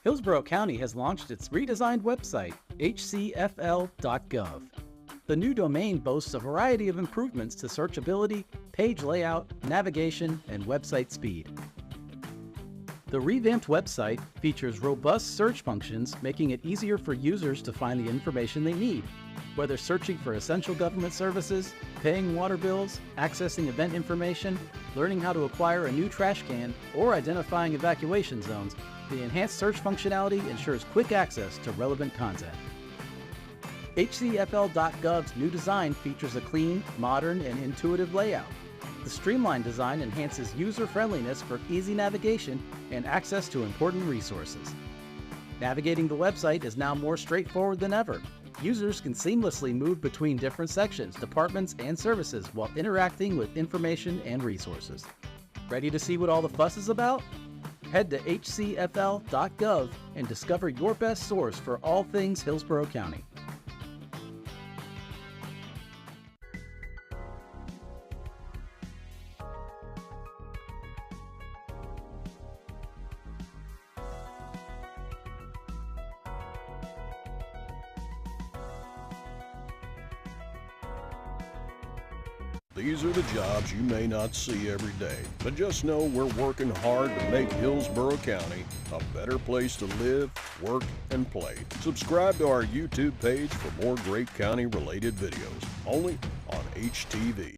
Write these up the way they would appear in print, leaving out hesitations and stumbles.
Hillsborough County has launched its redesigned website, hcfl.gov. The new domain boasts a variety of improvements to searchability, page layout, navigation, and website speed. The revamped website features robust search functions, making it easier for users to find the information they need, whether searching for essential government services, paying water bills, accessing event information, learning how to acquire a new trash can, or identifying evacuation zones. The enhanced search functionality ensures quick access to relevant content. HCFL.gov's new design features a clean, modern, and intuitive layout. The streamlined design enhances user-friendliness for easy navigation and access to important resources. Navigating the website is now more straightforward than ever. Users can seamlessly move between different sections, departments, and services while interacting with information and resources. Ready to see what all the fuss is about? Head to hcfl.gov and discover your best source for all things Hillsborough County. These are the jobs you may not see every day, but just know we're working hard to make Hillsborough County a better place to live, work, and play. Subscribe to our YouTube page for more great county-related videos, only on HTV.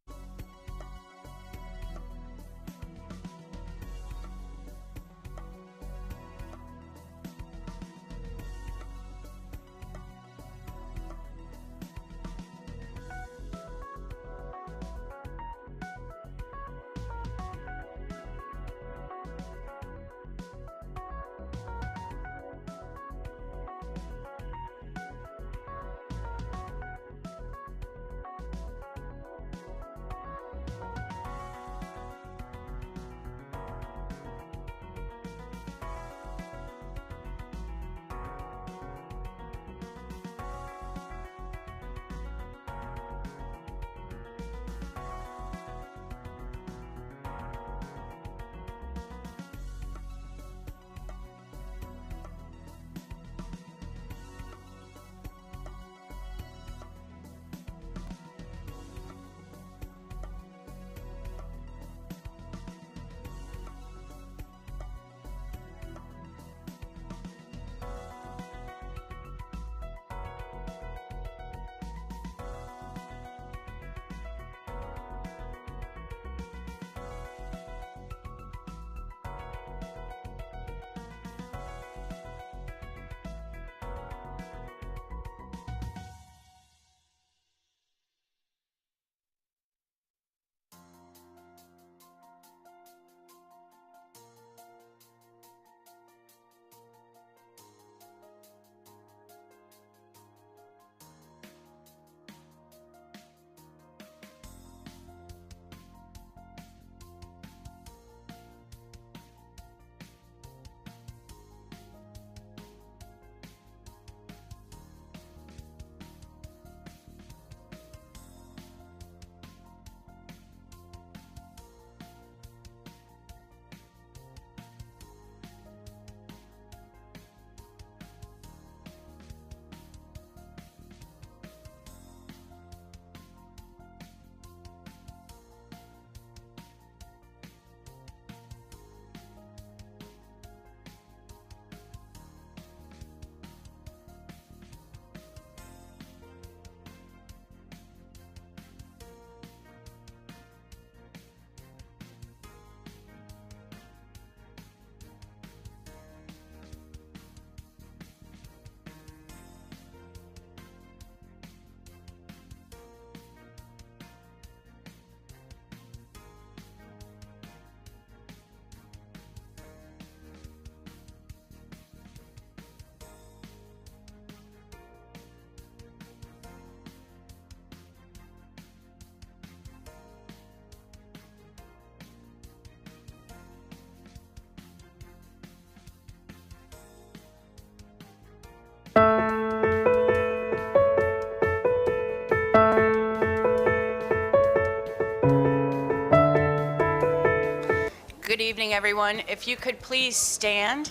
Good evening, everyone. If you could please stand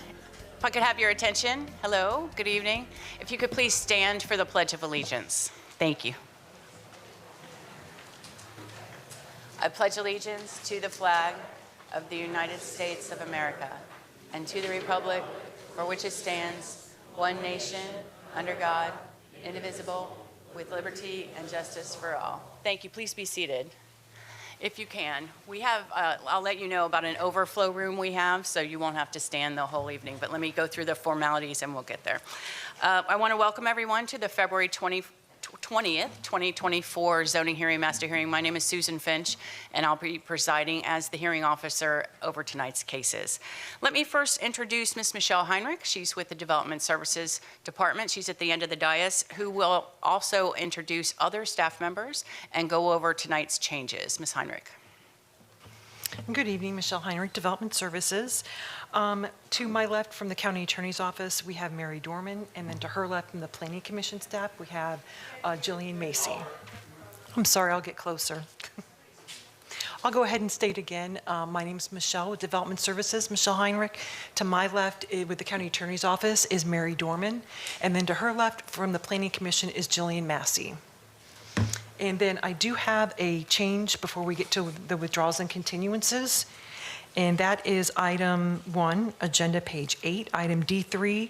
If I could have your attention. Hello, good evening. If you could please stand for the Pledge of Allegiance. Thank you. I pledge allegiance to the flag of the United States of America and to the republic for which it stands, one nation, under God, indivisible, with liberty and justice for all. Thank you. Please be seated. If you can. We have, I'll let you know about an overflow room we have, so you won't have to stand the whole evening, but let me go through the formalities and we'll get there. I want to welcome everyone to the February 20th, 2024 zoning hearing, master hearing. My name is Susan Finch, and I'll be presiding as the hearing officer over tonight's cases. Let me first introduce Ms. Michelle Heinrich. She's with the Development Services Department. She's at the end of the dais, who will also introduce other staff members and go over tonight's changes. Ms. Heinrich. Good evening, Michelle Heinrich, Development Services. To my left from the County Attorney's Office, we have Mary Dorman, and then to her left from the Planning Commission staff, we have Jillian Macy. I'm sorry, I'll get closer. I'll go ahead and state again, my name is Michelle with Development Services, Michelle Heinrich. To my left with the County Attorney's Office is Mary Dorman, and then to her left from the Planning Commission is Jillian Massey. And then I do have a change before we get to the withdrawals and continuances. And that is item 1, agenda page 8, item D3,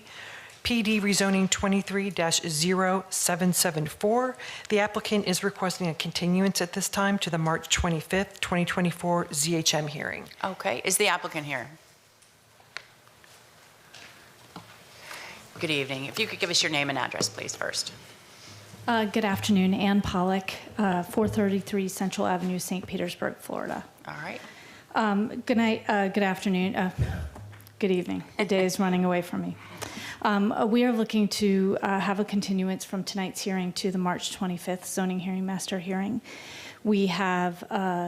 PD rezoning 23-0774. The applicant is requesting a continuance at this time to the March 25th, 2024 ZHM hearing. Okay, is the applicant here? Good evening. If you could give us your name and address, please, first. Good afternoon, Ann Pollock, 433 Central Avenue, St. Petersburg, Florida. All right. Good night, good afternoon, good evening. The day is running away from me. We are looking to have a continuance from tonight's hearing to the March 25th zoning hearing, master hearing. We have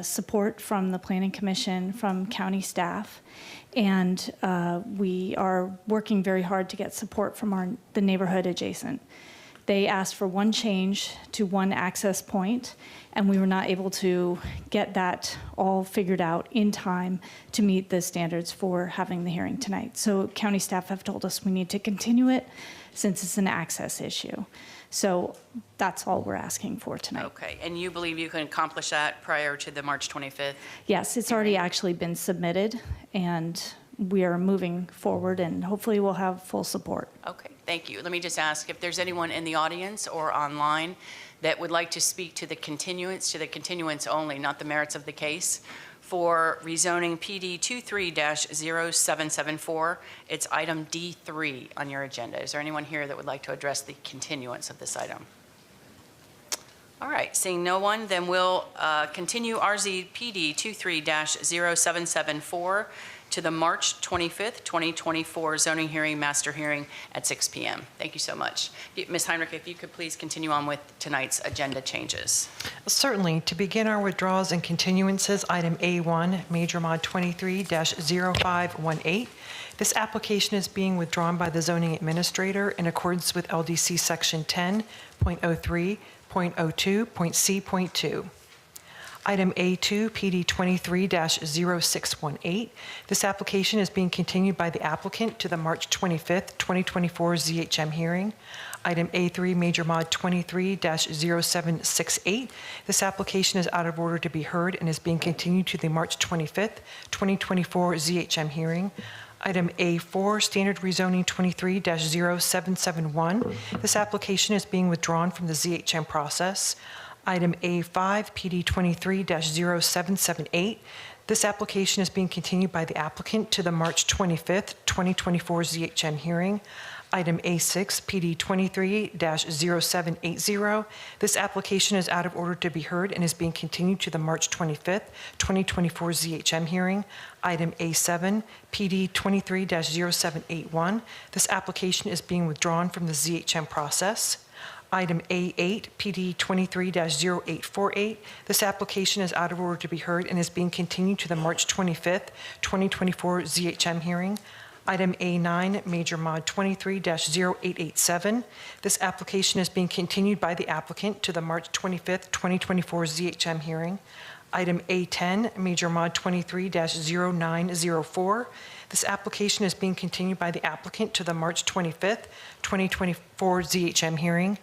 support from the Planning Commission, from county staff, and we are working very hard to get support from the neighborhood adjacent. They asked for one change to one access point, and we were not able to get that all figured out in time to meet the standards for having the hearing tonight. So county staff have told us we need to continue it since it's an access issue. So that's all we're asking for tonight. Okay, and you believe you can accomplish that prior to the March 25th? Yes, it's already actually been submitted, and we are moving forward, and hopefully we'll have full support. Okay, thank you. Let me just ask if there's anyone in the audience or online that would like to speak to the continuance only, not the merits of the case, for rezoning PD 23-0774. It's item D3 on your agenda. Is there anyone here that would like to address the continuance of this item? All right, seeing no one, then we'll continue RZ PD 23-0774 to the March 25th, 2024 zoning hearing, master hearing at 6 p.m. Thank you so much. Ms. Heinrich, if you could please continue on with tonight's agenda changes. Certainly. To begin our withdrawals and continuances, item A1, Major Mod 23-0518. This application is being withdrawn by the zoning administrator in accordance with LDC section 10.03.02.C.2. Item A2, PD 23-0618. This application is being continued by the applicant to the March 25th, 2024 ZHM hearing. Item A3, Major Mod 23-0768. This application is out of order to be heard and is being continued to the March 25th, 2024 ZHM hearing. Item A4, Standard Rezoning 23-0771. This application is being withdrawn from the ZHM process. Item A5, PD 23-0778. This application is being continued by the applicant to the March 25th, 2024 ZHM hearing. Item A6, PD 23-0780. This application is out of order to be heard and is being continued to the March 25th, 2024 ZHM hearing. Item A7, PD 23-0781. This application is being withdrawn from the ZHM process. Item A8, PD 23-0848. This application is out of order to be heard and is being continued to the March 25th, 2024 ZHM hearing. Item A9, Major Mod 23-0887. This application is being continued by the applicant to the March 25th, 2024 ZHM hearing. Item A10, Major Mod 23-0904. This application is being continued by the applicant to the March 25th, 2024 ZHM hearing.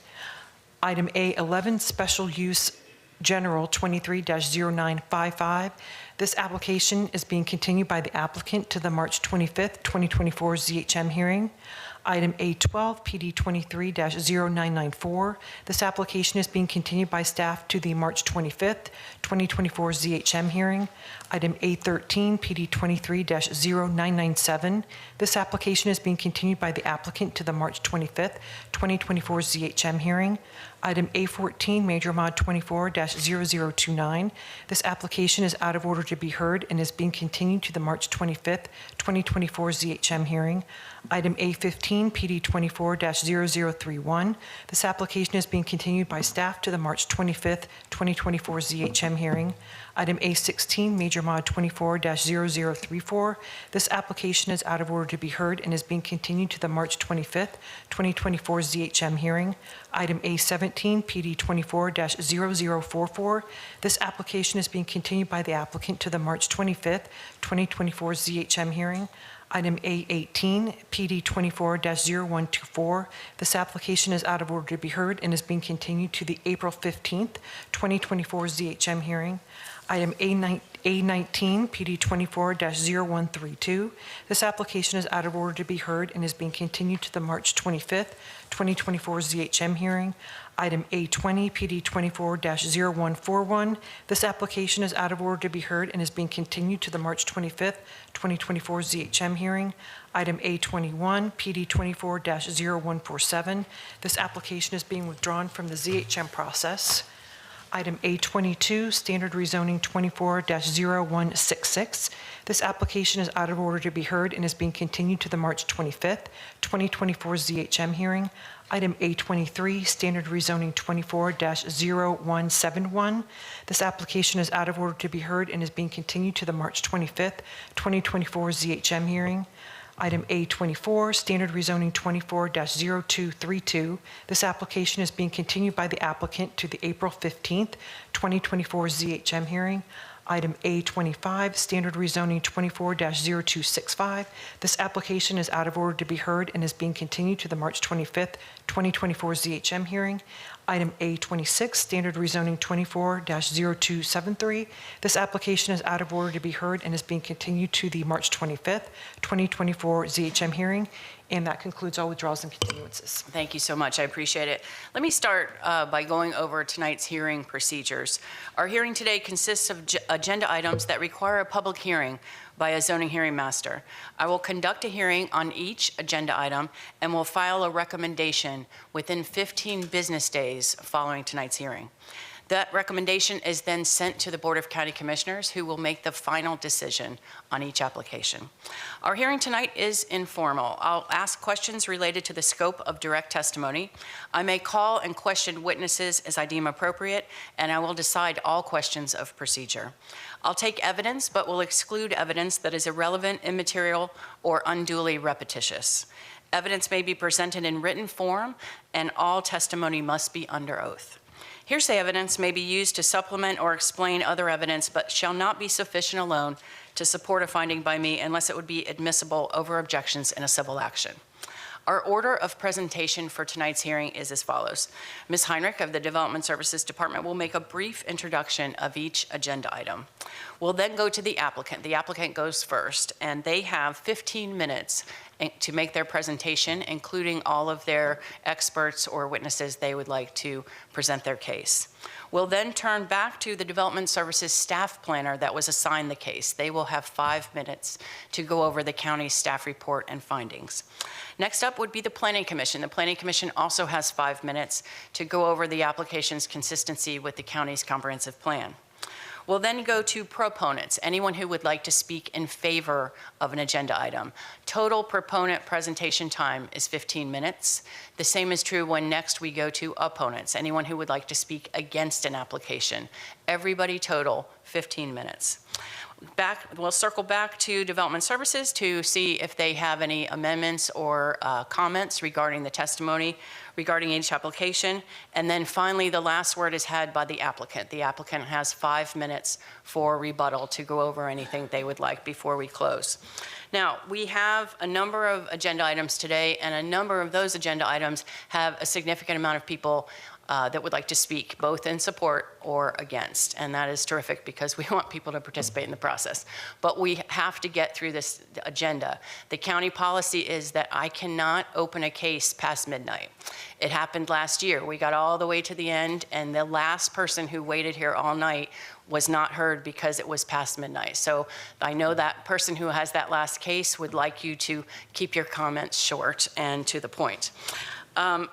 Item A11, Special Use General 23-0955. This application is being continued by the applicant to the March 25th, 2024 ZHM hearing. Item A12, PD 23-0994. This application is being continued by staff to the March 25th, 2024 ZHM hearing. Item A13, PD 23-0997. This application is being continued by the applicant to the March 25th, 2024 ZHM hearing. Item A14, Major Mod 24-0029. This application is out of order to be heard and is being continued to the March 25th, 2024 ZHM hearing. Item A15, PD 24-0031. This application is being continued by staff to the March 25th, 2024 ZHM hearing. Item A16, Major Mod 24-0034. This application is out of order to be heard and is being continued to the March 25th, 2024 ZHM hearing. Item A17, PD 24-0044. This application is being continued by the applicant to the March 25th, 2024 ZHM hearing. Item A18, PD 24-0124. This application is out of order to be heard and is being continued to the April 15th, 2024 ZHM hearing. Item A19, PD 24-0132. This application is out of order to be heard and is being continued to the March 25th, 2024 ZHM hearing. Item A20, PD 24-0141. This application is out of order to be heard and is being continued to the March 25th, 2024 ZHM hearing. Item A21, PD 24-0147. This application is being withdrawn from the ZHM process. Item A22, Standard Rezoning 24-0166. This application is out of order to be heard and is being continued to the March 25th, 2024 ZHM hearing. Item A23, Standard Rezoning 24-0171. This application is out of order to be heard and is being continued to the March 25th, 2024 ZHM hearing. Item A24, Standard Rezoning 24-0232. This application is being continued by the applicant to the April 15th, 2024 ZHM hearing. Item A25, Standard Rezoning 24-0265. This application is out of order to be heard and is being continued to the March 25th, 2024 ZHM hearing. Item A26, Standard Rezoning 24-0273. This application is out of order to be heard and is being continued to the March 25th, 2024 ZHM hearing. And that concludes all withdrawals and continuances. Thank you so much. I appreciate it. Let me start by going over tonight's hearing procedures. Our hearing today consists of agenda items that require a public hearing by a zoning hearing master. I will conduct a hearing on each agenda item and will file a recommendation within 15 business days following tonight's hearing. That recommendation is then sent to the Board of County Commissioners, who will make the final decision on each application. Our hearing tonight is informal. I'll ask questions related to the scope of direct testimony. I may call and question witnesses as I deem appropriate, and I will decide all questions of procedure. I'll take evidence, but will exclude evidence that is irrelevant, immaterial, or unduly repetitious. Evidence may be presented in written form, and all testimony must be under oath. Hearsay evidence may be used to supplement or explain other evidence, but shall not be sufficient alone to support a finding by me unless it would be admissible over objections in a civil action. Our order of presentation for tonight's hearing is as follows. Ms. Heinrich of the Development Services Department will make a brief introduction of each agenda item. We'll then go to the applicant. The applicant goes first, and they have 15 minutes to make their presentation, including all of their experts or witnesses they would like to present their case. We'll then turn back to the Development Services staff planner that was assigned the case. They will have 5 minutes to go over the county's staff report and findings. Next up would be the Planning Commission. The Planning Commission also has 5 minutes to go over the application's consistency with the county's comprehensive plan. We'll then go to proponents, anyone who would like to speak in favor of an agenda item. Total proponent presentation time is 15 minutes. The same is true when next we go to opponents, anyone who would like to speak against an application. Everybody total 15 minutes. We'll circle back to Development Services to see if they have any amendments or comments regarding the testimony regarding each application. And then finally, the last word is had by the applicant. The applicant has 5 minutes for rebuttal to go over anything they would like before we close. Now, we have a number of agenda items today, and a number of those agenda items have a significant amount of people that would like to speak, both in support or against. And that is terrific because we want people to participate in the process. But we have to get through this agenda. The county policy is that I cannot open a case past midnight. It happened last year. We got all the way to the end, and the last person who waited here all night was not heard because it was past midnight. So I know that person who has that last case would like you to keep your comments short and to the point.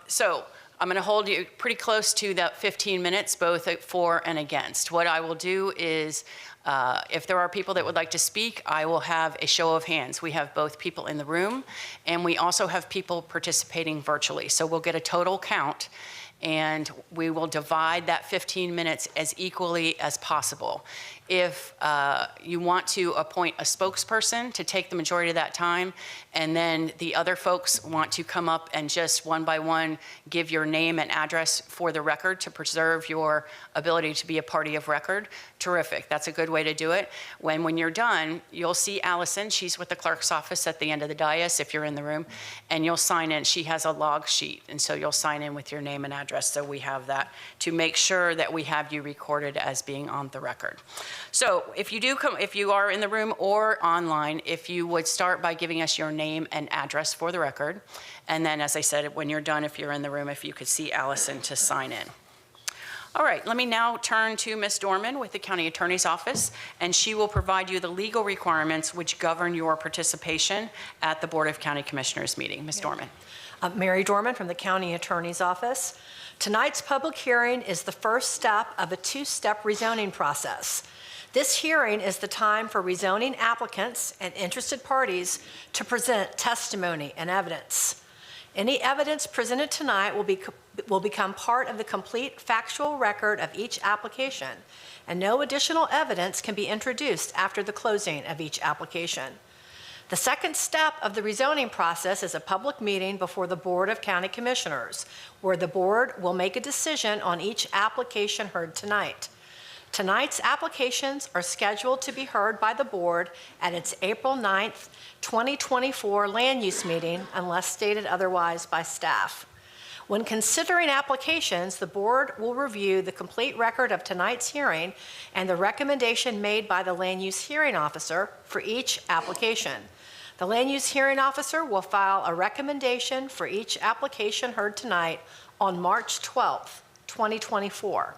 So I'm going to hold you pretty close to that 15 minutes, both for and against. What I will do is, if there are people that would like to speak, I will have a show of hands. We have both people in the room, and we also have people participating virtually. So we'll get a total count, and we will divide that 15 minutes as equally as possible. If you want to appoint a spokesperson to take the majority of that time, and then the other folks want to come up and just one by one give your name and address for the record to preserve your ability to be a party of record, terrific. That's a good way to do it. When you're done, you'll see Allison. She's with the clerk's office at the end of the dais if you're in the room, and you'll sign in. She has a log sheet, and so you'll sign in with your name and address, so we have that to make sure that we have you recorded as being on the record. So if you are in the room or online, if you would start by giving us your name and address for the record. And then, as I said, when you're done, if you're in the room, if you could see Allison to sign in. All right, let me now turn to Ms. Dorman with the County Attorney's Office, and she will provide you the legal requirements which govern your participation at the Board of County Commissioners meeting. Ms. Dorman. Mary Dorman from the County Attorney's Office. Tonight's public hearing is the first step of a two-step rezoning process. This hearing is the time for rezoning applicants and interested parties to present testimony and evidence. Any evidence presented tonight will become part of the complete factual record of each application, and no additional evidence can be introduced after the closing of each application. The second step of the rezoning process is a public meeting before the Board of County Commissioners, where the board will make a decision on each application heard tonight. Tonight's applications are scheduled to be heard by the board at its April 9th, 2024 land use meeting, unless stated otherwise by staff. When considering applications, the board will review the complete record of tonight's hearing and the recommendation made by the land use hearing officer for each application. The land use hearing officer will file a recommendation for each application heard tonight on March 12th, 2024.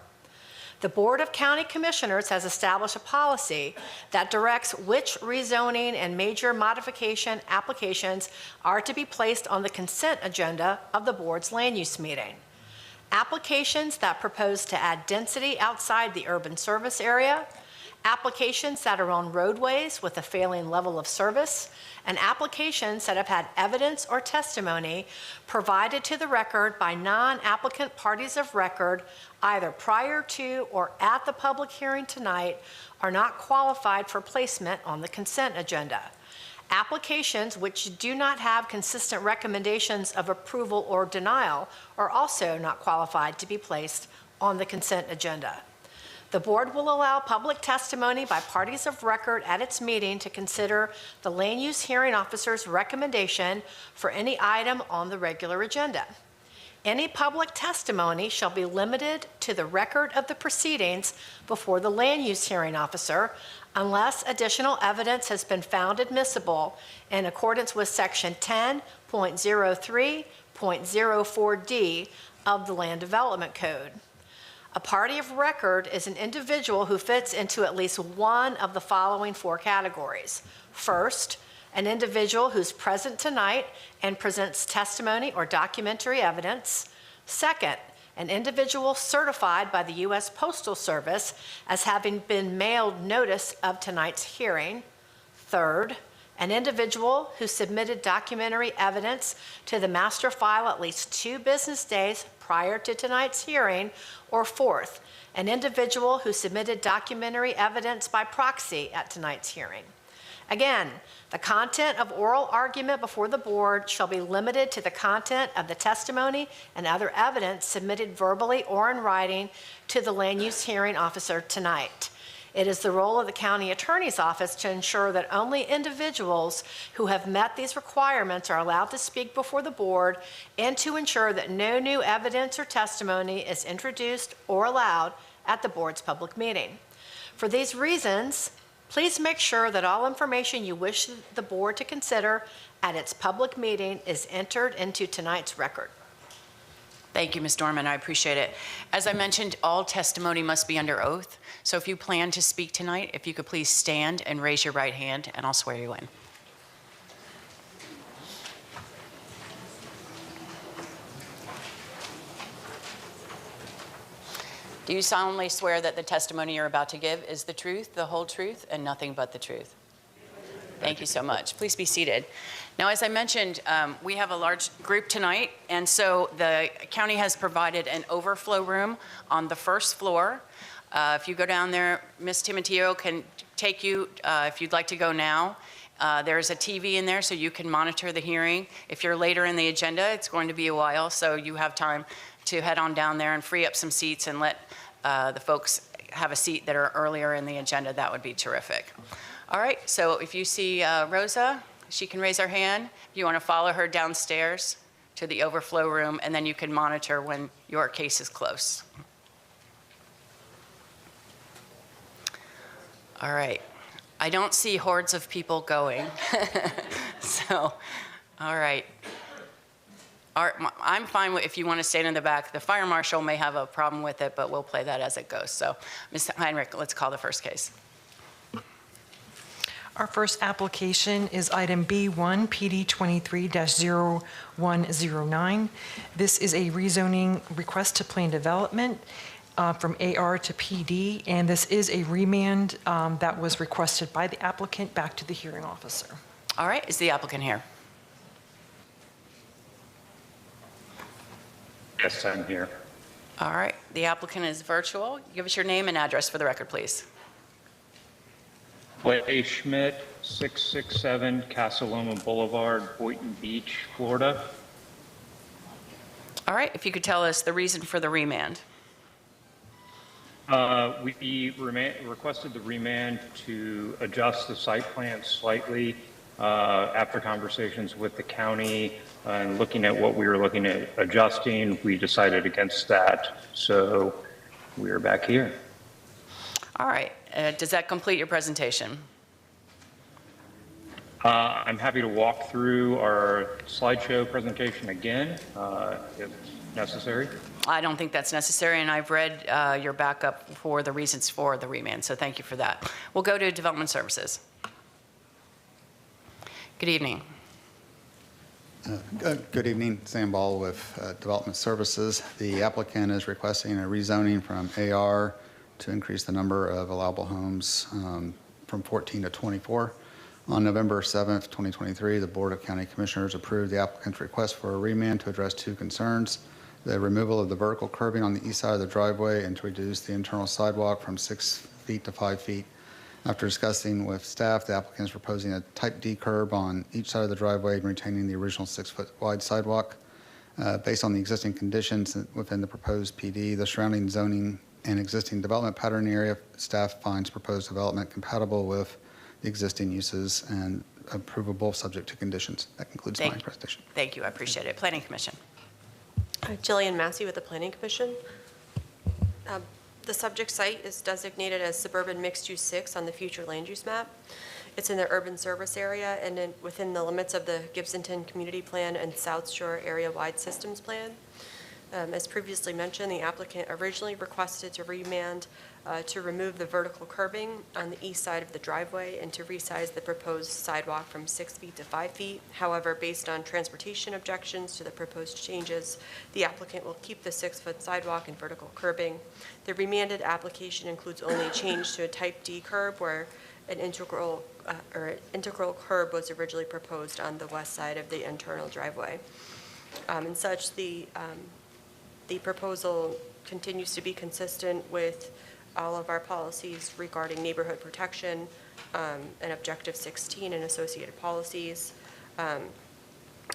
The Board of County Commissioners has established a policy that directs which rezoning and major modification applications are to be placed on the consent agenda of the board's land use meeting. Applications that propose to add density outside the urban service area, applications that are on roadways with a failing level of service, and applications that have had evidence or testimony provided to the record by non-applicant parties of record either prior to or at the public hearing tonight are not qualified for placement on the consent agenda. Applications which do not have consistent recommendations of approval or denial are also not qualified to be placed on the consent agenda. The board will allow public testimony by parties of record at its meeting to consider the land use hearing officer's recommendation for any item on the regular agenda. Any public testimony shall be limited to the record of the proceedings before the land use hearing officer unless additional evidence has been found admissible in accordance with section 10.03.04D of the Land Development Code. A party of record is an individual who fits into at least one of the following four categories. First, an individual who's present tonight and presents testimony or documentary evidence. Second, an individual certified by the U.S. Postal Service as having been mailed notice of tonight's hearing. Third, An individual who submitted documentary evidence to the master file at least 2 business days prior to tonight's hearing, or fourth, an individual who submitted documentary evidence by proxy at tonight's hearing. Again, the content of oral argument before the board shall be limited to the content of the testimony and other evidence submitted verbally or in writing to the land use hearing officer tonight. It is the role of the county attorney's office to ensure that only individuals who have met these requirements are allowed to speak before the board, and to ensure that no new evidence or testimony is introduced or allowed at the board's public meeting. For these reasons, please make sure that all information you wish the board to consider at its public meeting is entered into tonight's record. Thank you, Ms. Dorman. I appreciate it. As I mentioned, all testimony must be under oath. So if you plan to speak tonight, if you could please stand and raise your right hand, and I'll swear you in. Do you solemnly swear that the testimony you're about to give is the truth, the whole truth, and nothing but the truth? Thank you so much. Please be seated. Now, as I mentioned, we have a large group tonight, and so the county has provided an overflow room on the first floor. If you go down there, Ms. Timoteo can take you if you'd like to go now. There's a TV in there so you can monitor the hearing. If you're later in the agenda, it's going to be a while, so you have time to head on down there and free up some seats and let the folks have a seat that are earlier in the agenda. That would be terrific. All right, so if you see Rosa, she can raise her hand. If you want to follow her downstairs to the overflow room, and then you can monitor when your case is close. All right. I don't see hordes of people going. So, all right. I'm fine with if you want to stand in the back. The fire marshal may have a problem with it, but we'll play that as it goes. So, Ms. Heinrich, let's call the first case. Our first application is item B1, PD 23-0109. This is a rezoning request to plan development from AR to PD, and this is a remand that was requested by the applicant back to the hearing officer. All right, is the applicant here? Yes, I'm here. All right, the applicant is virtual. Give us your name and address for the record, please. Clay Schmidt, 667 Casa Loma Boulevard, Boynton Beach, Florida. All right, if you could tell us the reason for the remand. We requested the remand to adjust the site plan slightly after conversations with the county and looking at what we were looking at adjusting. We decided against that, so we are back here. All right, does that complete your presentation? I'm happy to walk through our slideshow presentation again if necessary. I don't think that's necessary, and I've read your backup for the reasons for the remand, so thank you for that. We'll go to Development Services. Good evening. Good evening, Sam Ball with Development Services. The applicant is requesting a rezoning from AR to increase the number of allowable homes from 14 to 24. On November 7th, 2023, the Board of County Commissioners approved the applicant's request for a remand to address 2 concerns: the removal of the vertical curbing on the east side of the driveway and to reduce the internal sidewalk from 6 feet to 5 feet. After discussing with staff, the applicant is proposing a type D curb on each side of the driveway and retaining the original 6-foot wide sidewalk. Based on the existing conditions within the proposed PD, the surrounding zoning and existing development pattern area, staff finds proposed development compatible with the existing uses and approvable subject to conditions. That concludes my presentation. Thank you, I appreciate it. Planning Commission. Jillian Massey with the Planning Commission. The subject site is designated as Suburban Mixed Use 6 on the future land use map. It's in the urban service area and within the limits of the Gibsonton Community Plan and South Shore Area-Wide Systems Plan. As previously mentioned, the applicant originally requested to remand to remove the vertical curbing on the east side of the driveway and to resize the proposed sidewalk from 6 feet to 5 feet. However, based on transportation objections to the proposed changes, the applicant will keep the 6-foot sidewalk and vertical curbing. The remanded application includes only a change to a type D curb where an integral curb was originally proposed on the west side of the internal driveway. And such, the proposal continues to be consistent with all of our policies regarding neighborhood protection and Objective 16 and associated policies.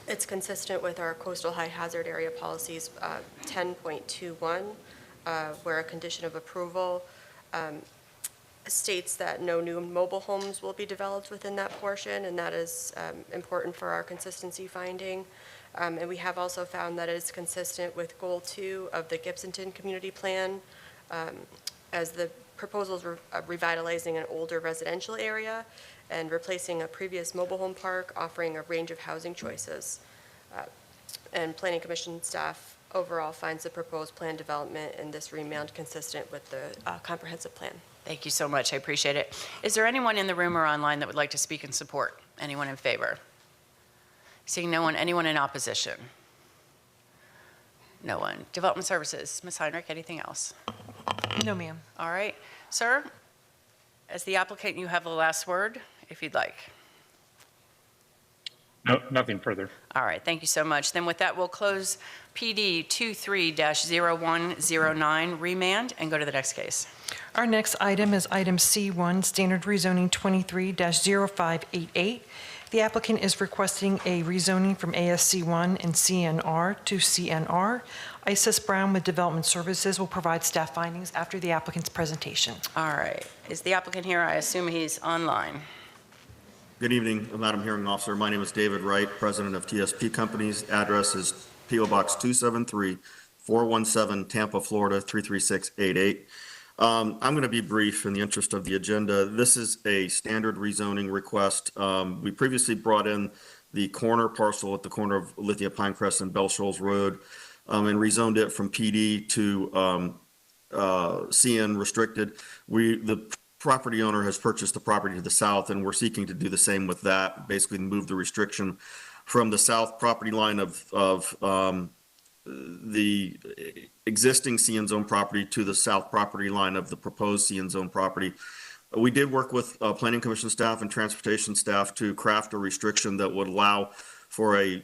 It's consistent with our coastal high hazard area policies 10.21, where a condition of approval states that no new mobile homes will be developed within that portion, and that is important for our consistency finding. And we have also found that it is consistent with Goal 2 of the Gibsonton Community Plan, as the proposals revitalizing an older residential area and replacing a previous mobile home park, offering a range of housing choices. And Planning Commission staff overall finds the proposed plan development in this remand consistent with the comprehensive plan. Thank you so much. I appreciate it. Is there anyone in the room or online that would like to speak in support? Anyone in favor? Seeing no one, anyone in opposition? No one. Development Services, Ms. Heinrich, anything else? No, ma'am. All right. Sir, as the applicant, you have the last word, if you'd like. No, nothing further. All right. Thank you so much. Then with that, we'll close PD 23-0109 remand and go to the next case. Our next item is item C1, standard rezoning 23-0588. The applicant is requesting a rezoning from ASC1 and CNR to CNR. Isis Brown with Development Services will provide staff findings after the applicant's presentation. All right. Is the applicant here? I assume he's online. Good evening, Madam Hearing Officer. My name is David Wright, President of TSP Companies. Address is P.O. Box 273, 417, Tampa, Florida, 33688. I'm going to be brief in the interest of the agenda. This is a standard rezoning request. We previously brought in the corner parcel at the corner of Lithia Pinecrest and Bell Shoals Road and rezoned it from PD to CN restricted. The property owner has purchased the property to the south, and we're seeking to do the same with that, basically move the restriction from the south property line of the existing CN zone property to the south property line of the proposed CN zone property. We did work with Planning Commission staff and Transportation staff to craft a restriction that would allow for a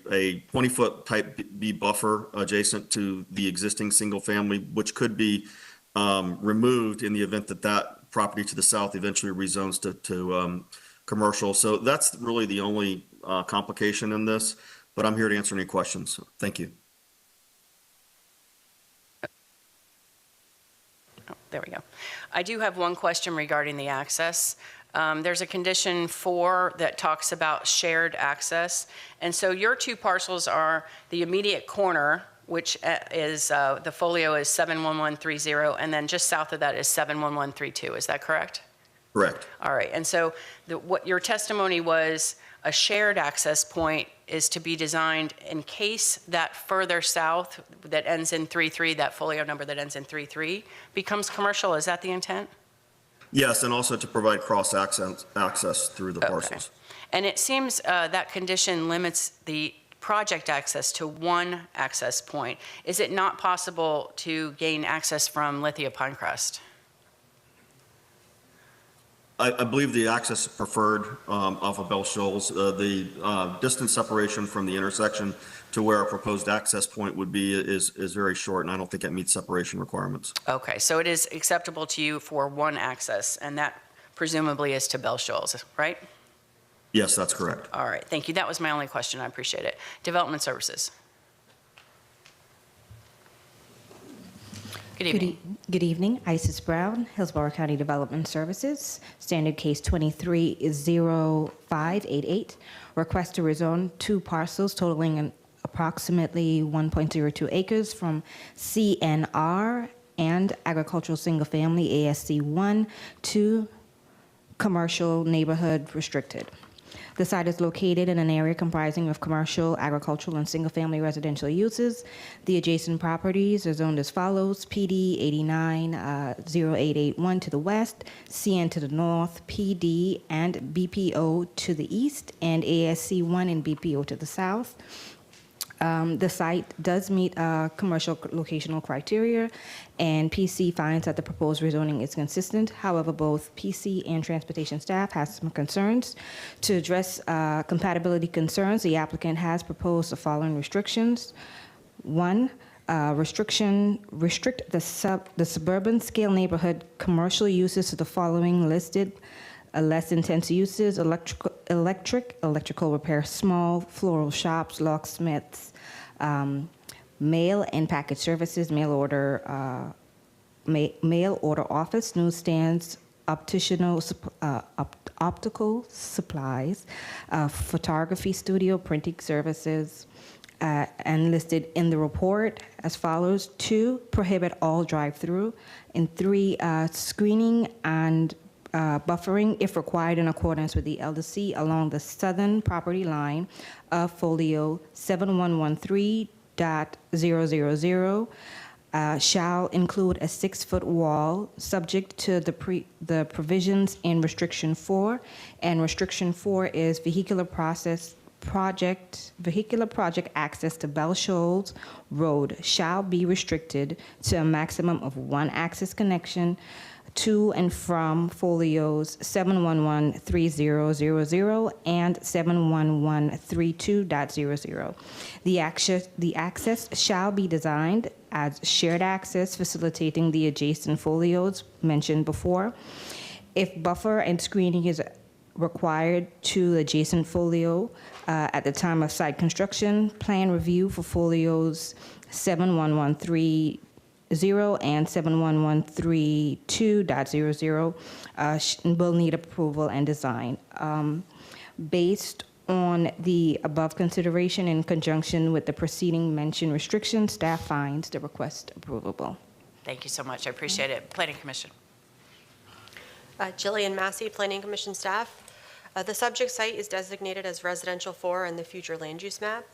20-foot type B buffer adjacent to the existing single family, which could be removed in the event that that property to the south eventually rezones to commercial. So that's really the only complication in this, but I'm here to answer any questions. Thank you. Oh, there we go. I do have one question regarding the access. There's a condition 4 that talks about shared access. And so your two parcels are the immediate corner, which is the folio is 71130, and then just south of that is 71132. Is that correct? Correct. All right. And so what your testimony was, a shared access point is to be designed in case that further south that ends in 33, that folio number that ends in 33, becomes commercial. Is that the intent? Yes, and also to provide cross access through the parcels. And it seems that condition limits the project access to one access point. Is it not possible to gain access from Lithia Pinecrest? I believe the access is preferred off of Bell Shoals. The distance separation from the intersection to where a proposed access point would be is very short, and I don't think it meets separation requirements. Okay, so it is acceptable to you for one access, and that presumably is to Bell Shoals, right? Yes, that's correct. All right, thank you. That was my only question. I appreciate it. Development Services. Good evening. Good evening. Isis Brown, Hillsborough County Development Services. Standard case 23-0588. Request to rezone two parcels totaling approximately 1.02 acres from CNR and agricultural single family ASC1 to commercial neighborhood restricted. The site is located in an area comprising of commercial, agricultural, and single-family residential uses. The adjacent properties are zoned as follows: PD 89-0881 to the west, CN to the north, PD and BPO to the east, and ASC1 and BPO to the south. The site does meet commercial locational criteria, and PC finds that the proposed rezoning is consistent. However, both PC and transportation staff has some concerns. To address compatibility concerns, the applicant has proposed the following restrictions. One, restrict the suburban scale neighborhood commercial uses to the following listed less intense uses: electrical repair, small floral shops, locksmiths, mail and package services, mail order office, newsstands, optical supplies, photography studio, printing services, and listed in the report as follows. 2, prohibit all drive-through. And 3, screening and buffering if required in accordance with the LDC along the southern property line of folio 7113.000 shall include a 6-foot wall subject to the provisions in restriction 4. And restriction 4 is vehicular project access to Bell Shoals Road shall be restricted to a maximum of 1 access connection to and from folios 7113000 and 71132.00. The access shall be designed as shared access, facilitating the adjacent folios mentioned before. If buffer and screening is required to adjacent folio at the time of site construction, plan review for folios 7113 and 71132.00 will need approval and design. Based on the above consideration in conjunction with the preceding mentioned restrictions, staff finds the request approvable. Thank you so much. I appreciate it. Planning Commission. Jillian Massey, Planning Commission staff. The subject site is designated as residential 4 in the future land use map.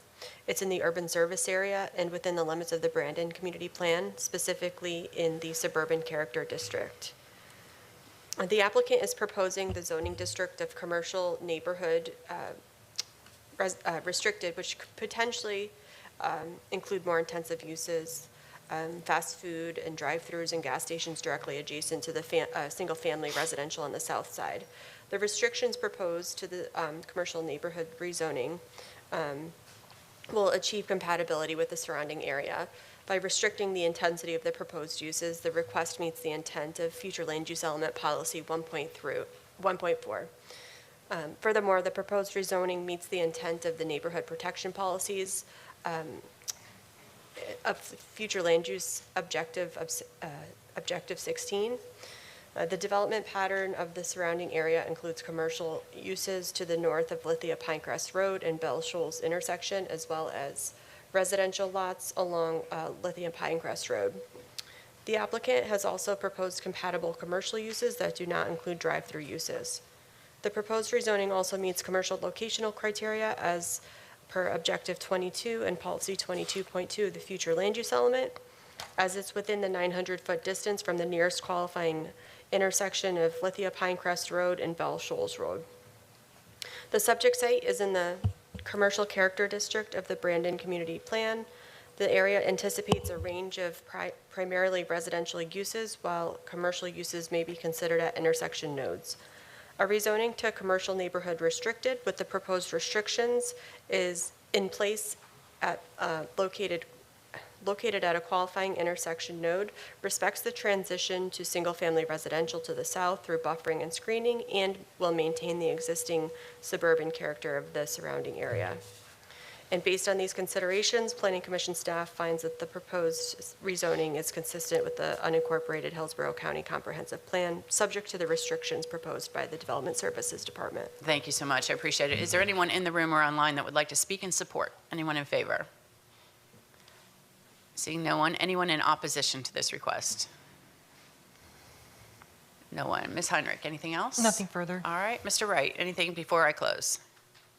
It's in the urban service area and within the limits of the Brandon Community Plan, specifically in the suburban character district. The applicant is proposing the zoning district of commercial neighborhood restricted, which could potentially include more intensive uses, fast food and drive-throughs and gas stations directly adjacent to the single-family residential on the south side. The restrictions proposed to the commercial neighborhood rezoning will achieve compatibility with the surrounding area. By restricting the intensity of the proposed uses, the request meets the intent of future land use element policy 1.4. Furthermore, the proposed rezoning meets the intent of the neighborhood protection policies of future land use objective 16. The development pattern of the surrounding area includes commercial uses to the north of Lithia Pinecrest Road and Bell Shoals intersection, as well as residential lots along Lithia Pinecrest Road. The applicant has also proposed compatible commercial uses that do not include drive-through uses. The proposed rezoning also meets commercial locational criteria as per Objective 22 and Policy 22.2 of the future land use element, as it's within the 900-foot distance from the nearest qualifying intersection of Lithia Pinecrest Road and Bell Shoals Road. The subject site is in the commercial character district of the Brandon Community Plan. The area anticipates a range of primarily residential uses, while commercial uses may be considered at intersection nodes. A rezoning to commercial neighborhood restricted with the proposed restrictions is in place at located at a qualifying intersection node, respects the transition to single-family residential to the south through buffering and screening, and will maintain the existing suburban character of the surrounding area. And based on these considerations, Planning Commission staff finds that the proposed rezoning is consistent with the unincorporated Hillsborough County Comprehensive Plan, subject to the restrictions proposed by the Development Services Department. Thank you so much. I appreciate it. Is there anyone in the room or online that would like to speak in support? Anyone in favor? Seeing no one. Anyone in opposition to this request? No one. Ms. Heinrich, anything else? Nothing further. All right. Mr. Wright, anything before I close?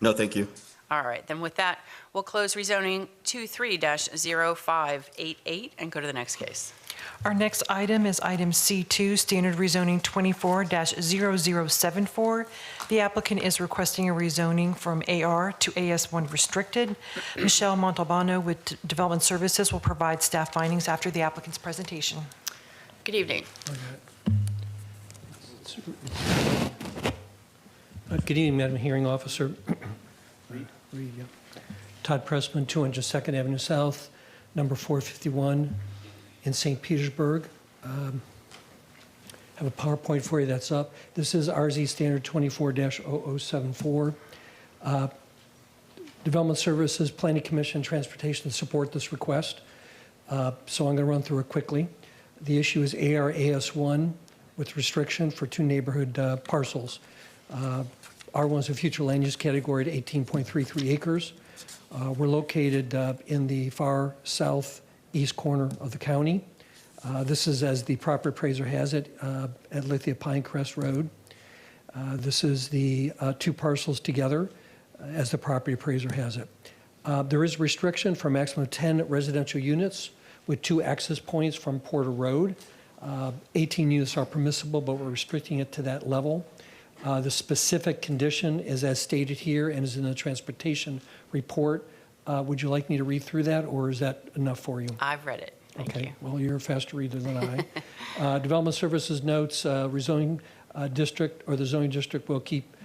No, thank you. All right, then with that, we'll close rezoning 23-0588 and go to the next case. Our next item is item C2, standard rezoning 24-0074. The applicant is requesting a rezoning from AR to AS1 restricted. Michelle Montalbano with Development Services will provide staff findings after the applicant's presentation. Good evening. Good evening, Madam Hearing Officer. Todd Pressman, 202nd Avenue South, number 451 in St. Petersburg. Have a PowerPoint for you that's up. This is RZ Standard 24-0074. Development Services, Planning Commission, Transportation support this request. So I'm going to run through it quickly. The issue is AR-AS1 with restriction for 2 neighborhood parcels. R1 is a future land use category at 18.33 acres. We're located in the far southeast corner of the county. This is as the property appraiser has it at Lithia Pinecrest Road. This is the 2 parcels together as the property appraiser has it. There is restriction for a maximum of 10 residential units with 2 access points from Porter Road. 18 units are permissible, but we're restricting it to that level. The specific condition is as stated here and is in the transportation report. Would you like me to read through that, or is that enough for you? I've read it. Thank you. Well, you're a faster reader than I. Development Services notes rezoning district or the zoning district will keep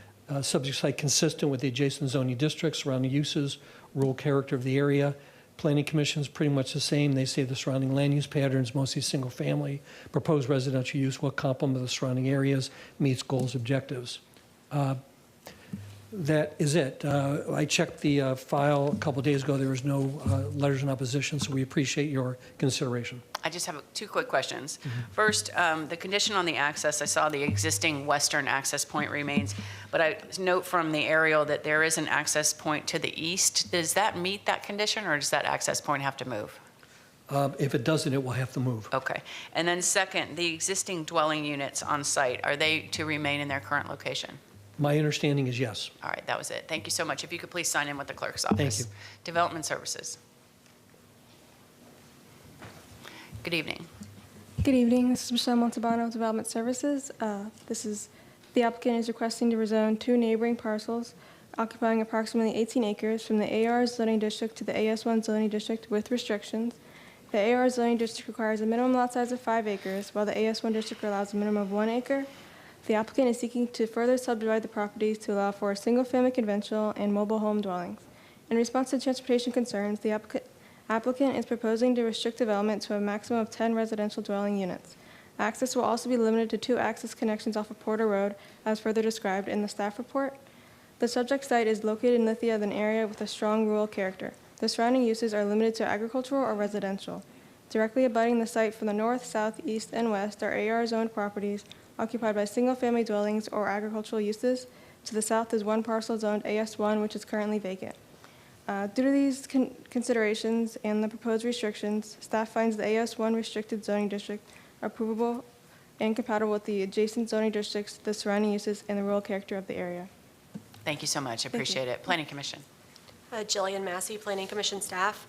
subject site consistent with the adjacent zoning districts, surrounding uses, rural character of the area. Planning Commission is pretty much the same. They say the surrounding land use patterns, mostly single family, proposed residential use will complement the surrounding areas, meets goals, objectives. That is it. I checked the file a couple of days ago. There was no letters in opposition, so we appreciate your consideration. I just have 2 quick questions. First, the condition on the access, I saw the existing western access point remains, but I note from the aerial that there is an access point to the east. Does that meet that condition, or does that access point have to move? If it doesn't, it will have to move. Okay. And then second, the existing dwelling units on site, are they to remain in their current location? My understanding is yes. All right, that was it. Thank you so much. If you could please sign in with the clerk's office. Thank you. Development Services. Good evening. Good evening. This is Michelle Montalbano of Development Services. The applicant is requesting to rezone 2 neighboring parcels occupying approximately 18 acres from the AR zoning district to the AS1 zoning district with restrictions. The AR zoning district requires a minimum lot size of 5 acres, while the AS1 district allows a minimum of 1 acre. The applicant is seeking to further subdivide the properties to allow for single-family conventional and mobile home dwellings. In response to transportation concerns, the applicant is proposing to restrict development to a maximum of 10 residential dwelling units. Access will also be limited to 2 access connections off of Porter Road, as further described in the staff report. The subject site is located in Lithia, an area with a strong rural character. The surrounding uses are limited to agricultural or residential. Directly abutting the site from the north, south, east, and west are AR-zoned properties occupied by single-family dwellings or agricultural uses. To the south is 1 parcel zoned AS1, which is currently vacant. Due to these considerations and the proposed restrictions, staff finds the AS1 restricted zoning district approvable and compatible with the adjacent zoning districts, the surrounding uses, and the rural character of the area. Thank you so much. I appreciate it. Planning Commission. Jillian Massey, Planning Commission staff.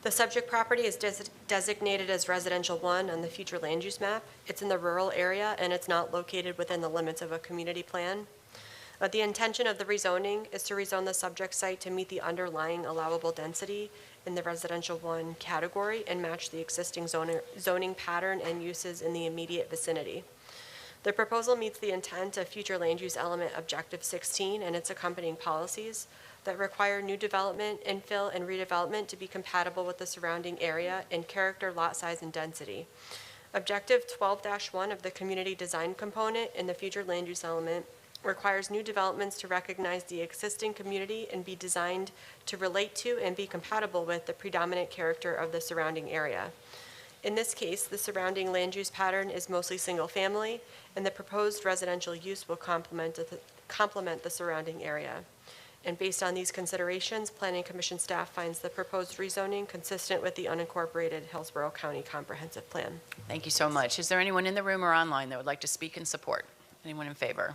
The subject property is designated as Residential 1 on the future land use map. It's in the rural area, and it's not located within the limits of a community plan. The intention of the rezoning is to rezone the subject site to meet the underlying allowable density in the Residential 1 category and match the existing zoning pattern and uses in the immediate vicinity. The proposal meets the intent of future land use element Objective 16 and its accompanying policies that require new development, infill, and redevelopment to be compatible with the surrounding area in character, lot size, and density. Objective 12-1 of the community design component in the future land use element requires new developments to recognize the existing community and be designed to relate to and be compatible with the predominant character of the surrounding area. In this case, the surrounding land use pattern is mostly single family, and the proposed residential use will complement the surrounding area. And based on these considerations, Planning Commission staff finds the proposed rezoning consistent with the unincorporated Hillsborough County Comprehensive Plan. Thank you so much. Is there anyone in the room or online that would like to speak in support? Anyone in favor?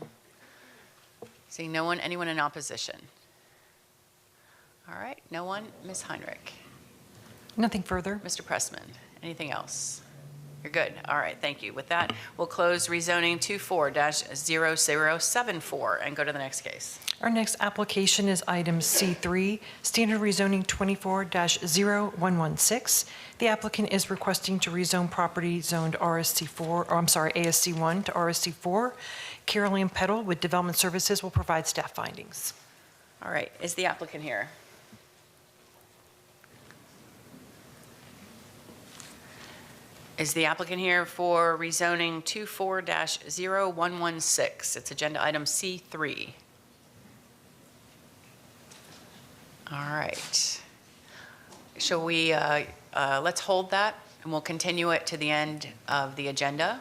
Seeing no one, anyone in opposition? All right, no one? Ms. Heinrich? Nothing further. Mr. Pressman, anything else? You're good. All right, thank you. With that, we'll close rezoning 24-0074 and go to the next case. Our next application is item C3, standard rezoning 24-0116. The applicant is requesting to rezone property zoned ASC1 to RSC4. Carol Ann Peddle with Development Services will provide staff findings. All right, is the applicant here? Is the applicant here for rezoning 24-0116? It's agenda item C3. All right. Shall we, let's hold that and we'll continue it to the end of the agenda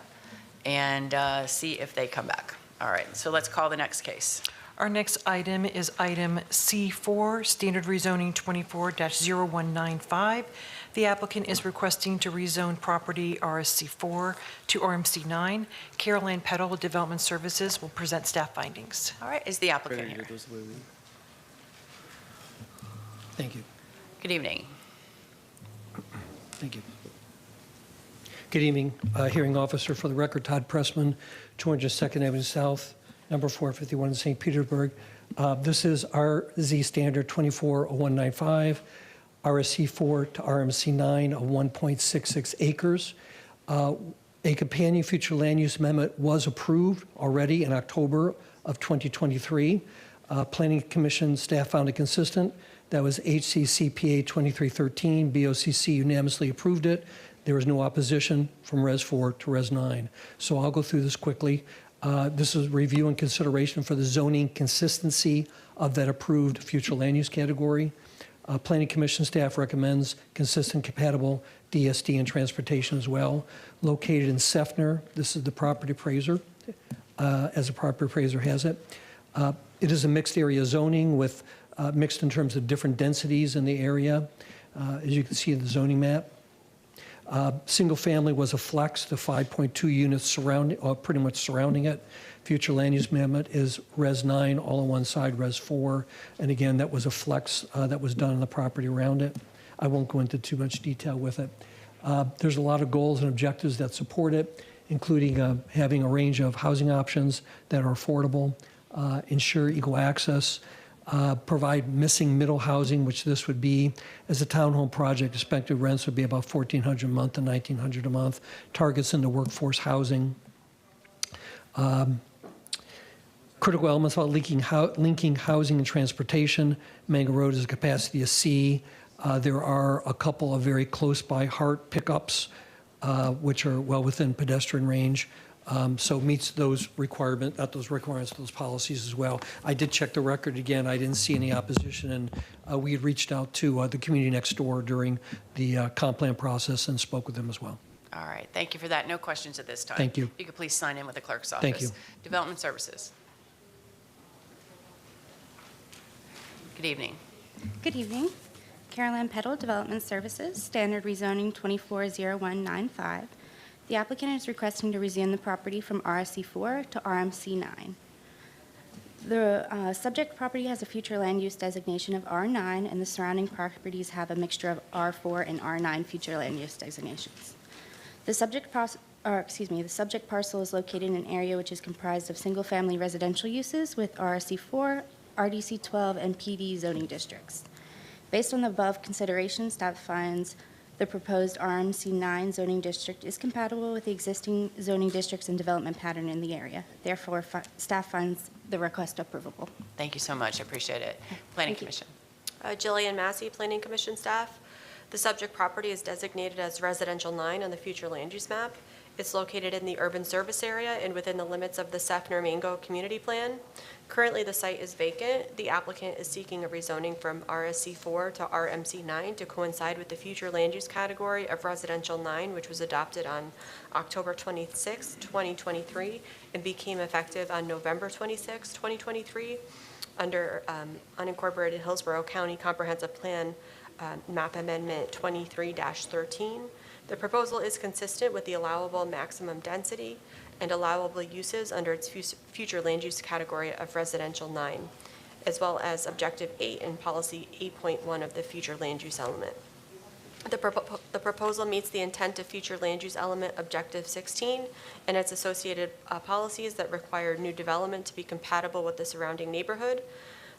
and see if they come back. All right, so let's call the next case. Our next item is item C4, standard rezoning 24-0195. The applicant is requesting to rezone property RSC4 to RMC9. Carol Ann Peddle with Development Services will present staff findings. All right, is the applicant here? Thank you. Good evening. Thank you. Good evening. Hearing officer for the record, Todd Pressman, 202nd Avenue South, number 451 in St. Petersburg. This is RZ standard 240195, RSC4 to RMC9 of 1.66 acres. A companion future land use amendment was approved already in October of 2023. Planning Commission staff found it consistent. That was HCCPA 2313. BOCC unanimously approved it. There was no opposition from Res 4 to Res 9. So I'll go through this quickly. This is review and consideration for the zoning consistency of that approved future land use category. Planning Commission staff recommends consistent, compatible DSD and transportation as well. Located in Sefner, this is the property appraiser, as the property appraiser has it. It is a mixed area zoning with mixed in terms of different densities in the area, as you can see in the zoning map. Single family was a flex to 5.2 units surrounding, pretty much surrounding it. Future land use amendment is Res 9, all on one side, Res 4. And again, that was a flex that was done on the property around it. I won't go into too much detail with it. There's a lot of goals and objectives that support it, including having a range of housing options that are affordable, ensure equal access, provide missing middle housing, which this would be. As a townhome project, expected rents would be about $1,400 a month to $1,900 a month. Targets into workforce housing. Critical elements about linking housing and transportation. Mango Road is a capacity of C. There are a couple of very close by HART pickups, which are well within pedestrian range. So meets those requirements, not those requirements, those policies as well. I did check the record again. I didn't see any opposition, and we had reached out to the community next door during the comp plan process and spoke with them as well. All right, thank you for that. No questions at this time. Thank you. You could please sign in with the clerk's office. Thank you. Development Services. Good evening. Good evening. Carol Ann Peddle, Development Services, standard rezoning 240195. The applicant is requesting to rezone the property from RSC4 to RMC9. The subject property has a future land use designation of R9, and the surrounding properties have a mixture of R4 and R9 future land use designations. The subject parcel is located in an area which is comprised of single-family residential uses with RSC4, RDC12, and PD zoning districts. Based on the above considerations, staff finds the proposed RMC9 zoning district is compatible with the existing zoning districts and development pattern in the area. Therefore, staff finds the request approvable. Thank you so much. I appreciate it. Planning Commission. Jillian Massey, Planning Commission staff. The subject property is designated as Residential 9 on the future land use map. It's located in the urban service area and within the limits of the Sefner Mango Community Plan. Currently, the site is vacant. The applicant is seeking a rezoning from RSC4 to RMC9 to coincide with the future land use category of Residential 9, which was adopted on October 26, 2023, and became effective on November 26, 2023, under unincorporated Hillsborough County Comprehensive Plan Map Amendment 23-13. The proposal is consistent with the allowable maximum density and allowable uses under its future land use category of Residential 9. as well as Objective 8 and Policy 8.1 of the future land use element. The proposal meets the intent of future land use element Objective 16 and its associated policies that require new development to be compatible with the surrounding neighborhood.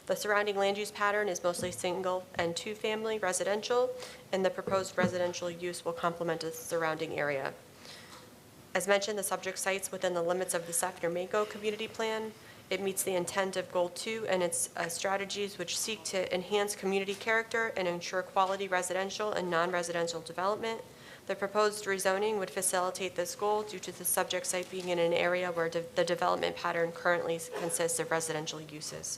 The surrounding land use pattern is mostly single and two-family residential, and the proposed residential use will complement the surrounding area. As mentioned, the subject site's within the limits of the Sefner-Mako Community Plan. It meets the intent of Goal 2 and its strategies, which seek to enhance community character and ensure quality residential and non-residential development. The proposed rezoning would facilitate this goal due to the subject site being in an area where the development pattern currently consists of residential uses.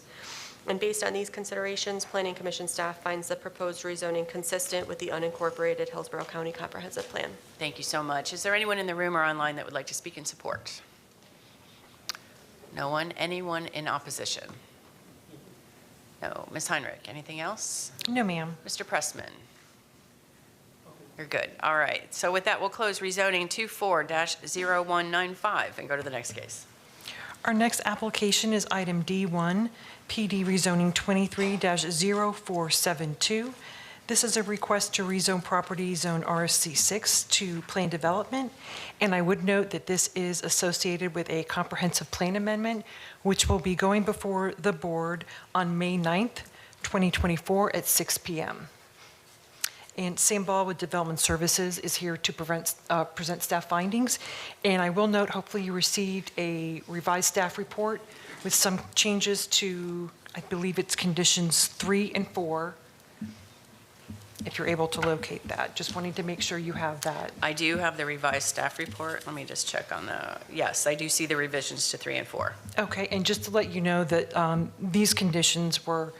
And based on these considerations, Planning Commission staff finds the proposed rezoning consistent with the unincorporated Hillsborough County Comprehensive Plan. Thank you so much. Is there anyone in the room or online that would like to speak in support? No one? Anyone in opposition? No. Ms. Heinrich, anything else? No, ma'am. Mr. Pressman? You're good. All right. So with that, we'll close rezoning 24-0195 and go to the next case. Our next application is item D1, PD rezoning 23-0472. This is a request to rezone property zone RSC6 to plan development, and I would note that this is associated with a comprehensive plan amendment, which will be going before the board on May 9th, 2024 at 6 p.m. And Sam Ball with Development Services is here to present staff findings. And I will note, hopefully you received a revised staff report with some changes to, I believe it's conditions 3 and 4, if you're able to locate that. Just wanting to make sure you have that. I do have the revised staff report. Let me just check on the, yes, I do see the revisions to 3 and 4. Okay, and just to let you know that these conditions were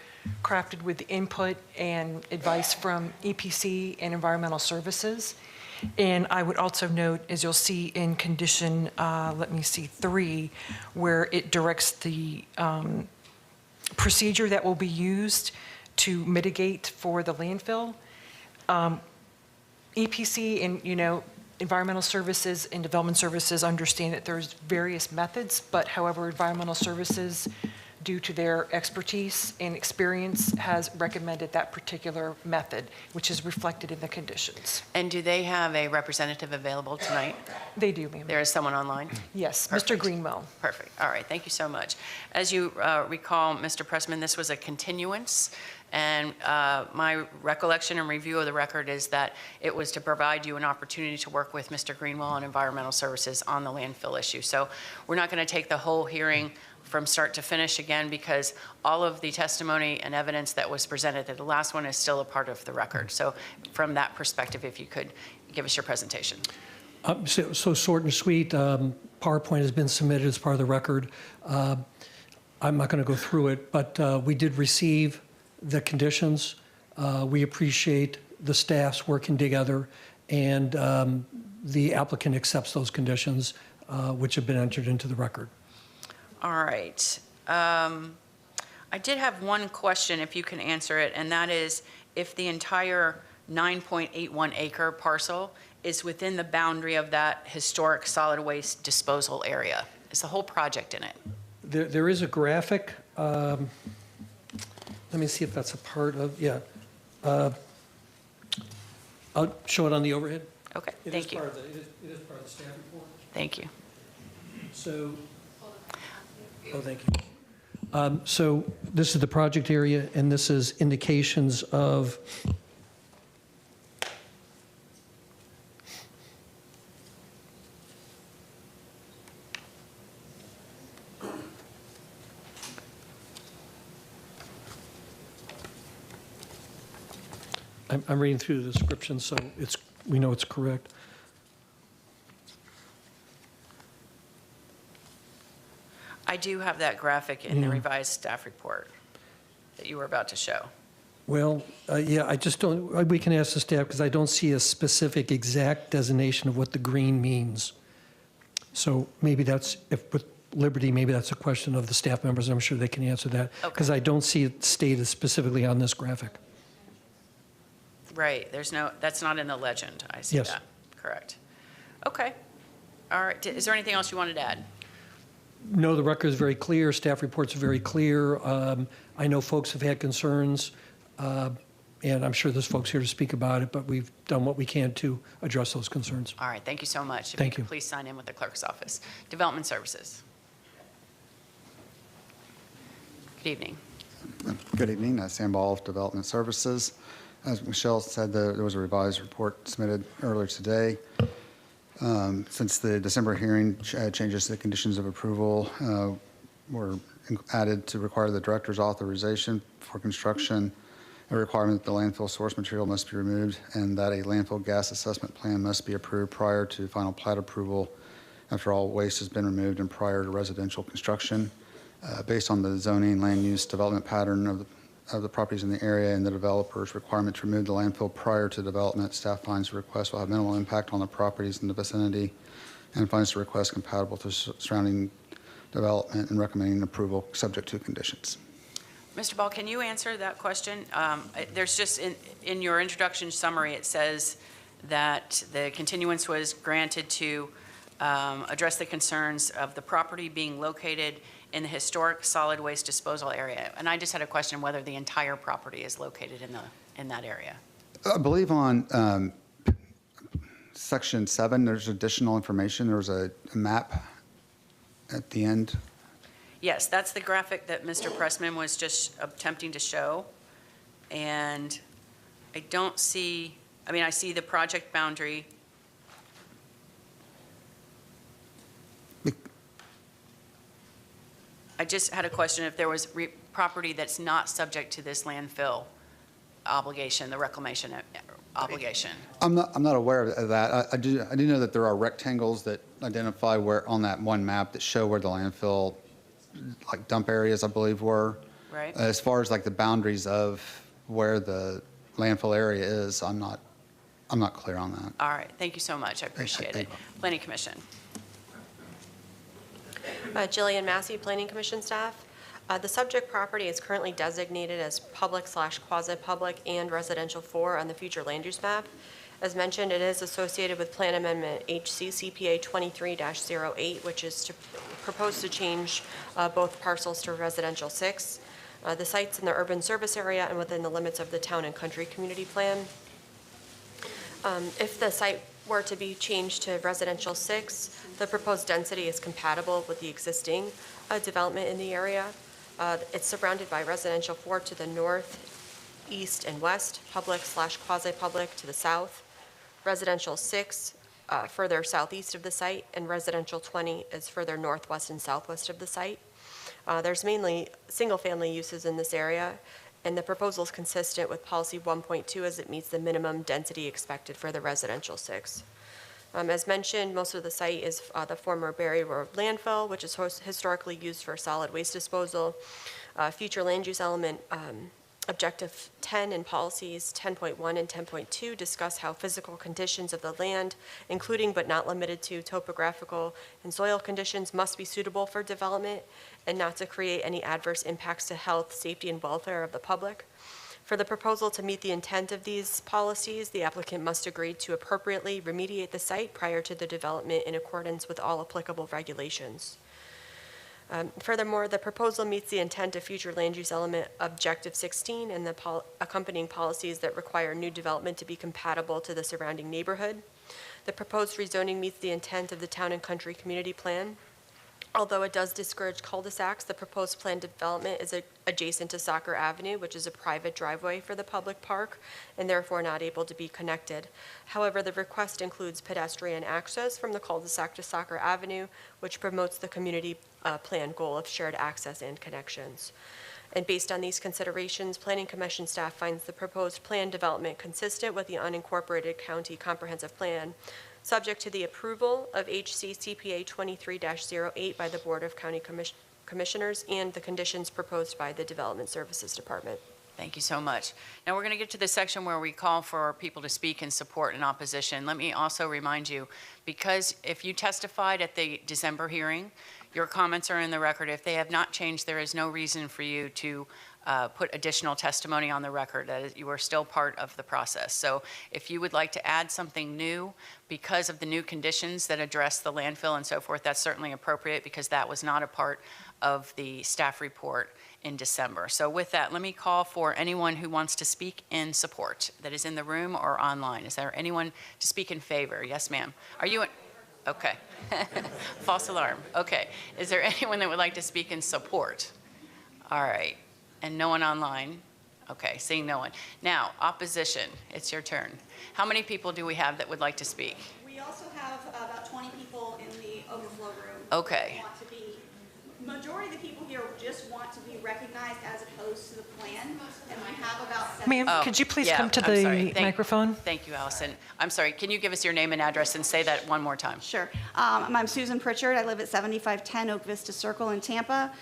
crafted with input and advice from EPC and Environmental Services. And I would also note, as you'll see in condition, 3, where it directs the procedure that will be used to mitigate for the landfill. EPC and, Environmental Services and Development Services understand that there's various methods, but however, Environmental Services, due to their expertise and experience, has recommended that particular method, which is reflected in the conditions. And do they have a representative available tonight? They do, ma'am. There is someone online? Yes, Perfect. Mr. Greenwell. Perfect. All right. Thank you so much. As you recall, Mr. Pressman, this was a continuance. And my recollection and review of the record is that it was to provide you an opportunity to work with Mr. Greenwell and Environmental Services on the landfill issue. So we're not going to take the whole hearing from start to finish again, because all of the testimony and evidence that was presented at the last one is still a part of the record. So from that perspective, if you could give us your presentation. So short and sweet, PowerPoint has been submitted as part of the record. I'm not going to go through it, but we did receive the conditions. We appreciate the staff's working together, and the applicant accepts those conditions, which have been entered into the record. All right. I did have one question, if you can answer it, and that is if the entire 9.81 acre parcel is within the boundary of that historic solid waste disposal area. Is the whole project in it? There is a graphic. Let me see if that's a part of, yeah. I'll show it on the overhead. Okay, thank you. It is part of the staff report. Thank you. So, thank you. So this is the project area, and this is indications of I'm reading through the description, so we know it's correct. I do have that graphic in the revised staff report that you were about to show. Well, yeah, I just don't, we can ask the staff, because I don't see a specific exact designation of what the green means. So maybe that's, if with Liberty, maybe that's a question of the staff members. I'm sure they can answer that, because I don't see it stated specifically on this graphic. Right, that's not in the legend. I see that. Correct. Okay. All right. Is there anything else you wanted to add? No, the record is very clear. Staff reports are very clear. I know folks have had concerns, and I'm sure there's folks here to speak about it, but we've done what we can to address those concerns. All right, thank you so much. If Thank you you. could please sign in with the clerk's office. Development Services. Good evening. Good evening. Sam Ball of Development Services. As Michelle said, there was a revised report submitted earlier today. Since the December hearing, changes to the conditions of approval were added to require the director's authorization for construction, a requirement that the landfill source material must be removed, and that a landfill gas assessment plan must be approved prior to final plat approval after all waste has been removed and prior to residential construction. Based on the zoning land use development pattern of the properties in the area and the developer's requirement to remove the landfill prior to development, staff finds the request will have minimal impact on the properties in the vicinity and finds the request compatible to surrounding development and recommending approval subject to conditions. Mr. Ball, can you answer that question? There's just, in your introduction summary, it says that the continuance was granted to address the concerns of the property being located in the historic solid waste disposal area. And I just had a question whether the entire property is located in that area. I believe on section 7, there's additional information. There's a map at the end. Yes, that's the graphic that Mr. Pressman was just attempting to show. And I don't see, I mean, I see the project boundary. I just had a question if there was property that's not subject to this landfill obligation, the reclamation obligation. I'm not aware of that. I do know that there are rectangles that identify where on that one map that show where the landfill, like dump areas, I believe were. Right. As far as like the boundaries of where the landfill area is, I'm not clear on that. All right, thank you so much. I appreciate it. Planning Commission. Jillian Massey, Planning Commission staff. The subject property is currently designated as public/quasi-public and residential 4 on the future land use map. As mentioned, it is associated with Plan Amendment HCCPA 23-08, which is to propose to change both parcels to residential 6. The site's in the urban service area and within the limits of the Town and Country Community Plan. If the site were to be changed to residential 6, the proposed density is compatible with the existing development in the area. It's surrounded by residential 4 to the north, east, and west, public/quasi-public to the south, residential 6 further southeast of the site, and residential 20 is further northwest and southwest of the site. There's mainly single-family uses in this area, and the proposal is consistent with policy 1.2 as it meets the minimum density expected for the residential 6. As mentioned, most of the site is the former Berry Road landfill, which is historically used for solid waste disposal. Future land use element objective 10 in policies 10.1 and 10.2 discuss how physical conditions of the land, including but not limited to topographical and soil conditions, must be suitable for development and not to create any adverse impacts to health, safety, and welfare of the public. For the proposal to meet the intent of these policies, the applicant must agree to appropriately remediate the site prior to the development in accordance with all applicable regulations. Furthermore, the proposal meets the intent of future land use element objective 16 and the accompanying policies that require new development to be compatible to the surrounding neighborhood. The proposed rezoning meets the intent of the Town and Country Community Plan. Although it does discourage cul-de-sacs, the proposed planned development is adjacent to Soccer Avenue, which is a private driveway for the public park and therefore not able to be connected. However, the request includes pedestrian access from the cul-de-sac to Soccer Avenue, which promotes the community plan goal of shared access and connections. And based on these considerations, Planning Commission staff finds the proposed plan development consistent with the unincorporated county comprehensive plan, subject to the approval of HCCPA 23-08 by the Board of County Commissioners and the conditions proposed by the Development Services Department. Thank you so much. Now we're going to get to the section where we call for people to speak in support and opposition. Let me also remind you, because if you testified at the December hearing, your comments are in the record. If they have not changed, there is no reason for you to put additional testimony on the record that you are still part of the process. So if you would like to add something new because of the new conditions that address the landfill and so forth, that's certainly appropriate because that was not a part of the staff report in December. So with that, let me call for anyone who wants to speak in support that is in the room or online. Is there anyone to speak in favor? Yes, ma'am. Are you in? Okay. False alarm. Okay. Is there anyone that would like to speak in support? All right. And no one online? Okay, seeing no one. Now, opposition, it's your turn. How many people do we have that would like to speak? We also have about 20 people in the overflow room. Okay. Majority of the people here just want to be recognized as opposed to the plan, and we have about 7. Ma'am, could you please come to the microphone? Thank you, Allison. I'm sorry, can you give us your name and address and say that one more time? Sure. I'm Susan Pritchard. I live at 7510 Oak Vista Circle in Tampa.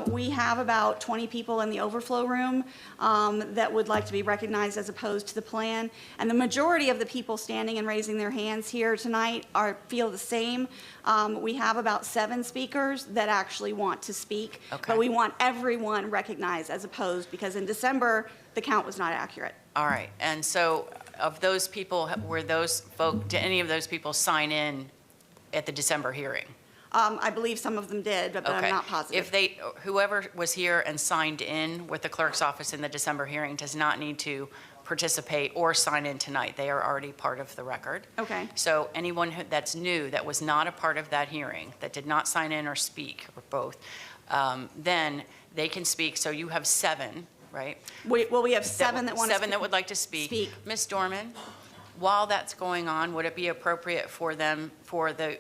We have about 20 people in the overflow room that would like to be recognized as opposed to the plan. And the majority of the people standing and raising their hands here tonight feel the same. We have about 7 speakers that actually want to speak, but we want everyone recognized as opposed because in December, the count was not accurate. All right, and so of those people, did any of those people sign in at the December hearing? I believe some of them did, but I'm not positive. If whoever was here and signed in with the clerk's office in the December hearing does not need to participate or sign in tonight. They are already part of the record. Okay. So anyone that's new, that was not a part of that hearing, that did not sign in or speak, or both, then they can speak. So you have 7, right? We have 7 that want to speak. 7 that would like to speak. Ms. Dorman, while that's going on, would it be appropriate for them, for the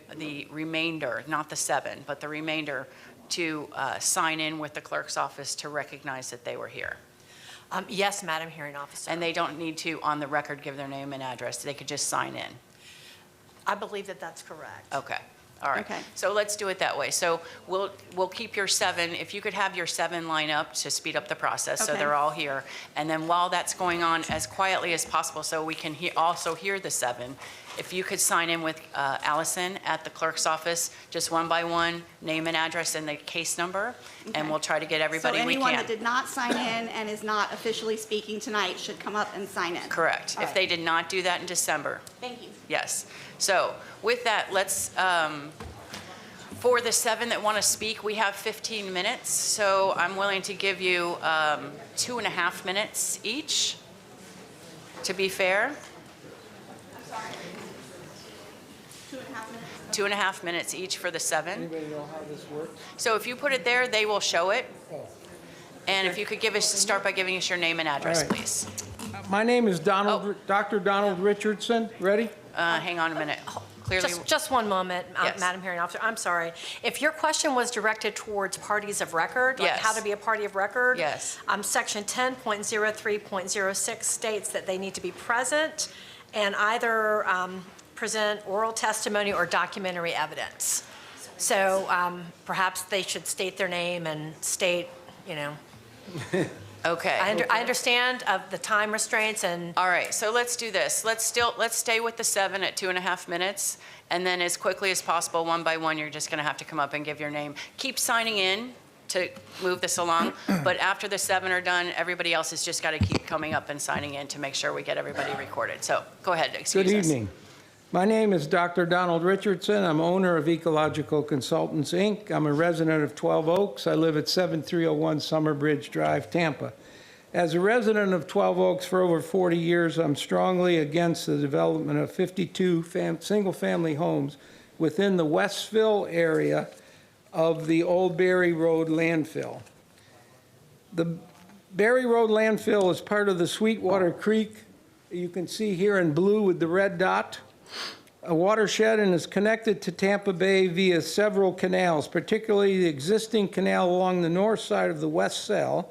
remainder, not the 7, but the remainder, to sign in with the clerk's office to recognize that they were here? Yes, Madam Hearing Officer. And they don't need to, on the record, give their name and address. They could just sign in. I believe that that's correct. Okay. All right. Okay. So let's do it that way. So we'll keep your 7. If you could have your 7 line up to speed up the process, so they're all here. And then while that's going on, as quietly as possible, so we can also hear the 7. If you could sign in with Allison at the clerk's office, just one by one, name and address and the case number, and we'll try to get everybody we can. So anyone that did not sign in and is not officially speaking tonight should come up and sign in. Correct. If they did not do that in December. Thank you. Yes. So with that, let's, for the 7 that want to speak, we have 15 minutes. So I'm willing to give you 2.5 minutes each, to be fair. I'm sorry. 2.5 minutes. 2.5 minutes each for the 7. Anybody know how this works? So if you put it there, they will show it. And if you could start by giving us your name and address, please. My name is Dr. Donald Richardson. Ready? Hang on a minute. Clearly, Just one moment, Yes. Madam Hearing Officer. I'm sorry. If your question was directed towards parties of record, like how to be a party of record, Yes. Section 10.03.06 states that they need to be present and either present oral testimony or documentary evidence. So perhaps they should state their name and state, Okay. I understand of the time restraints and. All right, so let's do this. Let's stay with the 7 at 2.5 minutes, and then as quickly as possible, one by one, you're just going to have to come up and give your name. Keep signing in to move this along, but after the 7 are done, everybody else has just got to keep coming up and signing in to make sure we get everybody recorded. So go ahead, excuse us. Good evening. My name is Dr. Donald Richardson. I'm owner of Ecological Consultants, Inc. I'm a resident of 12 Oaks. I live at 7301 Summer Bridge Drive, Tampa. As a resident of 12 Oaks for over 40 years, I'm strongly against the development of 52 single-family homes within the Westville area of the Old Berry Road landfill. The Berry Road landfill is part of the Sweetwater Creek, you can see here in blue with the red dot, a watershed, and is connected to Tampa Bay via several canals, particularly the existing canal along the north side of the West Cell,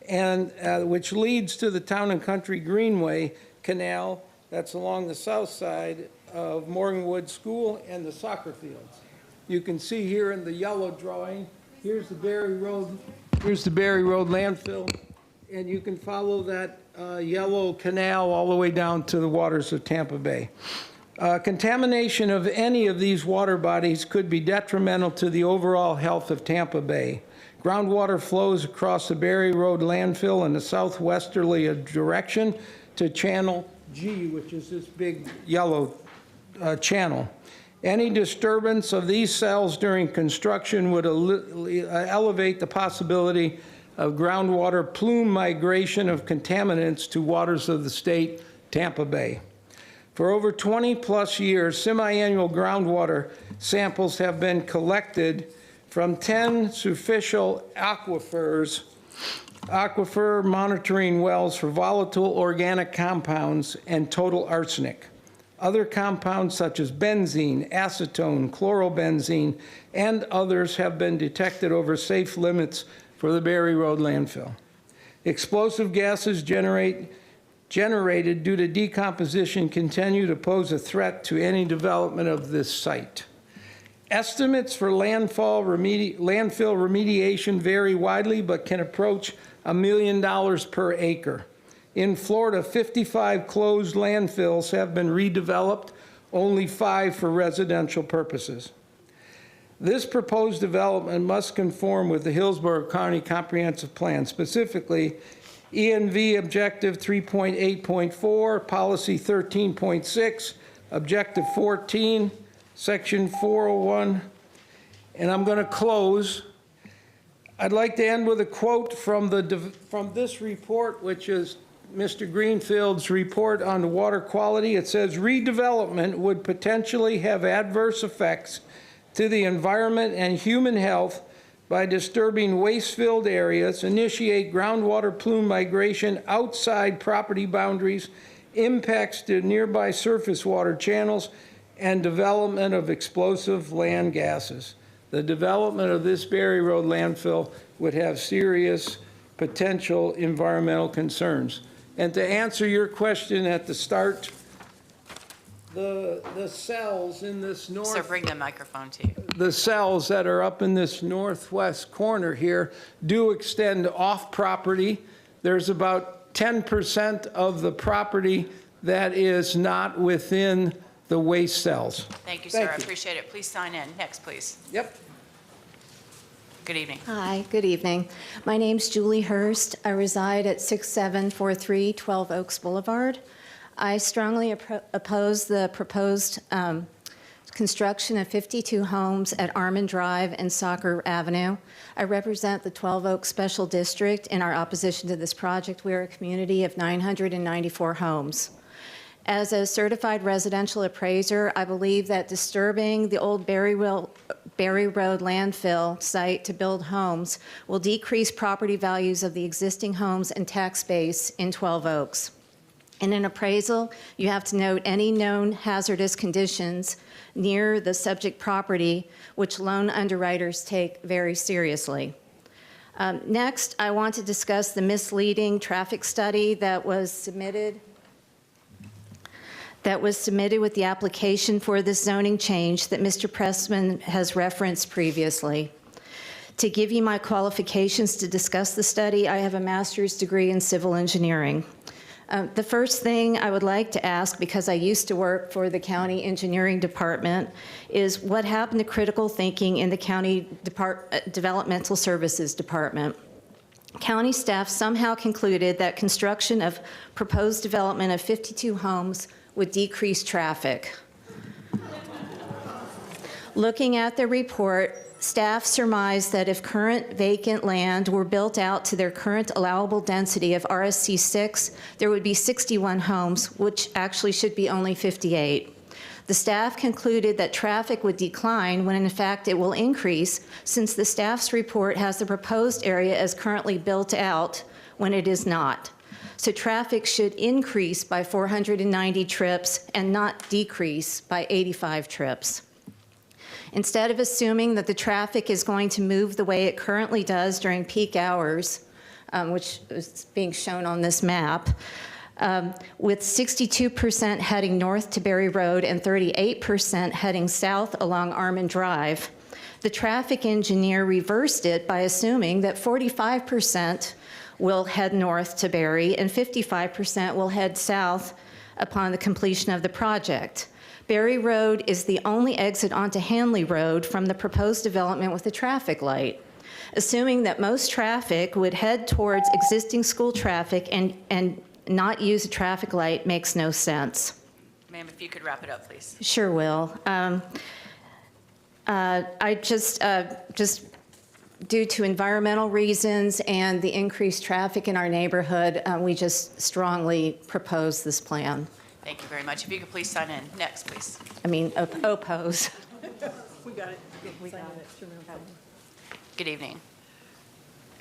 and which leads to the Town and Country Greenway Canal that's along the south side of Morganwood School and the soccer fields. You can see here in the yellow drawing, here's the Berry Road landfill, and you can follow that yellow canal all the way down to the waters of Tampa Bay. Contamination of any of these water bodies could be detrimental to the overall health of Tampa Bay. Groundwater flows across the Berry Road landfill in a southwesterly direction to Channel G, which is this big yellow channel. Any disturbance of these cells during construction would elevate the possibility of groundwater plume migration of contaminants to waters of the state, Tampa Bay. For over 20+ years, semi-annual groundwater samples have been collected from 10 superficial aquifers, aquifer monitoring wells for volatile organic compounds and total arsenic. Other compounds such as benzene, acetone, chlorobenzene, and others have been detected over safe limits for the Berry Road landfill. Explosive gases generated due to decomposition continue to pose a threat to any development of this site. Estimates for landfill remediation vary widely but can approach $1 million per acre. In Florida, 55 closed landfills have been redeveloped, only 5 for residential purposes. This proposed development must conform with the Hillsborough County Comprehensive Plan, specifically ENV Objective 3.8.4, Policy 13.6, Objective 14, Section 401, and I'm going to close. I'd like to end with a quote from this report, which is Mr. Greenfield's report on the water quality. It says, redevelopment would potentially have adverse effects to the environment and human health by disturbing waste-filled areas, initiate groundwater plume migration outside property boundaries, impacts to nearby surface water channels, and development of explosive land gases. The development of this Berry Road landfill would have serious potential environmental concerns. And to answer your question at the start, the cells in this north... Sir, bring the microphone to you. The cells that are up in this northwest corner here do extend off property. There's about 10% of the property that is not within the waste cells. Thank you, sir. I appreciate it. Please sign in. Next, please. Yep. Good evening. Hi, good evening. My name's Julie Hurst. I reside at 6743 12 Oaks Boulevard. I strongly oppose the proposed construction of 52 homes at Armand Drive and Soccer Avenue. I represent the 12 Oaks Special District. In our opposition to this project, we are a community of 994 homes. As a certified residential appraiser, I believe that disturbing the old Berry Road landfill site to build homes will decrease property values of the existing homes and tax base in 12 Oaks. In an appraisal, you have to note any known hazardous conditions near the subject property, which loan underwriters take very seriously. Next, I want to discuss the misleading traffic study that was submitted with the application for this zoning change that Mr. Pressman has referenced previously. To give you my qualifications to discuss the study, I have a master's degree in civil engineering. The first thing I would like to ask, because I used to work for the county engineering department, is what happened to critical thinking in the county developmental services department? County staff somehow concluded that construction of proposed development of 52 homes would decrease traffic. Looking at the report, staff surmised that if current vacant land were built out to their current allowable density of RSC 6, there would be 61 homes, which actually should be only 58. The staff concluded that traffic would decline when in fact it will increase, since the staff's report has the proposed area as currently built out when it is not. So traffic should increase by 490 trips and not decrease by 85 trips. Instead of assuming that the traffic is going to move the way it currently does during peak hours, which is being shown on this map, with 62% heading north to Berry Road and 38% heading south along Armand Drive, the traffic engineer reversed it by assuming that 45% will head north to Berry and 55% will head south upon the completion of the project. Berry Road is the only exit onto Hanley Road from the proposed development with a traffic light. Assuming that most traffic would head towards existing school traffic and not use a traffic light makes no sense. Ma'am, if you could wrap it up, please. Sure will. I just due to environmental reasons and the increased traffic in our neighborhood, we just strongly propose this plan. Thank you very much. If you could please sign in. Next, please. I mean, oppose. We got it. We got it. Good evening.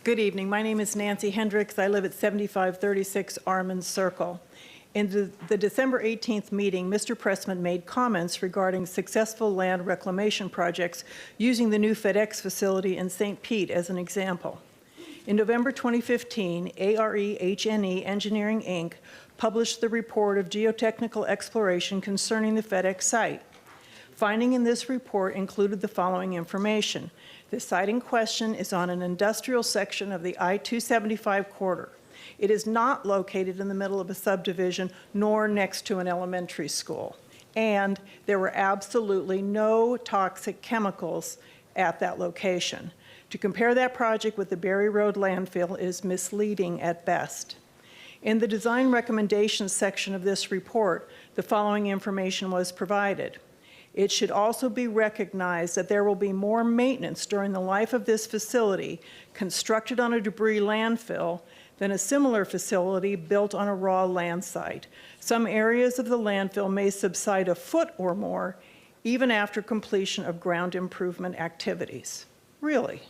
Good evening. My name is Nancy Hendricks. I live at 7536 Armand Circle. In the December 18th meeting, Mr. Pressman made comments regarding successful land reclamation projects using the new FedEx facility in St. Pete as an example. In November 2015, ARE-HNE Engineering, Inc. published the report of geotechnical exploration concerning the FedEx site. Finding in this report included the following information. The site in question is on an industrial section of the I-275 corridor. It is not located in the middle of a subdivision nor next to an elementary school. And there were absolutely no toxic chemicals at that location. To compare that project with the Berry Road landfill is misleading at best. In the design recommendations section of this report, the following information was provided. It should also be recognized that there will be more maintenance during the life of this facility constructed on a debris landfill than a similar facility built on a raw land site. Some areas of the landfill may subside a foot or more even after completion of ground improvement activities. Really?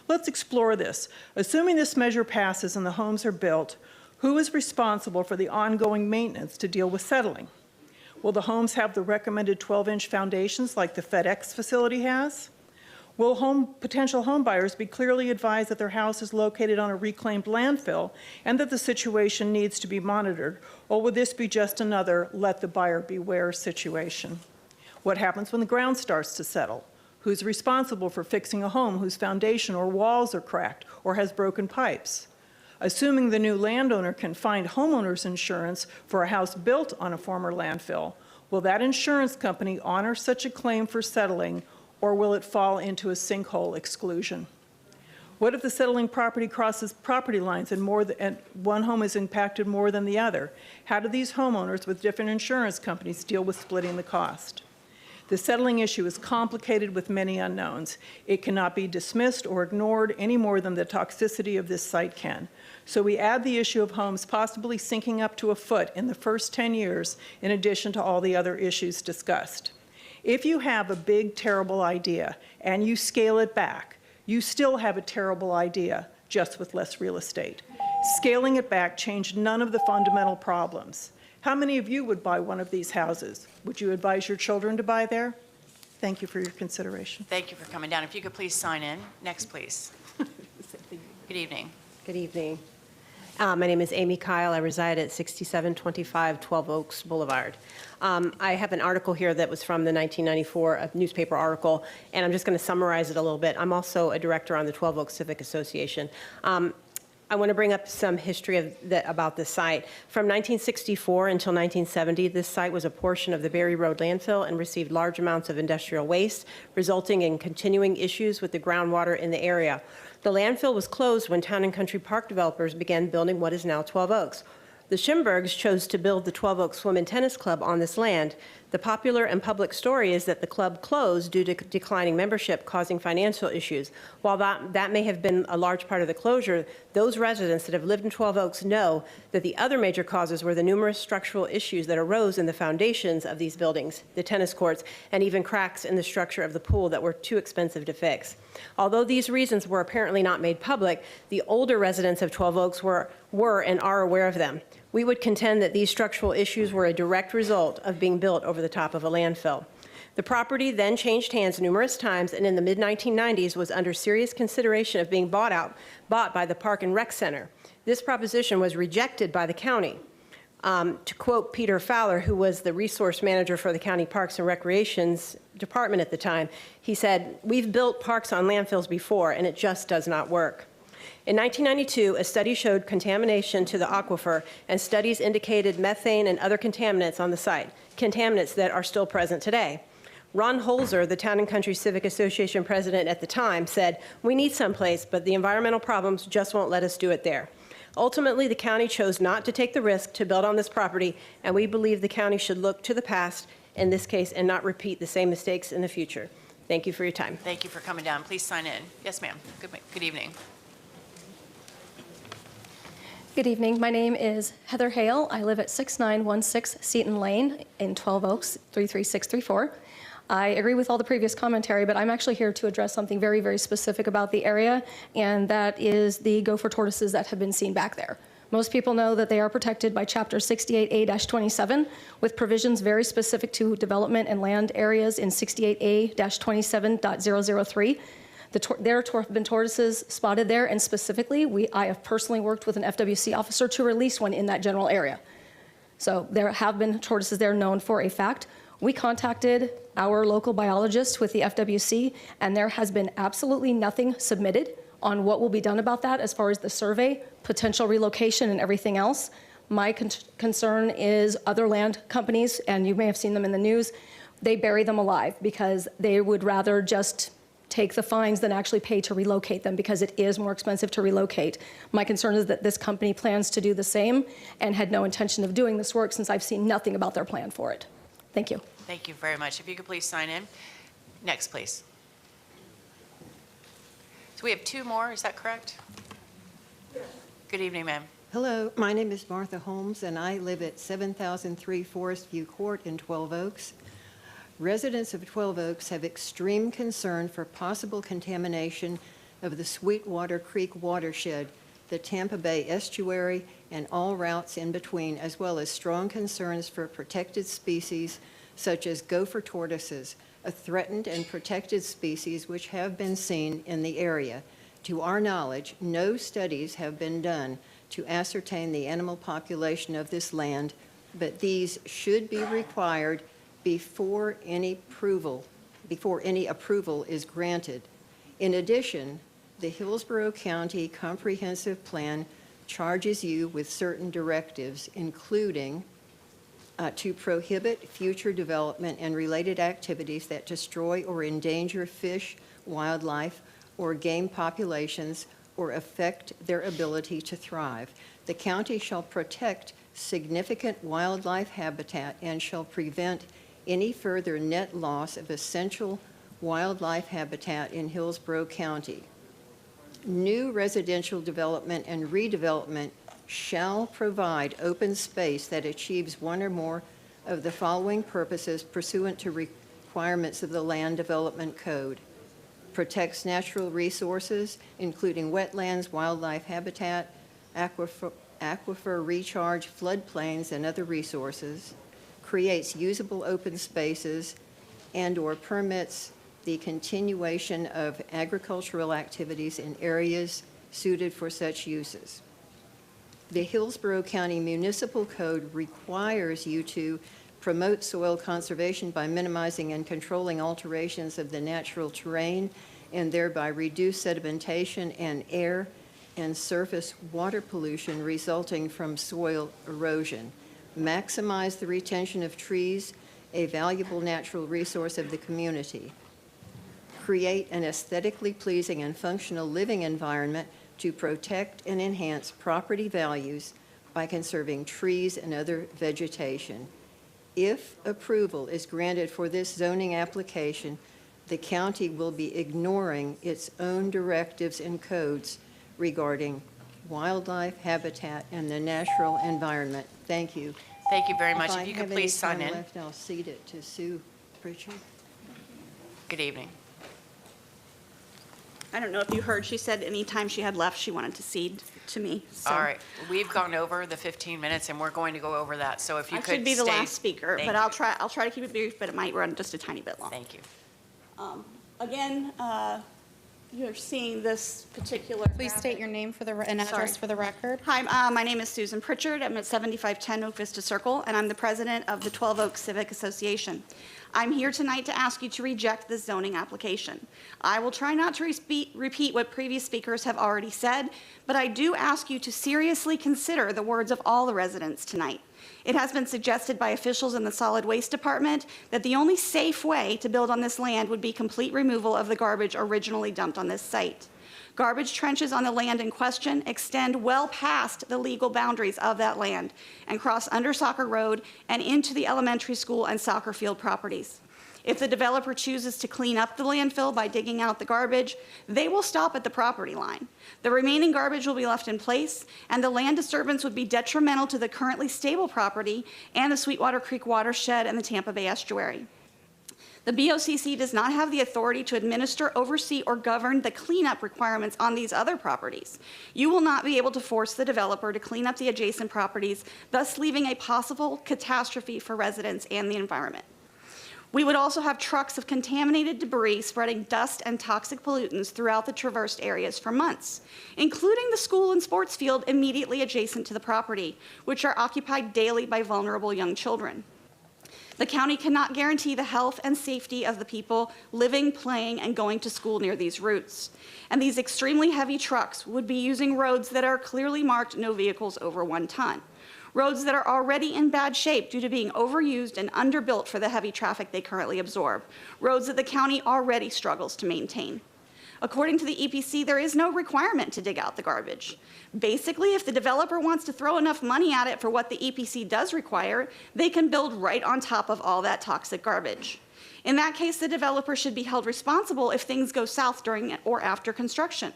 Let's explore this. Assuming this measure passes and the homes are built, who is responsible for the ongoing maintenance to deal with settling? Will the homes have the recommended 12-inch foundations like the FedEx facility has? Will potential home buyers be clearly advised that their house is located on a reclaimed landfill and that the situation needs to be monitored? Or will this be just another let the buyer beware situation? What happens when the ground starts to settle? Who's responsible for fixing a home whose foundation or walls are cracked or has broken pipes? Assuming the new landowner can find homeowner's insurance for a house built on a former landfill, will that insurance company honor such a claim for settling, or will it fall into a sinkhole exclusion? What if the settling property crosses property lines and one home is impacted more than the other? How do these homeowners with different insurance companies deal with splitting the cost? The settling issue is complicated with many unknowns. It cannot be dismissed or ignored any more than the toxicity of this site can. So we add the issue of homes possibly sinking up to a foot in the first 10 years in addition to all the other issues discussed. If you have a big, terrible idea and you scale it back, you still have a terrible idea, just with less real estate. Scaling it back changed none of the fundamental problems. How many of you would buy one of these houses? Would you advise your children to buy there? Thank you for your consideration. Thank you for coming down. If you could please sign in. Next, please. Good evening. Good evening. My name is Amy Kyle. I reside at 6725 12 Oaks Boulevard. I have an article here that was from the 1994 newspaper article, and I'm just going to summarize it a little bit. I'm also a director on the 12 Oaks Civic Association. I want to bring up some history about this site. From 1964 until 1970, this site was a portion of the Berry Road landfill and received large amounts of industrial waste, resulting in continuing issues with the groundwater in the area. The landfill was closed when Town and Country Park developers began building what is now 12 Oaks. The Schimbergs chose to build the 12 Oaks Swim and Tennis Club on this land. The popular and public story is that the club closed due to declining membership, causing financial issues. While that may have been a large part of the closure, those residents that have lived in 12 Oaks know that the other major causes were the numerous structural issues that arose in the foundations of these buildings, the tennis courts, and even cracks in the structure of the pool that were too expensive to fix. Although these reasons were apparently not made public, the older residents of 12 Oaks were and are aware of them. We would contend that these structural issues were a direct result of being built over the top of a landfill. The property then changed hands numerous times, and in the mid-1990s was under serious consideration of being bought by the Park and Rec Center. This proposition was rejected by the county. To quote Peter Fowler, who was the resource manager for the County Parks and Recreations Department at the time, he said, "We've built parks on landfills before, and it just does not work." In 1992, a study showed contamination to the aquifer, and studies indicated methane and other contaminants on the site, contaminants that are still present today. Ron Holzer, the Town and Country Civic Association president at the time, said, "We need someplace, but the environmental problems just won't let us do it there." Ultimately, the county chose not to take the risk to build on this property, and we believe the county should look to the past in this case and not repeat the same mistakes in the future. Thank you for your time. Thank you for coming down. Please sign in. Yes, ma'am. Good evening. Good evening. My name is Heather Hale. I live at 6916 Seton Lane in 12 Oaks, 33634. I agree with all the previous commentary, but I'm actually here to address something very, very specific about the area, and that is the gopher tortoises that have been seen back there. Most people know that they are protected by Chapter 68A-27 with provisions very specific to development and land areas in 68A-27.003. There have been tortoises spotted there, and specifically, I have personally worked with an FWC officer to release one in that general area. So there have been tortoises there known for a fact. We contacted our local biologist with the FWC, and there has been absolutely nothing submitted on what will be done about that as far as the survey, potential relocation, and everything else. My concern is other land companies, and you may have seen them in the news, they bury them alive because they would rather just take the fines than actually pay to relocate them because it is more expensive to relocate. My concern is that this company plans to do the same and had no intention of doing this work since I've seen nothing about their plan for it. Thank you. Thank you very much. If you could please sign in. Next, please. So we have two more, is that correct? Good evening, ma'am. Hello, my name is Martha Holmes, and I live at 7003 Forest View Court in 12 Oaks. Residents of 12 Oaks have extreme concern for possible contamination of the Sweetwater Creek watershed, the Tampa Bay estuary, and all routes in between, as well as strong concerns for protected species such as gopher tortoises, a threatened and protected species which have been seen in the area. To our knowledge, no studies have been done to ascertain the animal population of this land, but these should be required before any approval is granted. In addition, the Hillsborough County Comprehensive Plan charges you with certain directives, including to prohibit future development and related activities that destroy or endanger fish, wildlife, or game populations or affect their ability to thrive. The county shall protect significant wildlife habitat and shall prevent any further net loss of essential wildlife habitat in Hillsborough County. New residential development and redevelopment shall provide open space that achieves one or more of the following purposes pursuant to requirements of the Land Development Code. Protects natural resources, including wetlands, wildlife habitat, aquifer recharge, floodplains, and other resources. Creates usable open spaces and/or permits the continuation of agricultural activities in areas suited for such uses. The Hillsborough County Municipal Code requires you to promote soil conservation by minimizing and controlling alterations of the natural terrain and thereby reduce sedimentation and air and surface water pollution resulting from soil erosion. Maximize the retention of trees, a valuable natural resource of the community. Create an aesthetically pleasing and functional living environment to protect and enhance property values by conserving trees and other vegetation. If approval is granted for this zoning application, the county will be ignoring its own directives and codes regarding wildlife, habitat, and the natural environment. Thank you. Thank you very much. If you could please sign in. If I have any time left, I'll cede it to Sue Pritchard. Good evening. I don't know if you heard, she said anytime she had left, she wanted to cede to me. So. All right. We've gone over the 15 minutes, and we're going to go over that. So if you could I should be the stay- last speaker, Thank but you. I'll try to keep it brief, but it might run just a tiny bit long. Thank you. Again, you're seeing this particular. Please state your name and address for the record. Hi, my name is Susan Pritchard. I'm at 7510 Oak Vista Circle, and I'm the president of the 12 Oaks Civic Association. I'm here tonight to ask you to reject this zoning application. I will try not to repeat what previous speakers have already said, but I do ask you to seriously consider the words of all the residents tonight. It has been suggested by officials in the Solid Waste Department that the only safe way to build on this land would be complete removal of the garbage originally dumped on this site. Garbage trenches on the land in question extend well past the legal boundaries of that land and cross under Soccer Road and into the elementary school and soccer field properties. If the developer chooses to clean up the landfill by digging out the garbage, they will stop at the property line. The remaining garbage will be left in place, and the land disturbance would be detrimental to the currently stable property and the Sweetwater Creek watershed and the Tampa Bay estuary. The BOCC does not have the authority to administer, oversee, or govern the cleanup requirements on these other properties. You will not be able to force the developer to clean up the adjacent properties, thus leaving a possible catastrophe for residents and the environment. We would also have trucks of contaminated debris spreading dust and toxic pollutants throughout the traversed areas for months, including the school and sports field immediately adjacent to the property, which are occupied daily by vulnerable young children. The county cannot guarantee the health and safety of the people living, playing, and going to school near these routes. And these extremely heavy trucks would be using roads that are clearly marked no vehicles over 1 ton. Roads that are already in bad shape due to being overused and underbuilt for the heavy traffic they currently absorb. Roads that the county already struggles to maintain. According to the EPC, there is no requirement to dig out the garbage. Basically, if the developer wants to throw enough money at it for what the EPC does require, they can build right on top of all that toxic garbage. In that case, the developer should be held responsible if things go south during or after construction.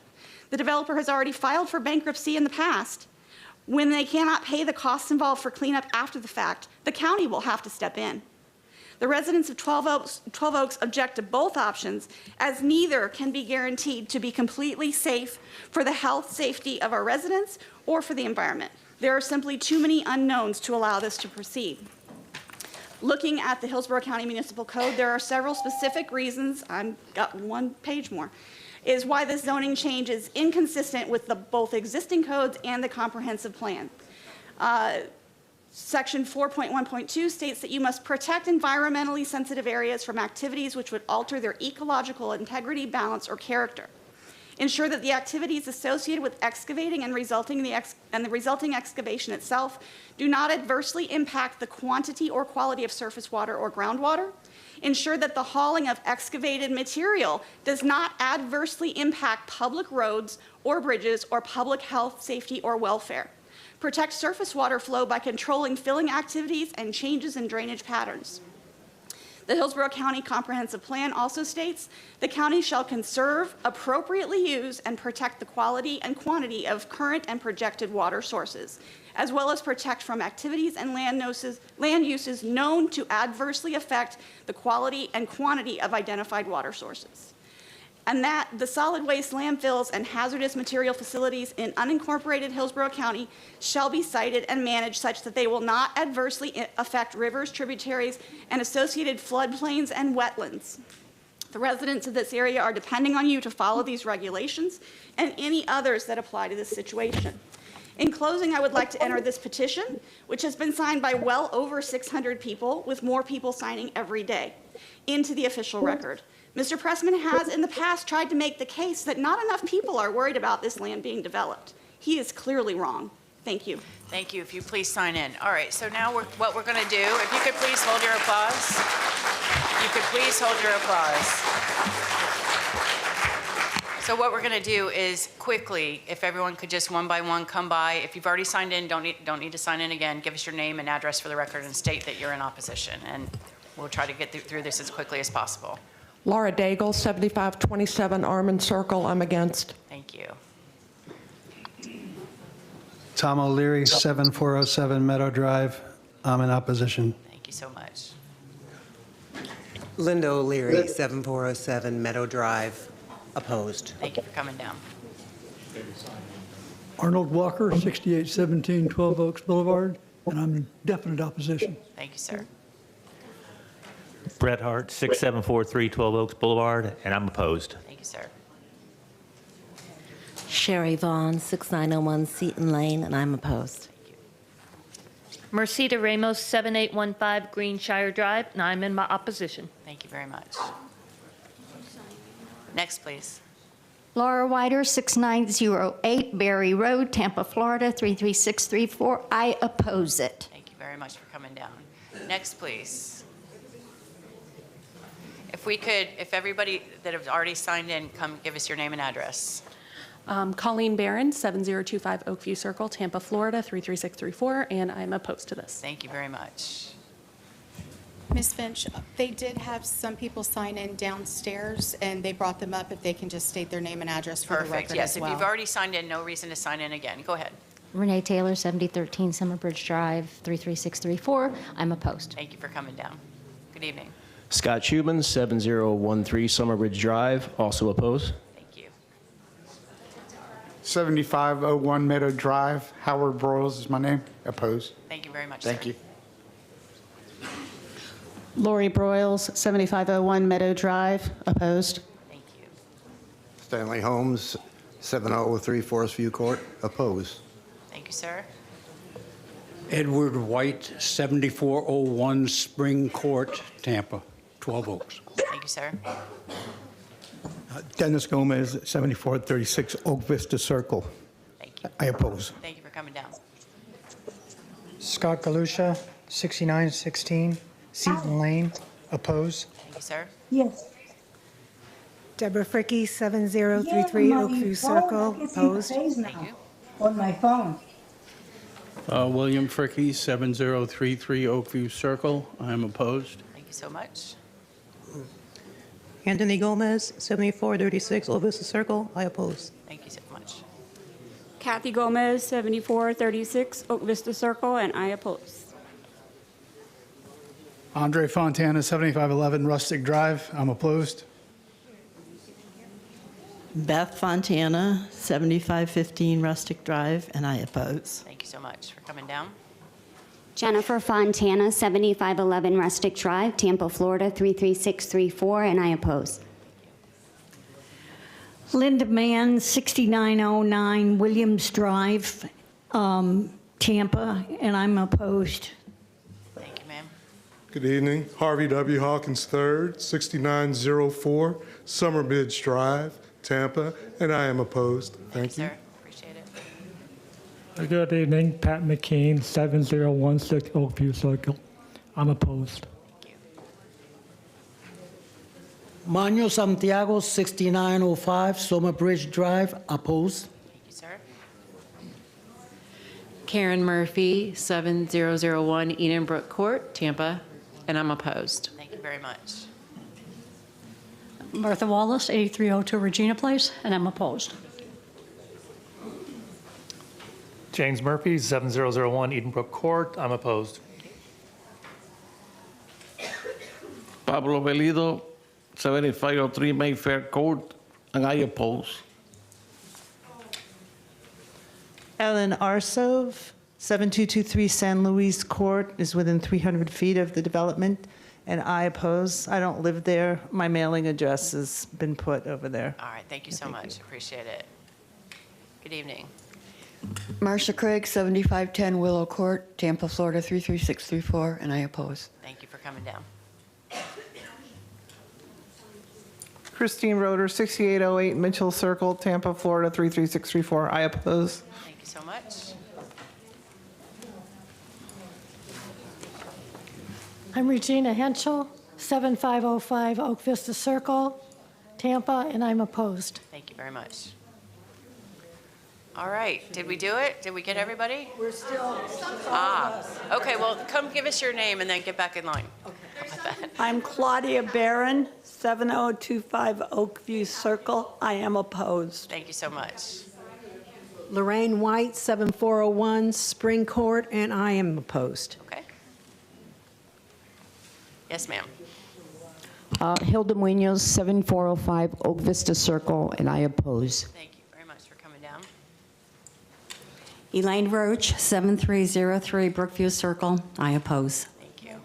The developer has already filed for bankruptcy in the past. When they cannot pay the costs involved for cleanup after the fact, the county will have to step in. The residents of 12 Oaks object to both options, as neither can be guaranteed to be completely safe for the health, safety of our residents or for the environment. There are simply too many unknowns to allow this to proceed. Looking at the Hillsborough County Municipal Code, there are several specific reasons, I've got 1 page more, is why this zoning change is inconsistent with both existing codes and the comprehensive plan. Section 4.1.2 states that you must protect environmentally sensitive areas from activities which would alter their ecological integrity, balance, or character. Ensure that the activities associated with excavating and the resulting excavation itself do not adversely impact the quantity or quality of surface water or groundwater. Ensure that the hauling of excavated material does not adversely impact public roads or bridges or public health, safety, or welfare. Protect surface water flow by controlling filling activities and changes in drainage patterns. The Hillsborough County Comprehensive Plan also states the county shall conserve, appropriately use, and protect the quality and quantity of current and projected water sources, as well as protect from activities and land uses known to adversely affect the quality and quantity of identified water sources. And that the solid waste landfills and hazardous material facilities in unincorporated Hillsborough County shall be sited and managed such that they will not adversely affect rivers, tributaries, and associated floodplains and wetlands. The residents of this area are depending on you to follow these regulations and any others that apply to this situation. In closing, I would like to enter this petition, which has been signed by well over 600 people, with more people signing every day, into the official record. Mr. Pressman has in the past tried to make the case that not enough people are worried about this land being developed. He is clearly wrong. Thank you. Thank you. If you please sign in. All right, so now what we're going to do, if you could please hold your applause. You could please hold your applause. So what we're going to do is quickly, if everyone could just one by one come by. If you've already signed in, don't need to sign in again. Give us your name and address for the record and state that you're in opposition. And we'll try to get through this as quickly as possible. Laura Daigle, 7527 Armand Circle. I'm against. Thank you. Tom O'Leary, 7407 Meadow Drive. I'm in opposition. Thank you so much. Linda O'Leary, 7407 Meadow Drive. Opposed. Thank you for coming down. Arnold Walker, 6817 12 Oaks Boulevard, and I'm in definite opposition. Thank you, sir. Brett Hart, 6743 12 Oaks Boulevard, and I'm opposed. Thank you, sir. Sherry Vaughn, 6901 Seton Lane, and I'm opposed. Mercida Ramos, 7815 Greenshire Drive, and I'm in my opposition. Thank you very much. Next, please. Laura Wider, 6908 Berry Road, Tampa, Florida, 33634. I oppose it. Thank you very much for coming down. Next, please. If we could, if everybody that have already signed in, come give us your name and address. Colleen Barron, 7025 Oakview Circle, Tampa, Florida, 33634, and I'm opposed to this. Thank you very much. Ms. Finch, they did have some people sign in downstairs, and they brought them up if they can just state their name and address for the Perfect. record Yes, as if well. you've already signed in, no reason to sign in again. Go ahead. Renee Taylor, 7013 Summerbridge Drive, 33634. I'm opposed. Thank you for coming down. Good evening. Scott Schubin, 7013 Summerbridge Drive, also opposed. Thank you. 7501 Meadow Drive, Howard Broyles is my name. Opposed. Thank you very much, Thank sir. you. Lori Broyles, 7501 Meadow Drive, opposed. Thank you. Stanley Holmes, 7003 Forest View Court, opposed. Thank you, sir. Edward White, 7401 Spring Court, Tampa, 12 Oaks. Thank you, sir. Dennis Gomez, 7436 Oak Vista Circle. Thank you. I oppose. Thank you for coming down. Scott Galusha, 6916 Seton Lane, oppose. Thank you, sir. Yes. Deborah Fricky, 7033 Oakview Circle, opposed. Thank you. On my phone. William Fricky, 7033 Oakview Circle. I am opposed. Thank you so much. Anthony Gomez, 7436 Oak Vista Circle. I oppose. Thank you so much. Kathy Gomez, 7436 Oak Vista Circle, and I oppose. Andre Fontana, 7511 Rustic Drive. I'm opposed. Beth Fontana, 7515 Rustic Drive, and I oppose. Thank you so much for coming down. Jennifer Fontana, 7511 Rustic Drive, Tampa, Florida, 33634, and I oppose. Linda Mann, 6909 Williams Drive, Tampa, and I'm opposed. Thank you, ma'am. Good evening. Harvey W. Hawkins III, 6904 Summerbridge Drive, Tampa, and I am opposed. Thank you. Sir, appreciate it. Good evening. Pat McKean, 7016 Oakview Circle. I'm opposed. Manuel Santiago, 6905 Summerbridge Drive, opposed. Thank you, sir. Karen Murphy, 7001 Edenbrook Court, Tampa, and I'm opposed. Thank you very much. Martha Wallace, 8302 Regina Place, and I'm opposed. James Murphy, 7001 Edenbrook Court. I'm opposed. Pablo Velido, 7503 Mayfair Court, and I oppose. Ellen Arsov, 7223 San Luis Court, is within 300 feet of the development, and I oppose. I don't live there. My mailing address has been put over there. All right. Thank you so much. Appreciate it. Good evening. Marcia Craig, 7510 Willow Court, Tampa, Florida, 33634, and I oppose. Thank you for coming down. Christine Roeder, 6808 Mitchell Circle, Tampa, Florida, 33634. I oppose. Thank you so much. I'm Regina Henschel, 7505 Oak Vista Circle, Tampa, and I'm opposed. Thank you very much. All right. Did we do it? Did we get everybody? We're still. Okay. Well, come give us your name and then get back in line. I'm Claudia Barron, 7025 Oakview Circle. I am opposed. Thank you so much. Lorraine White, 7401 Spring Court, and I am opposed. Okay. Yes, ma'am. Hilda Munoz, 7405 Oak Vista Circle, and I oppose. Thank you very much for coming down. Elaine Roach, 7303 Brookview Circle, I oppose. Thank you.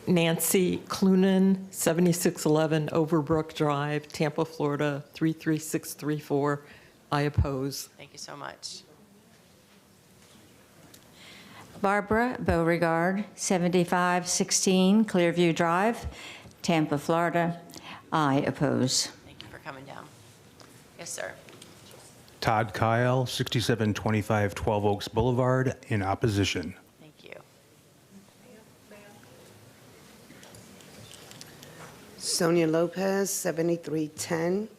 Nancy Clunan, 7611 Overbrook Drive, Tampa, Florida, 33634. I oppose. Thank you so much. Barbara Beauregard, 7516 Clearview Drive, Tampa, Florida, I oppose. Thank you for coming down. Yes, sir. Todd Kyle, 6725 12 Oaks Boulevard, in opposition. Thank you. Sonia Lopez, 7310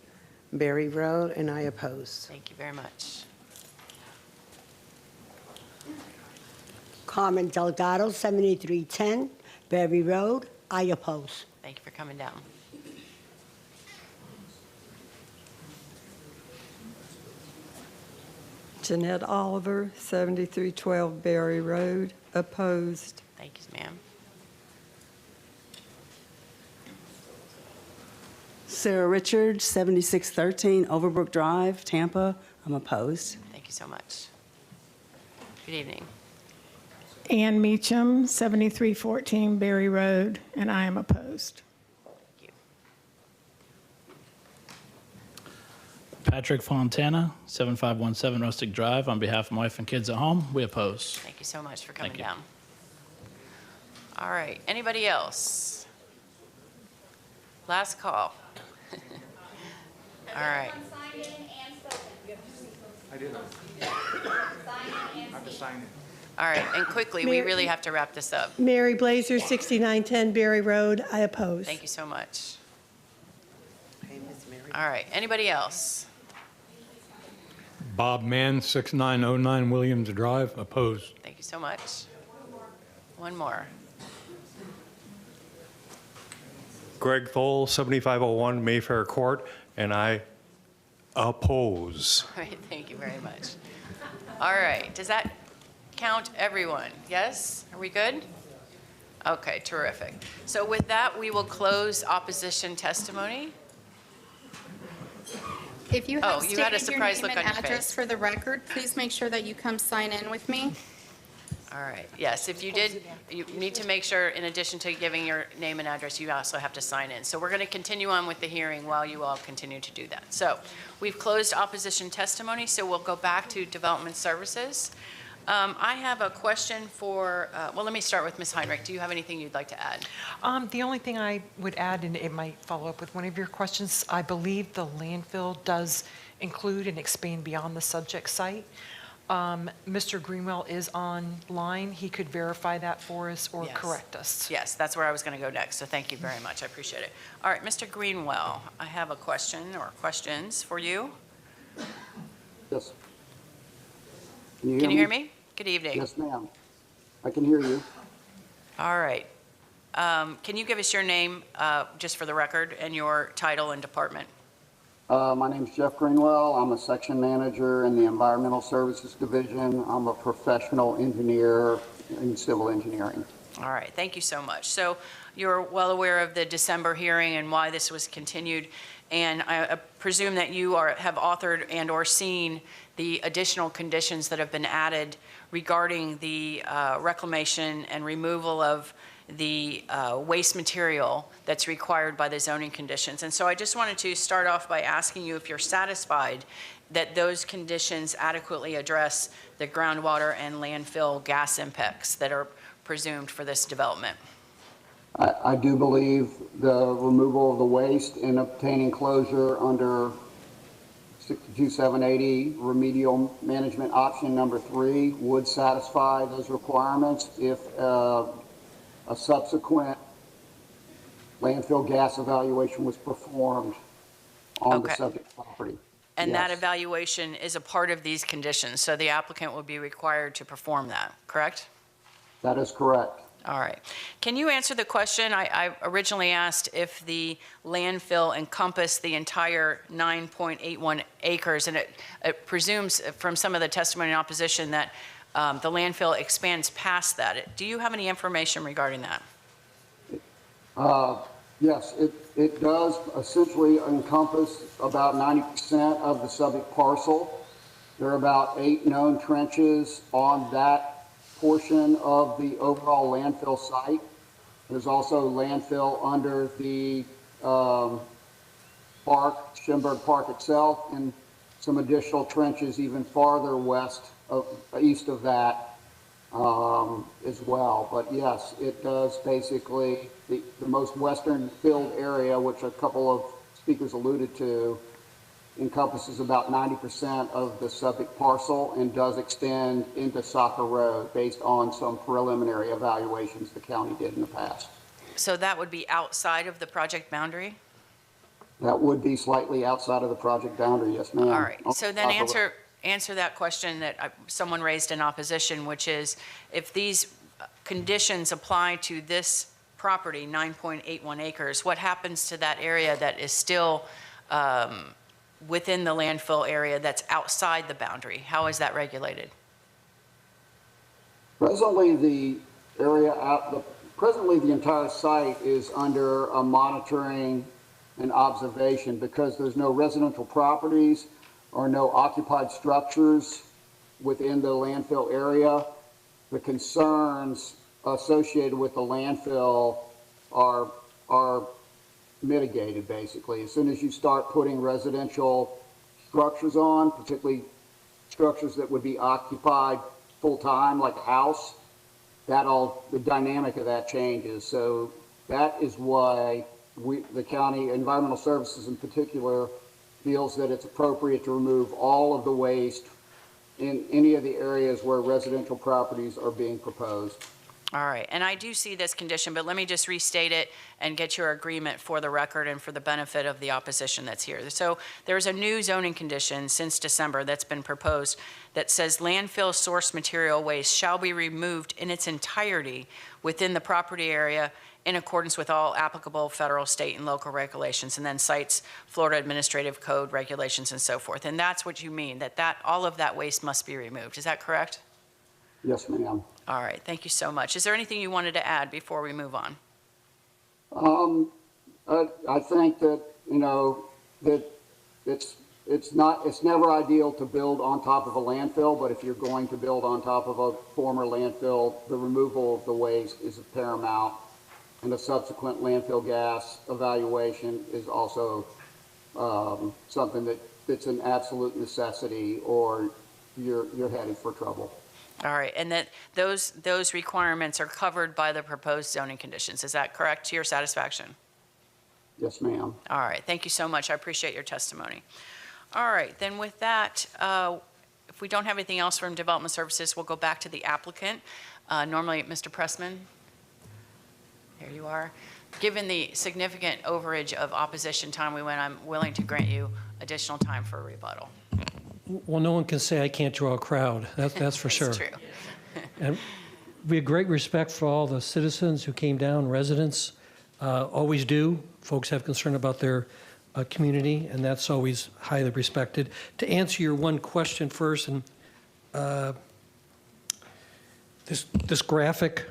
Berry Road, and I oppose. Thank you very much. Carmen Delgado, 7310 Berry Road. I oppose. Thank you for coming down. Jeanette Oliver, 7312 Berry Road, opposed. Thank you, ma'am. Sarah Richards, 7613 Overbrook Drive, Tampa. I'm opposed. Thank you so much. Good evening. Ann Meacham, 7314 Berry Road, and I am opposed. Patrick Fontana, 7517 Rustic Drive. On behalf of my wife and kids at home, we oppose. Thank you so much for coming Thank you. down. All right, anybody else? Last call. All right. I did. I have to sign it. All right, and quickly, we really have to wrap this up. Mary Blazer, 6910 Berry Road. I oppose. Thank you so much. All right, anybody else? Bob Mann, 6909 Williams Drive, opposed. Thank you so much. One more. Greg Thole, 7501 Mayfair Court, and I oppose. All right, thank you very much. All right, does that count everyone? Yes? Are we good? Okay, terrific. So with that, we will close opposition testimony. If you have you had a stated your surprised name look and on your address face. for the record, please make sure that you come sign in with me. All right, yes, if you did, you need to make sure, in addition to giving your name and address, you also have to sign in. So we're going to continue on with the hearing while you all continue to do that. So we've closed opposition testimony, so we'll go back to development services. I have a question for, well, let me start with Ms. Heinrich. Do you have anything you'd like to add? The only thing I would add, and it might follow up with one of your questions, I believe the landfill does include and expand beyond the subject site. Mr. Greenwell is online. He could verify that for us or Yes. correct us. Yes, that's where I was going to go next, so thank you very much. I appreciate it. All right, Mr. Greenwell, I have a question or questions for you. Yes. Can you hear me? Good evening. Yes, ma'am. I can hear you. All right. Can you give us your name, just for the record, and your title and department? My name's Jeff Greenwell. I'm a section manager in the Environmental Services Division. I'm a professional engineer in civil engineering. All right, thank you so much. So you're well aware of the December hearing and why this was continued, and I presume that you have authored and or seen the additional conditions that have been added regarding the reclamation and removal of the waste material that's required by the zoning conditions. And so I just wanted to start off by asking you if you're satisfied that those conditions adequately address the groundwater and landfill gas impacts that are presumed for this development. I do believe the removal of the waste and obtaining closure under 62780 remedial management option number 3 would satisfy those requirements if a subsequent landfill gas evaluation was performed on the subject property. And that Yes. evaluation is a part of these conditions, so the applicant will be required to perform that, correct? That is correct. All right. Can you answer the question? I originally asked if the landfill encompassed the entire 9.81 acres, and it presumes from some of the testimony in opposition that the landfill expands past that. Do you have any information regarding that? Yes, it does essentially encompass about 90% of the subject parcel. There are about 8 known trenches on that portion of the overall landfill site. There's also landfill under the park, Schimberg Park itself, and some additional trenches even farther east of that as well. But yes, it does basically, the most western filled area, which a couple of speakers alluded to, encompasses about 90% of the subject parcel and does extend into Soccer Road based on some preliminary evaluations the county did in the past. So that would be outside of the project boundary? That would be slightly outside of the project boundary, yes, ma'am. All right, so then Soccer Road. answer that question that someone raised in opposition, which is if these conditions apply to this property, 9.81 acres, what happens to that area that is still within the landfill area that's outside the boundary? How is that regulated? Presently, the entire site is under a monitoring and observation because there's no residential properties or no occupied structures within the landfill area. The concerns associated with the landfill are mitigated, basically. As soon as you start putting residential structures on, particularly structures that would be occupied full-time, like a house, the dynamic of that changes. So that is why the county, Environmental Services in particular, feels that it's appropriate to remove all of the waste in any of the areas where residential properties are being proposed. All right, and I do see this condition, but let me just restate it and get your agreement for the record and for the benefit of the opposition that's here. So there's a new zoning condition since December that's been proposed that says landfill source material waste shall be removed in its entirety within the property area in accordance with all applicable federal, state, and local regulations, and then cites Florida Administrative Code regulations and so forth. And that's what you mean, that all of that waste must be removed. Is that correct? Yes, ma'am. All right, thank you so much. Is there anything you wanted to add before we move on? I think that, that it's never ideal to build on top of a landfill, but if you're going to build on top of a former landfill, the removal of the waste is paramount, and a subsequent landfill gas evaluation is also something that's an absolute necessity, or you're headed for trouble. All right, and that those requirements are covered by the proposed zoning conditions. Is that correct to your satisfaction? Yes, ma'am. All right, thank you so much. I appreciate your testimony. All right, then with that, if we don't have anything else from Development Services, we'll go back to the applicant. Normally, Mr. Pressman, there you are. Given the significant overage of opposition time we went, I'm willing to grant you additional time for a rebuttal. Well, no one can say I can't draw a crowd. That's for sure. That's true. And we have great respect for all the citizens who came down, residents, always do. Folks have concern about their community, and that's always highly respected. To answer your one question first, and this graphic,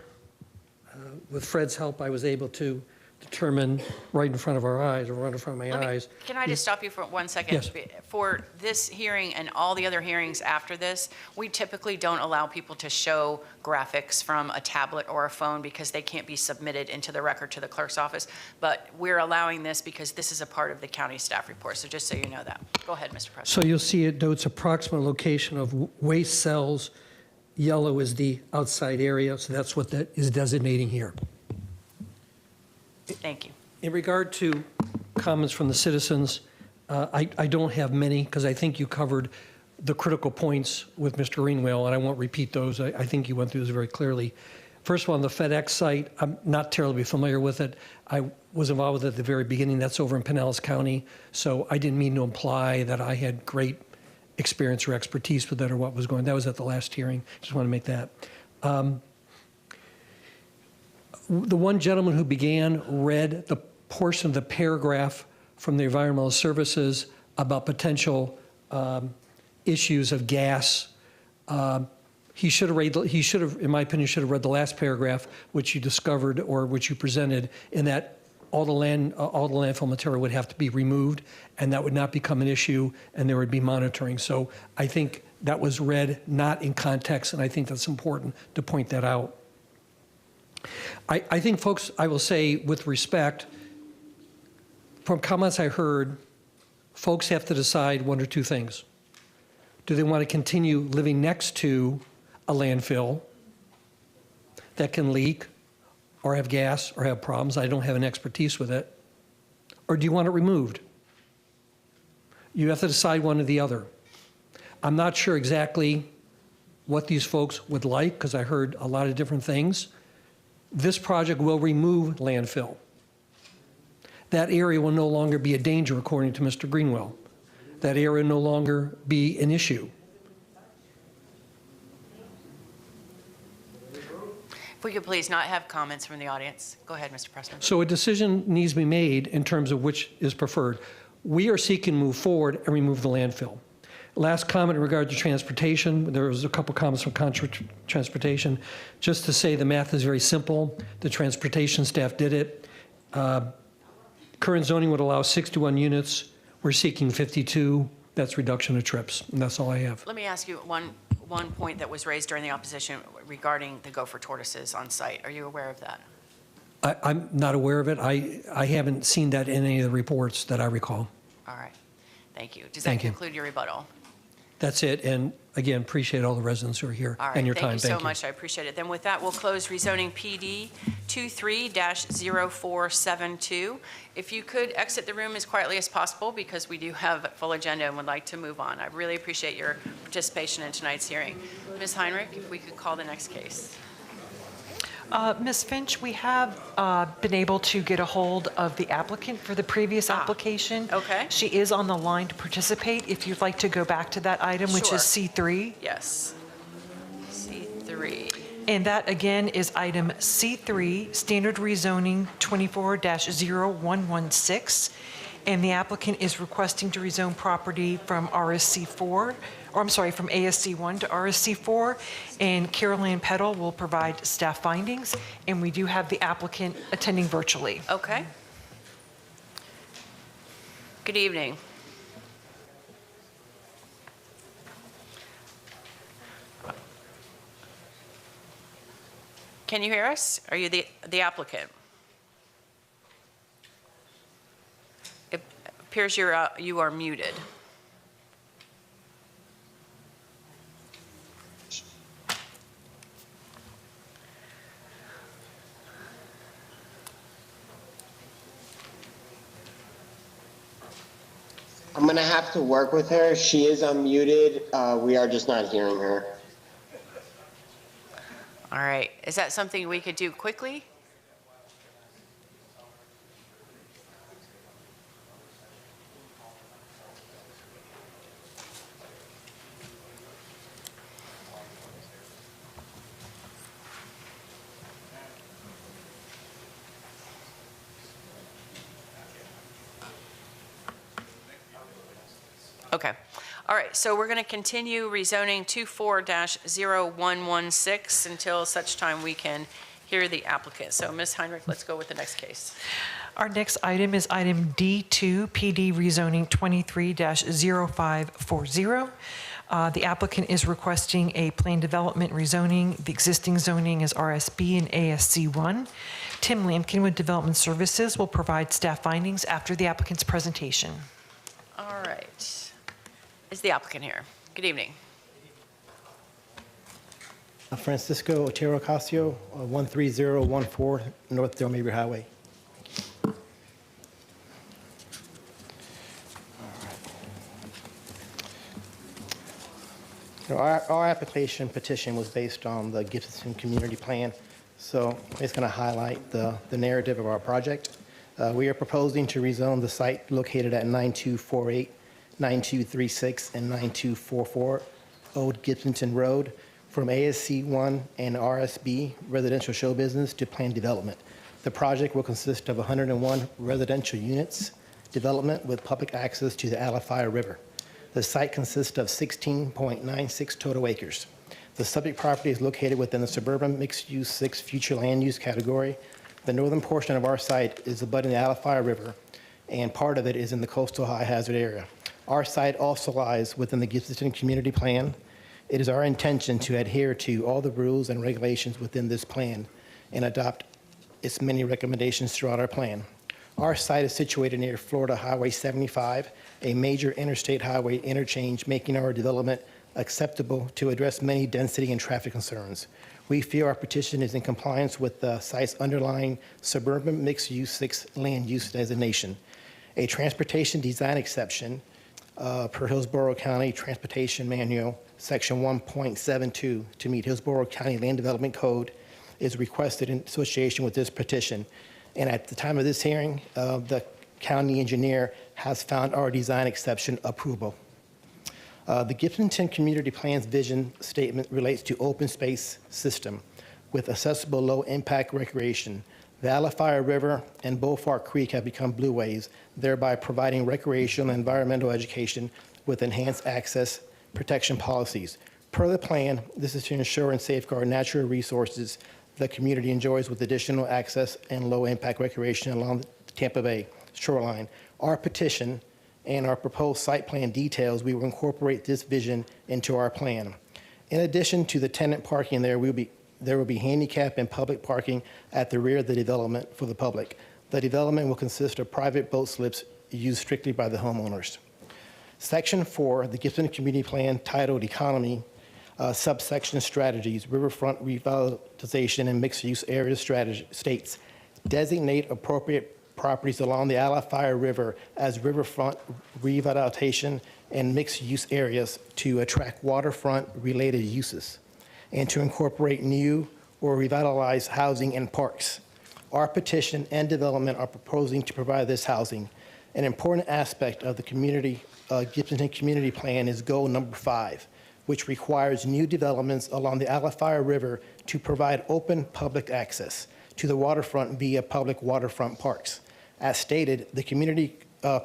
with Fred's help, I was able to determine right in front of our eyes, or right in front of my eyes. Can I just stop you for 1 second? Yes. For this hearing and all the other hearings after this, we typically don't allow people to show graphics from a tablet or a phone because they can't be submitted into the record to the clerk's office. But we're allowing this because this is a part of the county staff report. So just so you know that. Go ahead, Mr. President. So you'll see it notes approximate location of waste cells. Yellow is the outside area, so that's what that is designating here. Thank you. In regard to comments from the citizens, I don't have many because I think you covered the critical points with Mr. Greenwell, and I won't repeat those. I think you went through this very clearly. First of all, on the FedEx site, I'm not terribly familiar with it. I was involved with it at the very beginning. That's over in Pinellas County, so I didn't mean to imply that I had great experience or expertise with that or what was going on. That was at the last hearing. Just want to make that. The one gentleman who began read the portion of the paragraph from the Environmental Services about potential issues of gas. He should have, in my opinion, should have read the last paragraph, which you discovered or which you presented, in that all the landfill material would have to be removed, and that would not become an issue, and there would be monitoring. So I think that was read not in context, and I think that's important to point that out. I think, folks, I will say with respect, from comments I heard, folks have to decide one or two things. Do they want to continue living next to a landfill that can leak or have gas or have problems? I don't have an expertise with it. Or do you want it removed? You have to decide one or the other. I'm not sure exactly what these folks would like, because I heard a lot of different things. This project will remove landfill. That area will no longer be a danger, according to Mr. Greenwell. That area will no longer be an issue. If we could please not have comments from the audience. Go ahead, Mr. Pressman. So a decision needs to be made in terms of which is preferred. We are seeking to move forward and remove the landfill. Last comment in regard to transportation, there was a couple comments from transportation. Just to say the math is very simple. The transportation staff did it. Current zoning would allow 61 units. We're seeking 52. That's reduction of trips, and that's all I have. Let me ask you one point that was raised during the opposition regarding the gopher tortoises on site. Are you aware of that? I'm not aware of it. I haven't seen that in any of the reports that I recall. All right. Thank you. Does that Thank you. conclude your rebuttal? That's it. And again, appreciate all the residents who are here All right. and your time. Thank you so much. I appreciate it. Then with that, we'll close rezoning PD 23-0472. If you could exit the room as quietly as possible, because we do have a full agenda and would like to move on. I really appreciate your participation in tonight's hearing. Ms. Heinrich, if we could call the next case. Ms. Finch, we have been able to get a hold of the applicant for the previous application. Okay. She is on the line to participate. If you'd like to go back to that item, which Sure. is C3. Yes. C3. And that, again, is item C3, standard rezoning 24-0116. And the applicant is requesting to rezone property from RSC4, or I'm sorry, from ASC1 to RSC4. And Carol Ann Peddle will provide staff findings. And we do have the applicant attending virtually. Okay. Good evening. Can you hear us? Are you the applicant? It appears you are muted. I'm going to have to work with her. She is unmuted. We are just not hearing her. All right. Is that something we could do quickly? Okay. All right, so we're going to continue rezoning 24-0116 until such time we can hear the applicant. So Ms. Heinrich, let's go with the next case. Our next item is item D2, PD rezoning 23-0540. The applicant is requesting a plan development rezoning. The existing zoning is RSB and ASC1. Tim Lampkin with Development Services will provide staff findings after the applicant's presentation. All right. Is the applicant here? Good evening. Francisco Otero Casio, 13014 North Del Mabry Highway. Our application petition was based on the Gibson Community Plan, so it's going to highlight the narrative of our project. We are proposing to rezone the site located at 9248, 9236, and 9244 Old Gibsonton Road from ASC1 and RSB residential show business to planned development. The project will consist of 101 residential units development with public access to the Alafaya River. The site consists of 16.96 total acres. The subject property is located within the suburban mixed-use 6 future land use category. The northern portion of our site is abutting the Alafaya River, and part of it is in the coastal high hazard area. Our site also lies within the Gibsonton Community Plan. It is our intention to adhere to all the rules and regulations within this plan and adopt its many recommendations throughout our plan. Our site is situated near Florida Highway 75, a major interstate highway interchange, making our development acceptable to address many density and traffic concerns. We feel our petition is in compliance with the site's underlying suburban mixed-use 6 land use designation. A transportation design exception per Hillsborough County Transportation Manual, Section 1.72, to meet Hillsborough County Land Development Code, is requested in association with this petition. And at the time of this hearing, the county engineer has found our design exception approvable. The Gibsonton Community Plan's vision statement relates to open space system with accessible low-impact recreation. The Alafaya River and Beaufort Creek have become blueways, thereby providing recreational and environmental education with enhanced access protection policies. Per the plan, this is to ensure and safeguard natural resources the community enjoys with additional access and low-impact recreation along the Tampa Bay shoreline. Our petition and our proposed site plan details, we will incorporate this vision into our plan. In addition to the tenant parking there will be handicap and public parking at the rear of the development for the public. The development will consist of private boat slips used strictly by the homeowners. Section 4, the Gibson Community Plan titled Economy, subsection Strategies, Riverfront Revitalization and Mixed-Use Area Strategy states, designate appropriate properties along the Alafaya River as riverfront revitalization and mixed-use areas to attract waterfront-related uses and to incorporate new or revitalized housing and parks. Our petition and development are proposing to provide this housing. An important aspect of the Gibsonton Community Plan is goal number 5, which requires new developments along the Alafaya River to provide open public access to the waterfront via public waterfront parks. As stated, the community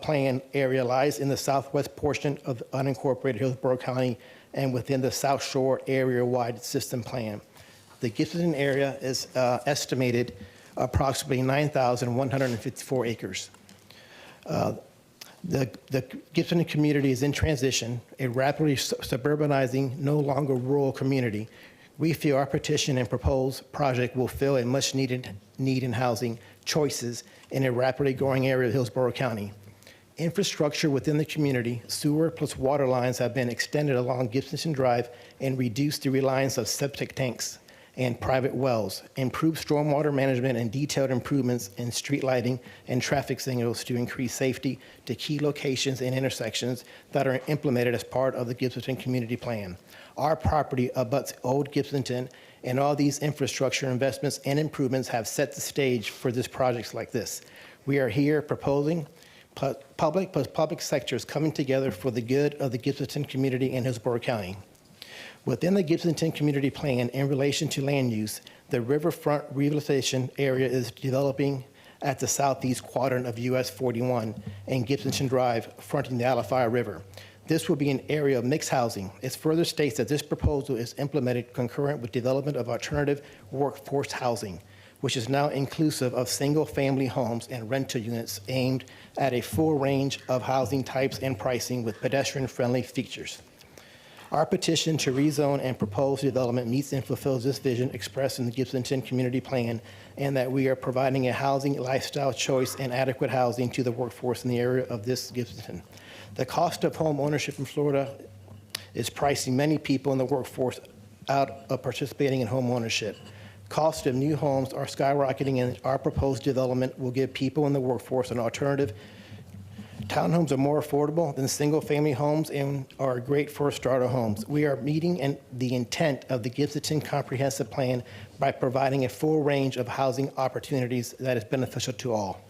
plan area lies in the southwest portion of the unincorporated Hillsborough County and within the South Shore area-wide system plan. The Gibsonton area is estimated approximately 9,154 acres. The Gibsonton community is in transition, a rapidly suburbanizing, no longer rural community. We feel our petition and proposed project will fill a much-needed need in housing choices in a rapidly growing area of Hillsborough County. Infrastructure within the community, sewer plus water lines have been extended along Gibsonton Drive and reduced the reliance of septic tanks and private wells, improved stormwater management and detailed improvements in street lighting and traffic signals to increase safety to key locations and intersections that are implemented as part of the Gibsonton Community Plan. Our property abuts Old Gibsonton, and all these infrastructure investments and improvements have set the stage for this projects like this. We are here proposing public plus public sectors coming together for the good of the Gibsonton community and Hillsborough County. Within the Gibsonton Community Plan, in relation to land use, the Riverfront Revitalization area is developing at the southeast quadrant of US 41 and Gibsonton Drive, fronting the Alafaya River. This will be an area of mixed housing. It further states that this proposal is implemented concurrent with development of alternative workforce housing, which is now inclusive of single-family homes and rental units aimed at a full range of housing types and pricing with pedestrian-friendly features. Our petition to rezone and propose development meets and fulfills this vision expressed in the Gibsonton Community Plan, and that we are providing a housing lifestyle choice and adequate housing to the workforce in the area of this Gibsonton. The cost of home ownership in Florida is pricing many people in the workforce out of participating in home ownership. Cost of new homes are skyrocketing, and our proposed development will give people in the workforce an alternative. Townhomes are more affordable than single-family homes and are great for starter homes. We are meeting the intent of the Gibsonton Comprehensive Plan by providing a full range of housing opportunities that is beneficial to all.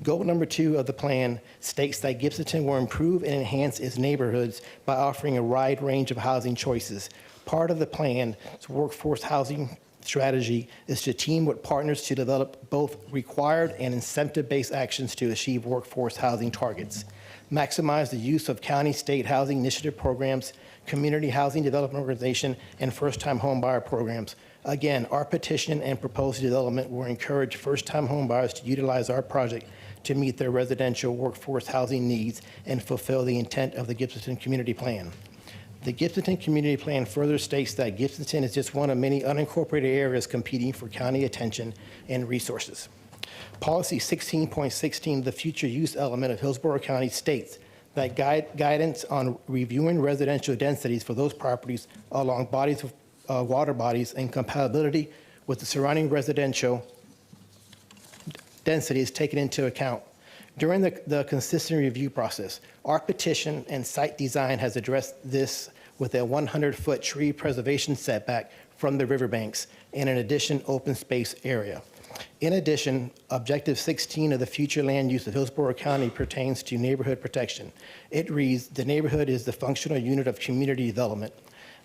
Goal number 2 of the plan states that Gibsonton will improve and enhance its neighborhoods by offering a wide range of housing choices. Part of the plan's workforce housing strategy is to team with partners to develop both required and incentive-based actions to achieve workforce housing targets, maximize the use of county state housing initiative programs, community housing development organization, and first-time home buyer programs. Again, our petition and proposed development will encourage first-time home buyers to utilize our project to meet their residential workforce housing needs and fulfill the intent of the Gibsonton Community Plan. The Gibsonton Community Plan further states that Gibsonton is just one of many unincorporated areas competing for county attention and resources. Policy 16.16, the future use element of Hillsborough County, states that guidance on reviewing residential densities for those properties along bodies of water bodies and compatibility with the surrounding residential density is taken into account. During the consistent review process, our petition and site design has addressed this with a 100-foot tree preservation setback from the riverbanks and an addition open space area. In addition, Objective 16 of the future land use of Hillsborough County pertains to neighborhood protection. It reads, "The neighborhood is the functional unit of community development.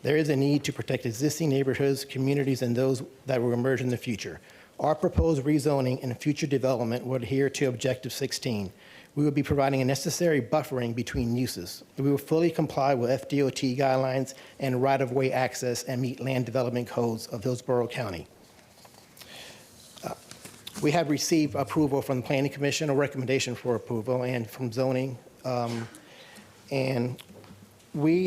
There is a need to protect existing neighborhoods, communities, and those that will emerge in the future. Our proposed rezoning and future development will adhere to Objective 16. We will be providing a necessary buffering between uses. We will fully comply with FDOT guidelines and right-of-way access and meet land development codes of Hillsborough County." We have received approval from the Planning Commission, a recommendation for approval, and from zoning. And we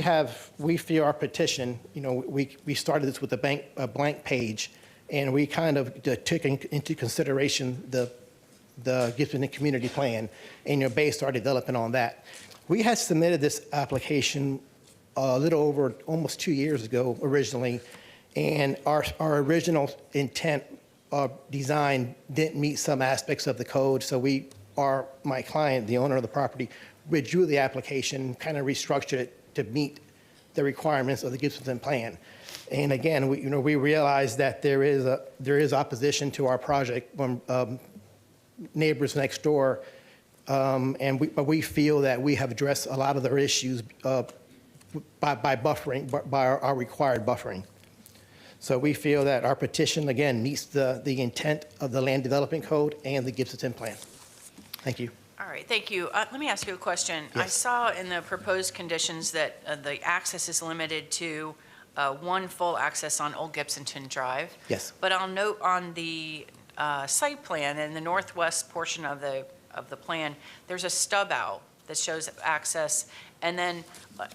feel our petition, we started this with a blank page, and we kind of took into consideration the Gibson Community Plan and based our development on that. We had submitted this application a little over almost 2 years ago originally, and our original intent design didn't meet some aspects of the code, so my client, the owner of the property, withdrew the application, kind of restructured it to meet the requirements of the Gibson Plan. And again, we realized that there is opposition to our project from neighbors next door, but we feel that we have addressed a lot of their issues by our required buffering. So we feel that our petition, again, meets the intent of the Land Development Code and the Gibson Plan. Thank you. All right, thank you. Let me ask you a question. Yes. I saw in the proposed conditions that the access is limited to one full access on Old Gibsonton Drive. Yes. But I'll note on the site plan in the northwest portion of the plan, there's a stub out that shows access, and then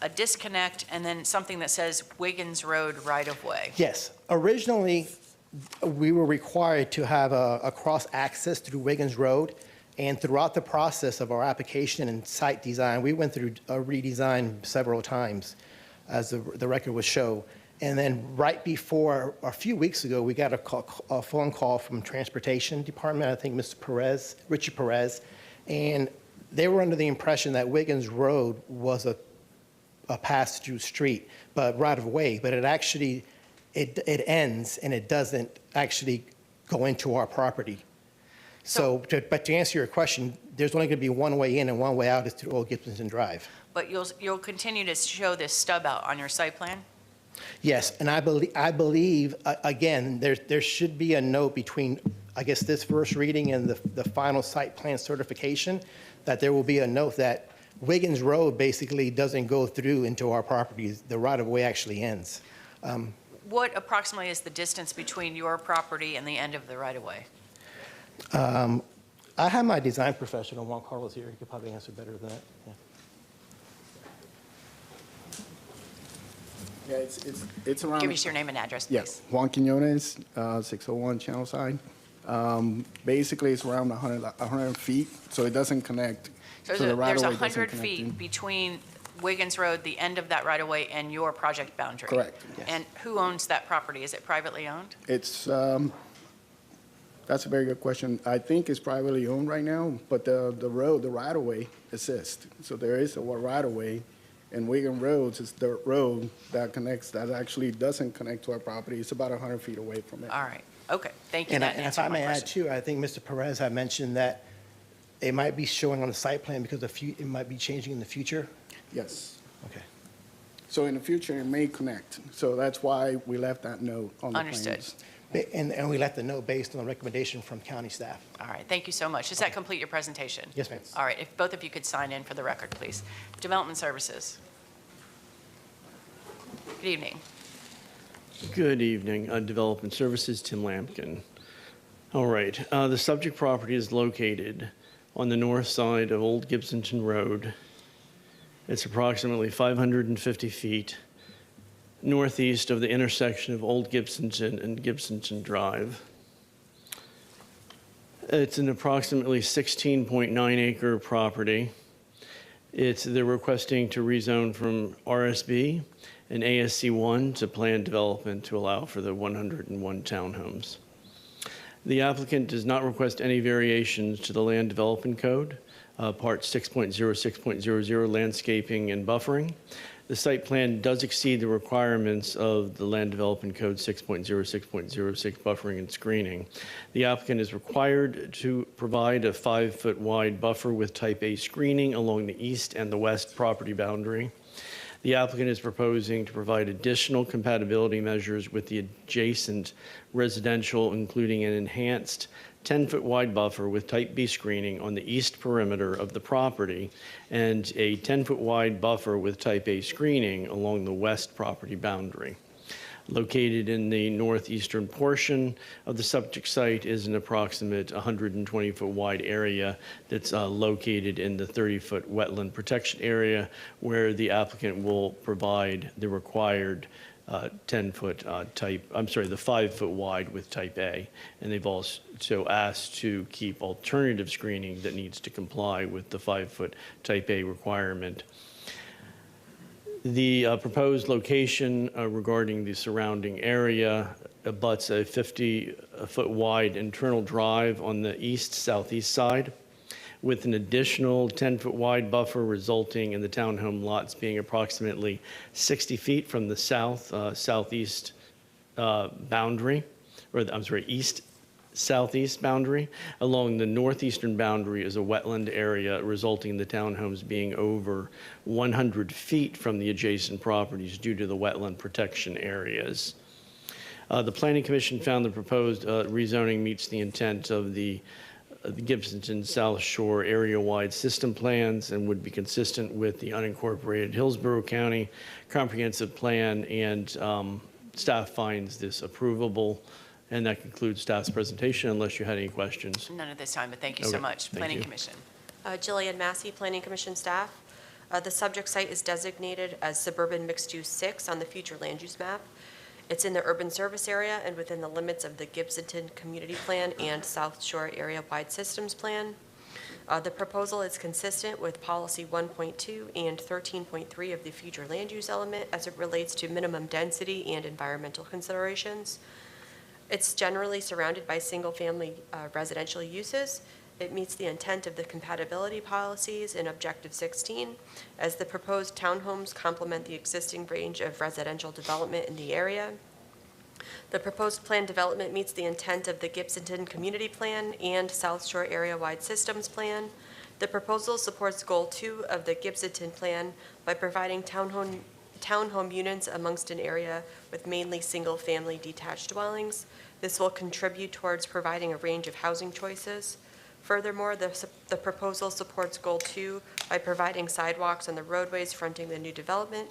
a disconnect, and then something that says Wiggins Road right-of-way. Yes. Originally, we were required to have a cross access through Wiggins Road, and throughout the process of our application and site design, we went through a redesign several times, as the record would show. And then right before, a few weeks ago, we got a phone call from Transportation Department, I think Mr. Richard Perez, and they were under the impression that Wiggins Road was a pass-through street, but right-of-way, but it actually, it ends and it doesn't actually go into our property. But to answer your question, there's only going to be one way in and one way out is through Old Gibsonton Drive. But you'll continue to show this stub out on your site plan? Yes, and I believe again, there should be a note between, I guess, this first reading and the final site plan certification, that there will be a note that Wiggins Road basically doesn't go through into our properties. The right-of-way actually ends. What approximately is the distance between your property and the end of the right-of-way? I have my design professional, Juan Carlos, here. He could probably answer better than that. Yeah, it's around. Give us your name and address, please. Yes, Juan Quinones, 601 Channel Side. Basically, it's around 100 feet, so it doesn't connect. So the there's right-of-way 100 doesn't connect feet in. between Wiggins Road, the end of that right-of-way, and your project boundary? Correct, yes. And who owns that property? Is it privately owned? It's, that's a very good question. I think it's privately owned right now, but the road, the right-of-way exists. So there is a right-of-way, and Wiggins Road is the road that connects, that actually doesn't connect to our property. It's about 100 feet away from it. All right, okay, thank you. And That if answered I my may add question. too, I think Mr. Perez had mentioned that it might be showing on the site plan because it might be changing in the future. Yes. Okay. So in the future, it may connect. So that's why we left that note on the Understood. plans. And we left the note based on the recommendation from county staff. All right, thank you so much. Does that complete your presentation? Yes, ma'am. All right, if both of you could sign in for the record, please. Development Services. Good evening. Good evening. Development Services, Tim Lampkin. All right. The subject property is located on the north side of Old Gibsonton Road. It's approximately 550 feet northeast of the intersection of Old Gibsonton and Gibsonton Drive. It's an approximately 16.9 acre property. They're requesting to rezone from RSB and ASC1 to planned development to allow for the 101 townhomes. The applicant does not request any variations to the Land Development Code. Part 6.06.00, landscaping and buffering. The site plan does exceed the requirements of the Land Development Code 6.06.06, buffering and screening. The applicant is required to provide a 5-foot wide buffer with type A screening along the east and the west property boundary. The applicant is proposing to provide additional compatibility measures with the adjacent residential, including an enhanced 10-foot wide buffer with type B screening on the east perimeter of the property and a 10-foot wide buffer with type A screening along the west property boundary. Located in the northeastern portion of the subject site is an approximate 120-foot wide area that's located in the 30-foot wetland protection area, where the applicant will provide the required 10-foot the 5-foot wide with type A. And they've also asked to keep alternative screening that needs to comply with the 5-foot type A requirement. The proposed location regarding the surrounding area abuts a 50-foot wide internal drive on the east-southeast side, with an additional 10-foot wide buffer resulting in the townhome lots being approximately 60 feet from the southeast boundary, or east-southeast boundary. Along the northeastern boundary is a wetland area, resulting in the townhomes being over 100 feet from the adjacent properties due to the wetland protection areas. The Planning Commission found the proposed rezoning meets the intent of the Gibsonton South Shore area-wide system plans and would be consistent with the unincorporated Hillsborough County Comprehensive Plan, and staff finds this approvable. And that concludes staff's presentation, unless you had any questions. None at this time, but thank you so much. Planning Commission. Jillian Massey, Planning Commission staff. The subject site is designated as Suburban Mixed Use 6 on the future land use map. It's in the urban service area and within the limits of the Gibsonton Community Plan and South Shore Area Wide Systems Plan. The proposal is consistent with Policy 1.2 and 13.3 of the future land use element as it relates to minimum density and environmental considerations. It's generally surrounded by single-family residential uses. It meets the intent of the compatibility policies in Objective 16, as the proposed townhomes complement the existing range of residential development in the area. The proposed plan development meets the intent of the Gibsonton Community Plan and South Shore Area-Wide Systems Plan. The proposal supports Goal 2 of the Gibsonton Plan by providing townhome units amongst an area with mainly single-family detached dwellings. This will contribute towards providing a range of housing choices. Furthermore, the proposal supports Goal 2 by providing sidewalks on the roadways fronting the new development.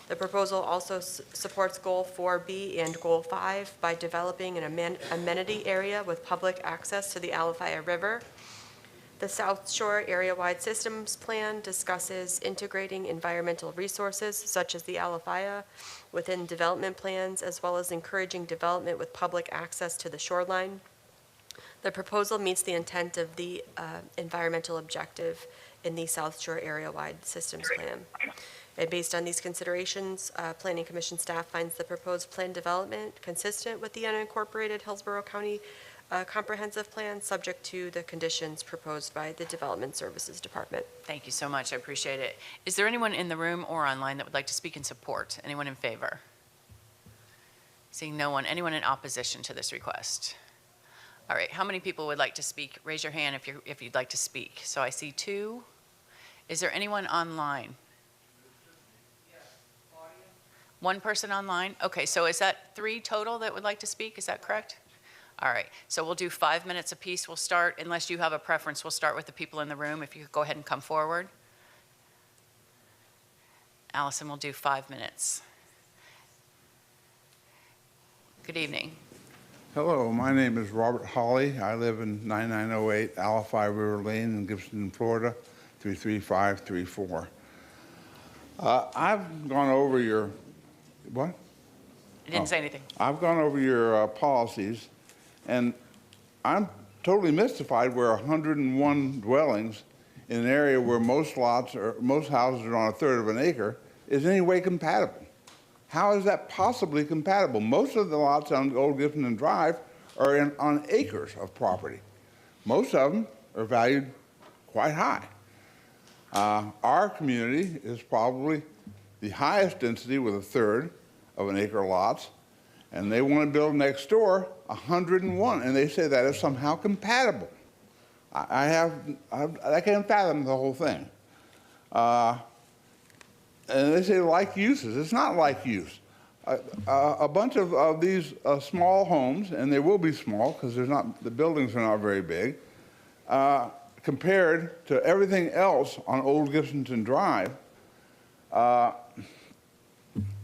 The proposal also supports Goal 4B and Goal 5 by developing an amenity area with public access to the Alafaya River. The South Shore Area-Wide Systems Plan discusses integrating environmental resources such as the Alafaya within development plans, as well as encouraging development with public access to the shoreline. The proposal meets the intent of the environmental objective in the South Shore Area-Wide Systems Plan. And based on these considerations, Planning Commission staff finds the proposed plan development consistent with the unincorporated Hillsborough County Comprehensive Plan, subject to the conditions proposed by the Development Services Department. Thank you so much. I appreciate it. Is there anyone in the room or online that would like to speak in support? Anyone in favor? Seeing no one. Anyone in opposition to this request? All right. How many people would like to speak? Raise your hand if you'd like to speak. So I see 2. Is there anyone online? One person online? Okay, so is that 3 total that would like to speak? Is that correct? All right, so we'll do 5 minutes apiece. We'll start, unless you have a preference, we'll start with the people in the room. If you could go ahead and come forward. Allison will do 5 minutes. Good evening. Hello, my name is Robert Hawley. I live in 9908 Alafaya River Lane in Gibson, Florida, 33534. I've gone over your, what? I didn't say anything. I've gone over your policies, and I'm totally mystified where 101 dwellings in an area where most houses are on 1/3 of an acre is in any way compatible. How is that possibly compatible? Most of the lots on Old Gibson Drive are on acres of property. Most of them are valued quite high. Our community is probably the highest density with 1/3 of an acre lots, and they want to build next door 101, and they say that is somehow compatible. I can't fathom the whole thing. And they say like uses. It's not like use. A bunch of these small homes, and they will be small because the buildings are not very big, compared to everything else on Old Gibsonton Drive,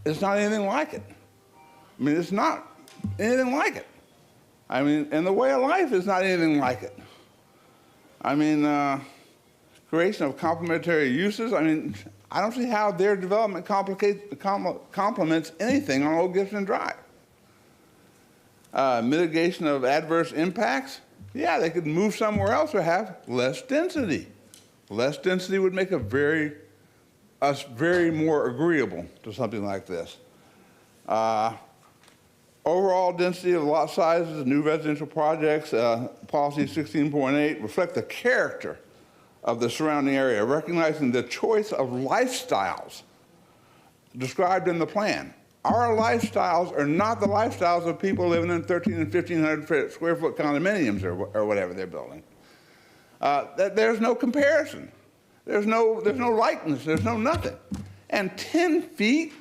it's not anything like it. I mean, it's not anything like it. I mean, and the way of life is not anything like it. I mean, creation of complementary uses, I mean, I don't see how their development complements anything on Old Gibson Drive. Mitigation of adverse impacts, yeah, they could move somewhere else or have less density. Less density would make us very more agreeable to something like this. Overall density of lot sizes, new residential projects, policy 16.8 reflect the character of the surrounding area, recognizing the choice of lifestyles described in the plan. Our lifestyles are not the lifestyles of people living in 1,300 and 1,500 square foot condominiums or whatever they're building. There's no comparison. There's no likeness. There's no nothing. And 10 feet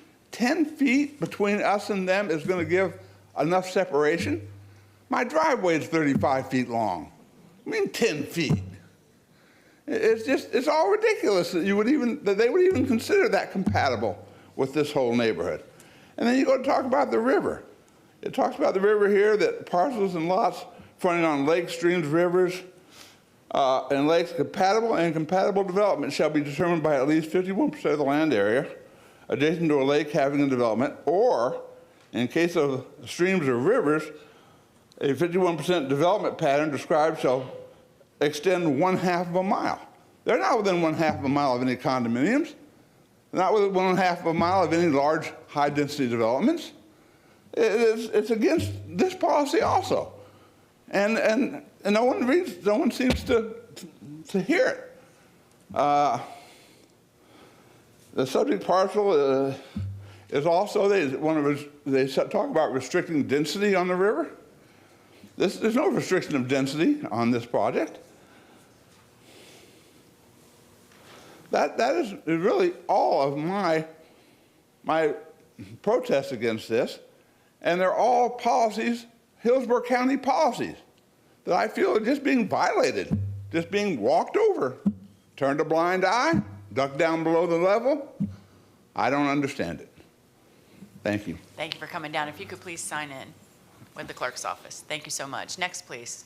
between us and them is going to give enough separation. My driveway is 35 feet long. I mean, 10 feet. It's all ridiculous that they would even consider that compatible with this whole neighborhood. And then you go to talk about the river. It talks about the river here, that parcels and lots fronting on lakes, streams, rivers, and lakes compatible and incompatible development shall be determined by at least 51% of the land area adjacent to a lake having a development, or in case of streams or rivers, a 51% development pattern described shall extend 1/2 of a mile. They're not within 1/2 of a mile of any condominiums. They're not within 1/2 of a mile of any large high-density developments. It's against this policy also. And no one seems to hear it. The subject parcel is also, they talk about restricting density on the river. There's no restriction of density on this project. That is really all of my protests against this, and they're all policies, Hillsborough County policies, that I feel are just being violated, just being walked over, turned a blind eye, ducked down below the level. I don't understand it. Thank you. Thank you for coming down. If you could please sign in with the clerk's office. Thank you so much. Next, please.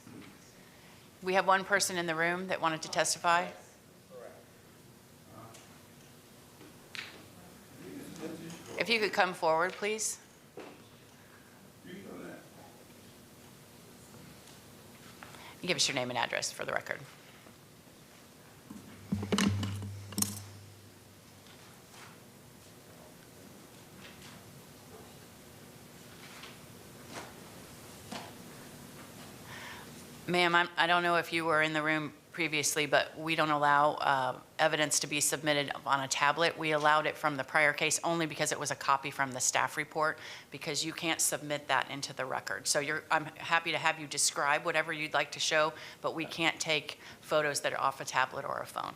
We have one person in the room that wanted to testify. If you could come forward, please. Give us your name and address for the record. Ma'am, I don't know if you were in the room previously, but we don't allow evidence to be submitted on a tablet. We allowed it from the prior case only because it was a copy from the staff report, because you can't submit that into the record. So I'm happy to have you describe whatever you'd like to show, but we can't take photos that are off a tablet or a phone.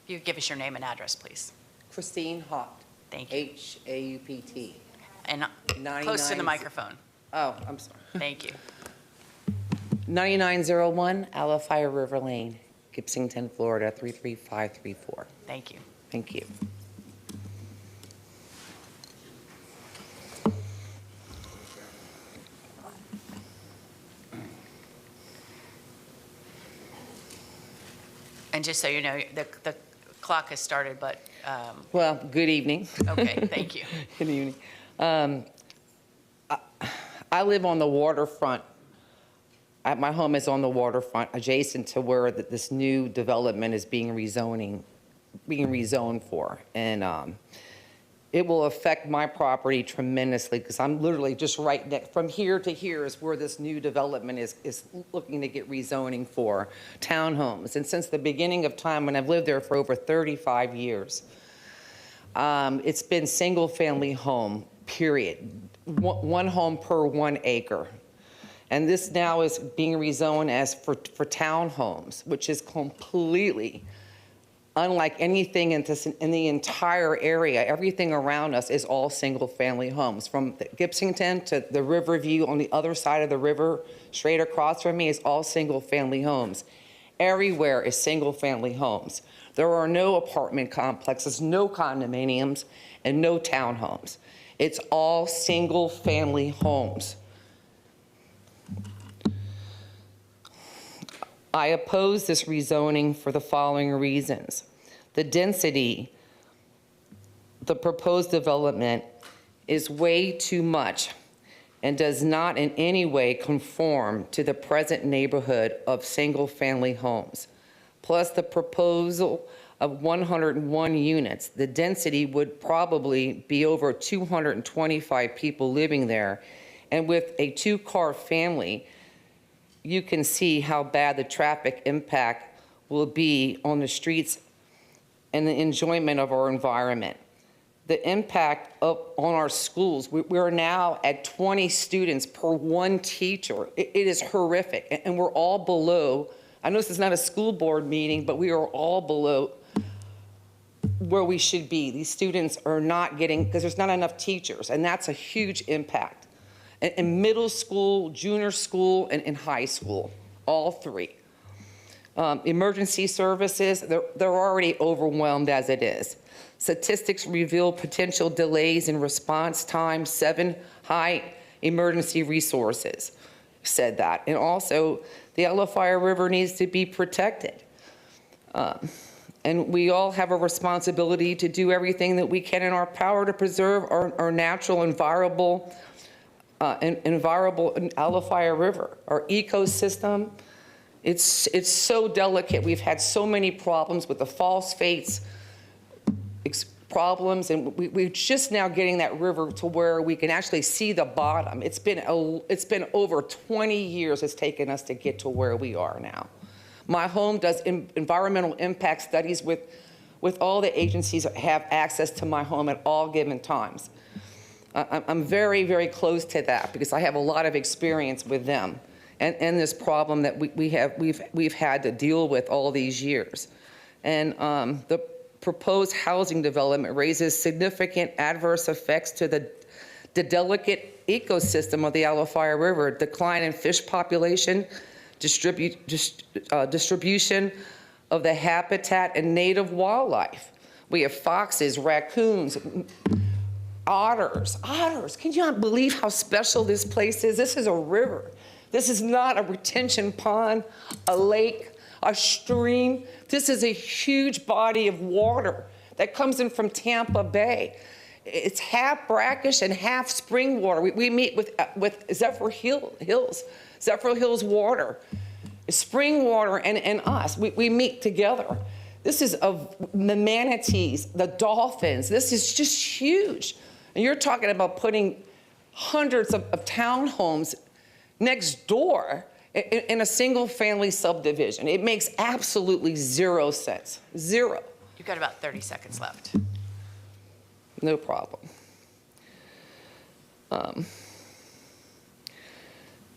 If you could give us your name and address, please. Christine Haupt. Thank you. H-A-U-P-T. And close to the microphone. Oh, I'm sorry. Thank you. 9901 Alafire River Lane, Gibsonton, Florida, 33534. Thank you. Thank you. And just so you know, the clock has started, but... Well, good evening. Okay, thank you. Good evening. I live on the waterfront. My home is on the waterfront, adjacent to where this new development is being rezoned for. And it will affect my property tremendously because I'm literally just right next, from here to here is where this new development is looking to get rezoning for townhomes. And since the beginning of time, when I've lived there for over 35 years, it's been single-family home, period. One home per 1 acre. And this now is being rezoned as for townhomes, which is completely unlike anything in the entire area. Everything around us is all single-family homes. From Gibsonton to the Riverview on the other side of the river, straight across from me, is all single-family homes. Everywhere is single-family homes. There are no apartment complexes, no condominiums, and no townhomes. It's all single-family homes. I oppose this rezoning for the following reasons. The density, the proposed development is way too much and does not in any way conform to the present neighborhood of single-family homes. Plus the proposal of 101 units, the density would probably be over 225 people living there. And with a 2-car family, you can see how bad the traffic impact will be on the streets and the enjoyment of our environment. The impact on our schools, we're now at 20 students per 1 teacher. It is horrific, and we're all below. I know this is not a school board meeting, but we are all below where we should be. These students are not getting, because there's not enough teachers, and that's a huge impact. In middle school, junior school, and in high school, all 3. Emergency services, they're already overwhelmed as it is. Statistics reveal potential delays in response time, 7 high emergency resources said that. And also, the Alafaya River needs to be protected. And we all have a responsibility to do everything that we can in our power to preserve our natural environable Alafaya River, our ecosystem. It's so delicate. We've had so many problems with the phosphates problems, and we're just now getting that river to where we can actually see the bottom. It's been over 20 years it's taken us to get to where we are now. My home does environmental impact studies with all the agencies that have access to my home at all given times. I'm very, very close to that because I have a lot of experience with them and this problem that we've had to deal with all these years. And the proposed housing development raises significant adverse effects to the delicate ecosystem of the Alafaya River, decline in fish population, distribution of the habitat and native wildlife. We have foxes, raccoons, otters. Can you not believe how special this place is? This is a river. This is not a retention pond, a lake, a stream. This is a huge body of water that comes in from Tampa Bay. It's half brackish and half spring water. We meet with Zephyr Hills water, spring water, and us. We meet together. This is of the manatees, the dolphins. This is just huge. And you're talking about putting hundreds of townhomes next door in a single family subdivision. It makes absolutely 0 sense. 0. You've got about 30 seconds left. No problem.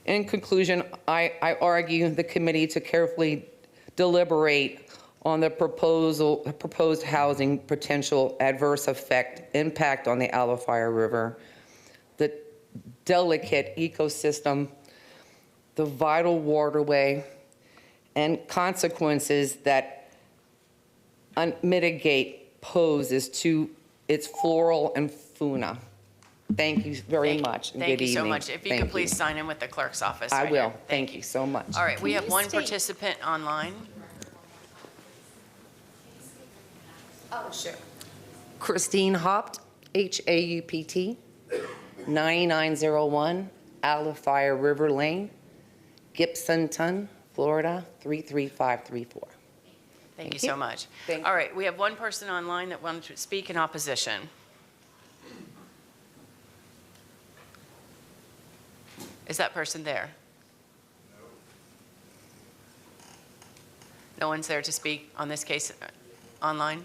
In conclusion, I argue the committee to carefully deliberate on the proposed housing potential adverse impact on the Alafaya River, the delicate ecosystem, the vital waterway, and consequences that unmitigate poses to its floral and fauna. Thank you very much. And Thank good you so evening. much. If you could please sign in with the clerk's office. I right will. here. Thank you so much. All right, we have one participant online. Oh, sure. Christine Haupt, H-A-U-P-T, 9901 Alafaya River Lane, Gibsonton, Florida, 33534. Thank you so much. All right, we have one person online that wanted to speak in opposition. Is that person there? No one's there to speak on this case online?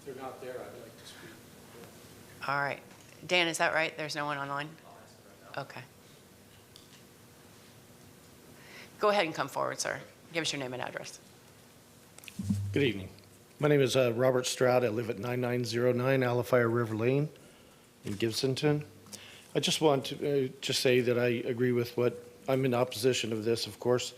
If they're not there, I'd like to speak. All right. Dan, is that right? There's no one online? Okay. Go ahead and come forward, sir. Give us your name and address. Good evening. My name is Robert Stroud. I live at 9909 Alafire River Lane in Gibsonton. I just want to just say that I agree with what, I'm in opposition of this, of course.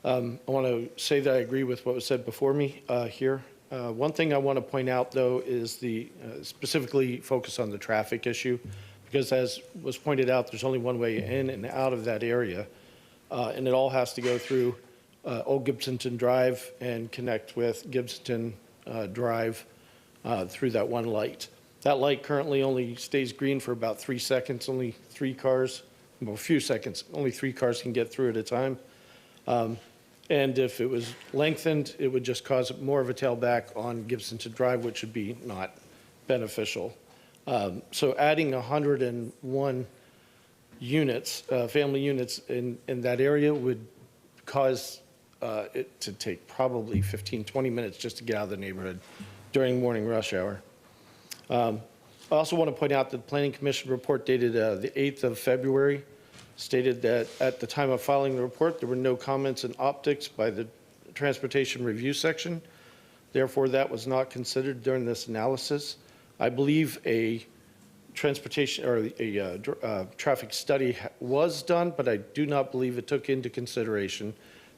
I want to say that I agree with what was said before me here. One thing I want to point out, though, is the specifically focus on the traffic issue, because as was pointed out, there's only one way in and out of that area, and it all has to go through Old Gibsonton Drive and connect with Gibsonton Drive through that one light. That light currently only stays green for about 3 seconds, only 3 cars, well, a few seconds, only 3 cars can get through at a time. And if it was lengthened, it would just cause more of a tailback on Gibsonton Drive, which would be not beneficial. So adding 101 units, family units in that area would cause it to take probably 15, 20 minutes just to get out of the neighborhood during morning rush hour. I also want to point out that the Planning Commission report dated the 8th of February stated that at the time of filing the report, there were no comments in optics by the Transportation Review Section. Therefore, that was not considered during this analysis. I believe a transportation or a traffic study was done, but I do not believe it took into consideration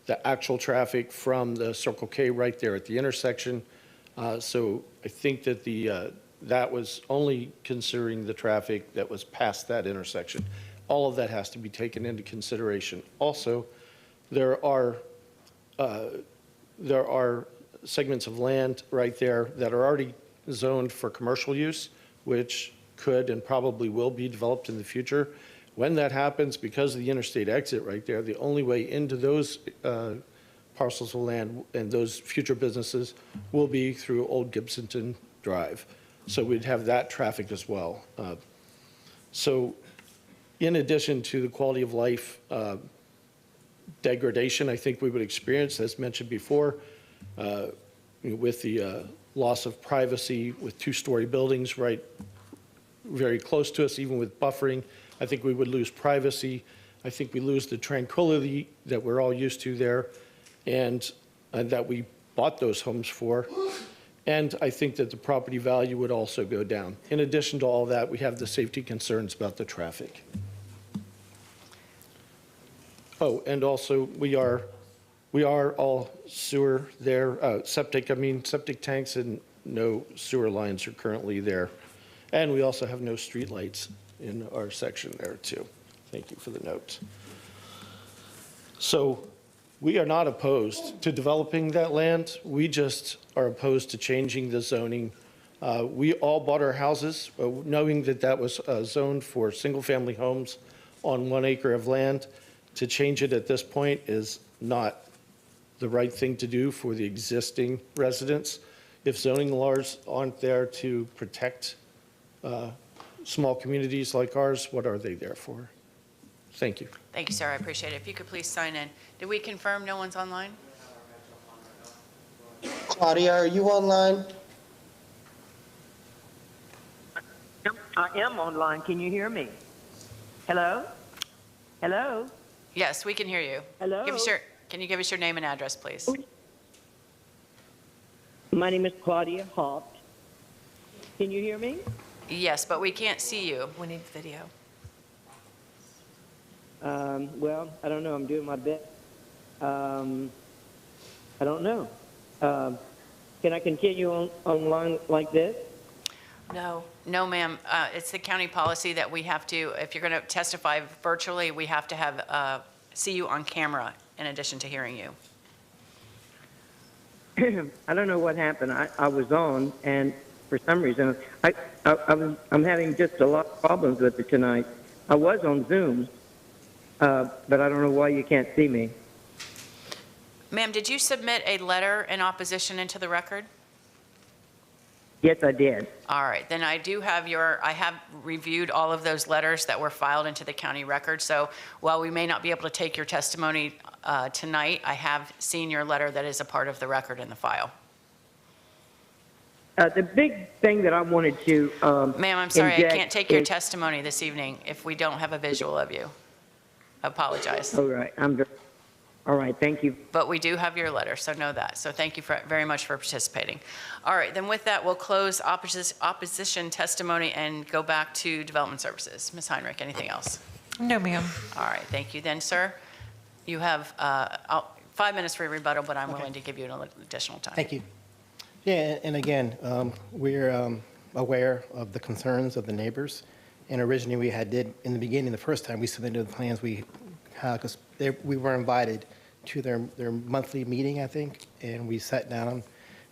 the actual traffic from the Circle K right there at the intersection. So I think that that was only considering the traffic that was past that intersection. All of that has to be taken into consideration. Also, there are segments of land right there that are already zoned for commercial use, which could and probably will be developed in the future. When that happens, because of the interstate exit right there, the only way into those parcels of land and those future businesses will be through Old Gibsonton Drive. So we'd have that traffic as well. So in addition to the quality of life degradation I think we would experience, as mentioned before, with the loss of privacy with 2-story buildings right very close to us, even with buffering, I think we would lose privacy. I think we lose the tranquility that we're all used to there and that we bought those homes for. And I think that the property value would also go down. In addition to all that, we have the safety concerns about the traffic. Oh, and also we are all sewer there, septic tanks and no sewer lines are currently there. And we also have no street lights in our section there too. Thank you for the note. So we are not opposed to developing that land. We just are opposed to changing the zoning. We all bought our houses knowing that that was zoned for single-family homes on 1 acre of land. To change it at this point is not the right thing to do for the existing residents. If zoning laws aren't there to protect small communities like ours, what are they there for? Thank you. Thank you, sir. I appreciate it. If you could please sign in. Did we confirm no one's online? Claudia, are you online? I am online. Can you hear me? Hello? Hello? Yes, we can hear you. Hello? Can you give us your name and address, please? My name is Claudia Haupt. Can you hear me? Yes, but we can't see you. We need video. Well, I don't know. I'm doing my best. I don't know. Can I continue online like this? No. No, ma'am. It's the county policy that we have to, if you're going to testify virtually, we have to have see you on camera in addition to hearing you. I don't know what happened. I was on, and for some reason, I'm having just a lot of problems with it tonight. I was on Zoom, but I don't know why you can't see me. Ma'am, did you submit a letter in opposition into the record? Yes, I did. All right, then I have reviewed all of those letters that were filed into the county record. So while we may not be able to take your testimony tonight, I have seen your letter that is a part of the record in the file. The big thing that I wanted to Ma'am, I'm sorry, I inject can't take your is- testimony this evening if we don't have a visual of you. I apologize. All right, all right, thank you. But we do have your letter, so know that. So thank you very much for participating. All right, then with that, we'll close opposition testimony and go back to development services. Ms. Heinrich, anything else? No, ma'am. All right, thank you then, sir. You have 5 minutes for your rebuttal, but I'm willing to give you an additional time. Thank you. Yeah, and again, we're aware of the concerns of the neighbors. And originally we in the beginning, the first time we submitted the plans, because we were invited to their monthly meeting, I think, and we sat down.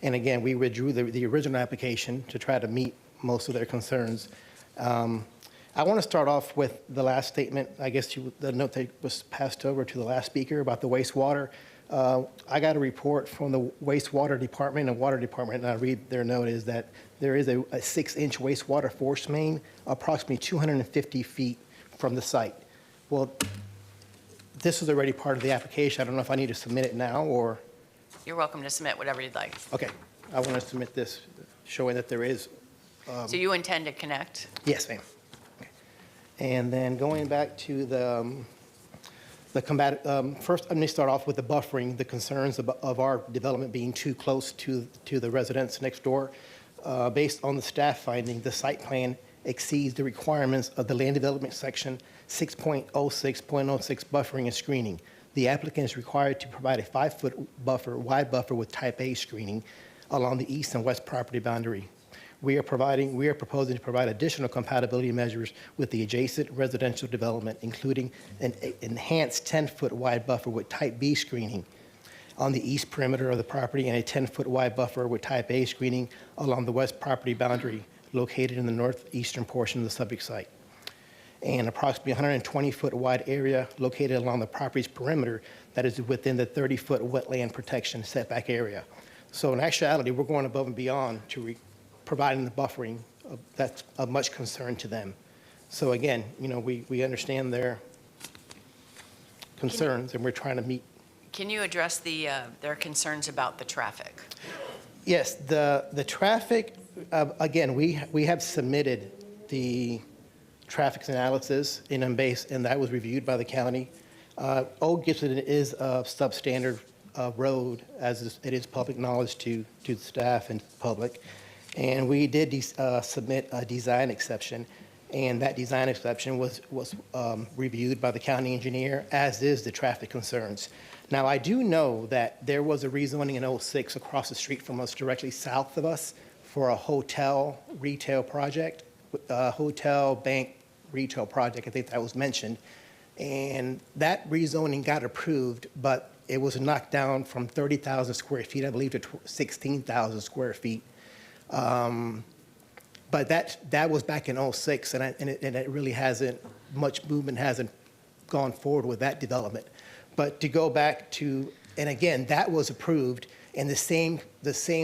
And again, we withdrew the original application to try to meet most of their concerns. I want to start off with the last statement, I guess the note that was passed over to the last speaker about the wastewater. I got a report from the wastewater department and water department, and I read their note is that there is a 6-inch wastewater force main approximately 250 feet from the site. Well, this is already part of the application. I don't know if I need to submit it now or. You're welcome to submit whatever you'd like. Okay, I want to submit this showing that there is. So you intend to connect? Yes, ma'am. Okay. And then going back to the combat, first let me start off with the buffering, the concerns of our development being too close to the residents next door. Based on the staff finding, the site plan exceeds the requirements of the land development section 6.06.06 buffering and screening. The applicant is required to provide a 5-foot buffer, wide buffer with type A screening along the east and west property boundary. We are proposing to provide additional compatibility measures with the adjacent residential development, including an enhanced 10-foot wide buffer with type B screening on the east perimeter of the property and a 10-foot wide buffer with type A screening along the west property boundary located in the northeastern portion of the subject site, and approximately 120-foot wide area located along the property's perimeter that is within the 30-foot wetland protection setback area. So in actuality, we're going above and beyond to providing the buffering that's of much concern to them. So again, we understand their concerns and we're trying to meet. Can you address their concerns about the traffic? Yes, the traffic, again, we have submitted the traffic analysis and that was reviewed by the county. Old Gibson is a substandard road, as it is public knowledge to the staff and public. And we did submit a design exception, and that design exception was reviewed by the county engineer, as is the traffic concerns. Now, I do know that there was a rezoning in 06 across the street from us, directly south of us, for a hotel retail project, hotel bank retail project. I think that was mentioned. And that rezoning got approved, but it was knocked down from 30,000 square feet, I believe, to 16,000 square feet. But that was back in 06, and it really hasn't, much movement hasn't gone forward with that development. But to go back to, and again, that was approved, and the same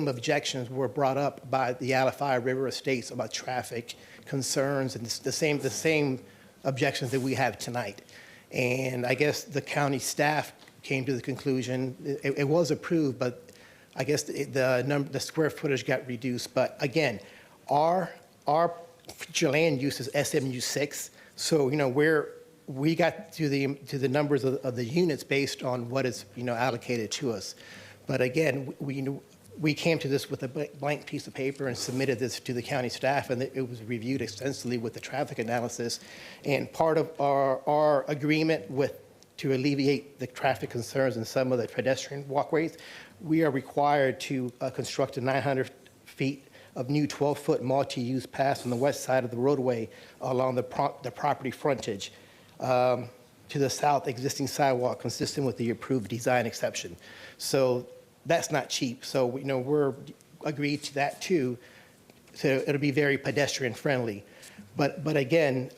objections were brought up by the Alafaya River Estates about traffic concerns, and the same objections that we have tonight. And I guess the county staff came to the conclusion, it was approved, but I guess the square footage got reduced. But again, our future land use is SMU6, so we got to the numbers of the units based on what is allocated to us. But again, we came to this with a blank piece of paper and submitted this to the county staff, and it was reviewed extensively with the traffic analysis. And part of our agreement to alleviate the traffic concerns and some of the pedestrian walkways, we are required to construct a 900 feet of new 12-foot multi-use paths on the west side of the roadway along the property frontage. To the south, existing sidewalk consistent with the approved design exception. So that's not cheap. So we're agreed to that too. So it'll be very pedestrian friendly. But again,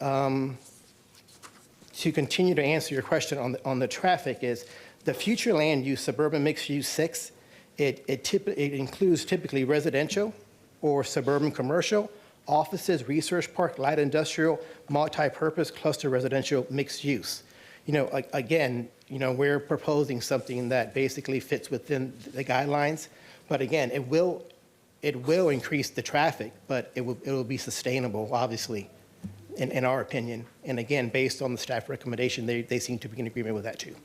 to continue to answer your question on the traffic is the future land use suburban mixed use 6. It includes typically residential, or suburban commercial, offices, research park, light industrial, multi-purpose, cluster residential, mixed use. Again, we're proposing something that basically fits within the guidelines, but again, it will increase the traffic, but it will be sustainable, obviously, in our opinion. And again, based on the staff recommendation, they seem to be in agreement with that too.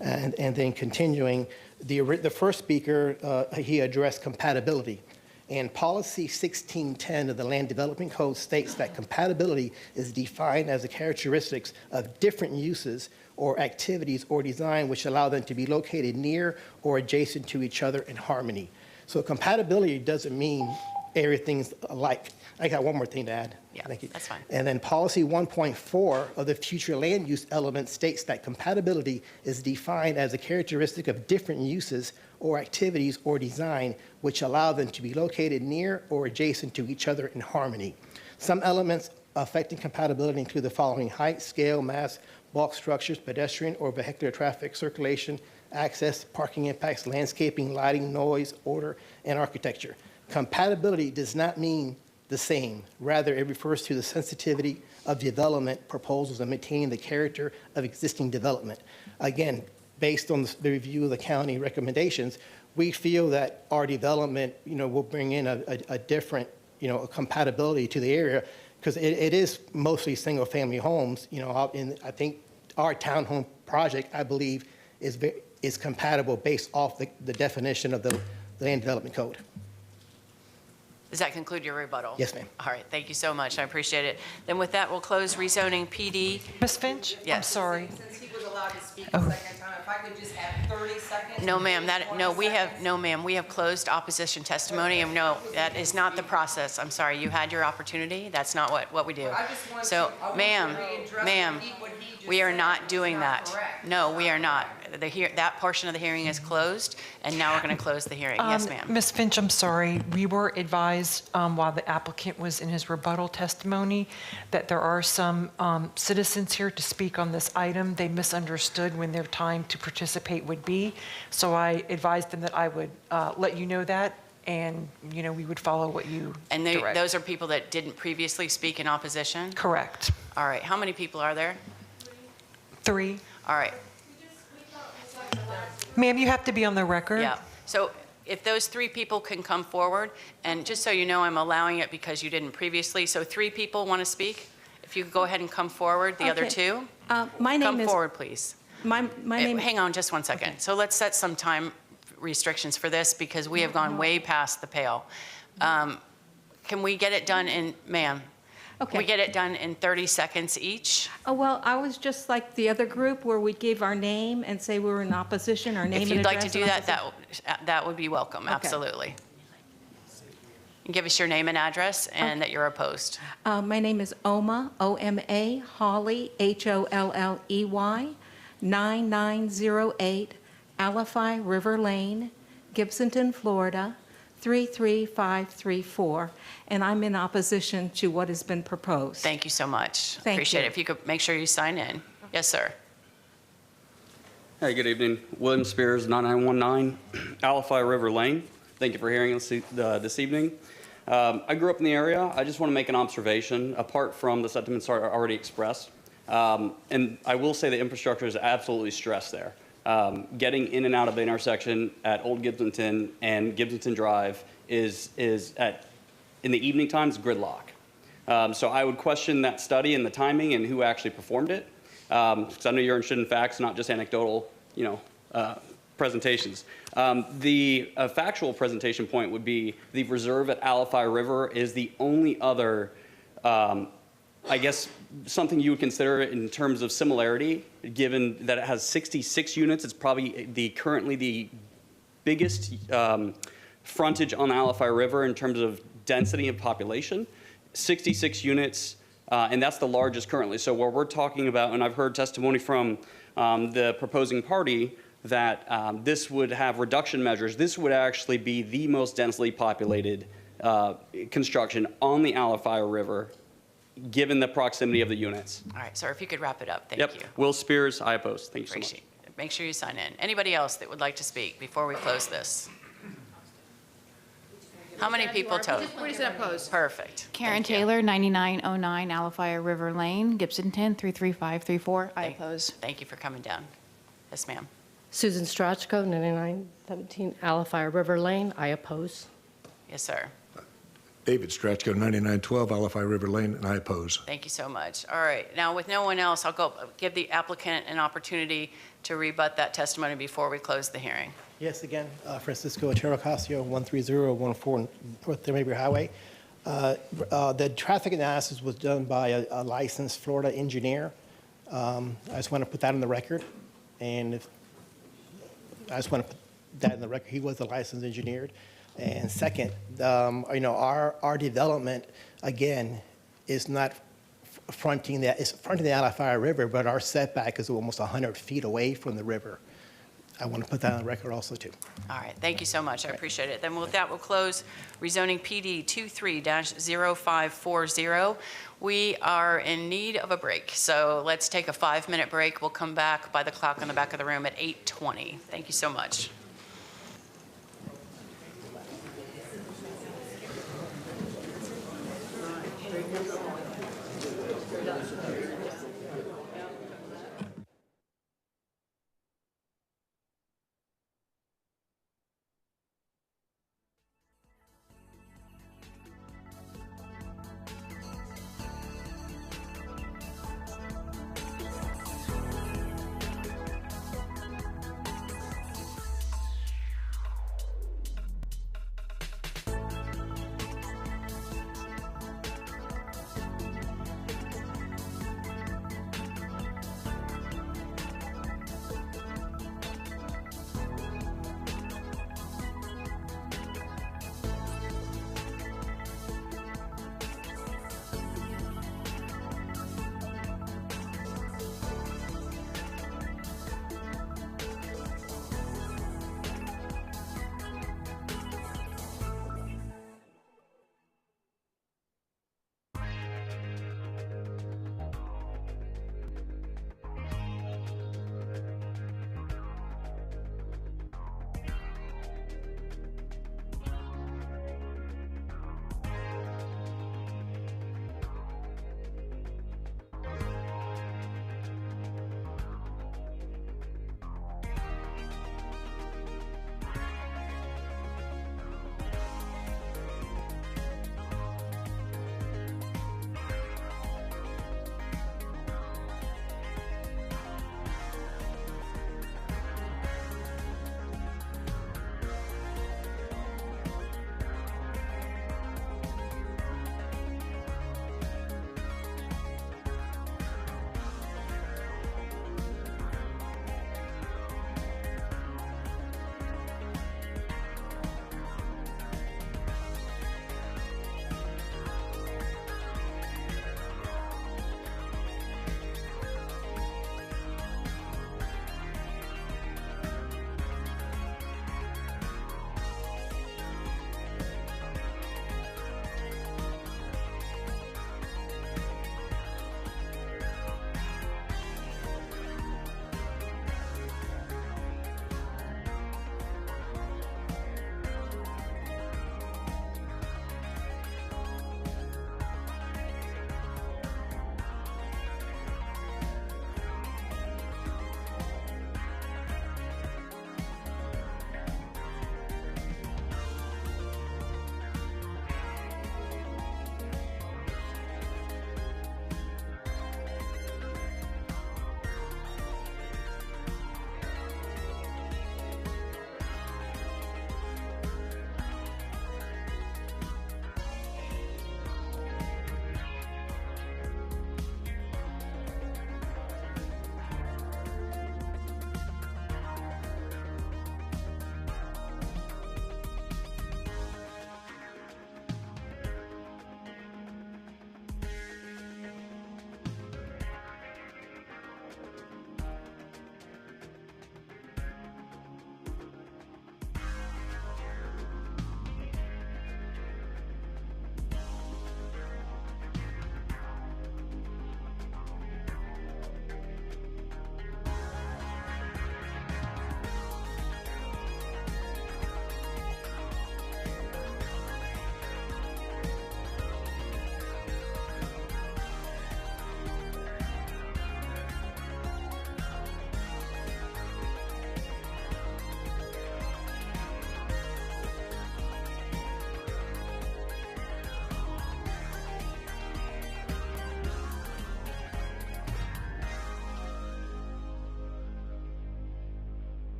And then continuing, the first speaker, he addressed compatibility. And policy 1610 of the Land Development Code states that compatibility is defined as the characteristics of different uses or activities or design which allow them to be located near or adjacent to each other in harmony. So compatibility doesn't mean everything's alike. I got one more thing to add. Yeah, Thank you. that's fine. And then policy 1.4 of the future land use element states that compatibility is defined as a characteristic of different uses or activities or design which allow them to be located near or adjacent to each other in harmony. Some elements affecting compatibility include the following: height, scale, mass, bulk structures, pedestrian or vehicular traffic circulation, access, parking impacts, landscaping, lighting, noise, odor, and architecture. Compatibility does not mean the same. Rather, it refers to the sensitivity of development proposals and maintaining the character of existing development. Again, based on the review of the county recommendations, we feel that our development, will bring in a different, a compatibility to the area, because it is mostly single-family homes. And I think our townhome project, I believe, is compatible based off the definition of the Land Development Code. Does that conclude your rebuttal? Yes, ma'am. All right, thank you so much. I appreciate it. Then with that, we'll close rezoning PD. Ms. Finch? Yes. I'm sorry. Since he was allowed to speak a second time, if I could just have 30 seconds? No, ma'am, we have closed opposition testimony, and no, that is not the process. I'm sorry, you had your opportunity. That's not what we do. So, ma'am, we are not doing that. No, we are not. That portion of the hearing is closed, and now we're going to close the hearing. Yes, ma'am. Ms. Finch, I'm sorry. We were advised while the applicant was in his rebuttal testimony that there are some citizens here to speak on this item. They misunderstood when their time to participate would be. So I advised them that I would let you know that, and we would follow what you direct. Those are people that didn't previously speak in opposition? Correct. All right. How many people are there? 3. All right. Ma'am, you have to be on the record. Yeah. So if those 3 people can come forward, and just so you know, I'm allowing it because you didn't previously. So 3 people want to speak. If you could go ahead and come forward, the other 2. My name come is. forward, please. My name. Hang on just one second. Okay. So let's set some time restrictions for this because we have gone way past the pale. Can we get it done in, ma'am? Okay. Can we get it done in 30 seconds each? Oh, well, I was just like the other group where we give our name and say we were in opposition, our name and If you'd like to address do and that would be welcome, Okay. absolutely. And give us your name and address and that you're opposed. My name is Oma, O-M-A, Holley, H-O-L-L-E-Y, 9908 Alafai River Lane, Gibsonton, Florida, 33534, and I'm in opposition to what has been proposed. Thank you so much. Thank Appreciate you. it. If you could make sure you sign in. Yes, sir. Hey, good evening. William Spears, 9919 Alafai River Lane. Thank you for hearing us this evening. I grew up in the area. I just want to make an observation, apart from the sentiments already expressed. And I will say the infrastructure is absolutely stressed there. Getting in and out of the intersection at Old Gibsonton and Gibsonton Drive is in the evening times, gridlock. So I would question that study and the timing and who actually performed it. Because I know you're interested in facts, not just anecdotal, presentations. The factual presentation point would be the reserve at Alafai River is the only other, I guess, something you would consider in terms of similarity, given that it has 66 units. It's probably currently the biggest frontage on the Alafai River in terms of density of population. 66 units, and that's the largest currently. So what we're talking about, and I've heard testimony from the proposing party, that this would have reduction measures. This would actually be the most densely populated construction on the Alafai River, given the proximity of the units. All right, sir, if you could wrap it up. Thank you. Will Spears, I oppose. Thank you so much. Appreciate it. Make sure you sign in. Anybody else that would like to speak before we close this? How many people total? We just opposed. Perfect. Karen Thank you. Taylor, 9909 Alafaya River Lane, Gibsonton, 33534. I oppose. Thank you for coming down. Yes, ma'am. Susan Strachko, 9917 Alafaya River Lane. I oppose. Yes, sir. David Strachko, 9912 Alafaya River Lane, and I oppose. Thank you so much. All right, now with no one else, I'll give the applicant an opportunity to rebut that testimony before we close the hearing. Yes, again, Francisco Otero Casio, 13014 North Maybury Highway. The traffic analysis was done by a licensed Florida engineer. I just want to put that on the record. And I just want to put that in the record. He was a licensed engineer. And second, our development, again, is not fronting the Alafaya River, but our setback is almost 100 feet away from the river. I want to put that on the record also, too. All right, thank you so much. I appreciate it. Then with that, we'll close rezoning PD 23-0540. We are in need of a break, so let's take a 5-minute break. We'll come back by the clock on the back of the room at 8:20. Thank you so much.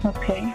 Okay.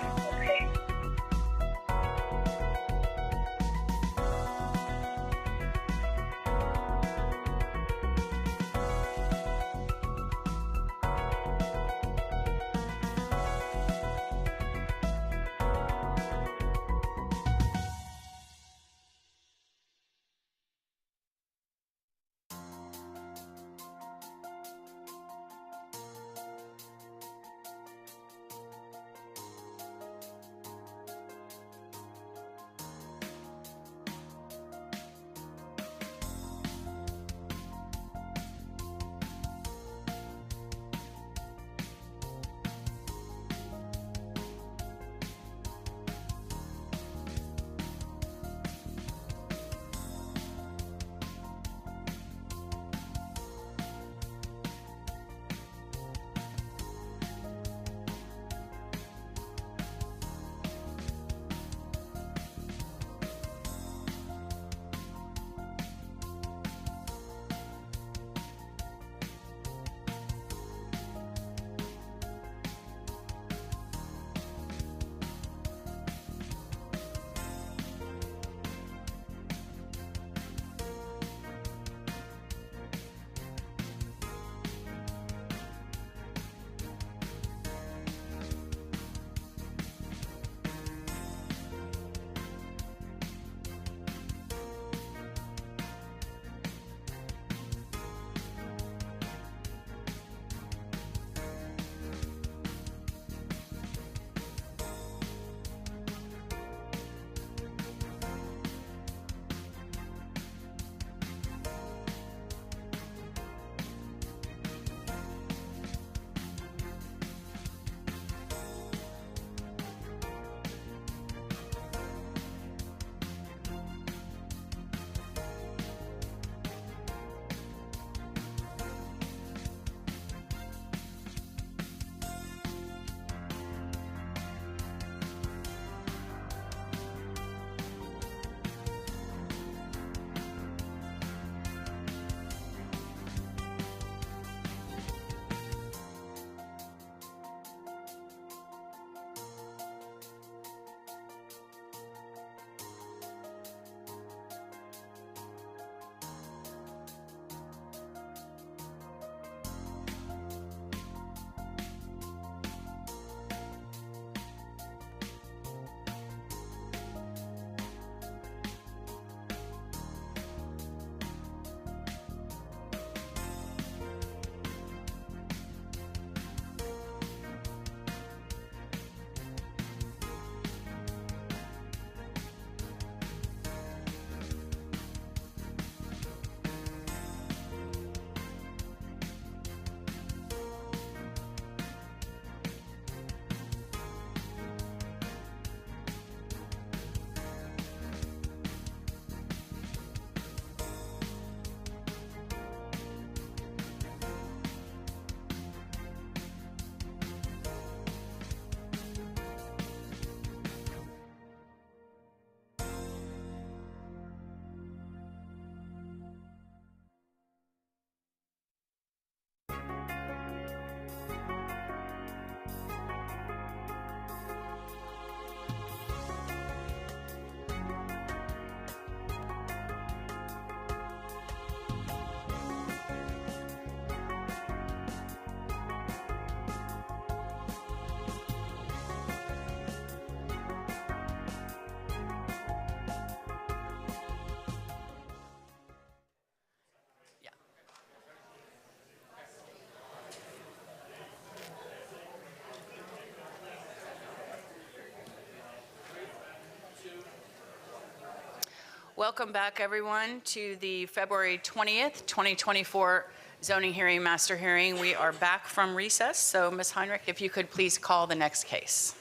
Welcome back, everyone, to the February 20th, 2024 zoning hearing, master hearing. We are back from recess, so Ms. Heinrich, if you could please call the next case.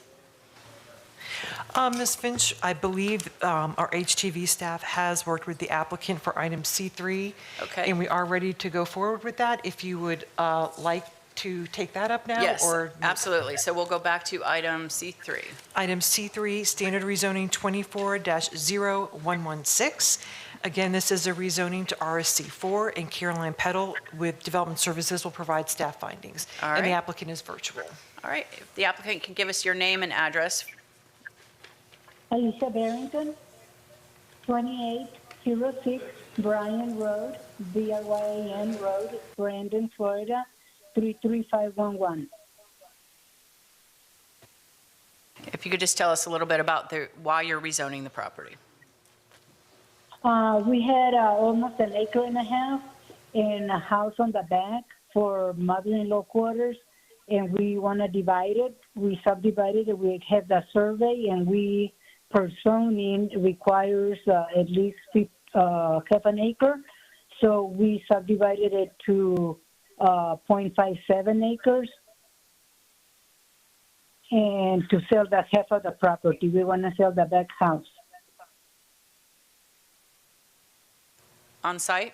Ms. Finch, I believe our HTV staff has worked with the applicant for item C3. Okay. And we are ready to go forward with that. If you would like to take that up now? Yes, or absolutely. So we'll go back to item C3. Item C3, standard rezoning 24-0116. Again, this is a rezoning to RSC4, and Caroline Peddle with Development Services will provide staff findings. All And the right. applicant is virtual. All right, if the applicant can give us your name and address. Alicia Barrington, 2806 Bryan Road, Bryan Road, Brandon, Florida, 33511. If you could just tell us a little bit about why you're rezoning the property. We had almost an acre and a half and a house on the back for mother-in-law quarters, and we want to divide it. We subdivided it. We have the survey, and we, per zoning, requires at least half an acre. So we subdivided it to 0.57 acres. And to sell the half of the property, we want to sell the back house. On site?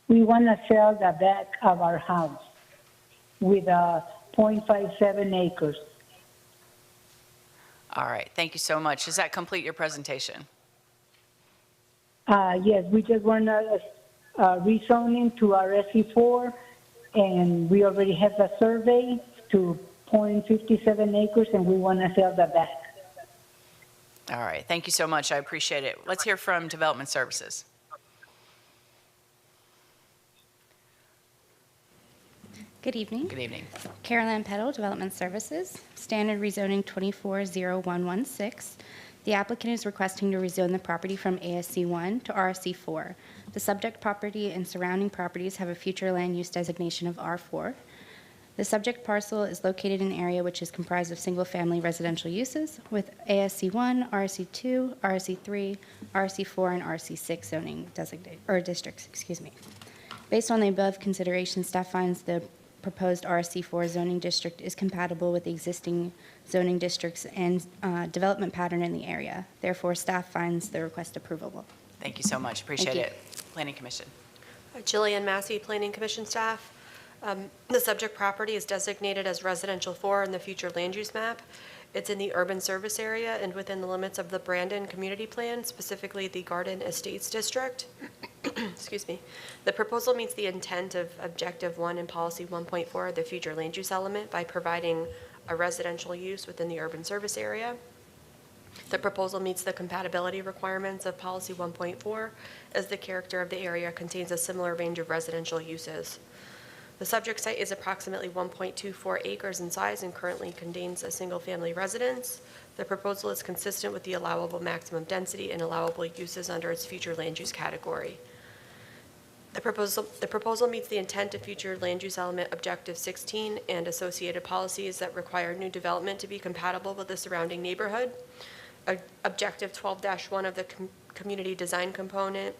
We want to sell the back of our house with 0.57 acres. All right, thank you so much. Does that complete your presentation? Yes, we just want to rezoning to our SE4, and we already have the survey to 0.57 acres, and we want to sell the back. All right, thank you so much. I appreciate it. Let's hear from Development Services. Good evening. Good evening. Caroline Peddle, Development Services, standard rezoning 240116. The applicant is requesting to rezone the property from ASC1 to RSC4. The subject property and surrounding properties have a future land use designation of R4. The subject parcel is located in an area which is comprised of single-family residential uses with ASC1, RSC2, RSC3, RSC4, and RSC6 zoning districts. Based on the above considerations, staff finds the proposed RSC4 zoning district is compatible with the existing zoning districts and development pattern in the area. Therefore, staff finds the request approvable. Thank you so much. Appreciate Thank it. Planning Commission. Jillian Massey, Planning Commission staff. The subject property is designated as residential 4 in the future land use map. It's in the urban service area and within the limits of the Brandon Community Plan, specifically the Garden Estates District. Excuse me. The proposal meets the intent of Objective 1 and Policy 1.4 of the future land use element by providing a residential use within the urban service area. The proposal meets the compatibility requirements of Policy 1.4 as the character of the area contains a similar range of residential uses. The subject site is approximately 1.24 acres in size and currently contains a single-family residence. The proposal is consistent with the allowable maximum density and allowable uses under its future land use category. The proposal meets the intent of future land use element Objective 16 and associated policies that require new development to be compatible with the surrounding neighborhood. Objective 12-1 of the community design component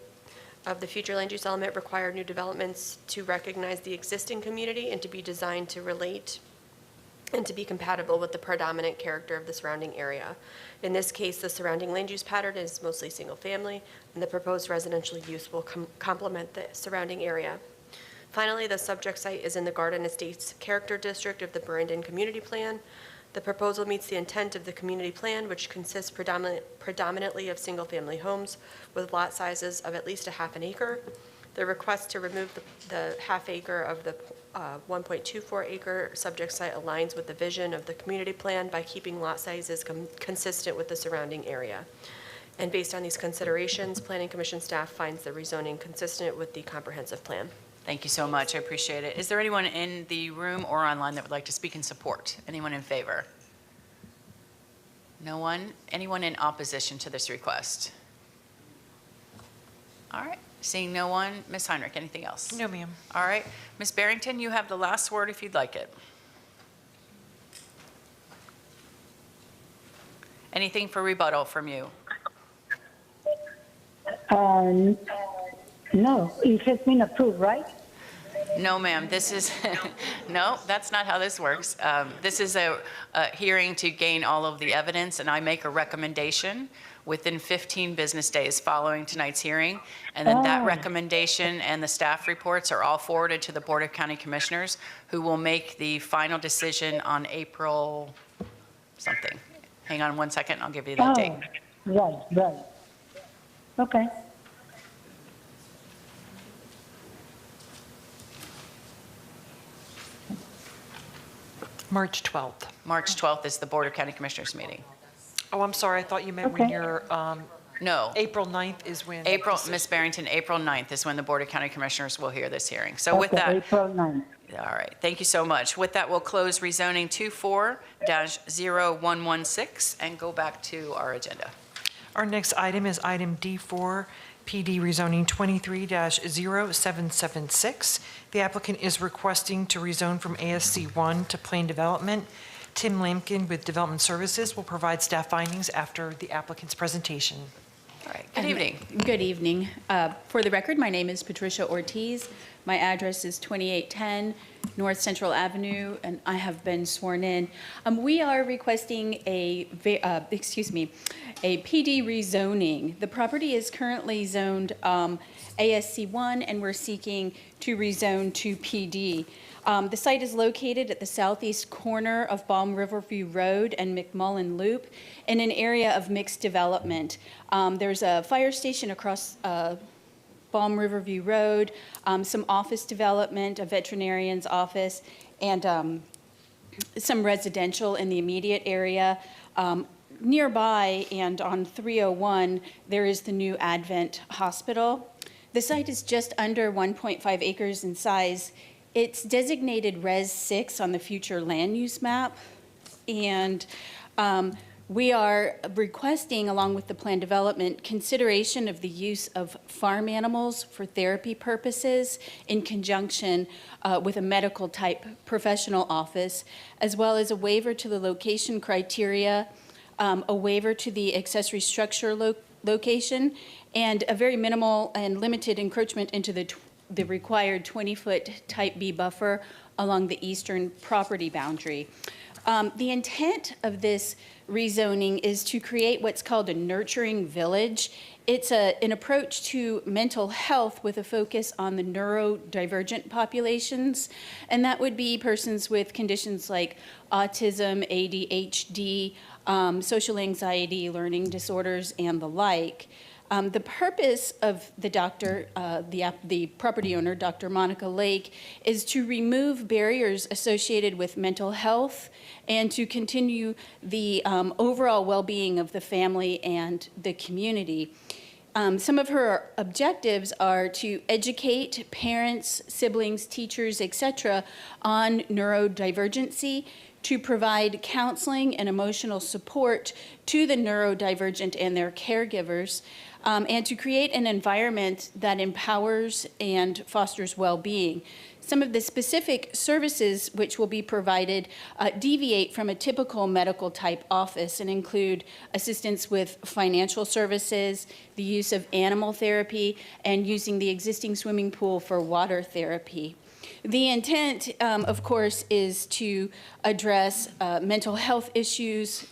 of the future land use element require new developments to recognize the existing community and to be designed to relate and to be compatible with the predominant character of the surrounding area. In this case, the surrounding land use pattern is mostly single family, and the proposed residential use will complement the surrounding area. Finally, the subject site is in the Garden Estates Character District of the Brandon Community Plan. The proposal meets the intent of the community plan, which consists predominantly of single-family homes with lot sizes of at least a half an acre. The request to remove the half acre of the 1.24 acre subject site aligns with the vision of the community plan by keeping lot sizes consistent with the surrounding area. And based on these considerations, Planning Commission staff finds the rezoning consistent with the comprehensive plan. Thank you so much. I appreciate it. Is there anyone in the room or online that would like to speak in support? Anyone in favor? No one? Anyone in opposition to this request? All right. Seeing no one, Ms. Heinrich, anything else? No, ma'am. All right. Ms. Barrington, you have the last word if you'd like it. Anything for rebuttal from you? No, it has been approved, right? No, ma'am. This is, no, that's not how this works. This is a hearing to gain all of the evidence, and I make a recommendation within 15 business days following tonight's hearing. And then that recommendation and the staff reports are all forwarded to the Board of County Commissioners, who will make the final decision on April something. Hang on one second, I'll give you that date. Right. Okay. March 12th. March 12th is the Board of County Commissioners meeting. Oh, I'm sorry, I thought you meant when Okay. your, No. April 9th is when. Ms. Barrington, April 9th is when the Board of County Commissioners will hear this hearing. So with Okay, that, April 9th. all right, thank you so much. With that, we'll close rezoning 24-0116 and go back to our agenda. Our next item is item D4, PD rezoning 23-0776. The applicant is requesting to rezone from ASC1 to Plain Development. Tim Lampkin with Development Services will provide staff findings after the applicant's presentation. All right, good evening. Good evening. For the record, my name is Patricia Ortiz. My address is 2810 North Central Avenue, and I have been sworn in. We are requesting a PD rezoning. The property is currently zoned ASC1, and we're seeking to rezone to PD. The site is located at the southeast corner of Balm Riverview Road and McMullen Loop in an area of mixed development. There's a fire station across Balm Riverview Road, some office development, a veterinarian's office, and some residential in the immediate area. Nearby and on 301, there is the new Advent Hospital. The site is just under 1.5 acres in size. It's designated Res 6 on the future land use map, and we are requesting, along with the plan development, consideration of the use of farm animals for therapy purposes in conjunction with a medical type professional office, as well as a waiver to the location criteria, a waiver to the accessory structure location, and a very minimal and limited encroachment into the required 20-foot type B buffer along the eastern property boundary. The intent of this rezoning is to create what's called a nurturing village. It's an approach to mental health with a focus on the neurodivergent populations, and that would be persons with conditions like autism, ADHD, social anxiety, learning disorders, and the like. The purpose of the property owner, Dr. Monica Lake, is to remove barriers associated with mental health and to continue the overall well-being of the family and the community. Some of her objectives are to educate parents, siblings, teachers, etc. on neurodivergency, to provide counseling and emotional support to the neurodivergent and their caregivers, and to create an environment that empowers and fosters well-being. Some of the specific services which will be provided deviate from a typical medical type office and include assistance with financial services, the use of animal therapy, and using the existing swimming pool for water therapy. The intent, of course, is to address mental health issues,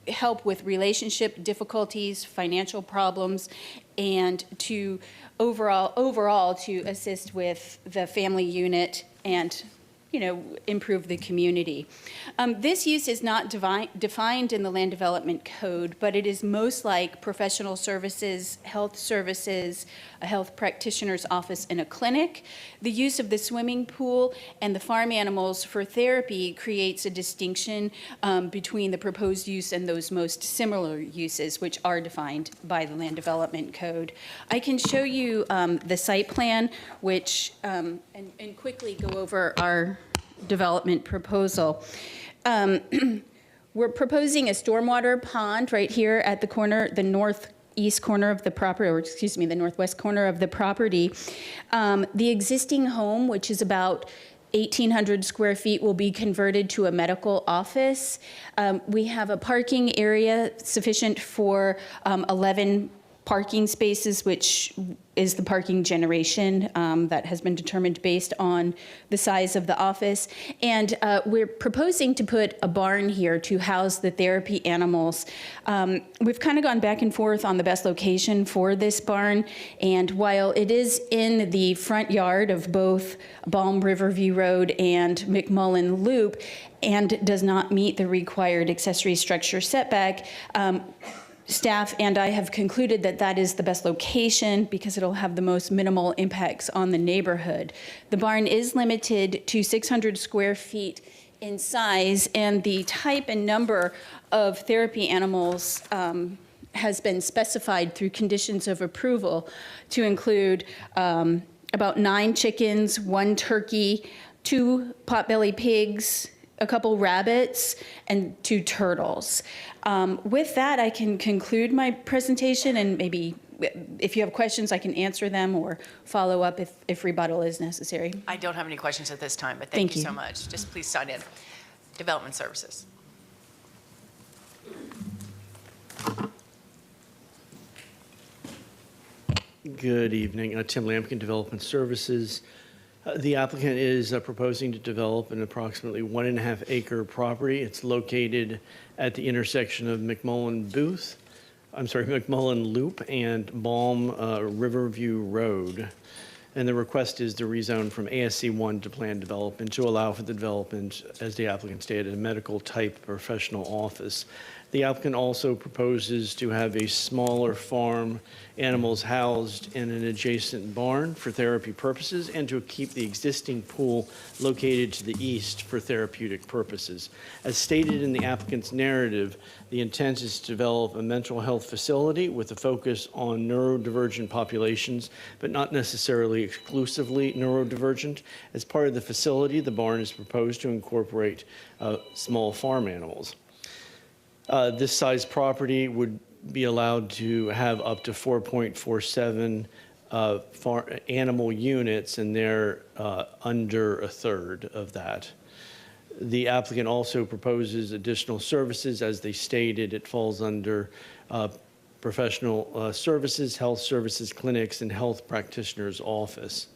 help with relationship difficulties, financial problems, and to overall to assist with the family unit and improve the community. This use is not defined in the Land Development Code, but it is most like professional services, a health practitioner's office, and a clinic. The use of the swimming pool and the farm animals for therapy creates a distinction between the proposed use and those most similar uses, which are defined by the Land Development Code. I can show you the site plan, which, and quickly go over our development proposal. We're proposing a stormwater pond right here at the corner, the northeast corner of the property, or excuse me, the northwest corner of the property. The existing home, which is about 1,800 square feet, will be converted to a medical office. We have a parking area sufficient for 11 parking spaces, which is the parking generation that has been determined based on the size of the office. And we're proposing to put a barn here to house the therapy animals. We've kind of gone back and forth on the best location for this barn. And while it is in the front yard of both Balm Riverview Road and McMullen Loop and does not meet the required accessory structure setback, Staff and I have concluded that that is the best location because it'll have the most minimal impacts on the neighborhood. The barn is limited to 600 square feet in size, and the type and number of therapy animals has been specified through conditions of approval to include about 9 chickens, 1 turkey, 2 potbelly pigs, a couple rabbits, and 2 turtles. With that, I can conclude my presentation, and maybe if you have questions, I can answer them or follow up if rebuttal is necessary. I don't have any questions at this time, but Thank thank you you. so much. Just please sign in. Development Services. Good evening. Tim Lampkin, Development Services. The applicant is proposing to develop an approximately 1.5 acre property. It's located at the intersection of McMullen Loop and Balm Riverview Road. And the request is to rezone from ASC 1 to planned development to allow for the development, as the applicant stated, a medical type professional office. The applicant also proposes to have a smaller farm, animals housed in an adjacent barn for therapy purposes, and to keep the existing pool located to the east for therapeutic purposes. As stated in the applicant's narrative, the intent is to develop a mental health facility with a focus on neurodivergent populations, but not necessarily exclusively neurodivergent. As part of the facility, the barn is proposed to incorporate small farm animals. This size property would be allowed to have up to 4.47 animal units, and they're under a third of that. The applicant also proposes additional services. As they stated, it falls under professional services, health services, clinics, and health practitioner's office.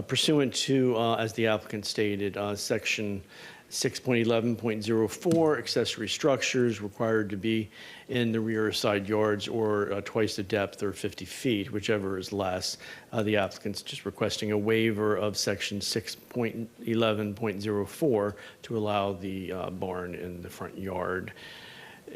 Pursuant to, as the applicant stated, Section 6.11.04, accessory structures required to be in the rear or side yards or twice the depth or 50 feet, whichever is less. The applicant's just requesting a waiver of section 6.11.04 to allow the barn in the front yard.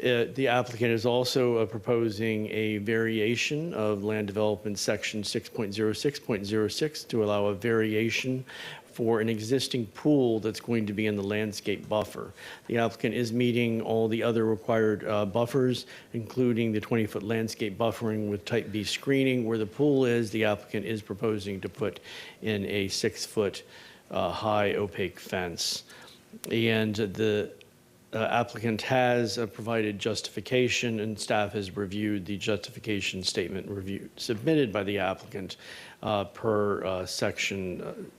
The applicant is also proposing a variation of land development section 6.06.06 to allow a variation for an existing pool that's going to be in the landscape buffer. The applicant is meeting all the other required buffers, including the 20-foot landscape buffering with type B screening. Where the pool is, the applicant is proposing to put in a 6-foot high opaque fence. And the applicant has provided justification, and staff has reviewed the justification statement submitted by the applicant per section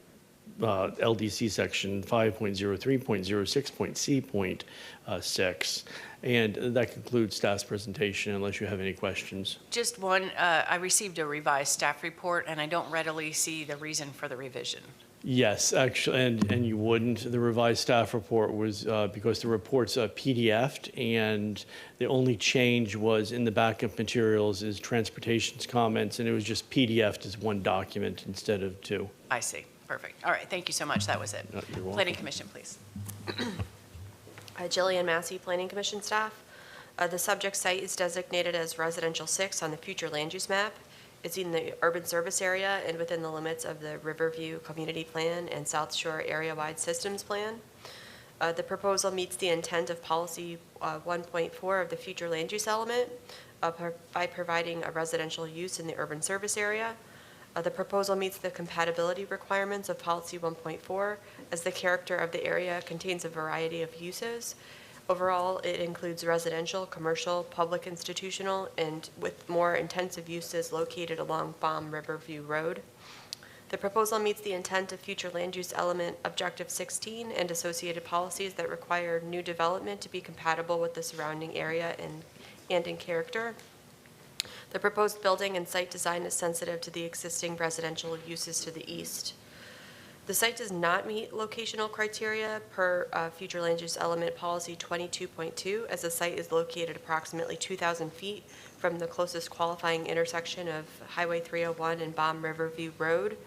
LDC section 5.03.06.C.6. And that concludes staff's presentation, unless you have any questions. Just one, I received a revised staff report, and I don't readily see the reason for the revision. Yes, actually, and you wouldn't. The revised staff report was because the report's PDF'd, and the only change was in the backup materials is transportation's comments, and it was just PDF'd as one document instead of 2. I see. Perfect. All right. Thank you so much. That was it. You're welcome. Planning Commission, please. Jillian Massey, Planning Commission staff. The subject site is designated as Residential 6 on the future land use map. It's in the urban service area and within the limits of the Riverview Community Plan and South Shore Area-Wide Systems Plan. The proposal meets the intent of Policy 1.4 of the future land use element by providing a residential use in the urban service area. The proposal meets the compatibility requirements of Policy 1.4 as the character of the area contains a variety of uses. Overall, it includes residential, commercial, public institutional, and with more intensive uses located along Balm Riverview Road. The proposal meets the intent of future land use element Objective 16 and associated policies that require new development to be compatible with the surrounding area and in character. The proposed building and site design is sensitive to the existing residential uses to the east. The site does not meet locational criteria per future land use element policy 22.2, as the site is located approximately 2,000 feet from the closest qualifying intersection of Highway 301 and Balm Riverview Road.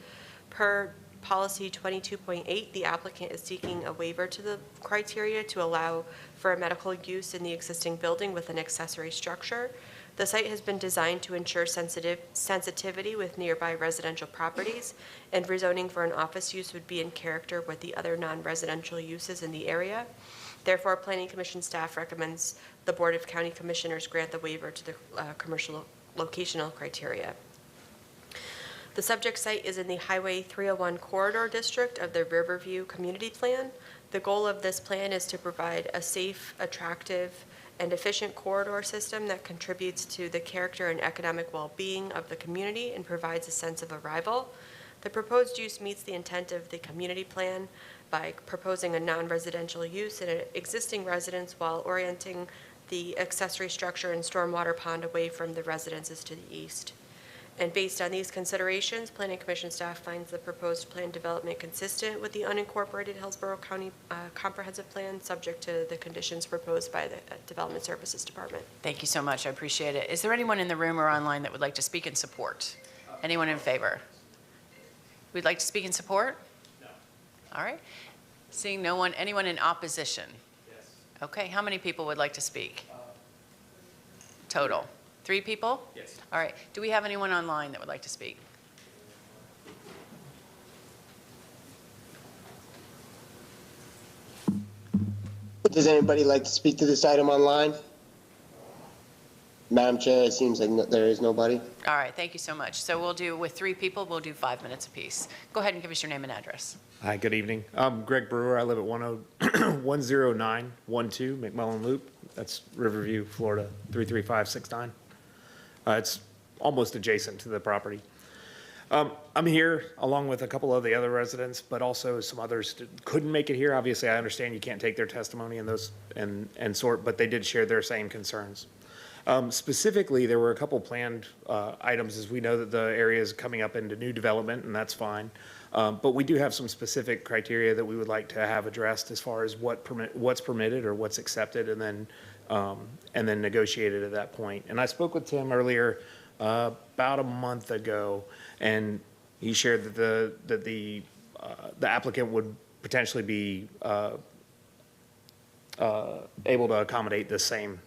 Per policy 22.8, the applicant is seeking a waiver to the criteria to allow for a medical use in the existing building with an accessory structure. The site has been designed to ensure sensitivity with nearby residential properties, and rezoning for an office use would be in character with the other non-residential uses in the area. Therefore, Planning Commission staff recommends the Board of County Commissioners grant the waiver to the commercial locational criteria. The subject site is in the Highway 301 corridor district of the Riverview Community Plan. The goal of this plan is to provide a safe, attractive, and efficient corridor system that contributes to the character and economic well-being of the community and provides a sense of arrival. The proposed use meets the intent of the community plan by proposing a non-residential use in an existing residence while orienting the accessory structure and stormwater pond away from the residences to the east. And based on these considerations, Planning Commission staff finds the proposed plan development consistent with the unincorporated Hillsborough County Comprehensive Plan, subject to the conditions proposed by the Development Services Department. Thank you so much. I appreciate it. Is there anyone in the room or online that would like to speak in support? Anyone in favor? Would like to speak in support? No. All right. Seeing no one, anyone in opposition? Yes. Okay. How many people would like to speak? Total? 3 people? Yes. All right. Do we have anyone online that would like to speak? Does anybody like to speak to this item online? Madam Chair, it seems like there is nobody. All right. Thank you so much. So we'll do, with 3 people, we'll do 5 minutes apiece. Go ahead and give us your name and address. Hi, good evening. I'm Greg Brewer. I live at 10912 McMullen Loop. That's Riverview, Florida, 33569. It's almost adjacent to the property. I'm here along with a couple of the other residents, but also some others couldn't make it here. Obviously, I understand you can't take their testimony and those and sort, but they did share their same concerns. Specifically, there were a couple planned items, as we know that the area is coming up into new development, and that's fine. But we do have some specific criteria that we would like to have addressed as far as what's permitted or what's accepted, and then negotiated at that point. And I spoke with Tim earlier about a month ago, and he shared that the applicant would potentially be able to accommodate the same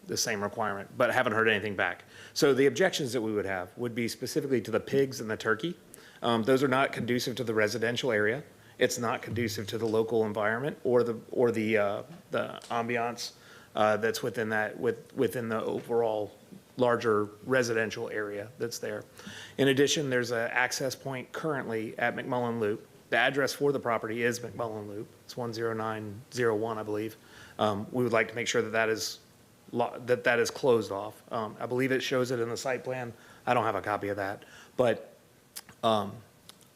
requirement, but haven't heard anything back. So the objections that we would have would be specifically to the pigs and the turkey. Those are not conducive to the residential area. It's not conducive to the local environment or the ambiance that's within the overall larger residential area that's there. In addition, there's an access point currently at McMullen Loop. The address for the property is McMullen Loop. It's 10901, I believe. We would like to make sure that is closed off. I believe it shows it in the site plan. I don't have a copy of that, but I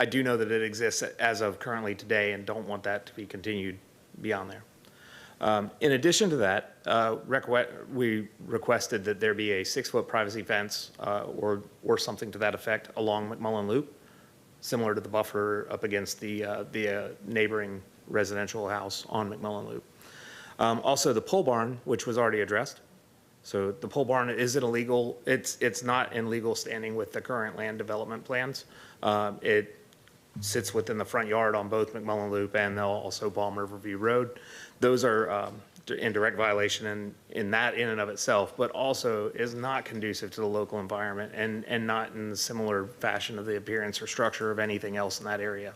do know that it exists as of currently today, and don't want that to be continued beyond there. In addition to that, we requested that there be a 6-foot privacy fence or something to that effect along McMullen Loop, similar to the buffer up against the neighboring residential house on McMullen Loop. Also, the pole barn, which was already addressed. So the pole barn isn't illegal. It's not in legal standing with the current land development plans. It sits within the front yard on both McMullen Loop and also Balm Riverview Road. Those are in direct violation in and of itself, but also is not conducive to the local environment and not in the similar fashion of the appearance or structure of anything else in that area.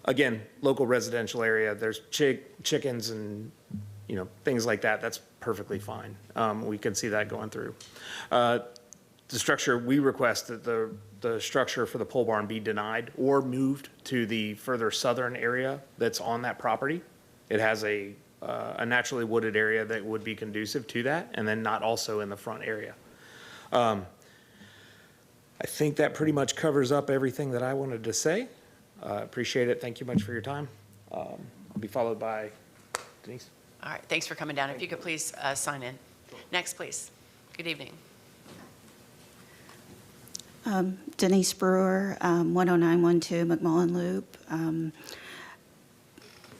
Again, local residential area, there's chickens and things like that. That's perfectly fine. We can see that going through. The structure, we request that the structure for the pole barn be denied or moved to the further southern area that's on that property. It has a naturally wooded area that would be conducive to that, and then not also in the front area. I think that pretty much covers up everything that I wanted to say. Appreciate it. Thank you much for your time. I'll be followed by Denise. All right. Thanks for coming down. If you could please sign in. Next, please. Good evening. Denise Brewer, 10912 McMullen Loop.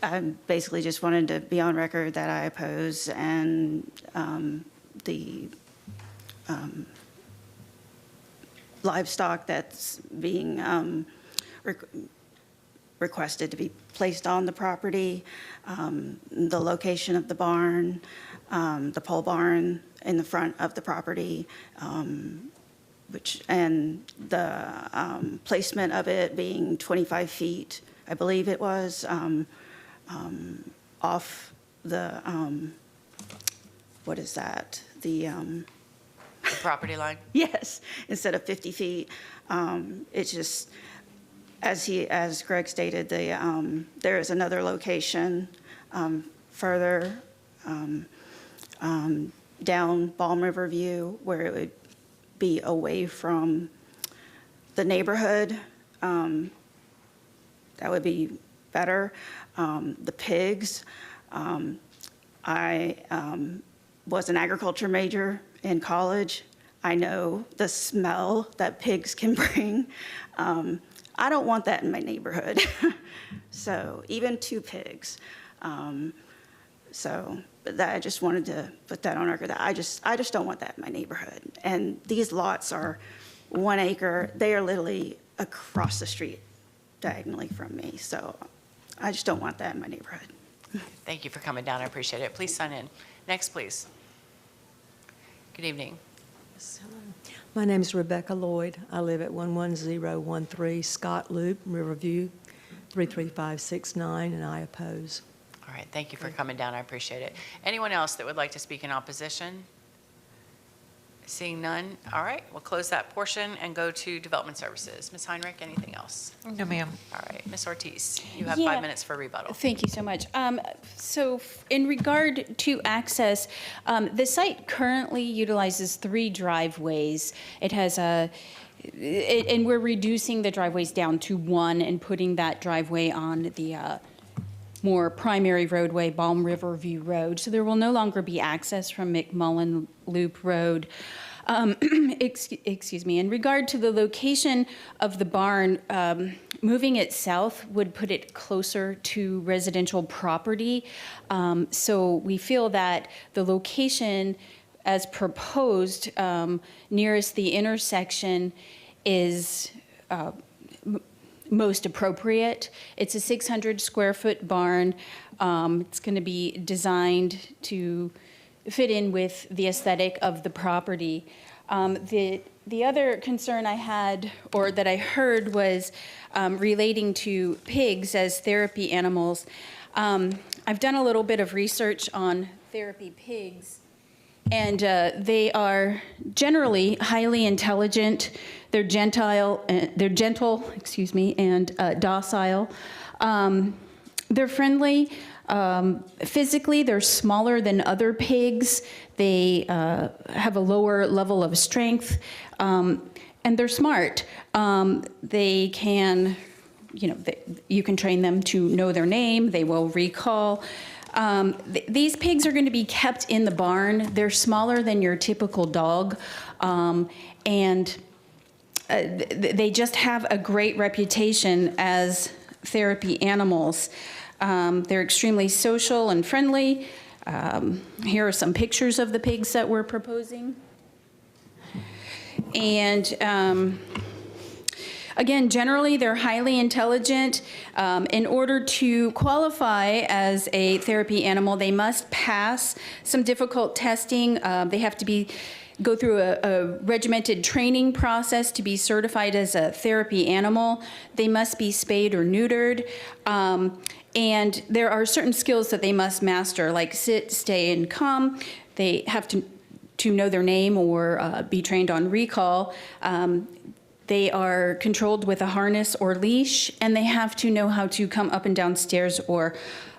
I basically just wanted to be on record that I oppose and the livestock that's being requested to be placed on the property, the location of the barn, the pole barn in the front of the property, and the placement of it being 25 feet, I believe it was, off the, what is that? The property line? Yes, instead of 50 feet. It's just, as Greg stated, there is another location further down Balm River View where it would be away from the neighborhood. That would be better. The pigs, I was an agriculture major in college. I know the smell that pigs can bring. I don't want that in my neighborhood. So even 2 pigs. But that, I just wanted to put that on record, that I just don't want that in my neighborhood. And these lots are 1 acre. They are literally across the street diagonally from me. So I just don't want that in my neighborhood. Thank you for coming down. I appreciate it. Please sign in. Next, please. Good evening. My name is Rebecca Lloyd. I live at 11013 Scott Loop, Riverview, 33569, and I oppose. All right. Thank you for coming down. I appreciate it. Anyone else that would like to speak in opposition? Seeing none. All right. We'll close that portion and go to development services. Ms. Heinrich, anything else? No, ma'am. All right. Ms. Ortiz, you have Yeah. 5 minutes for rebuttal. Thank you so much. So in regard to access, the site currently utilizes 3 driveways. It has and we're reducing the driveways down to 1 and putting that driveway on the more primary roadway, Balm River View Road. So there will no longer be access from McMullen Loop Road. Excuse me. In regard to the location of the barn, moving it south would put it closer to residential property. So we feel that the location as proposed nearest the intersection is most appropriate. It's a 600 square foot barn. It's going to be designed to fit in with the aesthetic of the property. The other concern I had, or that I heard, was relating to pigs as therapy animals. I've done a little bit of research on therapy pigs, and they are generally highly intelligent. They're gentle, and docile. They're friendly. Physically, they're smaller than other pigs. They have a lower level of strength, and they're smart. They can, you can train them to know their name. They will recall. These pigs are going to be kept in the barn. They're smaller than your typical dog, and they just have a great reputation as therapy animals. They're extremely social and friendly. Here are some pictures of the pigs that we're proposing. And again, generally, they're highly intelligent. In order to qualify as a therapy animal, they must pass some difficult testing. They have to go through a regimented training process to be certified as a therapy animal. They must be spayed or neutered. And there are certain skills that they must master, like sit, stay, and come. They have to know their name or be trained on recall. They are controlled with a harness or leash, and they have to know how to come up and down stairs or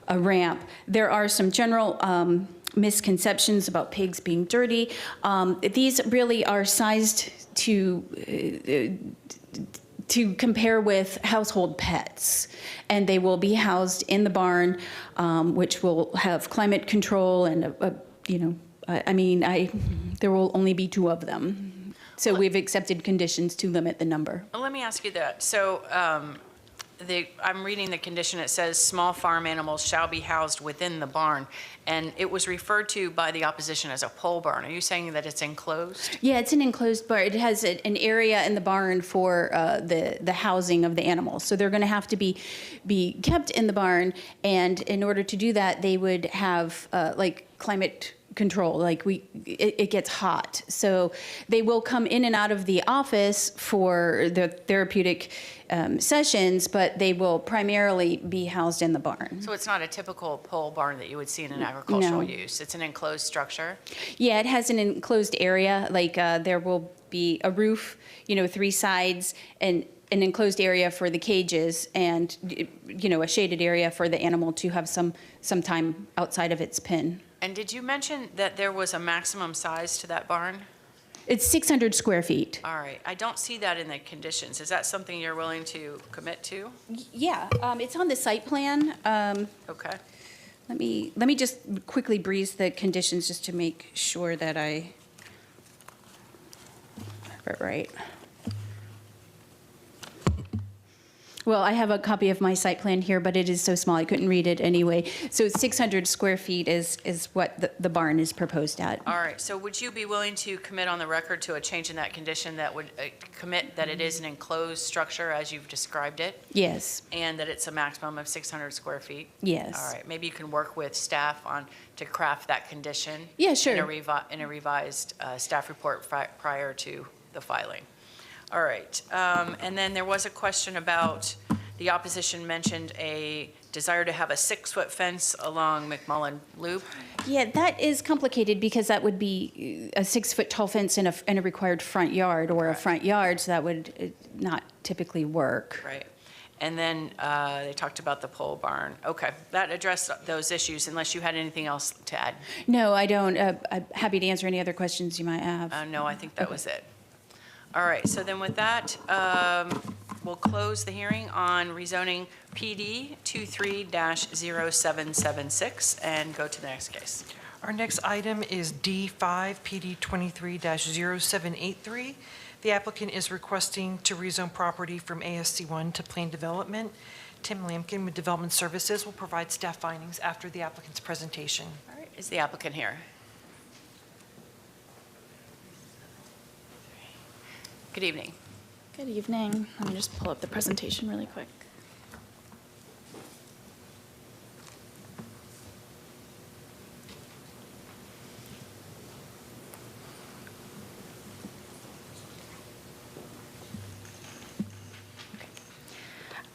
a ramp. There are some general misconceptions about pigs being dirty. These really are sized to compare with household pets, and they will be housed in the barn, which will have climate control and there will only be 2 of them. So we've accepted conditions to limit the number. Well, let me ask you that. So I'm reading the condition, it says, "Small farm animals shall be housed within the barn," and it was referred to by the opposition as a pole barn. Are you saying that it's enclosed? Yeah, it's an enclosed barn. It has an area in the barn for the housing of the animals. So they're going to have to be kept in the barn, and in order to do that, they would have like climate control. Like it gets hot, so they will come in and out of the office for the therapeutic sessions, but they will primarily be housed in the barn. So it's not a typical pole barn that you would see in an agricultural No. use. It's an enclosed structure? Yeah, it has an enclosed area, like there will be a roof, 3 sides, and an enclosed area for the cages, and, a shaded area for the animal to have some time outside of its pen. And did you mention that there was a maximum size to that barn? It's 600 square feet. All right, I don't see that in the conditions. Is that something you're willing to commit to? Yeah, it's on the site plan. Okay. Let me just quickly breeze the conditions just to make sure that I have it right. Well, I have a copy of my site plan here, but it is so small I couldn't read it anyway. So 600 square feet is what the barn is proposed at. All right, so would you be willing to commit on the record to a change in that condition that would commit that it is an enclosed structure as you've described it? Yes. And that it's a maximum of 600 square feet? Yes. All right, maybe you can work with staff to craft that condition? Yeah, sure. In a revised staff report prior to the filing. All right, and then there was a question about, the opposition mentioned a desire to have a 6-foot fence along McMullen Loop. Yeah, that is complicated because that would be a 6-foot tall fence in a required front yard or a front yard, so that would not typically work. Right. And then they talked about the pole barn. Okay, that addressed those issues unless you had anything else to add. No, I don't. I'm happy to answer any other questions you might have. No, I think that was it. All right, so then with that, we'll close the hearing on rezoning PD 23-0776 and go to the next case. Our next item is D5 PD 23-0783. The applicant is requesting to rezone property from ASC1 to planned development. Tim Lampkin with Development Services will provide staff findings after the applicant's presentation. All right, is the applicant here? Good evening. Good evening. Let me just pull up the presentation really quick.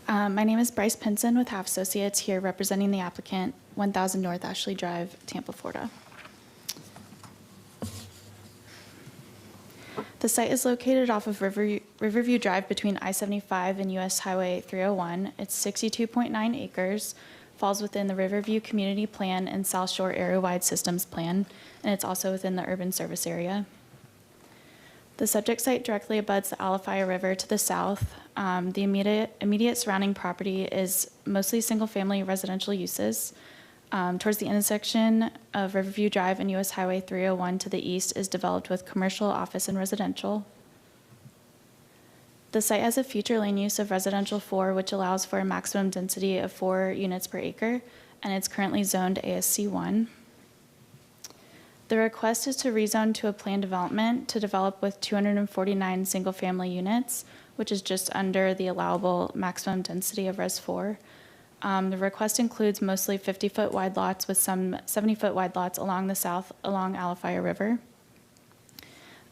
My name is Bryce Pinson with Half Associates, here representing the applicant, 1000 North Ashley Drive, Tampa, Florida. The site is located off of Riverview Drive between I-75 and US Highway 301. It's 62.9 acres, falls within the Riverview Community Plan and South Shore Area-Wide Systems Plan, and it's also within the urban service area. The subject site directly abuts the Alafaya River to the south. The immediate surrounding property is mostly single-family residential uses. Towards the intersection of Riverview Drive and US Highway 301 to the east is developed with commercial, office, and residential. The site has a future land use of residential 4, which allows for a maximum density of 4 units per acre, and it's currently zoned ASC 1. The request is to rezone to a planned development to develop with 249 single-family units, which is just under the allowable maximum density of Res 4. The request includes mostly 50-foot wide lots with some 70-foot wide lots along the south along Alafaya River.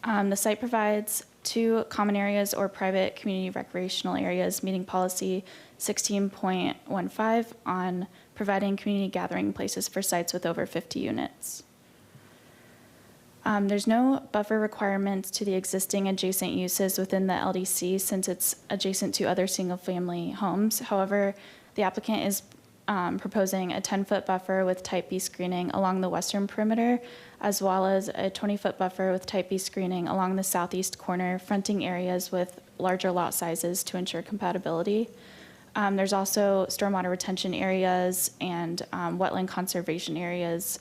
The site provides 2 common areas or private community recreational areas, meeting policy 16.15 on providing community gathering places for sites with over 50 units. There's no buffer requirements to the existing adjacent uses within the LDC since it's adjacent to other single-family homes. However, the applicant is proposing a 10-foot buffer with type B screening along the western perimeter, as well as a 20-foot buffer with type B screening along the southeast corner, fronting areas with larger lot sizes to ensure compatibility. There's also stormwater retention areas and wetland conservation areas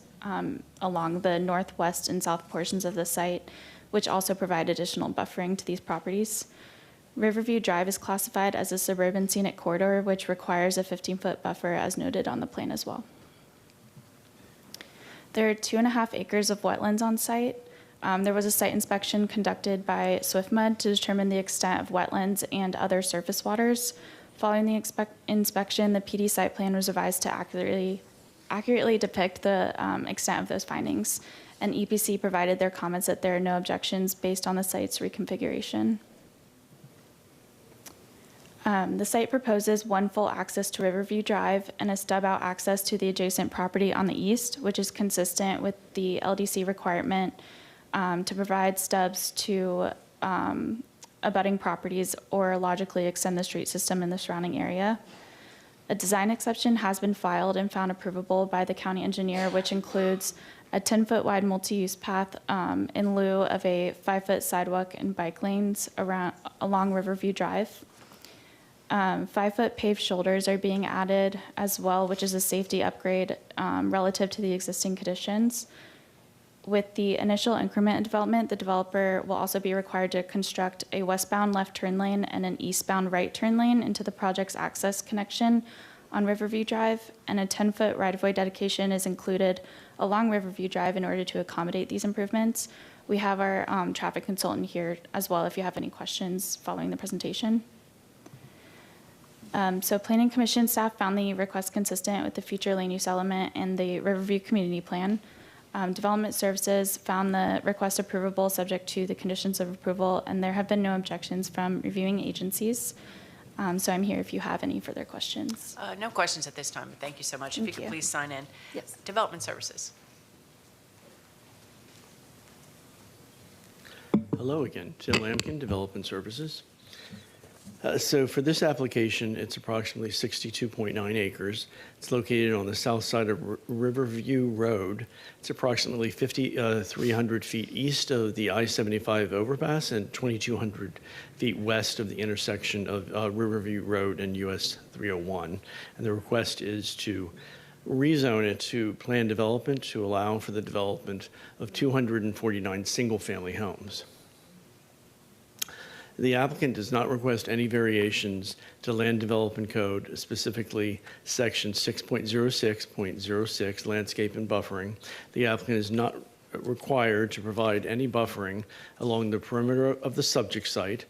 along the northwest and south portions of the site, which also provide additional buffering to these properties. Riverview Drive is classified as a suburban scenic corridor, which requires a 15-foot buffer as noted on the plan as well. There are 2.5 acres of wetlands on site. There was a site inspection conducted by SwiftMud to determine the extent of wetlands and other surface waters. Following the inspection, the PD site plan was revised to accurately depict the extent of those findings, and EPC provided their comments that there are no objections based on the site's reconfiguration. The site proposes one full access to Riverview Drive and a stub-out access to the adjacent property on the east, which is consistent with the LDC requirement to provide stubs to abutting properties or logically extend the street system in the surrounding area. A design exception has been filed and found approvable by the county engineer, which includes a 10-foot wide multi-use path in lieu of a 5-foot sidewalk and bike lanes along Riverview Drive. 5-foot paved shoulders are being added as well, which is a safety upgrade relative to the existing conditions. With the initial increment of development, the developer will also be required to construct a westbound left turn lane and an eastbound right turn lane into the project's access connection on Riverview Drive, and a 10-foot right-of-way dedication is included along Riverview Drive in order to accommodate these improvements. We have our traffic consultant here as well if you have any questions following the presentation. So Planning Commission staff found the request consistent with the future land use element and the Riverview Community Plan. Development Services found the request approvable subject to the conditions of approval, and there have been no objections from reviewing agencies. So I'm here if you have any further questions. No questions at this time. Thank you so much. If you could please sign in. Yes. Development Services. Hello again, Tim Lampkin, Development Services. So for this application, it's approximately 62.9 acres. It's located on the south side of Riverview Road. It's approximately 5,300 feet east of the I-75 overpass and 2,200 feet west of the intersection of Riverview Road and US 301. And the request is to rezone it to planned development to allow for the development of 249 single-family homes. The applicant does not request any variations to Land Development Code, specifically Section 6.06.06, Landscape and Buffering. The applicant is not required to provide any buffering along the perimeter of the subject site,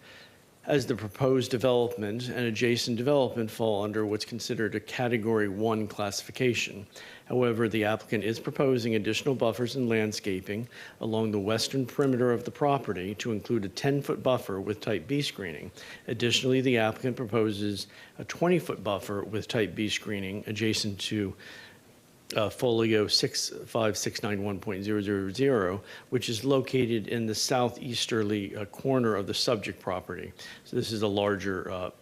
as the proposed development and adjacent development fall under what's considered a Category 1 classification. However, the applicant is proposing additional buffers and landscaping along the western perimeter of the property to include a 10-foot buffer with Type B screening. Additionally, the applicant proposes a 20-foot buffer with Type B screening adjacent to folio 65691.000, which is located in the southeasterly corner of the subject property. So this is a larger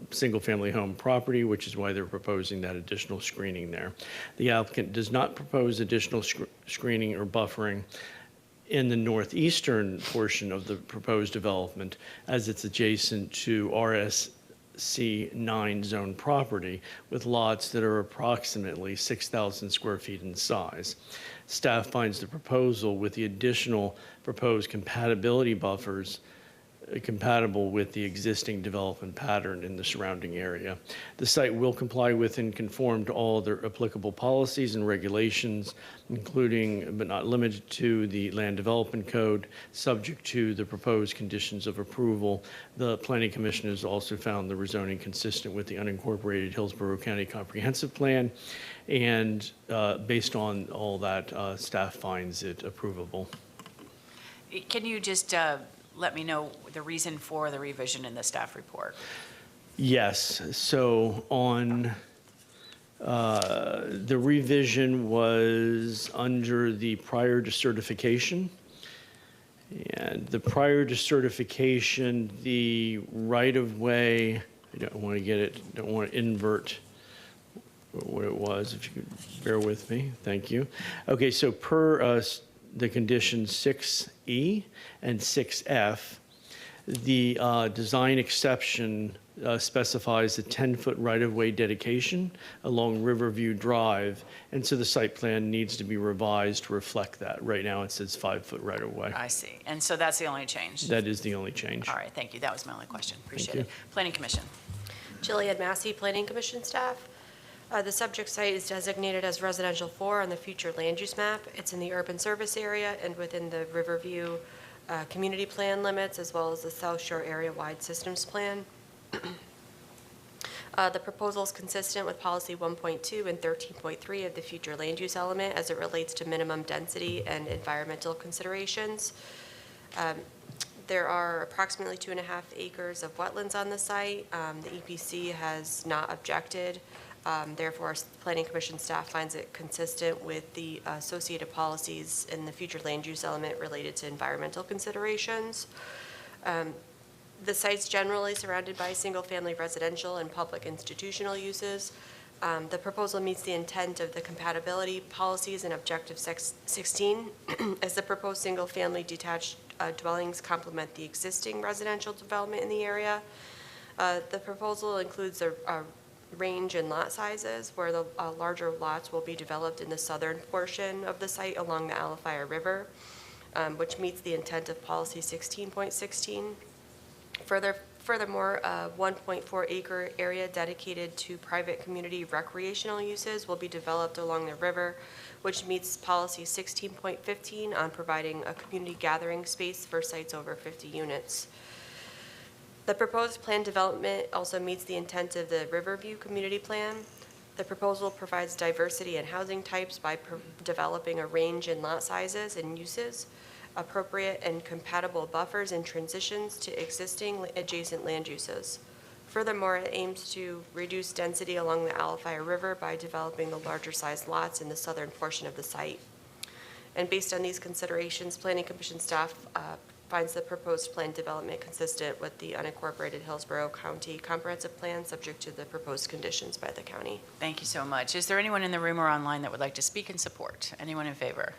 single-family home property, which is why they're proposing that additional screening there. The applicant does not propose additional screening or buffering in the northeastern portion of the proposed development, as it's adjacent to RSC9 zone property with lots that are approximately 6,000 square feet in size. Staff finds the proposal with the additional proposed compatibility buffers compatible with the existing development pattern in the surrounding area. The site will comply with and conform to all other applicable policies and regulations, including but not limited to the Land Development Code, subject to the proposed conditions of approval. The Planning Commission has also found the rezoning consistent with the unincorporated Hillsborough County Comprehensive Plan, and based on all that, staff finds it approvable. Can you just let me know the reason for the revision in the staff report? Yes. So on the revision was under the prior to certification. And the prior to certification, the right-of-way, I don't want to get it, don't want to invert what it was, if you could bear with me. Thank you. Okay, so per the conditions 6E and 6F, The design exception specifies a 10-foot right-of-way dedication along Riverview Drive, and so the site plan needs to be revised to reflect that. Right now, it says 5-foot right-of-way. I see. And so that's the only change? That is the only change. All right, thank you. That was my only question. Appreciate you. it. Planning Commission. Jillian Massey, Planning Commission staff. The subject site is designated as residential 4 on the future land use map. It's in the urban service area and within the Riverview community plan limits, as well as the South Shore area-wide systems plan. The proposal is consistent with policy 1.2 and 13.3 of the future land use element as it relates to minimum density and environmental considerations. There are approximately 2.5 acres of wetlands on the site. The EPC has not objected. Therefore, Planning Commission staff finds it consistent with the associated policies in the future land use element related to environmental considerations. The site's generally surrounded by single-family residential and public institutional uses. The proposal meets the intent of the compatibility policies and Objective 16 as the proposed single-family detached dwellings complement the existing residential development in the area. The proposal includes a range in lot sizes where the larger lots will be developed in the southern portion of the site along the Alafaya River, which meets the intent of policy 16.16. Furthermore, a 1.4 acre area dedicated to private community recreational uses will be developed along the river, which meets policy 16.15 on providing a community gathering space for sites over 50 units. The proposed plan development also meets the intent of the Riverview Community Plan. The proposal provides diversity in housing types by developing a range in lot sizes and uses, appropriate and compatible buffers and transitions to existing adjacent land uses. Furthermore, it aims to reduce density along the Alafaya River by developing the larger sized lots in the southern portion of the site. And based on these considerations, Planning Commission staff finds the proposed plan development consistent with the unincorporated Hillsborough County Comprehensive Plan, subject to the proposed conditions by the county. Thank you so much. Is there anyone in the room or online that would like to speak in support? Anyone in favor?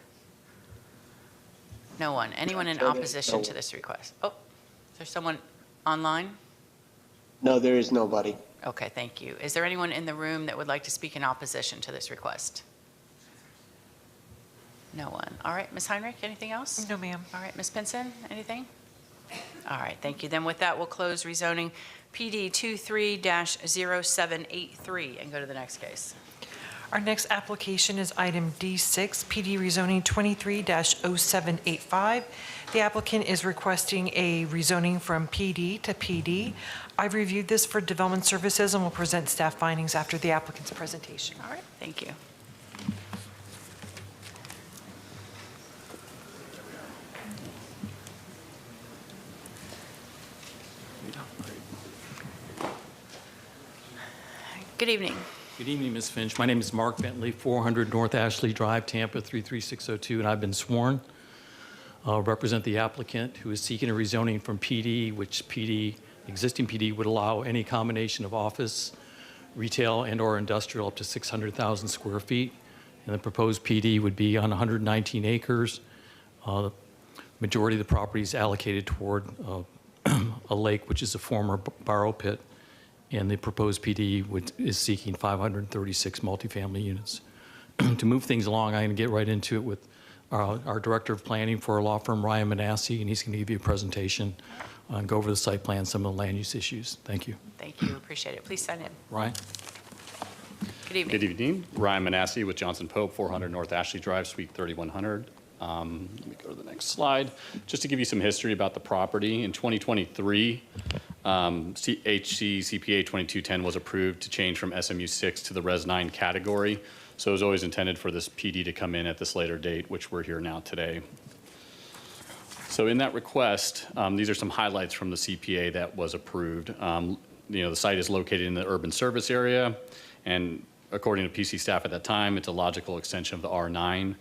No one. Anyone in opposition to this request? Oh, is there someone online? No, there is nobody. Okay, thank you. Is there anyone in the room that would like to speak in opposition to this request? No one. All right, Ms. Heinrich, anything else? No, ma'am. All right, Ms. Pinson, anything? All right, thank you. Then with that, we'll close rezoning PD 23-0783 and go to the next case. Our next application is item D6, PD rezoning 23-0785. The applicant is requesting a rezoning from PD to PD. I've reviewed this for development services and will present staff findings after the applicant's presentation. All right, thank you. Good evening. Good evening, Ms. Finch. My name is Mark Bentley, 400 North Ashley Drive, Tampa 33602, and I've been sworn. Represent the applicant who is seeking a rezoning from PD, which existing PD would allow any combination of office, retail, and/or industrial up to 600,000 square feet. And the proposed PD would be on 119 acres. Majority of the property is allocated toward a lake, which is a former borrow pit. And the proposed PD is seeking 536 multifamily units. To move things along, I'm going to get right into it with our Director of Planning for our law firm, Ryan Manassi, and he's going to give you a presentation and go over the site plan, some of the land use issues. Thank you. Thank you. Appreciate it. Please sign in. Ryan. Good evening. Good evening. Ryan Manassi with Johnson Pope, 400 North Ashley Drive, Suite 3100. Let me go to the next slide. Just to give you some history about the property, in 2023, HC CPA 2210 was approved to change from SMU 6 to the Res 9 category. So it was always intended for this PD to come in at this later date, which we're here now today. So in that request, these are some highlights from the CPA that was approved. The site is located in the urban service area, and according to PC staff at that time, it's a logical extension of the R9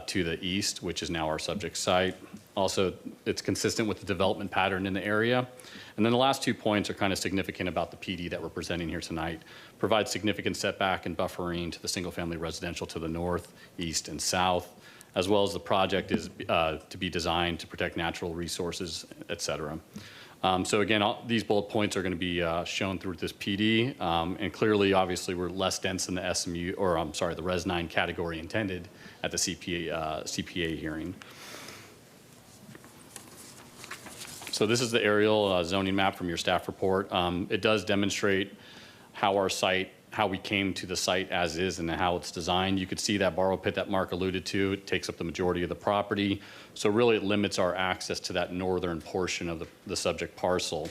to the east, which is now our subject site. Also, it's consistent with the development pattern in the area. And then the last 2 points are kind of significant about the PD that we're presenting here tonight. Provides significant setback and buffering to the single-family residential to the north, east, and south, as well as the project is to be designed to protect natural resources, et cetera. So again, these bullet points are going to be shown through this PD, and clearly, obviously, we're less dense than the SMU, or I'm sorry, the Res 9 category intended at the CPA hearing. So this is the aerial zoning map from your staff report. It does demonstrate how we came to the site as is and how it's designed. You could see that borrow pit that Mark alluded to. It takes up the majority of the property. So really it limits our access to that northern portion of the subject parcel.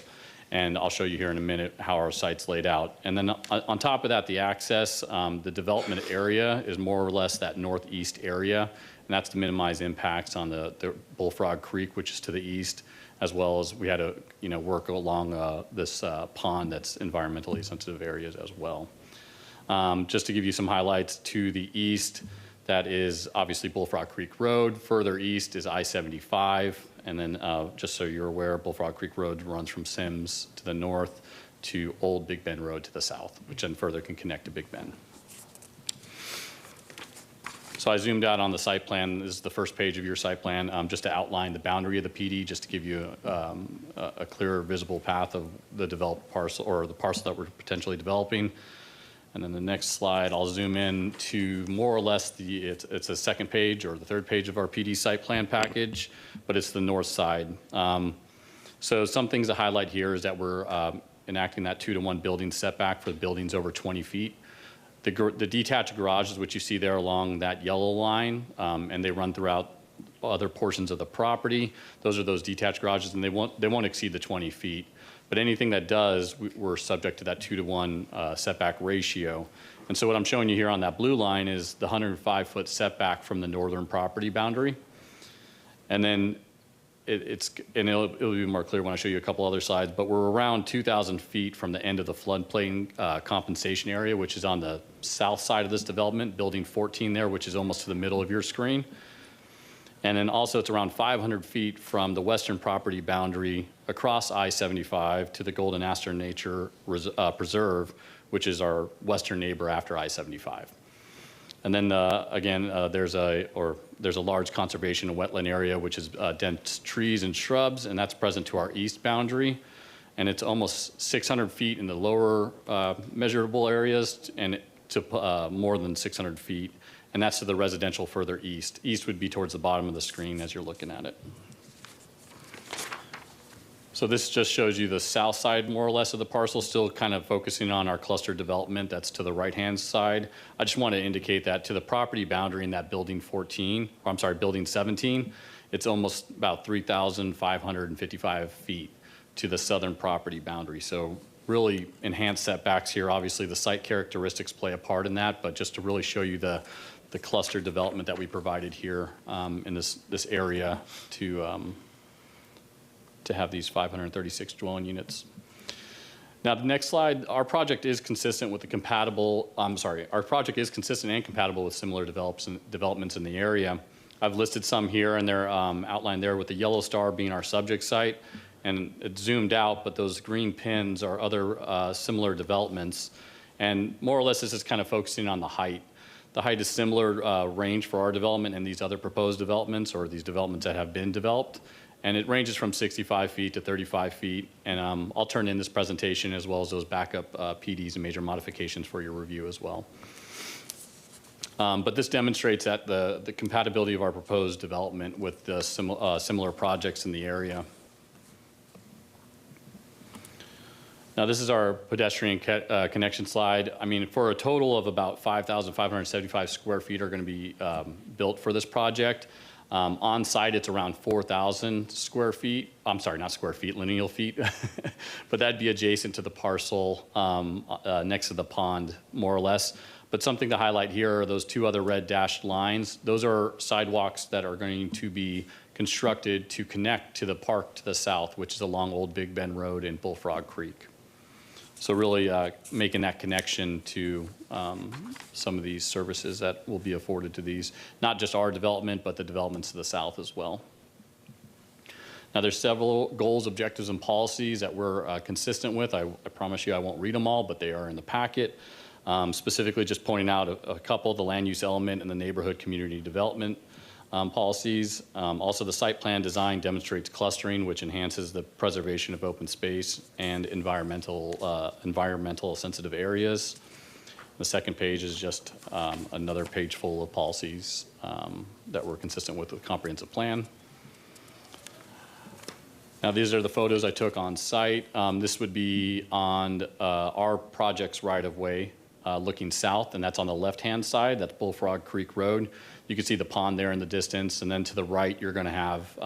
And I'll show you here in a minute how our site's laid out. And then on top of that, the access, the development area is more or less that northeast area. And that's to minimize impacts on the Bullfrog Creek, which is to the east, as well as we had to work along this pond that's environmentally sensitive areas as well. Just to give you some highlights, to the east, that is obviously Bullfrog Creek Road. Further east is I-75. And then just so you're aware, Bullfrog Creek Road runs from Sims to the north to Old Big Bend Road to the south, which then further can connect to Big Bend. So I zoomed out on the site plan. This is the first page of your site plan, just to outline the boundary of the PD, just to give you a clearer visible path of the developed parcel, or the parcel that we're potentially developing. And then the next slide, I'll zoom in to more or less it's a second page or the third page of our PD site plan package, but it's the north side. So some things to highlight here is that we're enacting that 2-to-1 building setback for the buildings over 20 feet. The detached garages, which you see there along that yellow line, and they run throughout other portions of the property. Those are those detached garages, and they won't exceed the 20 feet. But anything that does, we're subject to that 2-to-1 setback ratio. And so what I'm showing you here on that blue line is the 105-foot setback from the northern property boundary. And then it'll be more clear when I show you a couple other slides, but we're around 2,000 feet from the end of the floodplain compensation area, which is on the south side of this development, building 14 there, which is almost to the middle of your screen. And then also it's around 500 feet from the western property boundary across I-75 to the Golden Aster Nature Preserve, which is our western neighbor after I-75. And then again, there's a large conservation and wetland area, which is dense trees and shrubs, and that's present to our east boundary. And it's almost 600 feet in the lower measurable areas, and to more than 600 feet. And that's to the residential further east. East would be towards the bottom of the screen as you're looking at it. So this just shows you the south side, more or less, of the parcel, still kind of focusing on our cluster development. That's to the right-hand side. I just want to indicate that to the property boundary in that building 14, or I'm sorry, building 17, it's almost about 3,555 feet to the southern property boundary. So really enhanced setbacks here. Obviously, the site characteristics play a part in that, but just to really show you the cluster development that we provided here in this area to have these 536 dwelling units. Now, the next slide, our project is consistent with our project is consistent and compatible with similar developments in the area. I've listed some here, and they're outlined there with the yellow star being our subject site. And it's zoomed out, but those green pins are other similar developments. And more or less, this is kind of focusing on the height. The height is similar range for our development and these other proposed developments, or these developments that have been developed. And it ranges from 65 feet to 35 feet. And I'll turn in this presentation as well as those backup PDs and major modifications for your review as well. But this demonstrates that the compatibility of our proposed development with the similar projects in the area. Now, this is our pedestrian connection slide. I mean, for a total of about 5,575 square feet are going to be built for this project. On site, it's around 4,000 square feet. I'm sorry, not square feet, lineal feet. But that'd be adjacent to the parcel next to the pond, more or less. But something to highlight here are those two other red dashed lines. Those are sidewalks that are going to be constructed to connect to the park to the south, which is along Old Big Bend Road and Bullfrog Creek. So really making that connection to some of these services that will be afforded to these, not just our development, but the developments to the south as well. Now, there's several goals, objectives, and policies that we're consistent with. I promise you I won't read them all, but they are in the packet. Specifically just pointing out a couple, the land use element and the neighborhood community development. policies. Also, the site plan design demonstrates clustering, which enhances the preservation of open space and environmental sensitive areas. The second page is just another page full of policies that were consistent with the comprehensive plan. Now, these are the photos I took on site. This would be on our project's right-of-way looking south, and that's on the left-hand side. That's Bullfrog Creek Road. You can see the pond there in the distance, and then to the right, you're going to have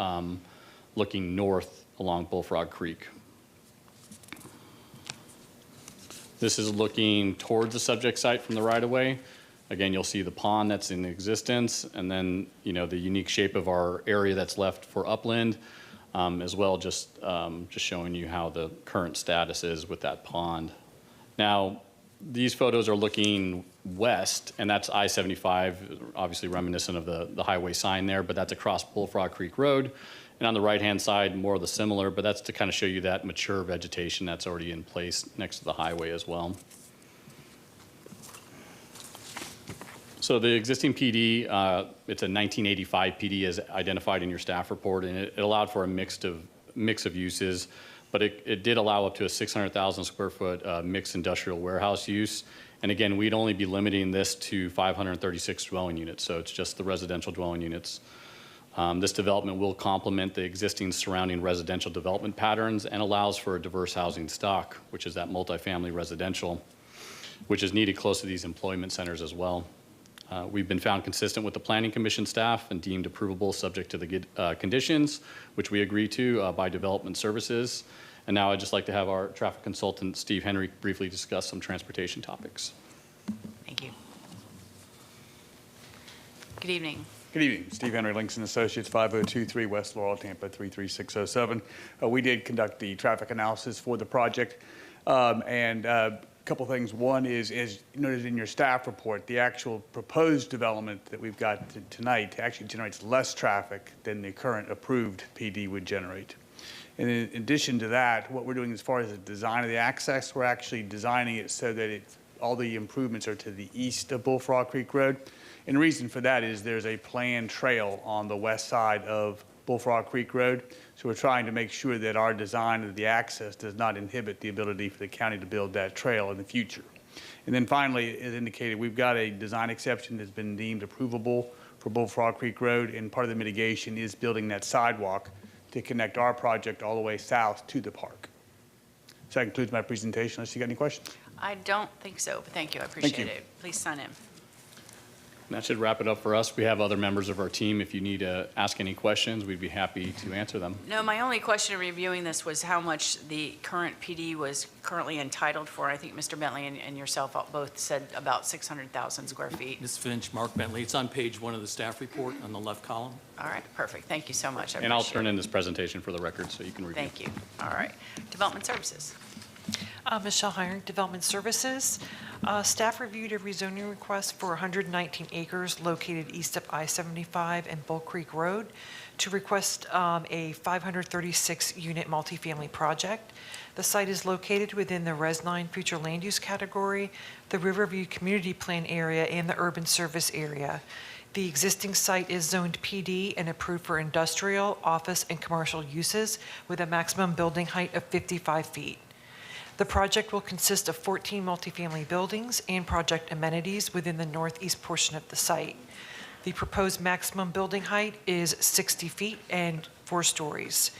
looking north along Bullfrog Creek. This is looking towards the subject site from the right-of-way. Again, you'll see the pond that's in existence, and then the unique shape of our area that's left for upland, as well, just showing you how the current status is with that pond. Now, these photos are looking west, and that's I-75, obviously reminiscent of the highway sign there, but that's across Bullfrog Creek Road. And on the right-hand side, more of the similar, but that's to kind of show you that mature vegetation that's already in place next to the highway as well. So the existing PD, it's a 1985 PD as identified in your staff report, and it allowed for a mix of uses, but it did allow up to a 600,000 square foot mixed industrial warehouse use. And again, we'd only be limiting this to 536 dwelling units, so it's just the residential dwelling units. This development will complement the existing surrounding residential development patterns and allows for a diverse housing stock, which is that multifamily residential, which is needed close to these employment centers as well. We've been found consistent with the Planning Commission staff and deemed approvable subject to the conditions, which we agree to by Development Services. And now I'd just like to have our traffic consultant, Steve Henry, briefly discuss some transportation topics. Thank you. Good evening. Good evening. Steve Henry, Links & Associates, 5023 West Laurel, Tampa 33607. We did conduct the traffic analysis for the project. A couple things. One is, as noted in your staff report, the actual proposed development that we've got tonight actually generates less traffic than the current approved PD would generate. And in addition to that, what we're doing as far as the design of the access, we're actually designing it so that all the improvements are to the east of Bullfrog Creek Road. And the reason for that is there's a planned trail on the west side of Bullfrog Creek Road. So we're trying to make sure that our design of the access does not inhibit the ability for the county to build that trail in the future. And then finally, as indicated, we've got a design exception that's been deemed approvable for Bullfrog Creek Road, and part of the mitigation is building that sidewalk to connect our project all the way south to the park. So that concludes my presentation, unless you got any questions. I don't think so, but thank you. I appreciate it. Please sign in. And that should wrap it up for us. We have other members of our team. If you need to ask any questions, we'd be happy to answer them. No, my only question in reviewing this was how much the current PD was currently entitled for. I think Mr. Bentley and yourself both said about 600,000 square feet. Ms. Finch, Mark Bentley, it's on page 1 of the staff report on the left column. All right, perfect. Thank you so much. And I'll turn in this presentation for the record so you can review. Thank you. All right. Development Services. Michelle Hiring, Development Services. Staff reviewed a rezoning request for 119 acres located east of I-75 and Bull Creek Road to request a 536-unit multifamily project. The site is located within the Rezoning future land use category, the Riverview community plan area, and the urban service area. The existing site is zoned PD and approved for industrial, office, and commercial uses with a maximum building height of 55 feet. The project will consist of 14 multifamily buildings and project amenities within the northeast portion of the site. The proposed maximum building height is 60 feet and 4 stories.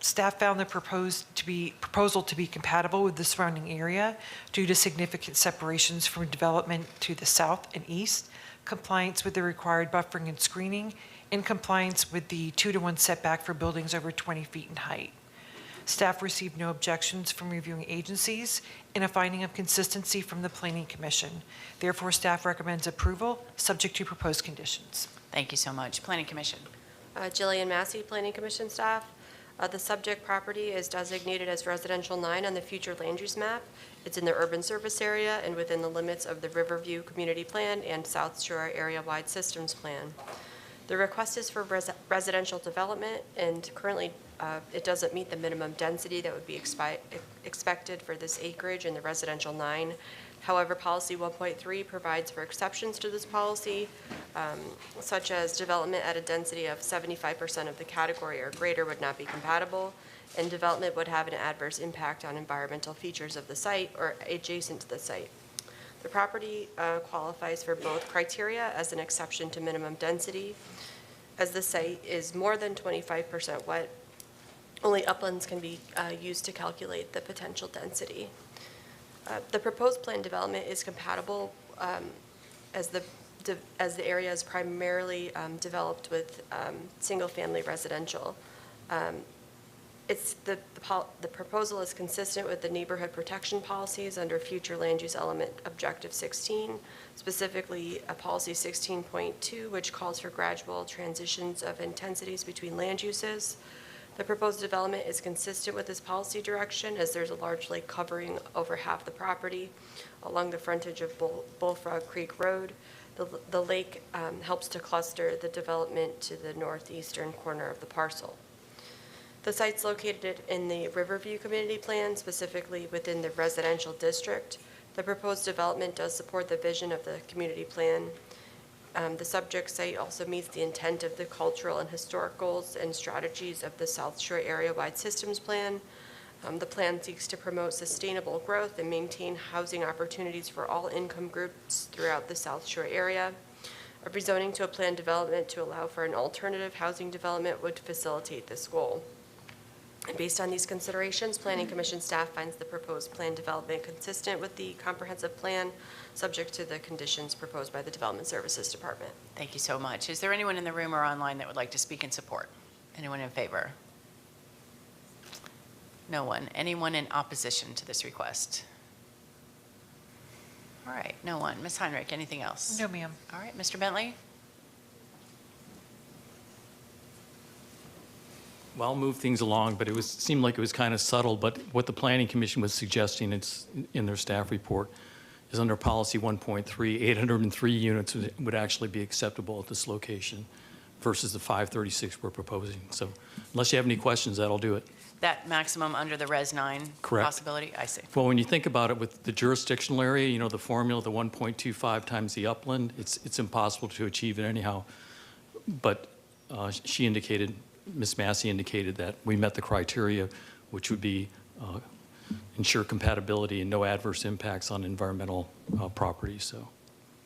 Staff found the proposal to be compatible with the surrounding area due to significant separations from development to the south and east, compliance with the required buffering and screening, and compliance with the 2-to-1 setback for buildings over 20 feet in height. Staff received no objections from reviewing agencies and a finding of consistency from the Planning Commission. Therefore, staff recommends approval, subject to proposed conditions. Thank you so much. Planning Commission. Jillian Massey, Planning Commission staff. The subject property is designated as Residential 9 on the future land use map. It's in the urban service area and within the limits of the Riverview Community Plan and South Shore Area-Wide Systems Plan. The request is for residential development, and currently it doesn't meet the minimum density that would be expected for this acreage in the Residential 9 However, Policy 1.3 provides for exceptions to this policy, such as development at a density of 75% of the category or greater would not be compatible, and development would have an adverse impact on environmental features of the site or adjacent to the site. The property qualifies for both criteria as an exception to minimum density. As the site is more than 25% wet, only uplands can be used to calculate the potential density. The proposed planned development is compatible as the area is primarily developed with single-family residential. The proposal is consistent with the neighborhood protection policies under future land use element objective 16, specifically policy 16.2, which calls for gradual transitions of intensities between land uses. The proposed development is consistent with this policy direction as there's a large lake covering over half the property along the frontage of Bullfrog Creek Road. The lake helps to cluster the development to the northeastern corner of the parcel. The site's located in the Riverview Community Plan, specifically within the residential district. The proposed development does support the vision of the community plan. The subject site also meets the intent of the cultural and historic goals and strategies of the South Shore Area-Wide Systems Plan. The plan seeks to promote sustainable growth and maintain housing opportunities for all income groups throughout the South Shore area. A rezoning to a planned development to allow for an alternative housing development would facilitate this goal. And based on these considerations, Planning Commission staff finds the proposed plan development consistent with the comprehensive plan, subject to the conditions proposed by the Development Services Department. Thank you so much. Is there anyone in the room or online that would like to speak in support? Anyone in favor? No one. Anyone in opposition to this request? All right, no one. Ms. Heinrich, anything else? No, ma'am. All right, Mr. Bentley? Well, I'll move things along, but seemed like it was kind of subtle. But what the Planning Commission was suggesting, it's in their staff report, is under Policy 1.3, 803 units would actually be acceptable at this location versus the 536 we're proposing. So unless you have any questions, that'll do it. That maximum under the Res 9 Correct. possibility? I see. Well, when you think about it with the jurisdictional area, you know, the formula, the 1.25 times the upland, it's impossible to achieve it anyhow. But she indicated, Ms. Massey indicated that we met the criteria, which would be ensure compatibility and no adverse impacts on environmental properties. So,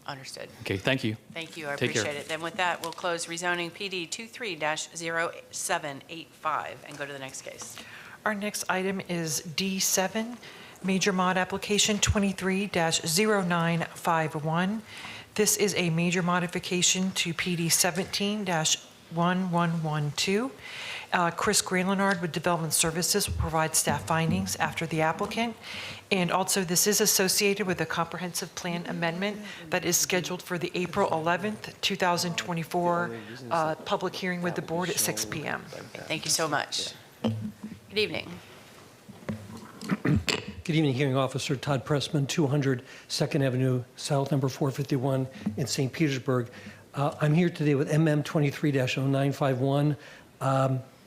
understood. Okay, thank you. Thank you. I Take care. appreciate it. Then with that, we'll close rezoning PD 23-0785 and go to the next case. Our next item is D7, Major Mod Application 23-0951. This is a major modification to PD 17-1112. Chris Graylenard with Development Services will provide staff findings after the applicant. And also, this is associated with a comprehensive plan amendment that is scheduled for the April 11th, 2024 public hearing with the board at 6 p.m. Thank you so much. Good evening. Good evening, Hearing Officer Todd Pressman, 200 2nd Avenue South, number 451 in St. Petersburg. I'm here today with MM 23-0951.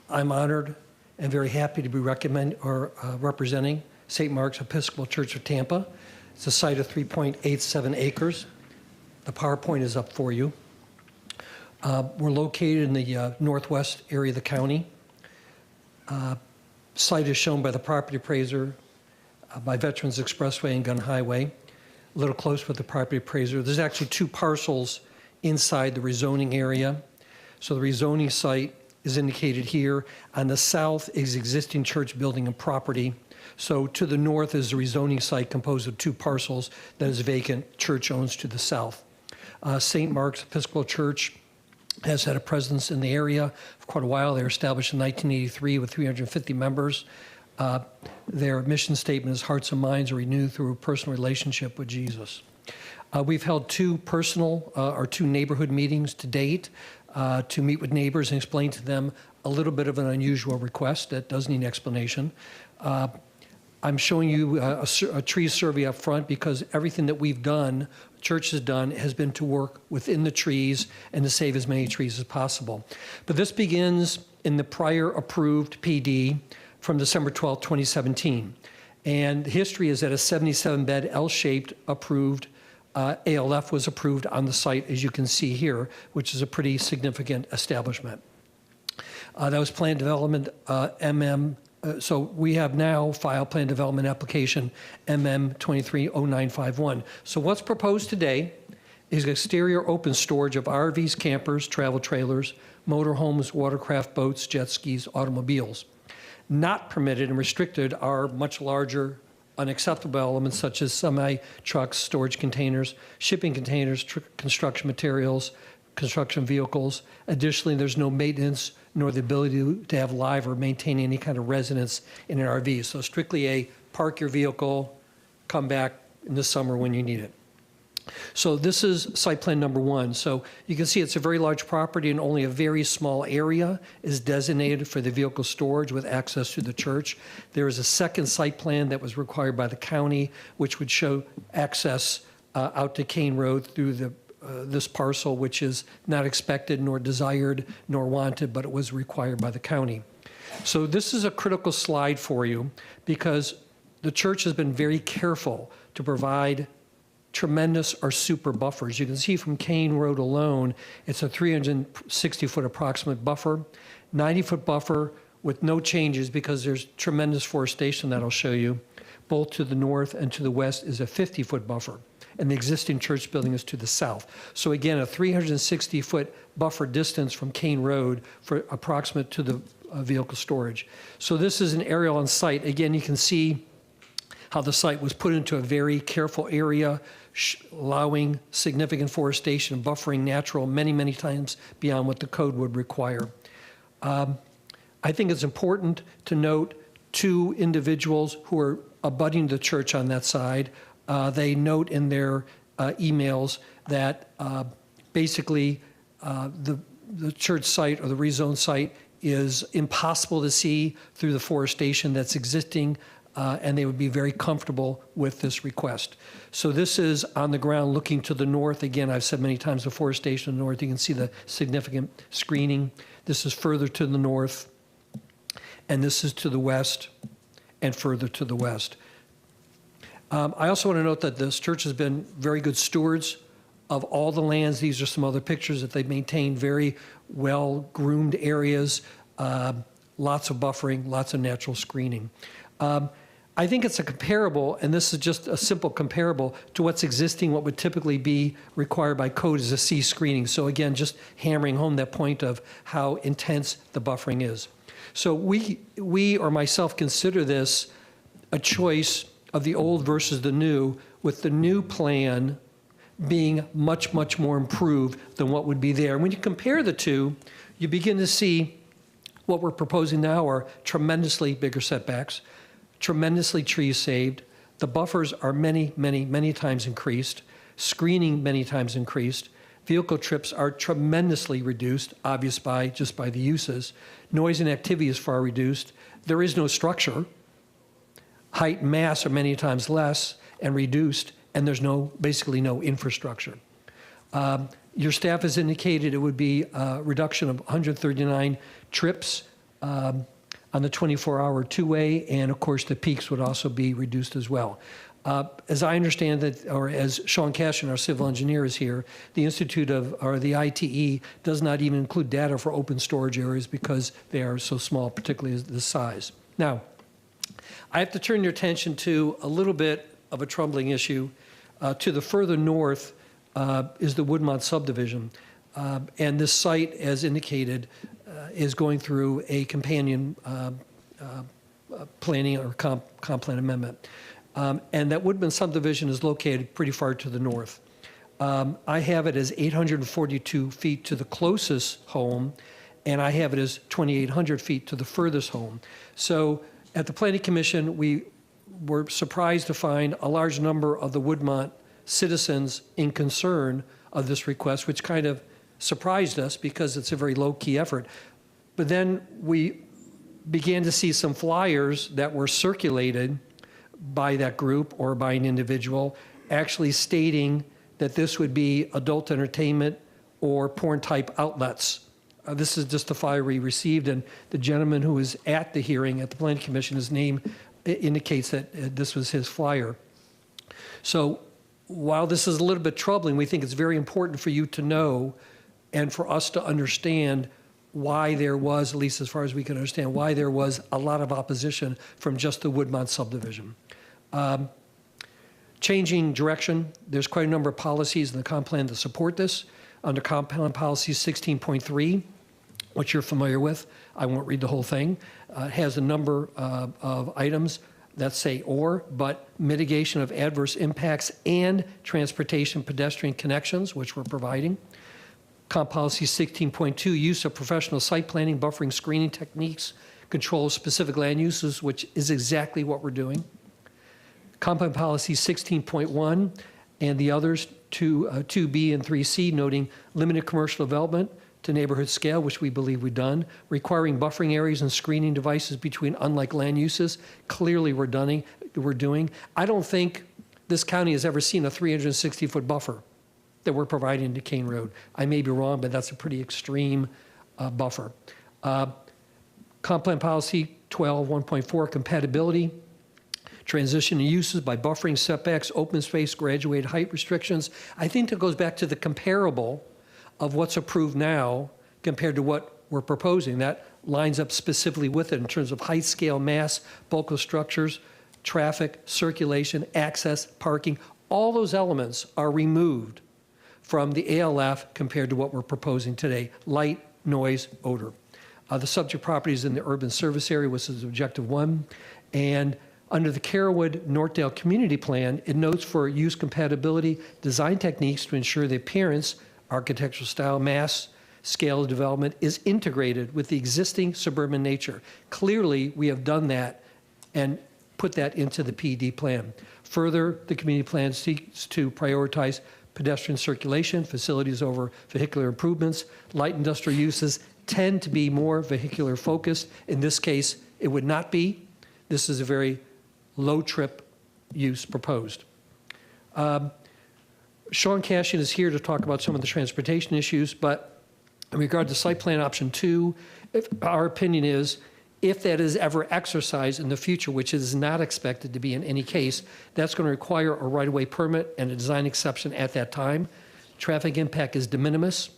I'm honored and very happy to be representing St. Mark's Episcopal Church of Tampa. It's a site of 3.87 acres. The PowerPoint is up for you. We're located in the northwest area of the county. Site is shown by the property appraiser, by Veterans Expressway and Gun Highway. A little close with the property appraiser. There's actually two parcels inside the rezoning area. So the rezoning site is indicated here. On the south is existing church building and property. So to the north is the rezoning site composed of two parcels that is vacant, church owns to the south. St. Mark's Episcopal Church has had a presence in the area for quite a while. They were established in 1983 with 350 members. Their mission statement is hearts and minds are renewed through a personal relationship with Jesus. We've held two neighborhood meetings to date to meet with neighbors and explain to them a little bit of an unusual request that does need an explanation. I'm showing you a tree survey up front because everything that we've done, church has done, has been to work within the trees and to save as many trees as possible. But this begins in the prior approved PD from December 12, 2017. And history is that a 77-bed L-shaped approved ALF was approved on the site, as you can see here, which is a pretty significant establishment. That was planned development so we have now filed plan development application MM 230951. So what's proposed today is exterior open storage of RVs, campers, travel trailers, motorhomes, watercraft boats, jet skis, automobiles. Not permitted and restricted are much larger unacceptable elements such as semi-trucks, storage containers, shipping containers, construction materials, construction vehicles. Additionally, there's no maintenance nor the ability to have live or maintain any kind of residence in an RV. So strictly a park your vehicle, come back in the summer when you need it. So this is site plan number 1. So you can see it's a very large property and only a very small area is designated for the vehicle storage with access to the church. There is a second site plan that was required by the county, which would show access out to Kane Road through this parcel, which is not expected nor desired nor wanted, but it was required by the county. So this is a critical slide for you because the church has been very careful to provide tremendous or super buffers. You can see from Kane Road alone, it's a 360-foot approximate buffer, 90-foot buffer with no changes because there's tremendous forestation that I'll show you. Both to the north and to the west is a 50-foot buffer, and the existing church building is to the south. So again, a 360-foot buffer distance from Kane Road for approximate to the vehicle storage. So this is an aerial on site. Again, you can see how the site was put into a very careful area, allowing significant forestation and buffering natural many, many times beyond what the code would require. I think it's important to note 2 individuals who are abutting the church on that side. They note in their emails that basically the church site or the rezone site is impossible to see through the forestation that's existing, and they would be very comfortable with this request. So this is on the ground looking to the north. Again, I've said many times the forestation in the north, you can see the significant screening. This is further to the north, and this is to the west and further to the west. I also want to note that this church has been very good stewards of all the lands. These are some other pictures that they've maintained very well-groomed areas, lots of buffering, lots of natural screening. I think it's a comparable, and this is just a simple comparable to what's existing, what would typically be required by code as a C screening. So again, just hammering home that point of how intense the buffering is. So we or myself consider this a choice of the old versus the new, with the new plan being much, much more improved than what would be there. When you compare the two, you begin to see what we're proposing now are tremendously bigger setbacks, tremendously trees saved. The buffers are many, many, many times increased, screening many times increased. Vehicle trips are tremendously reduced, obvious just by the uses. Noise and activity is far reduced. There is no structure. Height and mass are many times less and reduced, and there's basically no infrastructure. Your staff has indicated it would be a reduction of 139 trips on the 24-hour two-way, and of course the peaks would also be reduced as well. As I understand it, or as Sean Cashin, our civil engineer, is here, the the ITE does not even include data for open storage areas because they are so small, particularly as the size. Now, I have to turn your attention to a little bit of a troubling issue. To the further north is the Woodmont subdivision. And this site, as indicated, is going through a companion planning or comp plan amendment. And that Woodmont subdivision is located pretty far to the north. I have it as 842 feet to the closest home, and I have it as 2,800 feet to the furthest home. So at the Planning Commission, we were surprised to find a large number of the Woodmont citizens in concern of this request, which kind of surprised us because it's a very low-key effort. But then we began to see some flyers that were circulated by that group or by an individual actually stating that this would be adult entertainment or porn-type outlets. This is just the flyer we received, and the gentleman who was at the hearing at the Planning Commission, his name indicates that this was his flyer. So while this is a little bit troubling, we think it's very important for you to know and for us to understand why there was, at least as far as we can understand, why there was a lot of opposition from just the Woodmont subdivision. Changing direction, there's quite a number of policies in the comp plan that support this. Under comp plan policy 16.3, which you're familiar with, I won't read the whole thing, has a number of items that say or, but mitigation of adverse impacts and transportation pedestrian connections, which we're providing. Comp policy 16.2, use of professional site planning, buffering, screening techniques, control of specific land uses, which is exactly what we're doing. Comp plan policy 16.1 and the others, 2B and 3C, noting limited commercial development to neighborhood scale, which we believe we've done, requiring buffering areas and screening devices between unlike land uses. Clearly we're doing. I don't think this county has ever seen a 360-foot buffer that we're providing to Kane Road. I may be wrong, but that's a pretty extreme buffer. Comp plan policy 12.1.4, compatibility, transition to uses by buffering, setbacks, open space, graduated height restrictions. I think that goes back to the comparable of what's approved now compared to what we're proposing. That lines up specifically with it in terms of height, scale, mass, bulk of structures, traffic, circulation, access, parking. All those elements are removed from the ALF compared to what we're proposing today: light, noise, odor. The subject property is in the urban service area, which is objective 1. And under the Carrollwood Northdale Community Plan, it notes for use compatibility design techniques to ensure the appearance, architectural style, mass, scale of development is integrated with the existing suburban nature. Clearly, we have done that and put that into the PD plan. Further, the community plan seeks to prioritize pedestrian circulation, facilities over vehicular improvements. Light industrial uses tend to be more vehicular focused. In this case, it would not be. This is a very low trip use proposed. Sean Cashin is here to talk about some of the transportation issues, but in regard to site plan option 2, our opinion is if that is ever exercised in the future, which is not expected to be in any case, that's going to require a right-of-way permit and a design exception at that time. Traffic impact is de minimis.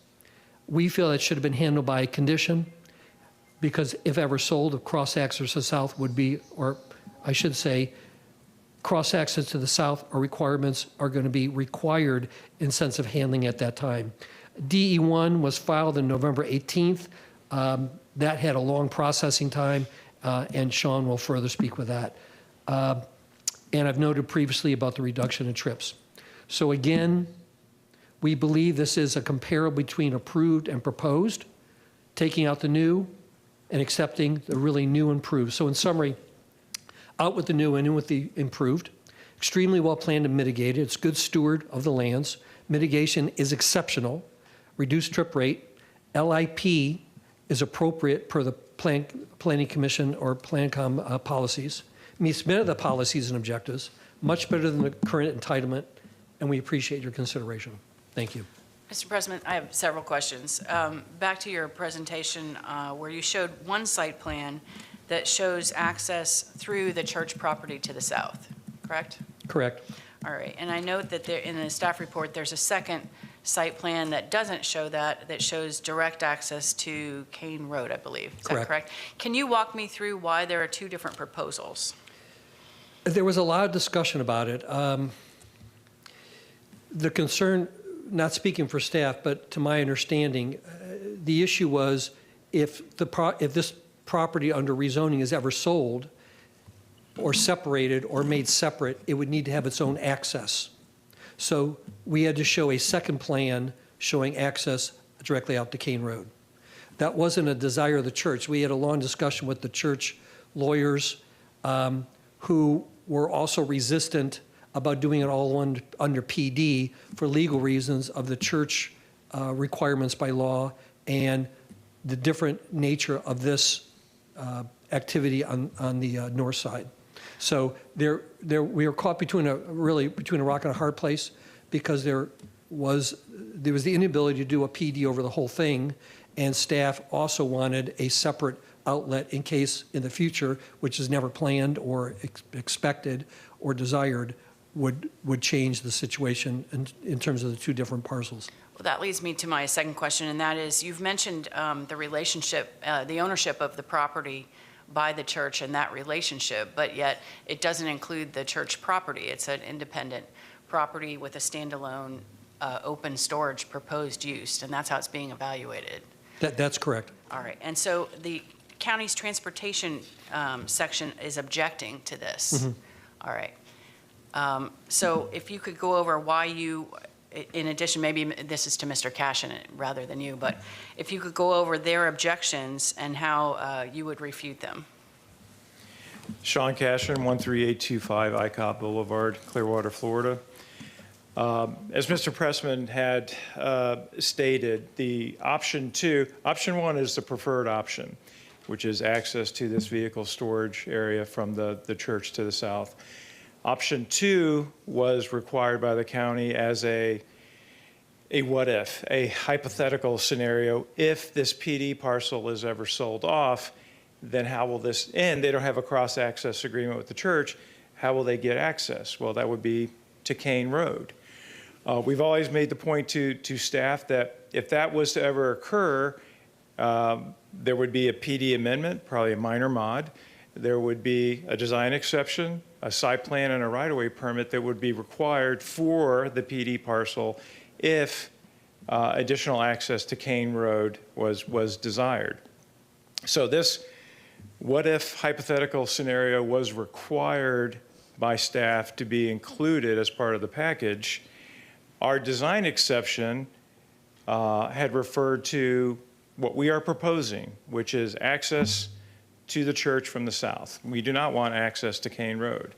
We feel that should have been handled by condition, because if ever sold, a cross-access to the south would be, or I should say, cross-access to the south or requirements are going to be required in sense of handling at that time. DE1 was filed on November 18th. That had a long processing time, and Sean will further speak with that. And I've noted previously about the reduction in trips. So again, we believe this is a comparable between approved and proposed, taking out the new and accepting the really new and improved. So in summary, out with the new and in with the improved. Extremely well planned and mitigated. It's good steward of the lands. Mitigation is exceptional. Reduced trip rate. LIP is appropriate per the Planning Commission or PlanCom policies. Meets many of the policies and objectives. Much better than the current entitlement, and we appreciate your consideration. Thank you. Mr. President, I have several questions. Back to your presentation where you showed one site plan that shows access through the church property to the south, correct? Correct. All right, and I note that there, in the staff report, there's a second site plan that doesn't show that, that shows direct access to Kane Road, I believe. Is that correct? Can you walk me through why there are two different proposals? There was a lot of discussion about it. The concern, not speaking for staff, but to my understanding, the issue was if this property under rezoning is ever sold or separated or made separate, it would need to have its own access. So we had to show a second plan showing access directly out to Kane Road. That wasn't a desire of the church. We had a long discussion with the church lawyers who were also resistant about doing it all under PD for legal reasons of the church requirements by law and the different nature of this activity on the north side. So we were caught between a rock and a hard place because there was the inability to do a PD over the whole thing, and staff also wanted a separate outlet in case in the future, which is never planned or expected or desired, would change the situation in terms of the two different parcels. Well, that leads me to my second question, and that is, you've mentioned the relationship, the ownership of the property by the church and that relationship, but yet it doesn't include the church property. It's an independent property with a standalone open storage proposed use, and that's how it's being evaluated. That's correct. All right, and so the county's transportation section is objecting to this. All right. So if you could go over why you, in addition, maybe this is to Mr. Cashin rather than you, but if you could go over their objections and how you would refute them. Sean Cashin, 13825 ICOP Boulevard, Clearwater, Florida. As Mr. Pressman had stated, the option one is the preferred option, which is access to this vehicle storage area from the church to the south. Option 2 was required by the county as a what if, a hypothetical scenario. If this PD parcel is ever sold off, then how will this end? They don't have a cross-access agreement with the church. How will they get access? Well, that would be to Kane Road. We've always made the point to staff that if that was to ever occur, there would be a PD amendment, probably a minor mod. There would be a design exception, a site plan, and a right-of-way permit that would be required for the PD parcel if additional access to Kane Road was desired. So this what-if hypothetical scenario was required by staff to be included as part of the package. Our design exception had referred to what we are proposing, which is access to the church from the south. We do not want access to Kane Road.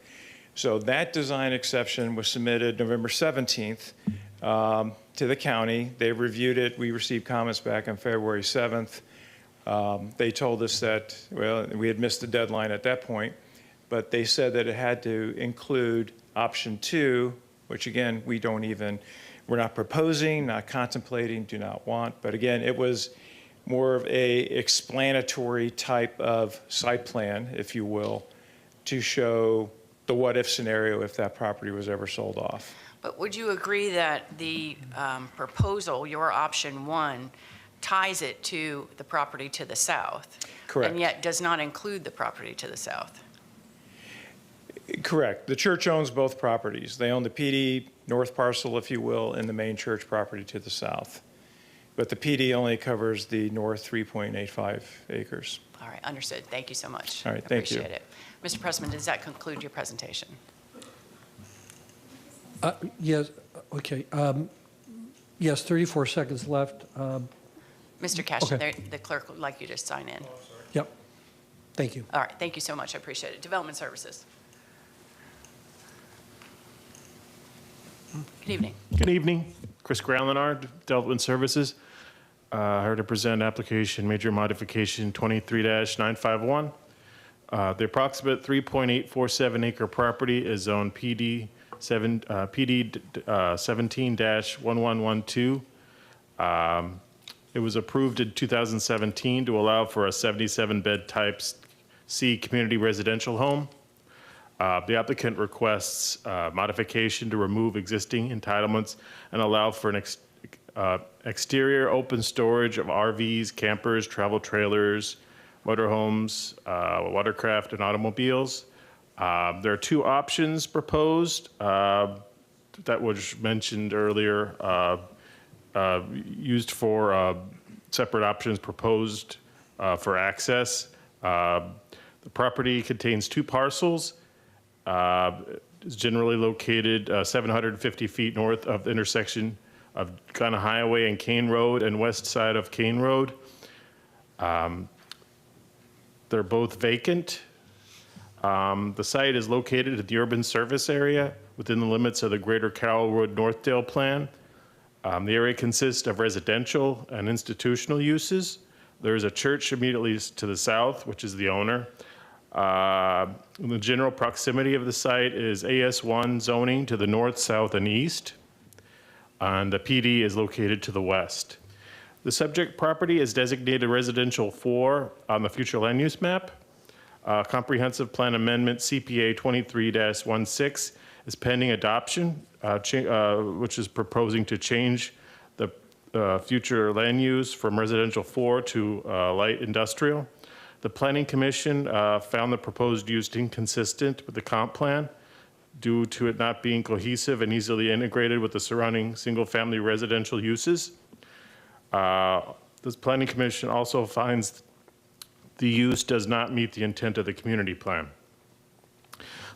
So that design exception was submitted November 17th to the county. They reviewed it. We received comments back on February 7th. They told us that, well, we had missed the deadline at that point, but they said that it had to include option 2, which again, we're not proposing, not contemplating, do not want. But again, it was more of a explanatory type of site plan, if you will, to show the what-if scenario if that property was ever sold off. But would you agree that the proposal, your option 1, ties it to the property to the south? Correct. And yet does not include the property to the south? Correct. The church owns both properties. They own the PD north parcel, if you will, and the main church property to the south. But the PD only covers the north 3.85 acres. All right, understood. Thank you so much. All right, thank you. Appreciate it. Mr. Pressman, does that conclude your presentation? Yes, okay. Yes, 34 seconds left. Mr. Cashin, Okay. the clerk would like you to sign in. Yep. Thank you. All right, thank you so much. I appreciate it. Development Services. Good evening. Good evening. Chris Growlenard, Development Services. Here to present application major modification 23-951. The approximate 3.847 acre property is zone PD 17-1112. It was approved in 2017 to allow for a 77-bed type C community residential home. The applicant requests modification to remove existing entitlements and allow for an exterior open storage of RVs, campers, travel trailers, motorhomes, watercraft, and automobiles. There are 2 options proposed that was mentioned earlier, used for separate options proposed for access. The property contains 2 parcels. Is generally located 750 feet north of the intersection of Gunna Highway and Kane Road and west side of Kane Road. They're both vacant. The site is located at the urban service area within the limits of the Greater Carroll Road Northdale Plan. The area consists of residential and institutional uses. There is a church immediately to the south, which is the owner. The general proximity of the site is AS1 zoning to the north, south, and east, and the PD is located to the west. The subject property is designated residential 4 on the future land use map. Comprehensive Plan Amendment CPA 23-16 is pending adoption, which is proposing to change the future land use from residential 4 to light industrial. The Planning Commission found the proposed use inconsistent with the comp plan due to it not being cohesive and easily integrated with the surrounding single-family residential uses. This Planning Commission also finds the use does not meet the intent of the community plan.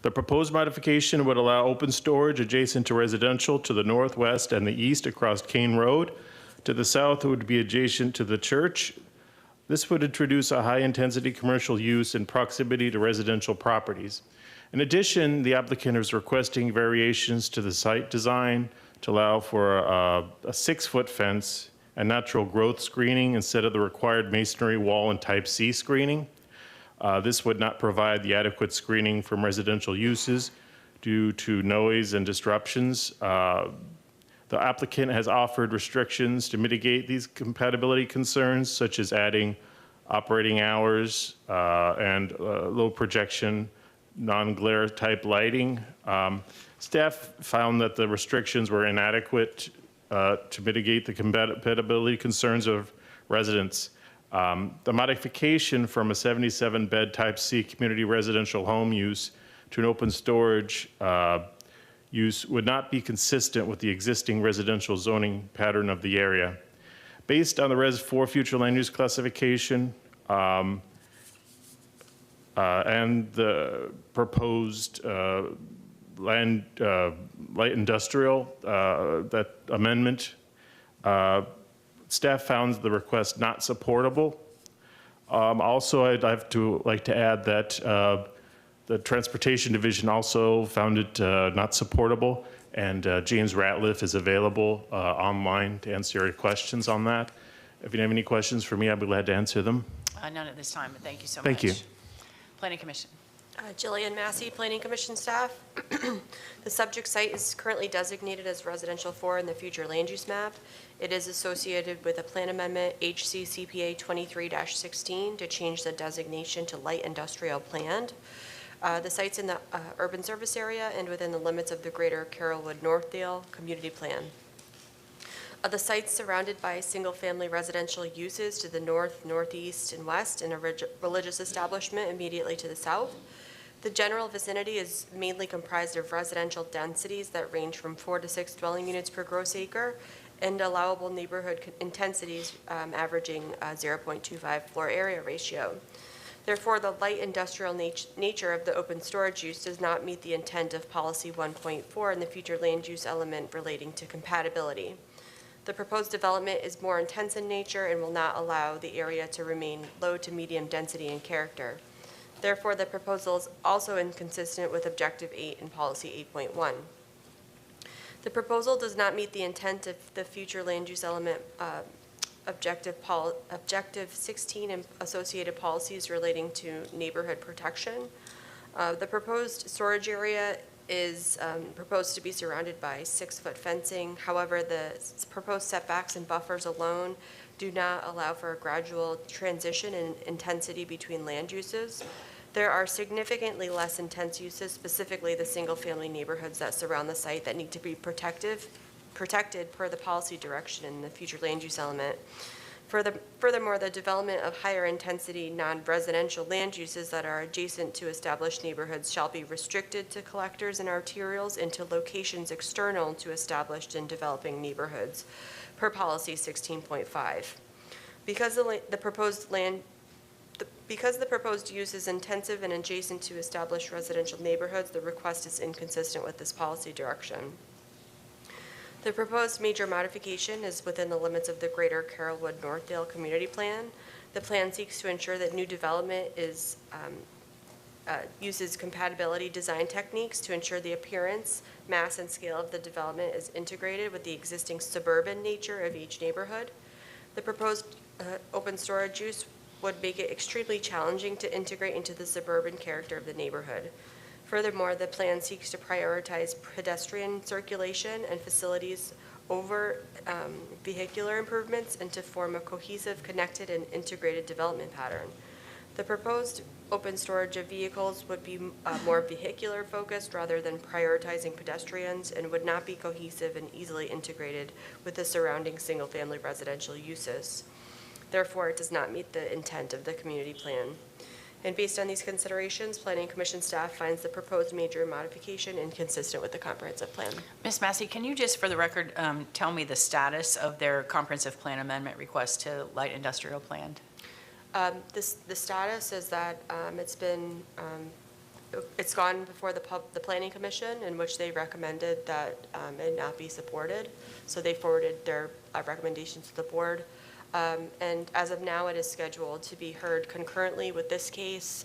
The proposed modification would allow open storage adjacent to residential to the northwest and the east across Kane Road. To the south, it would be adjacent to the church. This would introduce a high-intensity commercial use in proximity to residential properties. In addition, the applicant is requesting variations to the site design to allow for a 6-foot fence and natural growth screening instead of the required masonry wall and type C screening. This would not provide the adequate screening from residential uses due to noise and disruptions. The applicant has offered restrictions to mitigate these compatibility concerns, such as adding operating hours and low projection, non-glare type lighting. Staff found that the restrictions were inadequate to mitigate the compatibility concerns of residents. The modification from a 77-bed type C community residential home use to an open storage use would not be consistent with the existing residential zoning pattern of the area. Based on the Res 4 future land use classification and the proposed light industrial, that amendment, staff found the request not supportable. Also, I'd like to add that the Transportation Division also found it not supportable, and James Ratliff is available online to answer your questions on that. If you have any questions for me, I'd be glad to answer them. None at this time, but thank you so much. Thank you. Planning Commission. Jillian Massey, Planning Commission staff. The subject site is currently designated as residential 4 in the future land use map. It is associated with a plan amendment HCCPA 23-16 to change the designation to light industrial planned. The site's in the urban service area and within the limits of the greater Carrollwood-Northdale community plan. The site's surrounded by single-family residential uses to the north, northeast, and west, and a religious establishment immediately to the south. The general vicinity is mainly comprised of residential densities that range from 4 to 6 dwelling units per gross acre and allowable neighborhood intensities averaging 0.25 floor area ratio. Therefore, the light industrial nature of the open storage use does not meet the intent of Policy 1.4 in the future land use element relating to compatibility. The proposed development is more intense in nature and will not allow the area to remain low to medium density in character. Therefore, the proposal is also inconsistent with Objective 8 and Policy 8.1. The proposal does not meet the intent of the future land use element Objective 16 and associated policies relating to neighborhood protection. The proposed storage area is proposed to be surrounded by 6-foot fencing. However, the proposed setbacks and buffers alone do not allow for a gradual transition in intensity between land uses. There are significantly less intense uses, specifically the single-family neighborhoods that surround the site that need to be protected per the policy direction in the future land use element. Furthermore, the development of higher intensity non-residential land uses that are adjacent to established neighborhoods shall be restricted to collectors and arterials into locations external to established and developing neighborhoods per policy 16.5. Because the proposed use is intensive and adjacent to established residential neighborhoods, the request is inconsistent with this policy direction. The proposed major modification is within the limits of the greater Carrollwood-Northdale community plan. The plan seeks to ensure that new development uses compatibility design techniques to ensure the appearance, mass, and scale of the development is integrated with the existing suburban nature of each neighborhood. The proposed open storage use would make it extremely challenging to integrate into the suburban character of the neighborhood. Furthermore, the plan seeks to prioritize pedestrian circulation and facilities over vehicular improvements and to form a cohesive, connected, and integrated development pattern. The proposed open storage of vehicles would be more vehicular focused rather than prioritizing pedestrians and would not be cohesive and easily integrated with the surrounding single-family residential uses. Therefore, it does not meet the intent of the community plan. And based on these considerations, Planning Commission staff finds the proposed major modification inconsistent with the comprehensive plan. Ms. Massey, can you just, for the record, tell me the status of their comprehensive plan amendment request to light industrial plan? The status is that it's gone before the Planning Commission, in which they recommended that it not be supported. So they forwarded their recommendations to the board. And as of now, it is scheduled to be heard concurrently with this case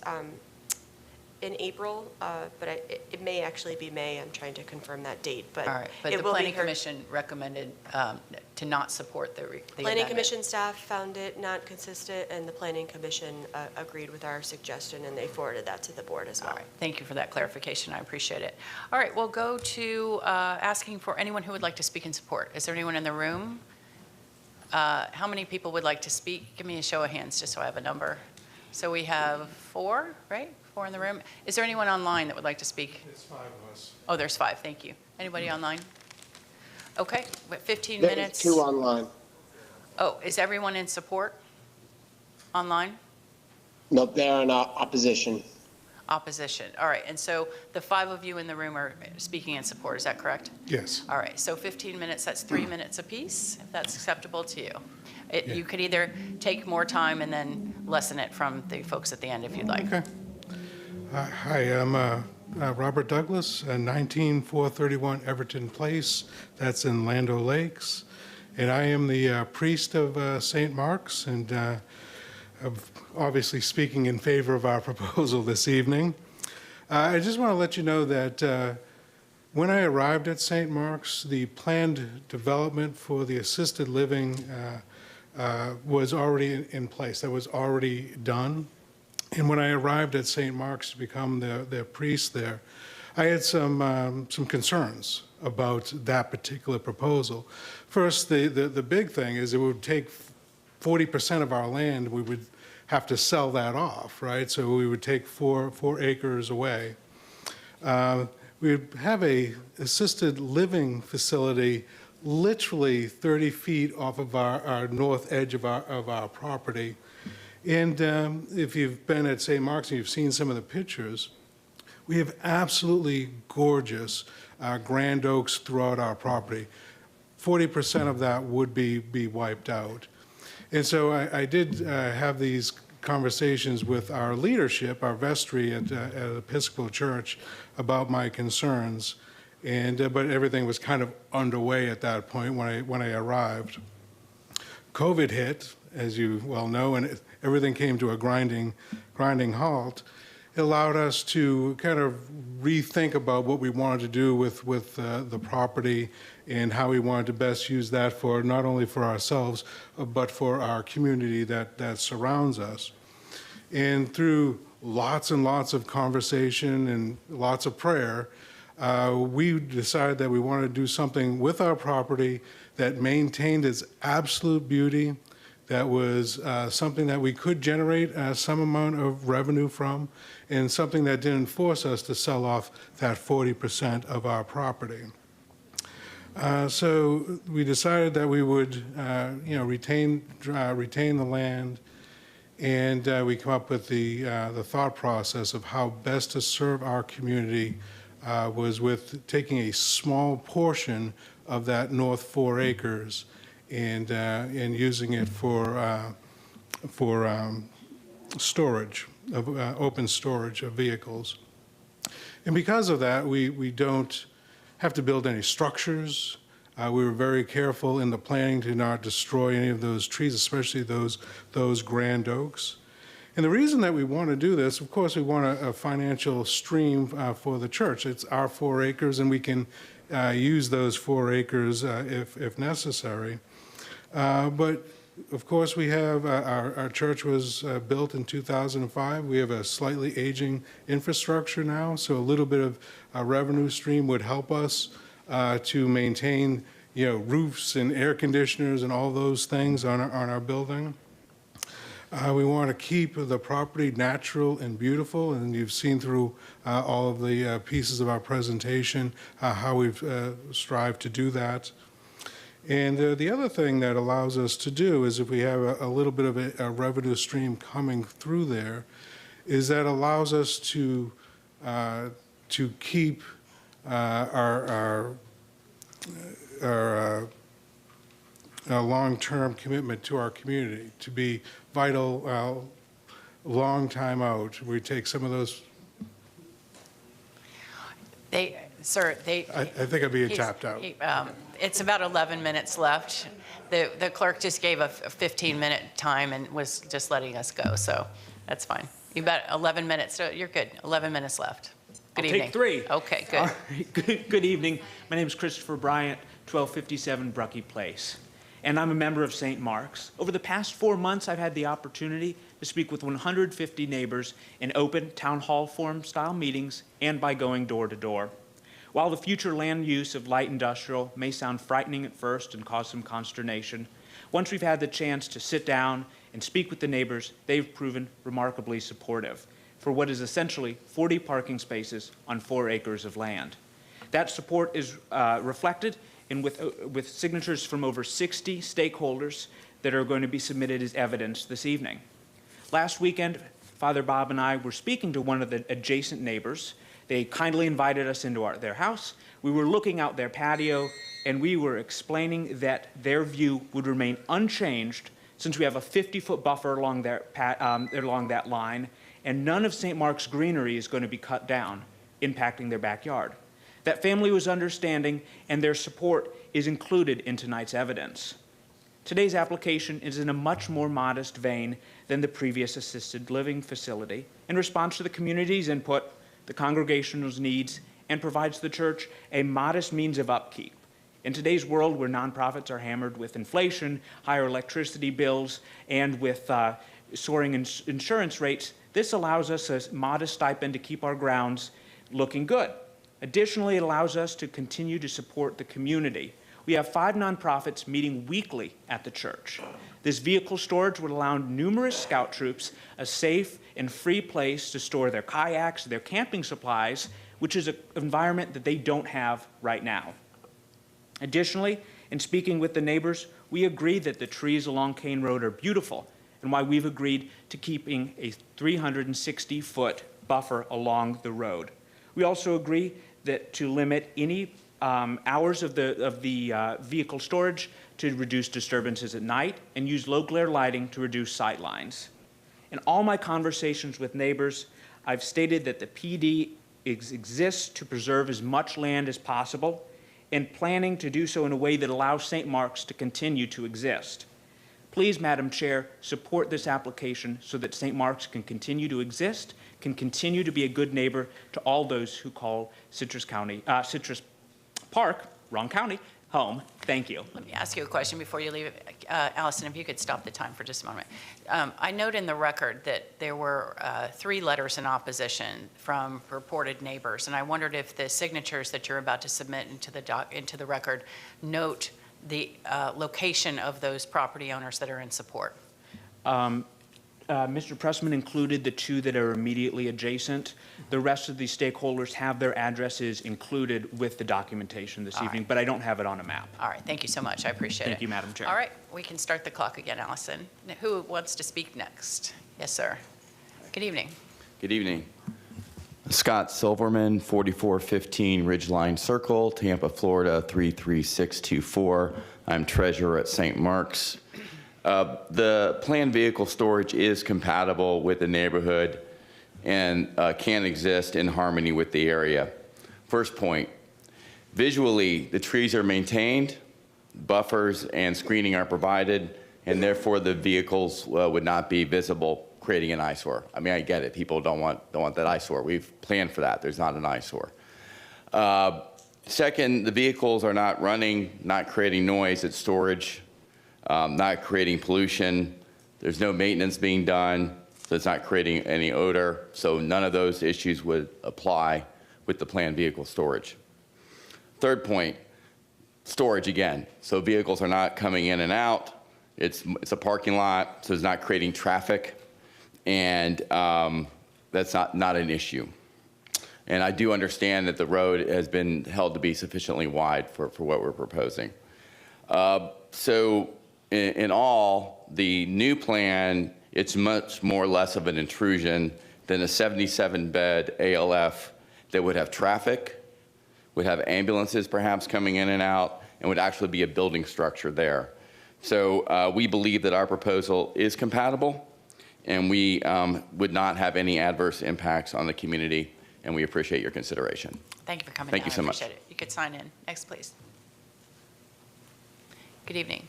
in April, but it may actually be May. I'm trying to confirm that date, but All right, but it the will be Planning heard. Commission recommended to not support the Planning amendment. Commission staff found it not consistent, and the Planning Commission agreed with our suggestion, and they forwarded that to the board as well. All right, thank you for that clarification. I appreciate it. All right, we'll go to asking for anyone who would like to speak in support. Is there anyone in the room? How many people would like to speak? Give me a show of hands just so I have a number. So we have 4, right? 4 in the room. Is there anyone online that would like to speak? There's 5 of us. Oh, there's 5. Thank you. Anybody online? Okay, we have 15 There's minutes. 2 online. Oh, is everyone in support online? Nope, they're in opposition. Opposition. All right, and so the 5 of you in the room are speaking in support. Is that correct? Yes. All right, so 15 minutes, that's 3 minutes apiece, if that's acceptable to you. You could either take more time and then lessen it from the folks at the end if you'd like. Okay. Hi, I'm Robert Douglas, 19431 Everton Place. That's in Land O'Lakes. And I am the priest of St. Mark's, and obviously speaking in favor of our proposal this evening. I just want to let you know that when I arrived at St. Mark's, the planned development for the assisted living was already in place. That was already done. And when I arrived at St. Mark's to become their priest there, I had some concerns about that particular proposal. First, the big thing is it would take 40% of our land. We would have to sell that off, right? So we would take 4 acres away. We would have a assisted living facility literally 30 feet off of our north edge of our property. And if you've been at St. Mark's and you've seen some of the pictures, we have absolutely gorgeous grand oaks throughout our property. 40% of that would be wiped out. And so I did have these conversations with our leadership, our vestry at Episcopal Church, about my concerns. And but everything was kind of underway at that point when I arrived. COVID hit, as you well know, and everything came to a grinding halt. It allowed us to kind of rethink about what we wanted to do with the property and how we wanted to best use that for not only for ourselves, but for our community that surrounds us. And through lots and lots of conversation and lots of prayer, we decided that we wanted to do something with our property that maintained its absolute beauty, that was something that we could generate some amount of revenue from, and something that didn't force us to sell off that 40% of our property. So we decided that we would, retain the land, and we come up with the thought process of how best to serve our community was with taking a small portion of that north 4 acres and using it for storage of open storage of vehicles. And because of that, we don't have to build any structures. We were very careful in the planning to not destroy any of those trees, especially those grand oaks. And the reason that we want to do this, of course, we want a financial stream for the church. It's our 4 acres, and we can use those 4 acres if necessary. But of course, we have our church was built in 2005. We have a slightly aging infrastructure now, so a little bit of a revenue stream would help us to maintain, roofs and air conditioners and all those things on our building. We want to keep the property natural and beautiful, and you've seen through all of the pieces of our presentation how we've strived to do that. And the other thing that allows us to do is if we have a little bit of a revenue stream coming through there, is that allows us to keep our long-term commitment to our community, to be vital long time out. We take some of those. Sir, I think I'm being tapped out. It's about 11 minutes left. The clerk just gave a 15-minute time and was just letting us go, so that's fine. You got 11 minutes, so you're good. 11 minutes left. Good evening. Take 3. Okay, good. All right. Good evening. My name is Christopher Bryant, 1257 Brucky Place, and I'm a member of St. Mark's. Over the past 4 months, I've had the opportunity to speak with 150 neighbors in open town hall forum style meetings and by going door to door. While the future land use of light industrial may sound frightening at first and cause some consternation, once we've had the chance to sit down and speak with the neighbors, they've proven remarkably supportive for what is essentially 40 parking spaces on 4 acres of land. That support is reflected with signatures from over 60 stakeholders that are going to be submitted as evidence this evening. Last weekend, Father Bob and I were speaking to one of the adjacent neighbors. They kindly invited us into their house. We were looking out their patio, and we were explaining that their view would remain unchanged since we have a 50-foot buffer along that line, and none of St. Mark's greenery is going to be cut down, impacting their backyard. That family was understanding, and their support is included in tonight's evidence. Today's application is in a much more modest vein than the previous assisted living facility in response to the community's input, the congregation's needs, and provides the church a modest means of upkeep. In today's world where nonprofits are hammered with inflation, higher electricity bills, and with soaring insurance rates, this allows us a modest stipend to keep our grounds looking good. Additionally, it allows us to continue to support the community. We have 5 nonprofits meeting weekly at the church. This vehicle storage would allow numerous scout troops a safe and free place to store their kayaks, their camping supplies, which is an environment that they don't have right now. Additionally, in speaking with the neighbors, we agree that the trees along Kane Road are beautiful, and why we've agreed to keeping a 360-foot buffer along the road. We also agree that to limit any hours of the vehicle storage to reduce disturbances at night and use low glare lighting to reduce sight lines. In all my conversations with neighbors, I've stated that the PD exists to preserve as much land as possible and planning to do so in a way that allows St. Mark's to continue to exist. Please, Madam Chair, support this application so that St. Mark's can continue to exist, can continue to be a good neighbor to all those who call Citrus Park, wrong county, home. Thank you. Let me ask you a question before you leave. Allison, if you could stop the time for just a moment. I note in the record that there were 3 letters in opposition from purported neighbors, and I wondered if the signatures that you're about to submit into the record note the location of those property owners that are in support. Mr. Pressman included the 2 that are immediately adjacent. The rest of the stakeholders have their addresses included with the documentation this evening, but I don't have it on a map. All right, thank you so much. I appreciate it. Thank you, Madam Chair. All right, we can start the clock again, Allison. Who wants to speak next? Yes, sir. Good evening. Good evening. Scott Silverman, 4415 Ridgeline Circle, Tampa, Florida, 33624. I'm treasurer at St. Mark's. The planned vehicle storage is compatible with the neighborhood and can exist in harmony with the area. First point, visually, the trees are maintained, buffers and screening are provided, and therefore the vehicles would not be visible, creating an eyesore. I mean, I get it. People don't want that eyesore. We've planned for that. There's not an eyesore. Second, the vehicles are not running, not creating noise at storage, not creating pollution. There's no maintenance being done, so it's not creating any odor. So none of those issues would apply with the planned vehicle storage. Third point, storage again. So vehicles are not coming in and out. It's a parking lot, so it's not creating traffic, and that's not an issue. And I do understand that the road has been held to be sufficiently wide for what we're proposing. So in all, the new plan, it's much more less of an intrusion than a 77-bed ALF that would have traffic, would have ambulances perhaps coming in and out, and would actually be a building structure there. So we believe that our proposal is compatible, and we would not have any adverse impacts on the community, and we appreciate your consideration. Thank you for coming Thank down. you so much. I appreciate it. You could sign in. Next, please. Good evening.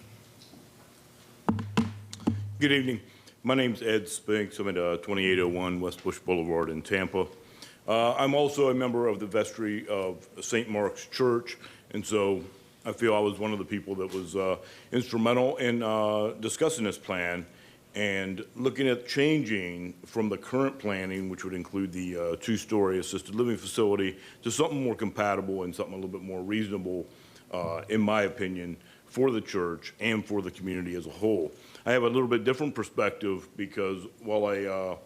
Good evening. My name's Ed Spinks. I'm at 2801 West Bush Boulevard in Tampa. I'm also a member of the vestry of St. Mark's Church, and so I feel I was one of the people that was instrumental in discussing this plan and looking at changing from the current planning, which would include the two-story assisted living facility, to something more compatible and something a little bit more reasonable, in my opinion, for the church and for the community as a whole. I have a little bit different perspective because while I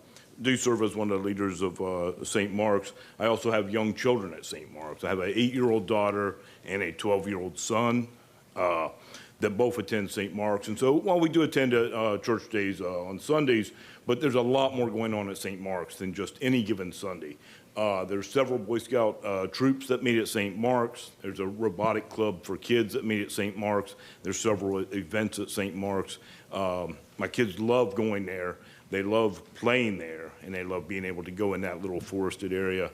do serve as one of the leaders of St. Mark's, I also have young children at St. Mark's. I have an 8-year-old daughter and a 12-year-old son that both attend St. Mark's. And so while we do attend church days on Sundays, but there's a lot more going on at St. Mark's than just any given Sunday. There's several Boy Scout troops that meet at St. Mark's. There's a robotic club for kids that meet at St. Mark's. There's several events at St. Mark's. My kids love going there. They love playing there, and they love being able to go in that little forested area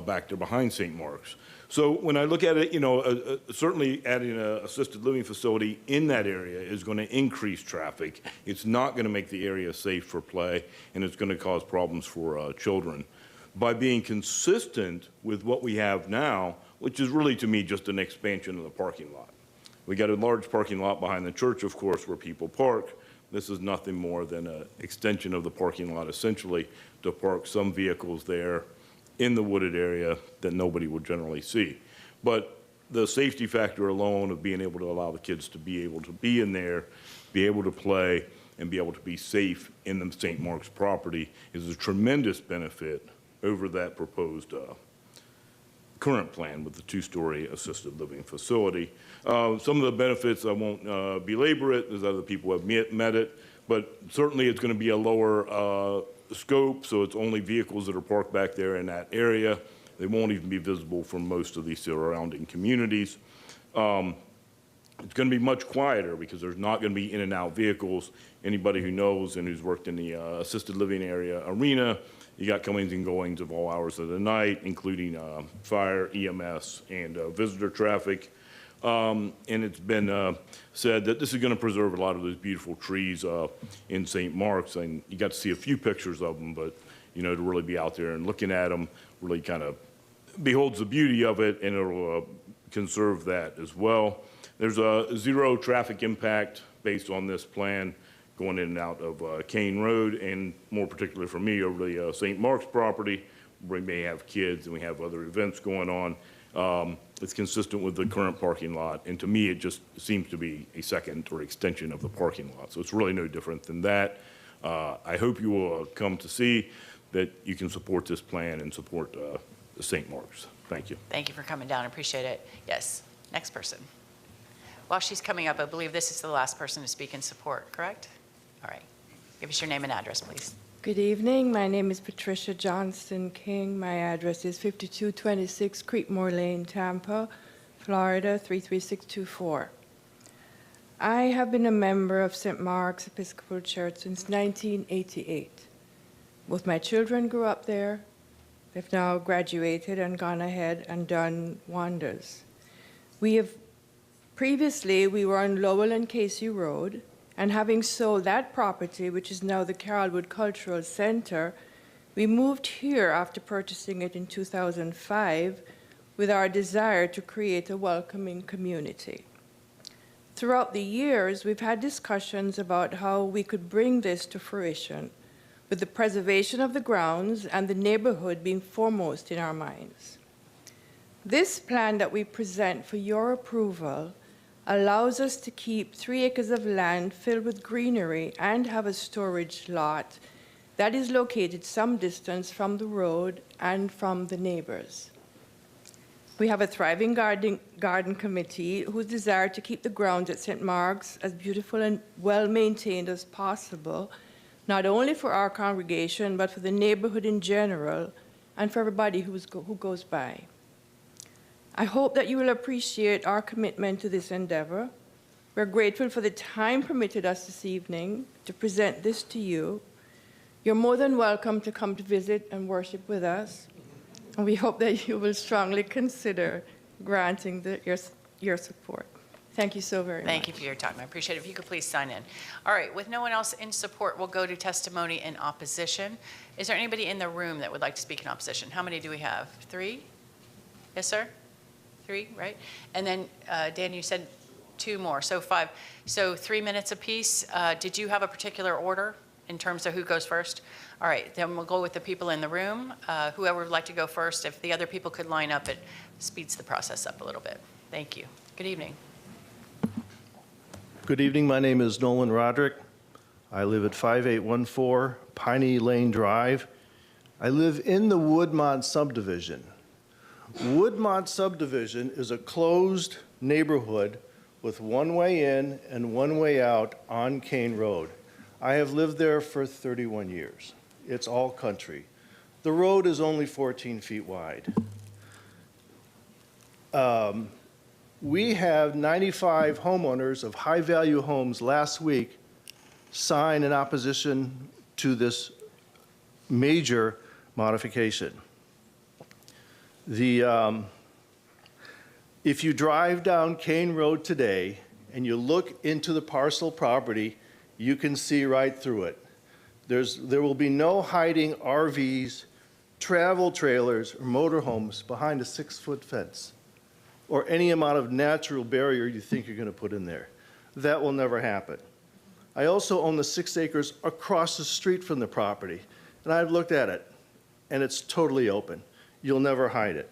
back there behind St. Mark's. So when I look at it, you know, certainly adding an assisted living facility in that area is going to increase traffic. It's not going to make the area safe for play, and it's going to cause problems for children. By being consistent with what we have now, which is really to me just an expansion of the parking lot. We got a large parking lot behind the church, of course, where people park. This is nothing more than an extension of the parking lot, essentially, to park some vehicles there in the wooded area that nobody would generally see. But the safety factor alone of being able to allow the kids to be able to be in there, be able to play, and be able to be safe in the St. Mark's property is a tremendous benefit over that proposed current plan with the two-story assisted living facility. Some of the benefits, I won't belabor it, as other people have met it, but certainly it's going to be a lower scope, so it's only vehicles that are parked back there in that area. They won't even be visible from most of the surrounding communities. It's going to be much quieter because there's not going to be in and out vehicles. Anybody who knows and who's worked in the assisted living area arena, you got comings and goings of all hours of the night, including fire, EMS, and visitor traffic. And it's been said that this is going to preserve a lot of those beautiful trees in St. Mark's. And you got to see a few pictures of them, but you know, to really be out there and looking at them really kind of beholds the beauty of it, and it'll conserve that as well. There's a zero traffic impact based on this plan going in and out of Kane Road, and more particularly for me over the St. Mark's property, where we may have kids and we have other events going on. It's consistent with the current parking lot, and to me it just seems to be a second or extension of the parking lot. So it's really no different than that. I hope you will come to see that you can support this plan and support the St. Mark's. Thank you. Thank you for coming down. I appreciate it. Yes. Next person. While she's coming up, I believe this is the last person to speak in support, correct? All right. Give us your name and address, please. Good evening. My name is Patricia Johnston King. My address is 5226 Creekmore Lane, Tampa, Florida 33624. I have been a member of St. Mark's Episcopal Church since 1988. Both my children grew up there. They've now graduated and gone ahead and done wonders. Previously, we were on Lowell and Casey Road, and having sold that property, which is now the Carrollwood Cultural Center, we moved here after purchasing it in 2005 with our desire to create a welcoming community. Throughout the years, we've had discussions about how we could bring this to fruition, with the preservation of the grounds and the neighborhood being foremost in our minds. This plan that we present for your approval allows us to keep 3 acres of land filled with greenery and have a storage lot that is located some distance from the road and from the neighbors. We have a thriving garden committee whose desire to keep the grounds at St. Mark's as beautiful and well-maintained as possible, not only for our congregation, but for the neighborhood in general and for everybody who goes by. I hope that you will appreciate our commitment to this endeavor. We're grateful for the time permitted us this evening to present this to you. You're more than welcome to come to visit and worship with us. And we hope that you will strongly consider granting your support. Thank you so very much. Thank you for your time. I appreciate it. If you could please sign in. All right, with no one else in support, we'll go to testimony in opposition. Is there anybody in the room that would like to speak in opposition? How many do we have? 3? Yes, sir? 3, right? And then, Dan, you said 2 more, so 5. So 3 minutes apiece. Did you have a particular order in terms of who goes first? All right, then we'll go with the people in the room. Whoever would like to go first, if the other people could line up, it speeds the process up a little bit. Thank you. Good evening. Good evening. My name is Nolan Roderick. I live at 5814 Piney Lane Drive. I live in the Woodmont subdivision. Woodmont subdivision is a closed neighborhood with one way in and one way out on Kane Road. I have lived there for 31 years. It's all country. The road is only 14 feet wide. We have 95 homeowners of high-value homes last week sign in opposition to this major modification. If you drive down Kane Road today and you look into the parcel property, you can see right through it. There will be no hiding RVs, travel trailers, or motorhomes behind a 6-foot fence or any amount of natural barrier you think you're going to put in there. That will never happen. I also own the 6 acres across the street from the property, and I've looked at it, and it's totally open. You'll never hide it.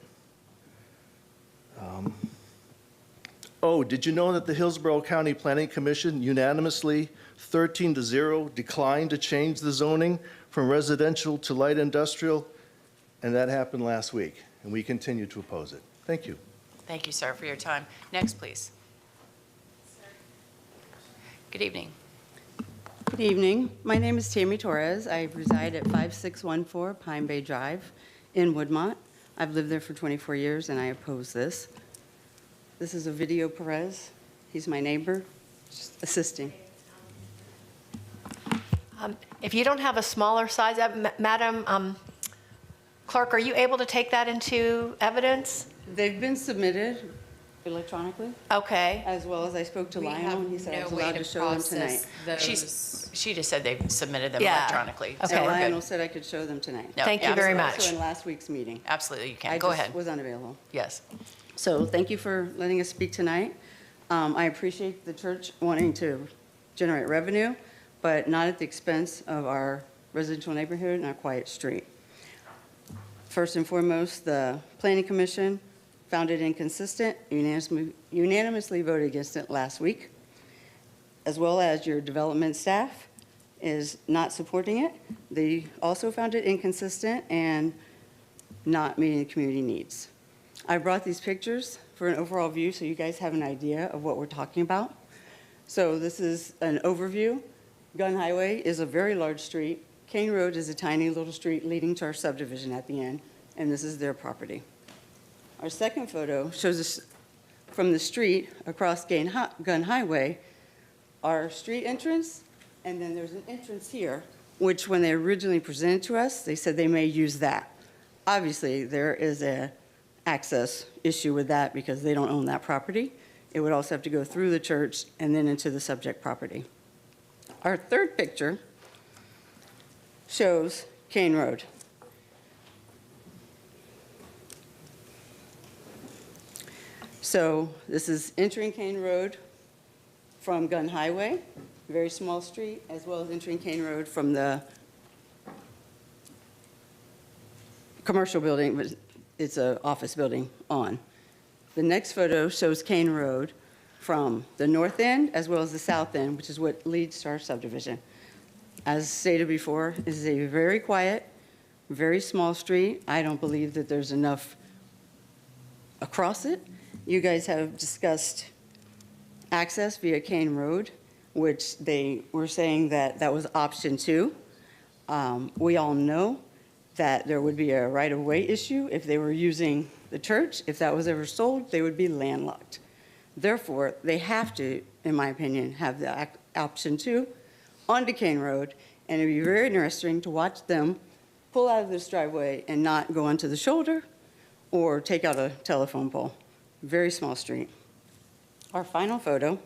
Did you know that the Hillsborough County Planning Commission unanimously, 13-0, declined to change the zoning from residential to light industrial? And that happened last week, and we continue to oppose it. Thank you. Thank you, sir, for your time. Next, please. Good evening. Good evening. My name is Tammy Torres. I reside at 5614 Pine Bay Drive in Woodmont. I've lived there for 24 years, and I oppose this. This is Ovidio Perez. He's my neighbor, just assisting. If you don't have a smaller size, Madam Clerk, are you able to take that into evidence? They've been submitted electronically. Okay. As well as I spoke to Lionel, and he said I was allowed to show them tonight. She just said they submitted them Yeah. electronically. Okay. So we're Lionel good. said I could show them tonight. No, Thank you very Absolutely. much. Also in last week's meeting. Absolutely, you can. I Go just ahead. was unavailable. Yes. So thank you for letting us speak tonight. I appreciate the church wanting to generate revenue, but not at the expense of our residential neighborhood and our quiet street. First and foremost, the Planning Commission found it inconsistent, unanimously voted against it last week, as well as your development staff is not supporting it. They also found it inconsistent and not meeting the community needs. I brought these pictures for an overall view so you guys have an idea of what we're talking about. So this is an overview. Gun Highway is a very large street. Kane Road is a tiny little street leading to our subdivision at the end, and this is their property. Our second photo shows us from the street across Gun Highway, our street entrance, and then there's an entrance here, which when they originally presented to us, they said they may use that. Obviously, there is a access issue with that because they don't own that property. It would also have to go through the church and then into the subject property. Our third picture shows Kane Road. So this is entering Kane Road from Gun Highway, very small street, as well as entering Kane Road from the commercial building, but it's an office building on. The next photo shows Kane Road from the north end as well as the south end, which is what leads to our subdivision. As stated before, this is a very quiet, very small street. I don't believe that there's enough across it. You guys have discussed access via Kane Road, which they were saying that that was option 2. We all know that there would be a right-of-way issue if they were using the church. If that was ever sold, they would be landlocked. Therefore, they have to, in my opinion, have the option 2 onto Kane Road, and it'd be very interesting to watch them pull out of this driveway and not go onto the shoulder or take out a telephone pole. Very small street. Our final photo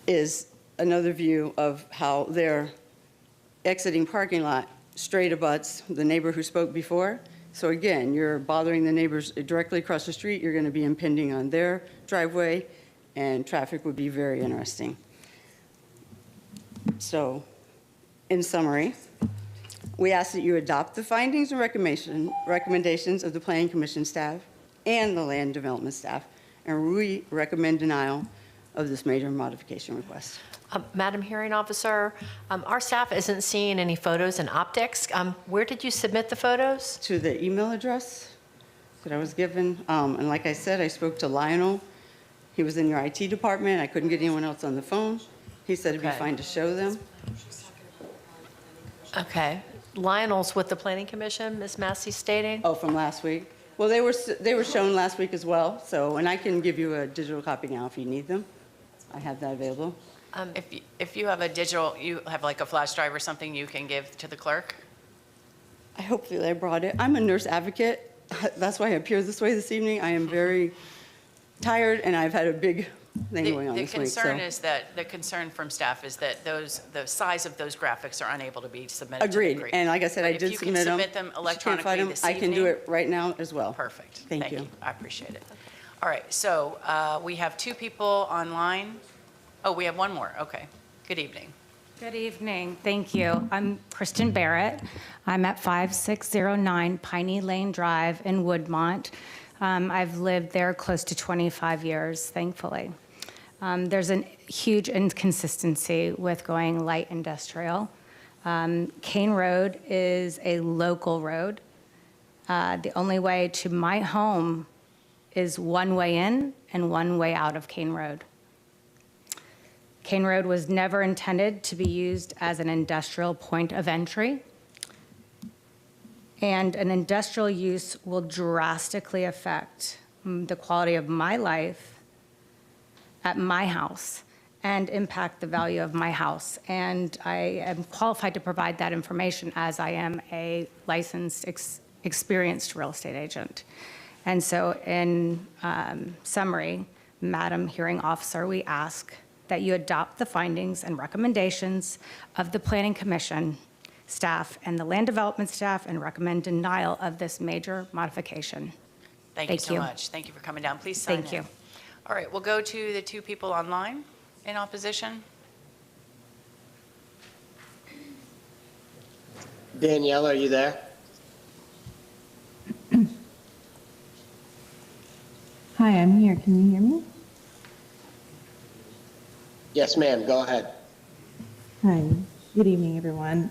is another view of how they're exiting parking lot straight abuts the neighbor who spoke before. So again, you're bothering the neighbors directly across the street. You're going to be impinging on their driveway, and traffic would be very interesting. So, in summary, we ask that you adopt the findings and recommendations of the Planning Commission staff and the Land Development staff, and we recommend denial of this major modification request. Madam Hearing Officer, our staff isn't seeing any photos and optics. Where did you submit the photos? To the email address that I was given. And like I said, I spoke to Lionel. He was in your IT department. I couldn't get anyone else on the phone. He said it'd be fine to show them. Okay. Lionel's with the Planning Commission, Ms. Massey stating? Oh, from last week? Well, they were shown last week as well. So, and I can give you a digital copy now if you need them. I have that available. If you have a digital, you have like a flash drive or something you can give to the clerk? I hope that I brought it. I'm a nurse advocate. That's why I appear this way this evening. I am very tired, and I've had a big thing going on this week. The concern from staff is that the size of those graphics are unable to be submitted. Agreed. And like I said, I did submit them. If you can submit them electronically this evening. I can do it right now as well. Perfect. Thank you. I appreciate it. All right, so we have 2 people online. Oh, we have one more. Okay. Good evening. Good evening. Thank you. I'm Kristen Barrett. I'm at 5609 Piney Lane Drive in Woodmont. I've lived there close to 25 years, thankfully. There's a huge inconsistency with going light industrial. Kane Road is a local road. The only way to my home is one way in and one way out of Kane Road. Kane Road was never intended to be used as an industrial point of entry. And an industrial use will drastically affect the quality of my life at my house and impact the value of my house. And I am qualified to provide that information as I am a licensed, experienced real estate agent. And so in summary, Madam Hearing Officer, we ask that you adopt the findings and recommendations of the Planning Commission staff and the Land Development staff and recommend denial of this major modification. Thank you so much. Thank you for coming down. Please sign in. Thank you. All right, we'll go to the 2 people online in opposition. Danielle, are you there? Hi, I'm here. Can you hear me? Yes, ma'am. Go ahead. Hi. Good evening, everyone.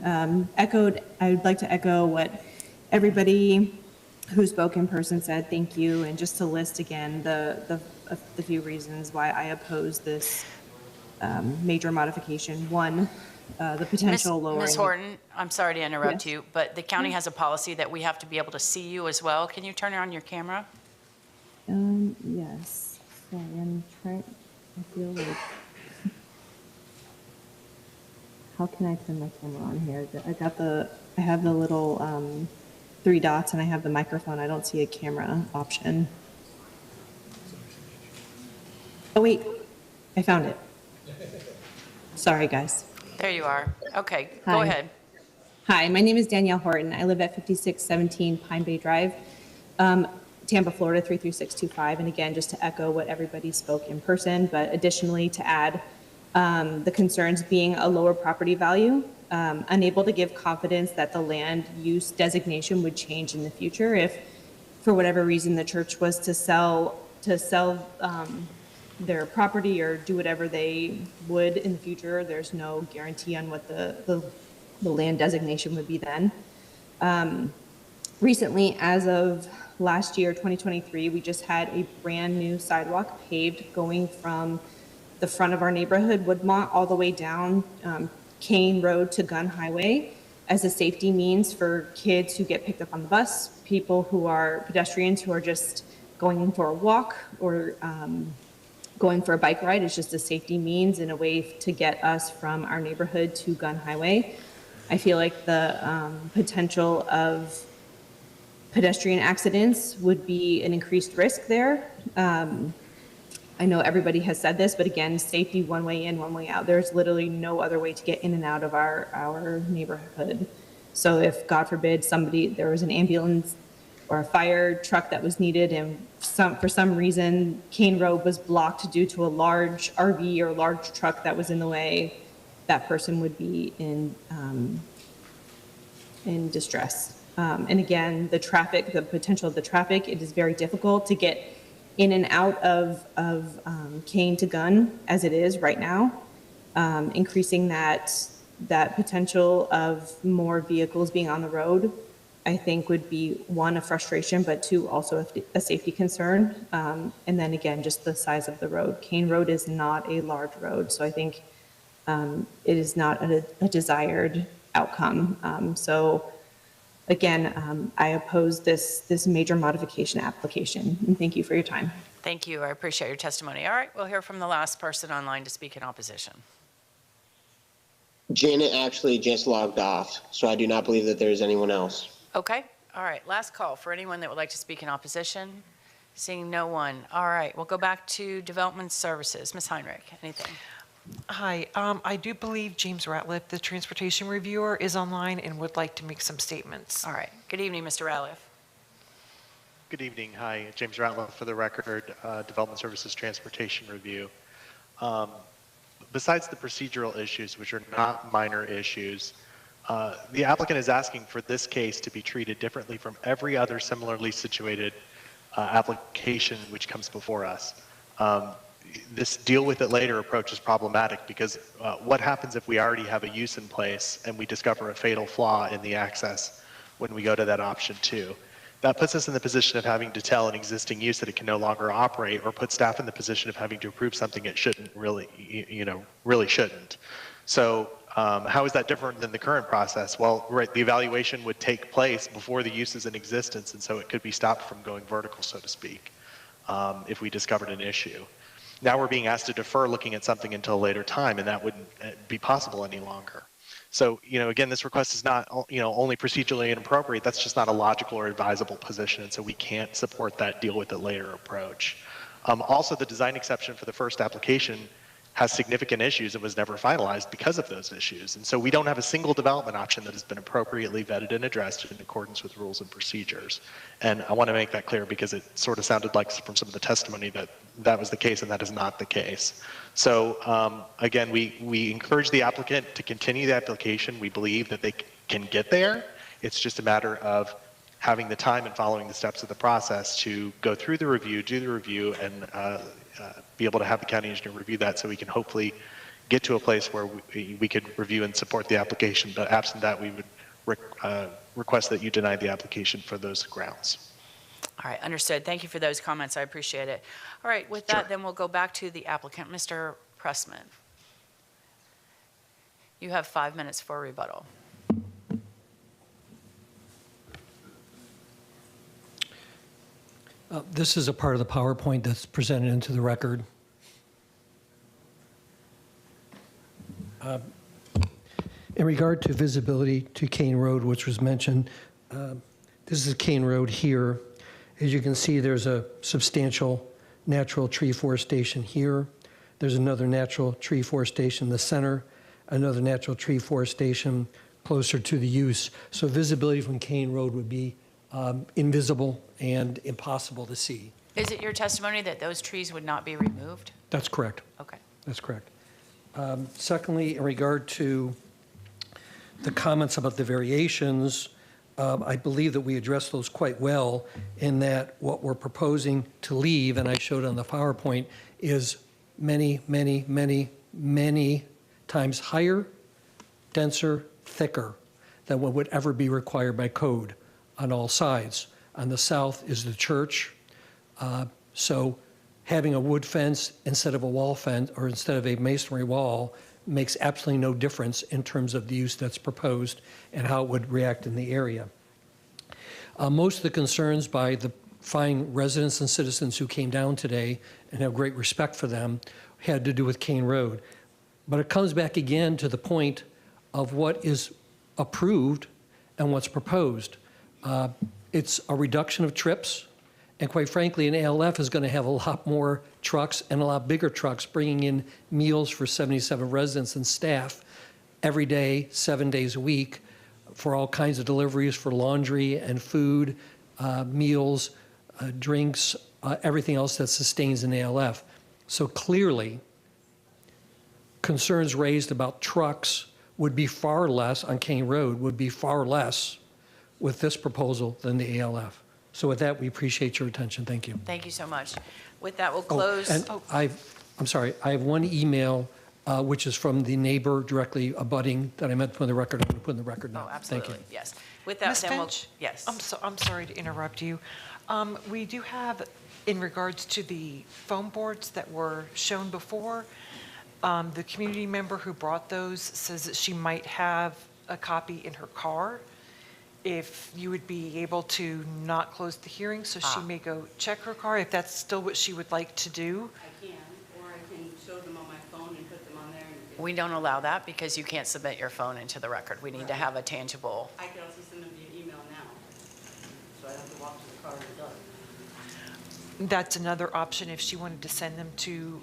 I would like to echo what everybody who spoke in person said. Thank you. And just to list again the few reasons why I oppose this major modification. One, the potential lowering. Ms. Horton, I'm sorry to interrupt you, but the county has a policy that we have to be able to see you as well. Can you turn on your camera? Yes. Sorry, I'm trying. I feel like. How can I turn my camera on here? I have the little 3 dots and I have the microphone. I don't see a camera option. Oh wait, I found it. Sorry guys. There you are. Okay, Hi. go ahead. Hi, my name is Danielle Horton. I live at 5617 Pine Bay Drive, Tampa, Florida 33625. And again, just to echo what everybody spoke in person, but additionally to add the concerns being a lower property value, unable to give confidence that the land use designation would change in the future if for whatever reason, the church was to sell their property or do whatever they would in the future, there's no guarantee on what the land designation would be then. Recently, as of last year, 2023, we just had a brand new sidewalk paved going from the front of our neighborhood, Woodmont, all the way down Kane Road to Gun Highway as a safety means for kids who get picked up on the bus, people who are pedestrians who are just going in for a walk or going for a bike ride. It's just a safety means and a way to get us from our neighborhood to Gun Highway. I feel like the potential of pedestrian accidents would be an increased risk there. I know everybody has said this, but again, safety one way in, one way out. There's literally no other way to get in and out of our neighborhood. So if, God forbid, there was an ambulance or a fire truck that was needed and for some reason Kane Road was blocked due to a large RV or large truck that was in the way, that person would be in distress. And again, the potential of the traffic, it is very difficult to get in and out of Kane to Gun as it is right now. Increasing that potential of more vehicles being on the road, I think would be one, a frustration, but two, also a safety concern. And then again, just the size of the road. Kane Road is not a large road, so I think it is not a desired outcome. So again, I oppose this major modification application, and thank you for your time. Thank you. I appreciate your testimony. All right, we'll hear from the last person online to speak in opposition. Janet actually just logged off, so I do not believe that there is anyone else. Okay. All right. Last call for anyone that would like to speak in opposition. Seeing no one. All right. We'll go back to Development Services. Ms. Heinrich, anything? Hi. I do believe James Ratliff, the transportation reviewer, is online and would like to make some statements. All right. Good evening, Mr. Ratliff. Good evening. Hi, James Ratliff for the record, Development Services Transportation Review. Besides the procedural issues, which are not minor issues, the applicant is asking for this case to be treated differently from every other similarly situated application which comes before us. This deal with it later approach is problematic because what happens if we already have a use in place and we discover a fatal flaw in the access when we go to that option 2? That puts us in the position of having to tell an existing use that it can no longer operate, or put staff in the position of having to approve something it shouldn't really, really shouldn't. So how is that different than the current process? Well, right, the evaluation would take place before the use is in existence, and so it could be stopped from going vertical, so to speak, if we discovered an issue. Now we're being asked to defer looking at something until a later time, and that wouldn't be possible any longer. So, again, this request is not, only procedurally inappropriate. That's just not a logical or advisable position, and so we can't support that deal with it later approach. Also, the design exception for the first application has significant issues and was never finalized because of those issues. And so we don't have a single development option that has been appropriately vetted and addressed in accordance with rules and procedures. And I want to make that clear because it sort of sounded like from some of the testimony that that was the case, and that is not the case. So again, we encourage the applicant to continue the application. We believe that they can get there. It's just a matter of having the time and following the steps of the process to go through the review, do the review, and be able to have the county engineer review that so we can hopefully get to a place where we could review and support the application. But absent that, we would request that you deny the application for those grounds. All right, understood. Thank you for those comments. I appreciate it. All right, with that, then we'll go back to the applicant, Mr. Pressman. You have 5 minutes for rebuttal. This is a part of the PowerPoint that's presented into the record. In regard to visibility to Kane Road, which was mentioned, this is Kane Road here. As you can see, there's a substantial natural tree forestation here. There's another natural tree forestation in the center, another natural tree forestation closer to the use. So visibility from Kane Road would be invisible and impossible to see. Is it your testimony that those trees would not be removed? That's correct. Okay. That's correct. Secondly, in regard to the comments about the variations, I believe that we addressed those quite well in that what we're proposing to leave, and I showed on the PowerPoint, is many, many, many, many times higher, denser, thicker than what would ever be required by code on all sides. On the south is the church. So having a wood fence instead of a wall fence or instead of a masonry wall makes absolutely no difference in terms of the use that's proposed and how it would react in the area. Most of the concerns by the fine residents and citizens who came down today, and have great respect for them, had to do with Kane Road. But it comes back again to the point of what is approved and what's proposed. It's a reduction of trips, and quite frankly, an ALF is going to have a lot more trucks and a lot bigger trucks bringing in meals for 77 residents and staff every day, 7 days a week, for all kinds of deliveries for laundry and food, meals, drinks, everything else that sustains an ALF. So clearly, concerns raised about trucks would be far less on Kane Road, would be far less with this proposal than the ALF. So with that, we appreciate your attention. Thank you. Thank you so much. With that, we'll close. And I'm sorry, I have one email, which is from the neighbor directly abutting that I meant to put in the record. I'm going to put in the record now. Oh, absolutely. Thank you. Yes. With that, Ms. then we'll, Finch? yes. I'm sorry to interrupt you. We do have, in regards to the foam boards that were shown before, the community member who brought those says that she might have a copy in her car. If you would be able to not close the hearing, so she may go check her car, if that's still what she would like to do. I can, or I can show them on my phone and put them on there. We don't allow that because you can't submit your phone into the record. We need to have a tangible. I can also send them via email now, so I don't have to walk to the car when it's done. That's another option if she wanted to send them to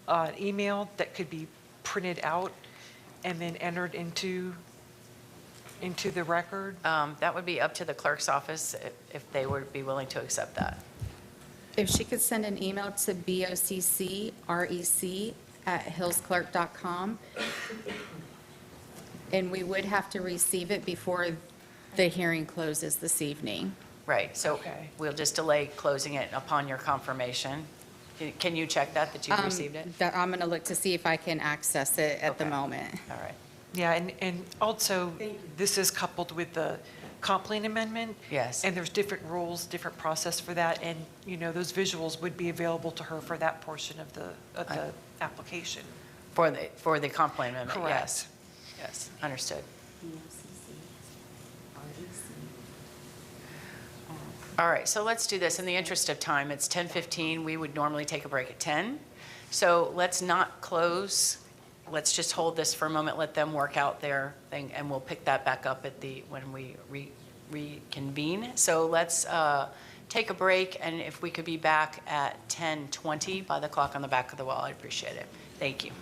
an email that could be printed out and then entered into the record. That would be up to the clerk's office if they would be willing to accept that. If she could send an email to boccrec@hillsclerk.com, and we would have to receive it before the hearing closes this evening. Right, so we'll just delay closing it upon your confirmation. Can you check that you've received it? I'm going to look to see if I can access it at the moment. All right. Yeah, and also, this is coupled with the comp plan amendment. Yes. And there's different rules, different process for that, and, those visuals would be available to her for that portion of the application. For the comp plan amendment, Correct. yes. Yes, understood. All right, so let's do this. In the interest of time, it's 10:15. We would normally take a break at 10. So let's not close. Let's just hold this for a moment, let them work out their thing, and we'll pick that back up when we reconvene. So let's take a break, and if we could be back at 10:20 by the clock on the back of the wall, I'd appreciate it. Thank you.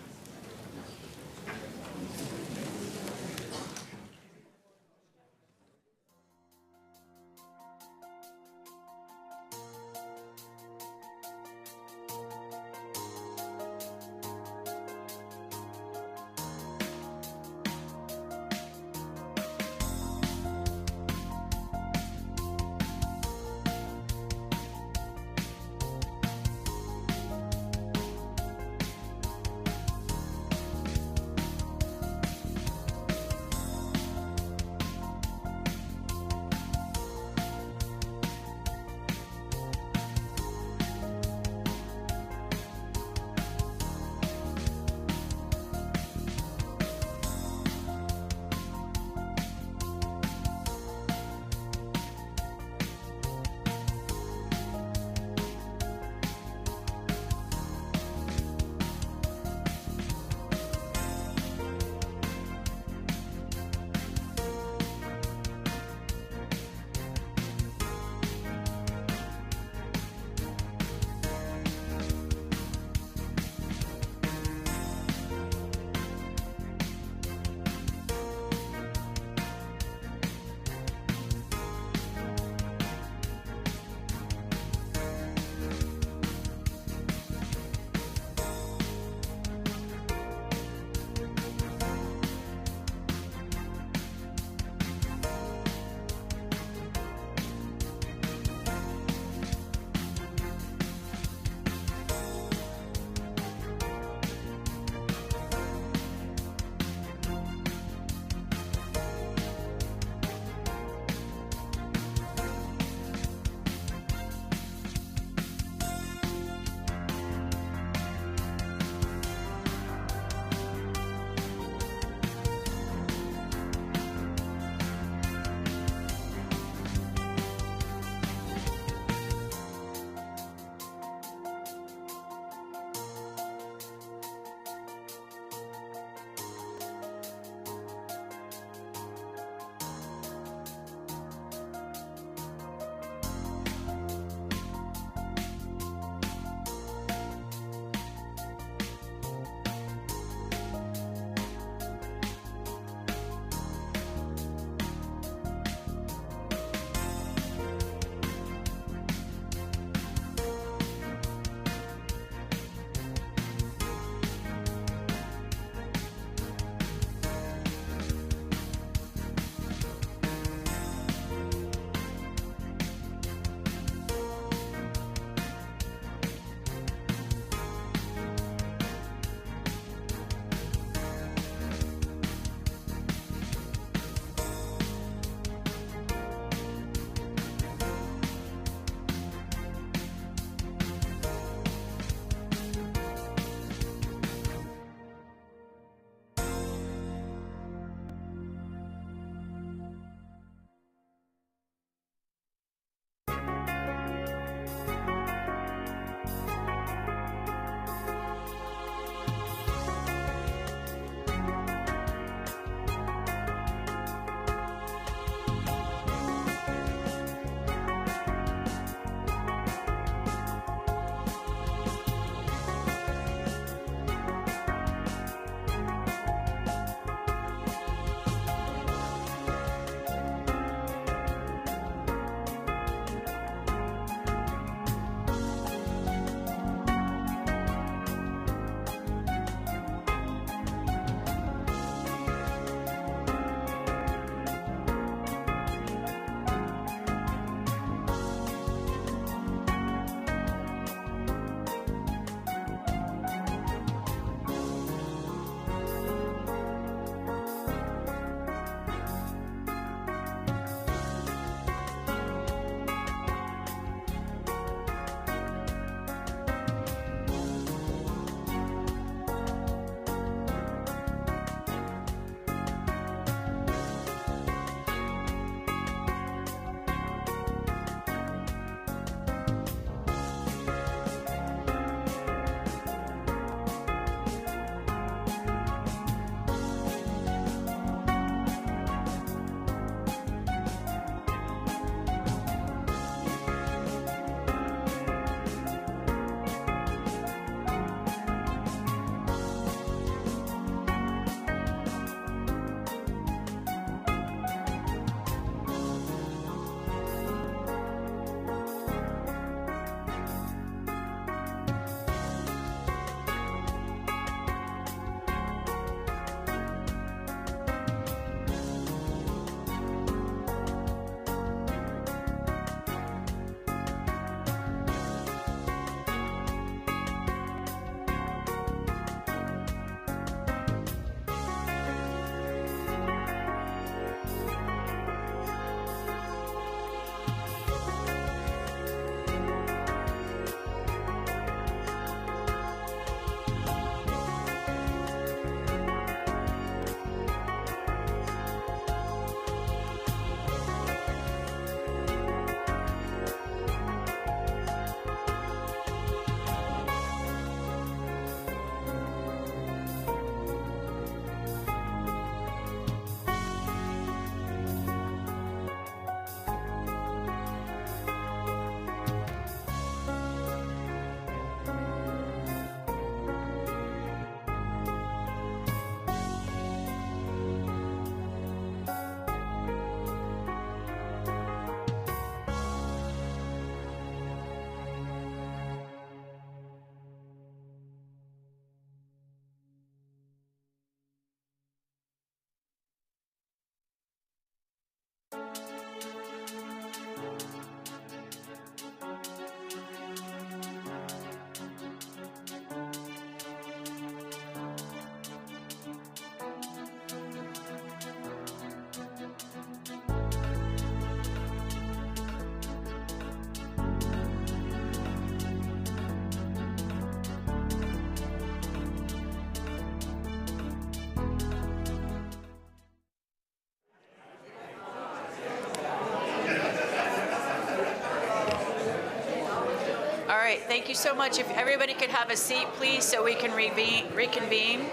thank you so much. If everybody could have a seat, please, so we can reconvene.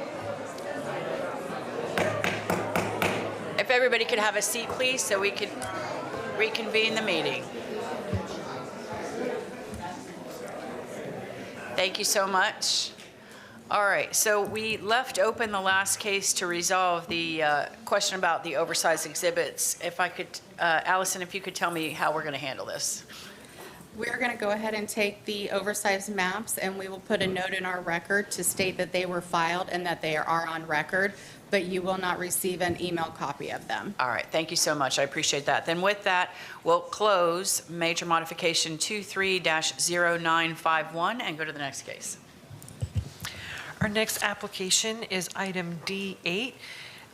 If everybody could have a seat, please, so we could reconvene the meeting. Thank you so much. All right, so we left open the last case to resolve the question about the oversized exhibits. If I could, Allison, if you could tell me how we're going to handle this. We're going to go ahead and take the oversized maps, and we will put a note in our record to state that they were filed and that they are on record, but you will not receive an email copy of them. All right, thank you so much. I appreciate that. Then with that, we'll close major modification 23-0951 and go to the next case. Our next application is item D8,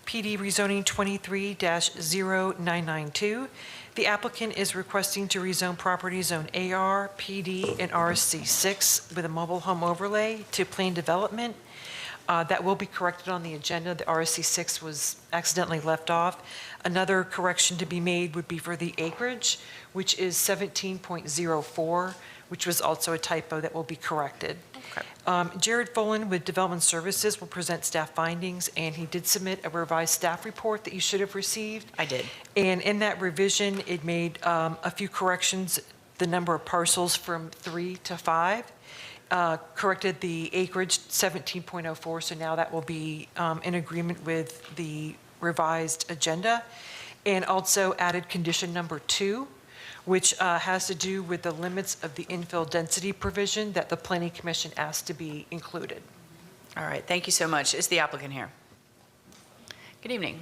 PD rezoning 23-0992. The applicant is requesting to rezone property zone AR, PD, and RC6 with a mobile home overlay to planned development. That will be corrected on the agenda. The RC6 was accidentally left off. Another correction to be made would be for the acreage, which is 17.04, which was also a typo that will be corrected. Okay. Jared Folan with Development Services will present staff findings, and he did submit a revised staff report that you should have received. I did. And in that revision, it made a few corrections, the number of parcels from 3 to 5, corrected the acreage 17.04, so now that will be in agreement with the revised agenda, and also added condition number 2, which has to do with the limits of the infill density provision that the Planning Commission asked to be included. All right, thank you so much. Is the applicant here? Good evening.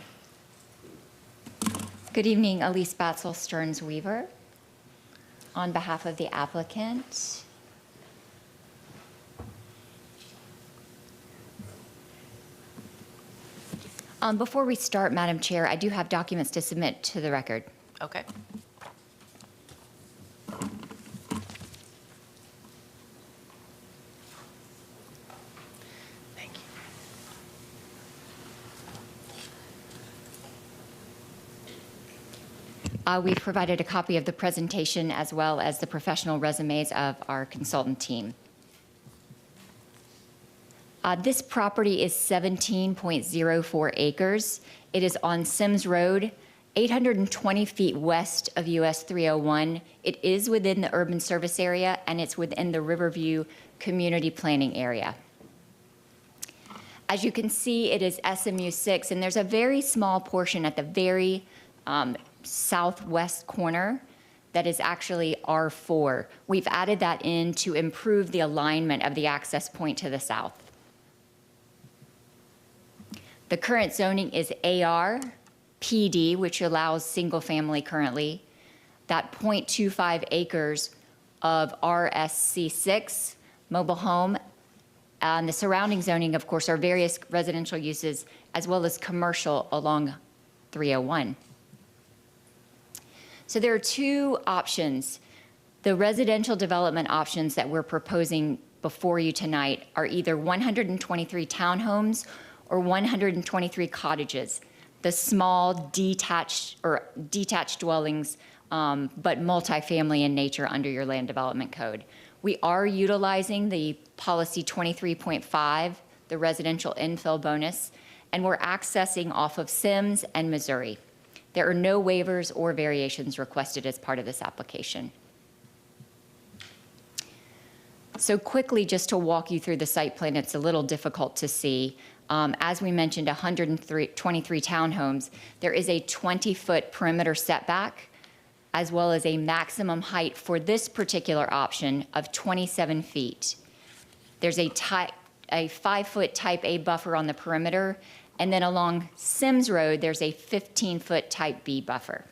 Good evening, Elise Batzel Stearns Weaver. On behalf of the applicant, before we start, Madam Chair, I do have documents to submit to the record. Okay. We've provided a copy of the presentation as well as the professional resumes of our consultant team. This property is 17.04 acres. It is on Sims Road, 820 feet west of US 301. It is within the urban service area, and it's within the Riverview community planning area. As you can see, it is SMU 6, and there's a very small portion at the very southwest corner that is actually R4. We've added that in to improve the alignment of the access point to the south. The current zoning is AR, PD, which allows single family currently, that 0.25 acres of RSC6, mobile home, and the surrounding zoning, of course, are various residential uses as well as commercial along 301. So there are two options. The residential development options that we're proposing before you tonight are either 123 townhomes or 123 cottages, the small detached dwellings, but multifamily in nature under your land development code. We are utilizing the policy 23.5, the residential infill bonus, and we're accessing off of Sims and Missouri. There are no waivers or variations requested as part of this application. So quickly, just to walk you through the site plan, it's a little difficult to see. As we mentioned, 123 townhomes. There is a 20-foot perimeter setback, as well as a maximum height for this particular option of 27 feet. There's a 5-foot type A buffer on the perimeter, and then along Sims Road, there's a 15-foot type B buffer.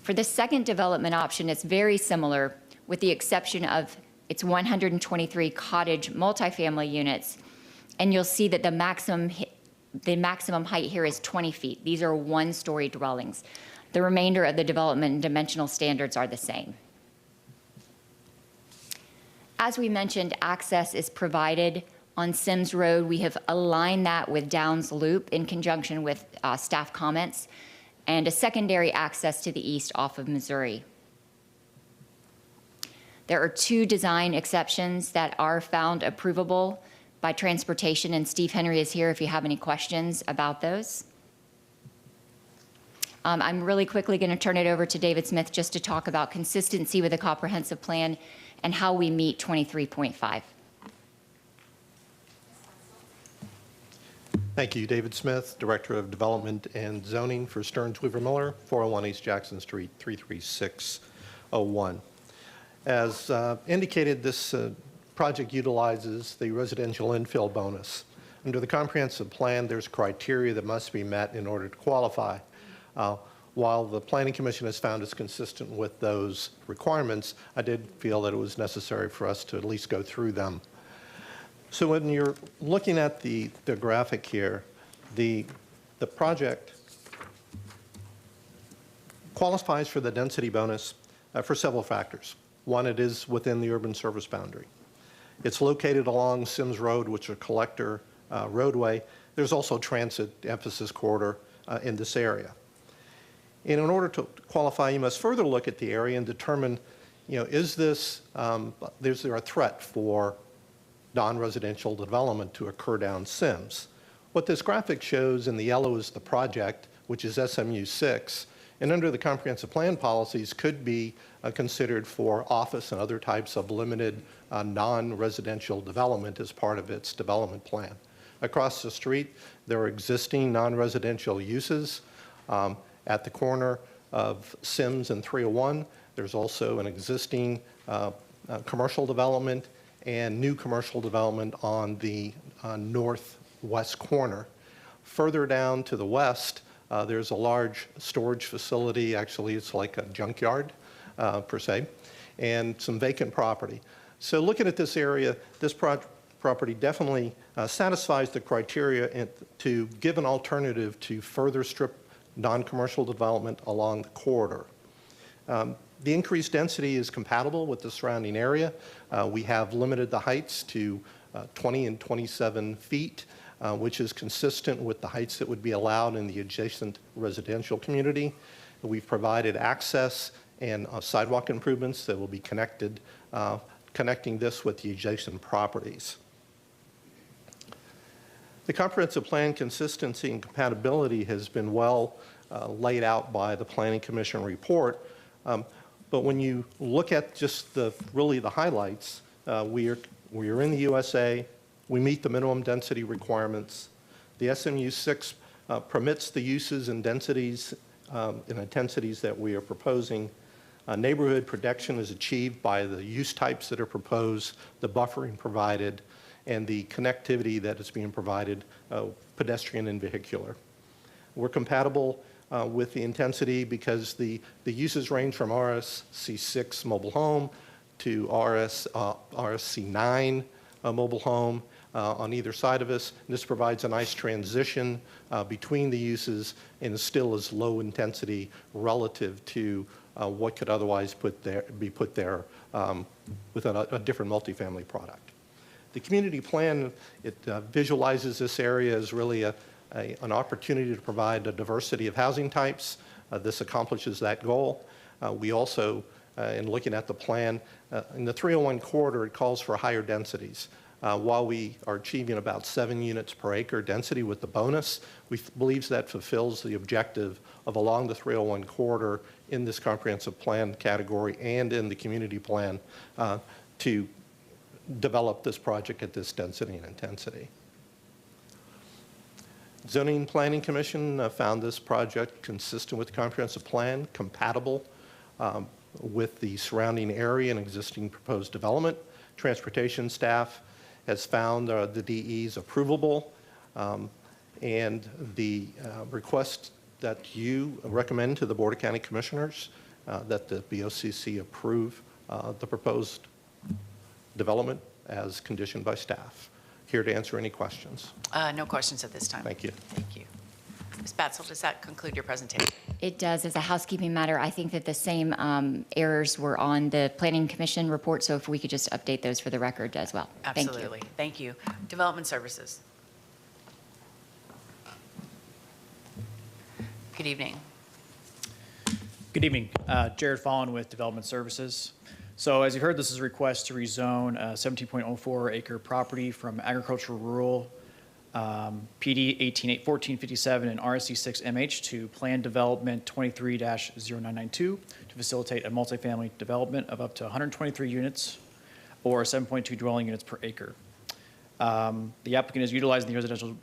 For the second development option, it's very similar, with the exception of it's 123 cottage multifamily units, and you'll see that the maximum height here is 20 feet. These are one-story dwellings. The remainder of the development and dimensional standards are the same. As we mentioned, access is provided on Sims Road. We have aligned that with Downs Loop in conjunction with staff comments, and a secondary access to the east off of Missouri. There are 2 design exceptions that are found approvable by transportation, and Steve Henry is here if you have any questions about those. I'm really quickly going to turn it over to David Smith just to talk about consistency with the comprehensive plan and how we meet 23.5. Thank you, David Smith, Director of Development and Zoning for Stearns Weaver Miller, 401 East Jackson Street, 33601. As indicated, this project utilizes the residential infill bonus. Under the comprehensive plan, there's criteria that must be met in order to qualify. While the Planning Commission has found it's consistent with those requirements, I did feel that it was necessary for us to at least go through them. So when you're looking at the graphic here, the project qualifies for the density bonus for several factors. One, it is within the urban service boundary. It's located along Sims Road, which is a collector roadway. There's also transit emphasis corridor in this area. And in order to qualify, you must further look at the area and determine, is there a threat for non-residential development to occur down Sims? What this graphic shows in the yellow is the project, which is SMU 6, and under the comprehensive plan policies could be considered for office and other types of limited non-residential development as part of its development plan. Across the street, there are existing non-residential uses. At the corner of Sims and 301, there's also an existing commercial development and new commercial development on the northwest corner. Further down to the west, there's a large storage facility. Actually, it's like a junkyard, per se, and some vacant property. So looking at this area, this property definitely satisfies the criteria to give an alternative to further strip non-commercial development along the corridor. The increased density is compatible with the surrounding area. We have limited the heights to 20 and 27 feet, which is consistent with the heights that would be allowed in the adjacent residential community. We've provided access and sidewalk improvements that will be connecting this with the adjacent properties. The comprehensive plan consistency and compatibility has been well laid out by the Planning Commission report. But when you look at just really the highlights, we are in the USA. We meet the minimum density requirements. The SMU 6 permits the uses and densities and intensities that we are proposing. Neighborhood protection is achieved by the use types that are proposed, the buffering provided, and the connectivity that is being provided, pedestrian and vehicular. We're compatible with the intensity because the uses range from RSC6 mobile home to RSC9 mobile home on either side of us. And this provides a nice transition between the uses and still is low intensity relative to what could otherwise be put there with a different multifamily product. The community plan, it visualizes this area as really an opportunity to provide a diversity of housing types. This accomplishes that goal. We also, in looking at the plan, in the 301 corridor, it calls for higher densities. While we are achieving about 7 units per acre density with the bonus, we believe that fulfills the objective of along the 301 corridor in this comprehensive plan category and in the community plan to develop this project at this density and intensity. Zoning Planning Commission found this project consistent with the comprehensive plan, compatible with the surrounding area and existing proposed development. Transportation staff has found the DEs approvable, and the request that you recommend to the Board of County Commissioners that the BOCC approve the proposed development as conditioned by staff. Here to answer any questions. No questions at this time. Thank you. Thank you. Ms. Batzel, does that conclude your presentation? It does. As a housekeeping matter, I think that the same errors were on the Planning Commission report, so if we could just update those for the record as well. Absolutely. Thank you. Development Services. Good evening. Good evening. Jared Fallon with Development Services. So as you heard, this is a request to rezone a 17.04 acre property from agricultural rural PD 1457 and RSC 6 MH to Planned Development 23-0992 to facilitate a multifamily development of up to 123 units or 7.2 dwelling units per acre. The applicant is utilizing the residential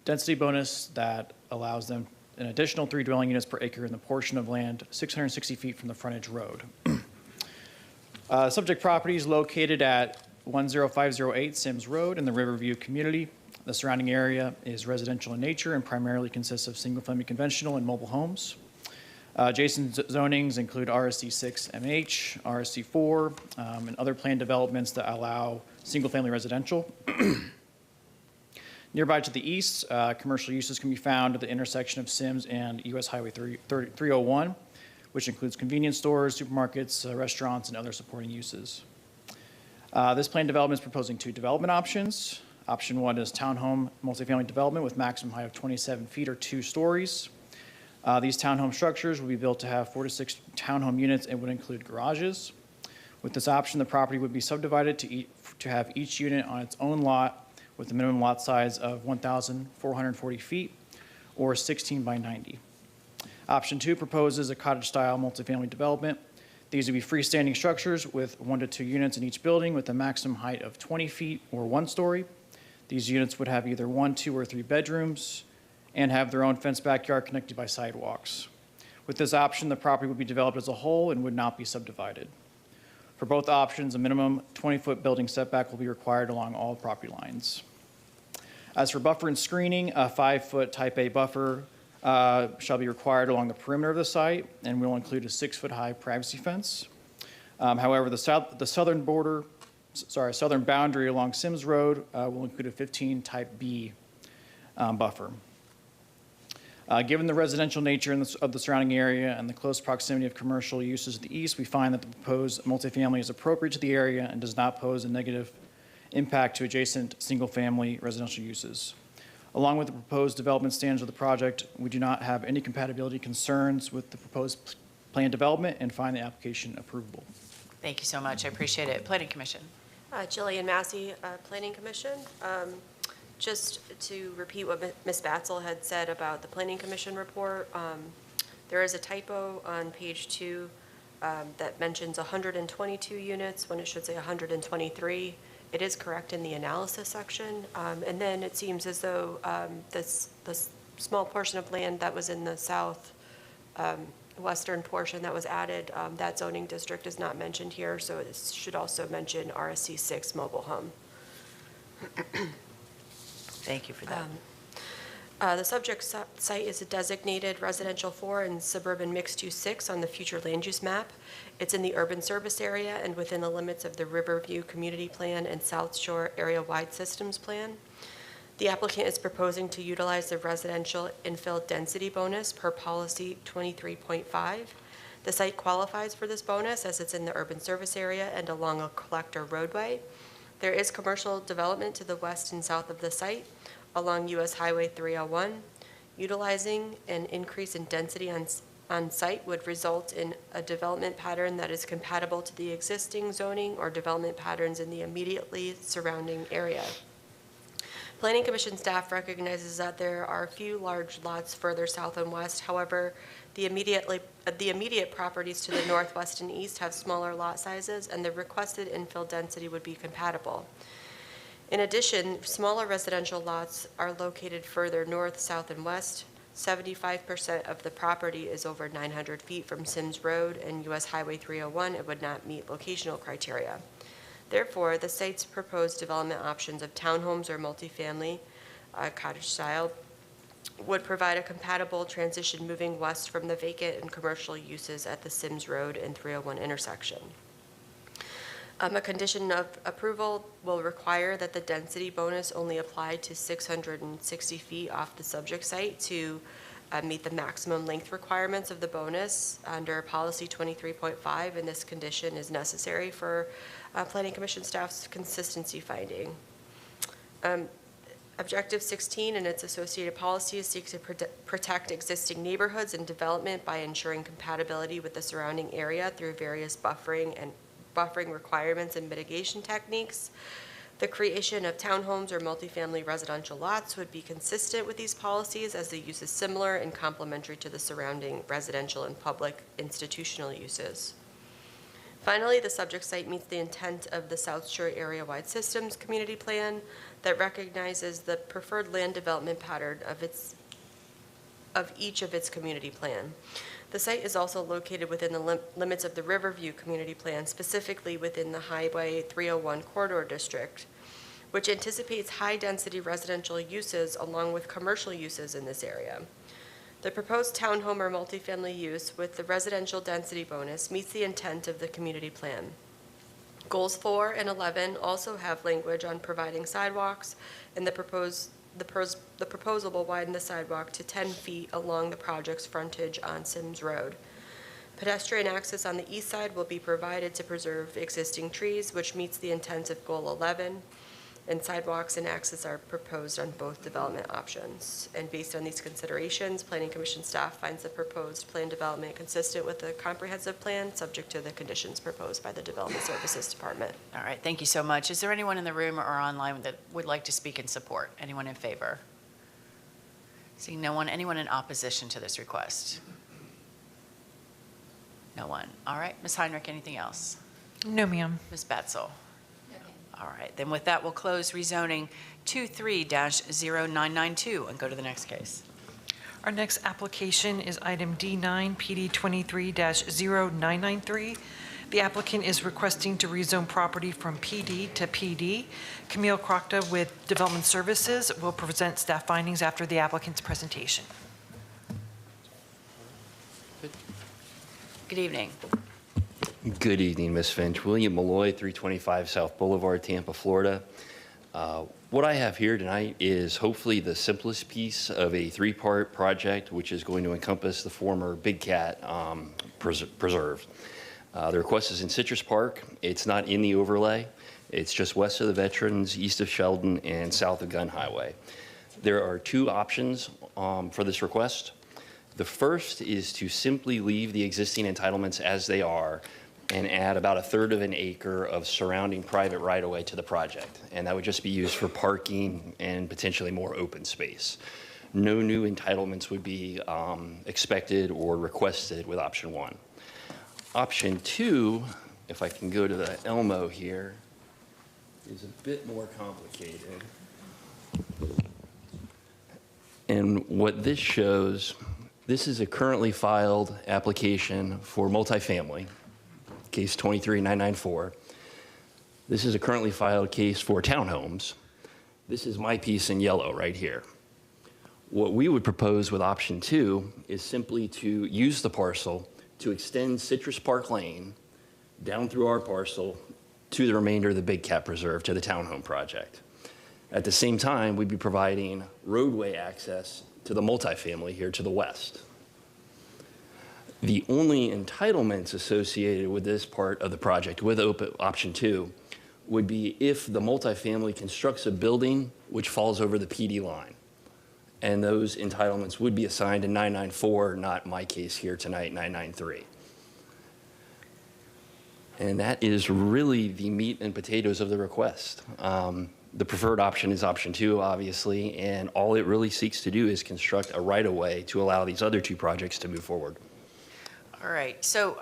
density bonus that allows them an additional 3 dwelling units per acre in the portion of land 660 feet from the frontage road. Subject property is located at 10508 Sims Road in the Riverview community. The surrounding area is residential in nature and primarily consists of single-family conventional and mobile homes. Adjacent zonings include RSC 6 MH, RSC 4, and other planned developments that allow single-family residential. Nearby to the east, commercial uses can be found at the intersection of Sims and US Highway 301, which includes convenience stores, supermarkets, restaurants, and other supporting uses. This planned development is proposing 2 development options. Option 1 is townhome multifamily development with maximum height of 27 feet or 2 stories. These townhome structures will be built to have 4 to 6 townhome units and would include garages. With this option, the property would be subdivided to have each unit on its own lot with a minimum lot size of 1,440 feet or 16 by 90. Option 2 proposes a cottage-style multifamily development. These would be freestanding structures with 1 to 2 units in each building with a maximum height of 20 feet or 1 story. These units would have either 1, 2, or 3 bedrooms and have their own fenced backyard connected by sidewalks. With this option, the property would be developed as a whole and would not be subdivided. For both options, a minimum 20-foot building setback will be required along all property lines. As for buffer and screening, a 5-foot type A buffer shall be required along the perimeter of the site and will include a 6-foot-high privacy fence. However, the southern boundary along Sims Road will include a 15 type B buffer. Given the residential nature of the surrounding area and the close proximity of commercial uses to the east, we find that the proposed multifamily is appropriate to the area and does not pose a negative impact to adjacent single-family residential uses. Along with the proposed development standards of the project, we do not have any compatibility concerns with the proposed planned development and find the application approvable. Thank you so much. I appreciate it. Planning Commission. Jillian Massey, Planning Commission. Just to repeat what Ms. Batzel had said about the Planning Commission report, there is a typo on page 2 that mentions 122 units when it should say 123. It is correct in the analysis section. And then it seems as though this small portion of land that was in the south western portion that was added, that zoning district is not mentioned here, so it should also mention RSC 6 mobile home. Thank you for that. The subject site is a designated residential 4 and suburban mixed-use 6 on the future land use map. It's in the urban service area and within the limits of the Riverview Community Plan and South Shore Area-Wide Systems Plan. The applicant is proposing to utilize the residential infill density bonus per policy 23.5. The site qualifies for this bonus as it's in the urban service area and along a collector roadway. There is commercial development to the west and south of the site along US Highway 301. Utilizing an increase in density on site would result in a development pattern that is compatible to the existing zoning or development patterns in the immediately surrounding area. Planning Commission staff recognizes that there are a few large lots further south and west. However, the immediate properties to the northwest and east have smaller lot sizes, and the requested infill density would be compatible. In addition, smaller residential lots are located further north, south, and west. 75% of the property is over 900 feet from Sims Road and US Highway 301. It would not meet locational criteria. Therefore, the site's proposed development options of townhomes or multifamily cottage style would provide a compatible transition moving west from the vacant and commercial uses at the Sims Road and 301 intersection. A condition of approval will require that the density bonus only apply to 660 feet off the subject site to meet the maximum length requirements of the bonus under policy 23.5, and this condition is necessary for Planning Commission staff's consistency finding. Objective 16 and its associated policies seek to protect existing neighborhoods and development by ensuring compatibility with the surrounding area through various buffering and buffering requirements and mitigation techniques. The creation of townhomes or multifamily residential lots would be consistent with these policies, as the use is similar and complementary to the surrounding residential and public institutional uses. Finally, the subject site meets the intent of the South Shore Area-Wide Systems Community Plan that recognizes the preferred land development pattern of each of its community plan. The site is also located within the limits of the Riverview Community Plan, specifically within the Highway 301 Corridor District, which anticipates high-density residential uses along with commercial uses in this area. The proposed townhome or multifamily use with the residential density bonus meets the intent of the community plan. Goals 4 and 11 also have language on providing sidewalks, and the proposal will widen the sidewalk to 10 feet along the project's frontage on Sims Road. Pedestrian access on the east side will be provided to preserve existing trees, which meets the intent of Goal 11, and sidewalks and access are proposed on both development options. And based on these considerations, Planning Commission staff finds the proposed plan development consistent with the comprehensive plan, subject to the conditions proposed by the Development Services Department. All right, thank you so much. Is there anyone in the room or online that would like to speak in support? Anyone in favor? Seeing no one, anyone in opposition to this request? No one. All right, Ms. Heinrich, anything else? No, ma'am. Ms. Betzel? All right, then with that, we'll close rezoning 23-0992 and go to the next case. Our next application is item D9, PD 23-0993. The applicant is requesting to rezone property from PD to PD. Camille Crocta with Development Services will present staff findings after the applicant's presentation. Good evening. Good evening, Ms. Finch. William Malloy, 325 South Boulevard, Tampa, Florida. What I have here tonight is hopefully the simplest piece of a three-part project, which is going to encompass the former Big Cat preserve. The request is in Citrus Park. It's not in the overlay. It's just west of the Veterans, east of Sheldon, and south of Gun Highway. There are two options for this request. The first is to simply leave the existing entitlements as they are and add about 1/3 of an acre of surrounding private right-of-way to the project. And that would just be used for parking and potentially more open space. No new entitlements would be expected or requested with option 1. Option 2, if I can go to the Elmo here, is a bit more complicated. And what this shows, this is a currently filed application for multifamily, case 23994. This is a currently filed case for townhomes. This is my piece in yellow right here. What we would propose with option 2 is simply to use the parcel to extend Citrus Park Lane down through our parcel to the remainder of the Big Cat Preserve to the townhome project. At the same time, we'd be providing roadway access to the multifamily here to the west. The only entitlements associated with this part of the project with option 2 would be if the multifamily constructs a building which falls over the PD line. And those entitlements would be assigned to 994, not my case here tonight, 993. And that is really the meat and potatoes of the request. The preferred option is option 2, obviously, and all it really seeks to do is construct a right-of-way to allow these other two projects to move forward. All right, so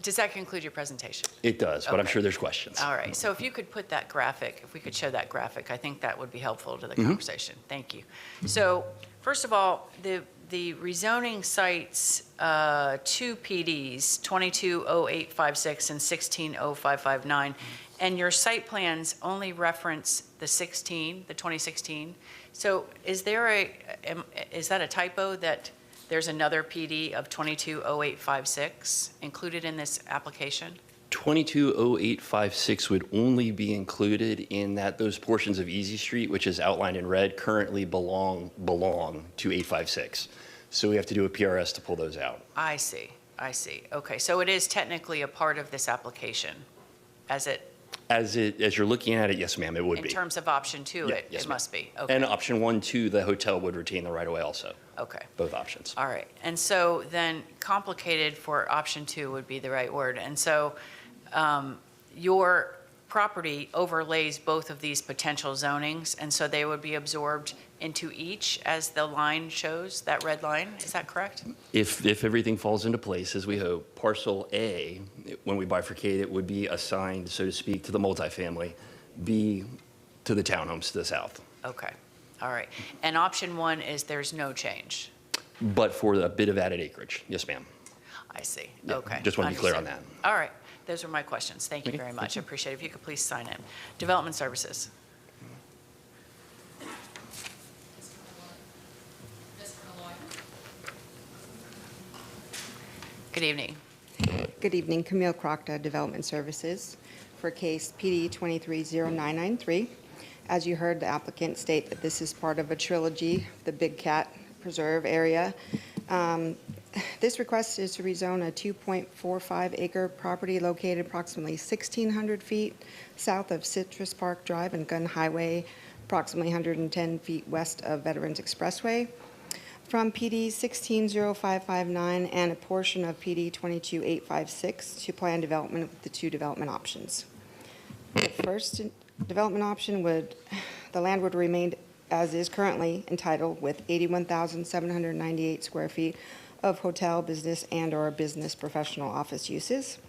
does that conclude your presentation? It does, but I'm Okay. sure there's questions. All right, so if you could put that graphic, if we could show that graphic, I think that would be helpful to the conversation. Thank you. So first of all, the rezoning cites 2 PDs, 220856 and 160559, and your site plans only reference the 2016. So is that a typo that there's another PD of 220856 included in this application? 220856 would only be included in that those portions of Easy Street, which is outlined in red, currently belong to 856. So we have to do a PRS to pull those out. I see. Okay, so it is technically a part of this application, as As you're looking at it, yes, ma'am, it would be. in terms of option 2, Yeah, it yes, must be. Okay. And option 1, 2, the hotel would retain the right-of-way also. Okay. Both options. All right, and so then complicated for option 2 would be the right word. And so your property overlays both of these potential zonings, and so they would be absorbed into each as the line shows, that red line, is that correct? If everything falls into place, as we hope, parcel A, when we bifurcate it, would be assigned, so to speak, to the multifamily, B to the townhomes to the south. Okay, all right. And option one is there's no change? But for a bit of added acreage. Yes, ma'am. I see, Yeah, okay. just want to be clear on Understood. that. All right, those were my questions. Thank you Okay, very thank much, I you. appreciate it. If you could please sign in. Development Services. Good evening. Good evening, Camille Crocta, Development Services, for case PD 230993. As you heard, the applicant state that this is part of a trilogy, the Big Cat Preserve area. This request is to rezone a 2.45 acre property located approximately 1,600 feet south of Citrus Park Drive and Gun Highway, approximately 110 feet west of Veterans Expressway, from PD 160559 and a portion of PD 22856 to plan development with the two development options. The first development option the land would remain as is currently entitled with 81,798 square feet of hotel, business, and/or business professional office uses.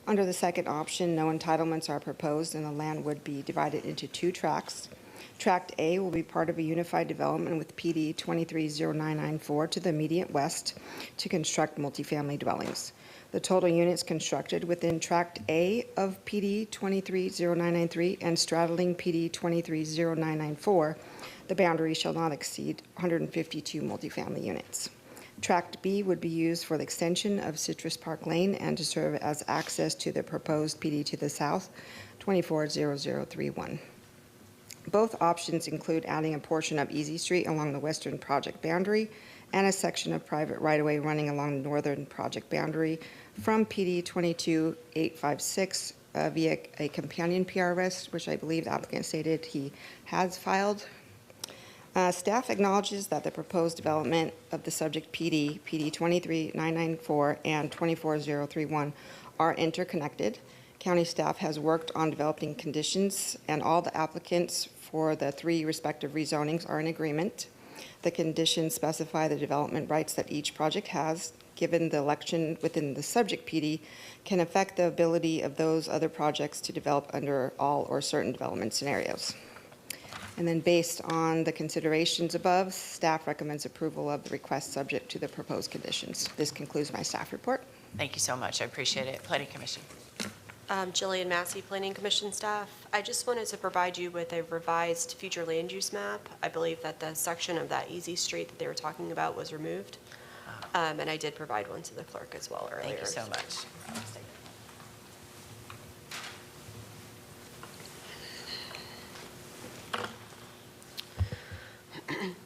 Under the second option, no entitlements are proposed and the land would be divided into two tracts. Tract A will be part of a unified development with PD 230994 to the immediate west to construct multifamily dwellings. The total units constructed within Tract A of PD 230993 and straddling PD 230994, the boundary shall not exceed 152 multifamily units. Tract B would be used for the extension of Citrus Park Lane and to serve as access to the proposed PD to the south, 240031. Both options include adding a portion of Easy Street along the western project boundary and a section of private right-of-way running along the northern project boundary from PD 22856 via a companion PRS, which I believe the applicant stated he has filed. Staff acknowledges that the proposed development of the subject PD 23994, and 24031 are interconnected. County staff has worked on developing conditions, and all the applicants for the three respective rezonings are in agreement. The conditions specify the development rights that each project has, given the election within the subject PD can affect the ability of those other projects to develop under all or certain development scenarios. And then based on the considerations above, staff recommends approval of the request subject to the proposed conditions. This concludes my staff report. Thank you so much, I appreciate it. Planning Commission. Jillian Massey, Planning Commission staff. I just wanted to provide you with a revised future land use map. I believe that the section of that Easy Street that they were talking about was removed. And I did provide one to the clerk as well earlier. Thank you so much.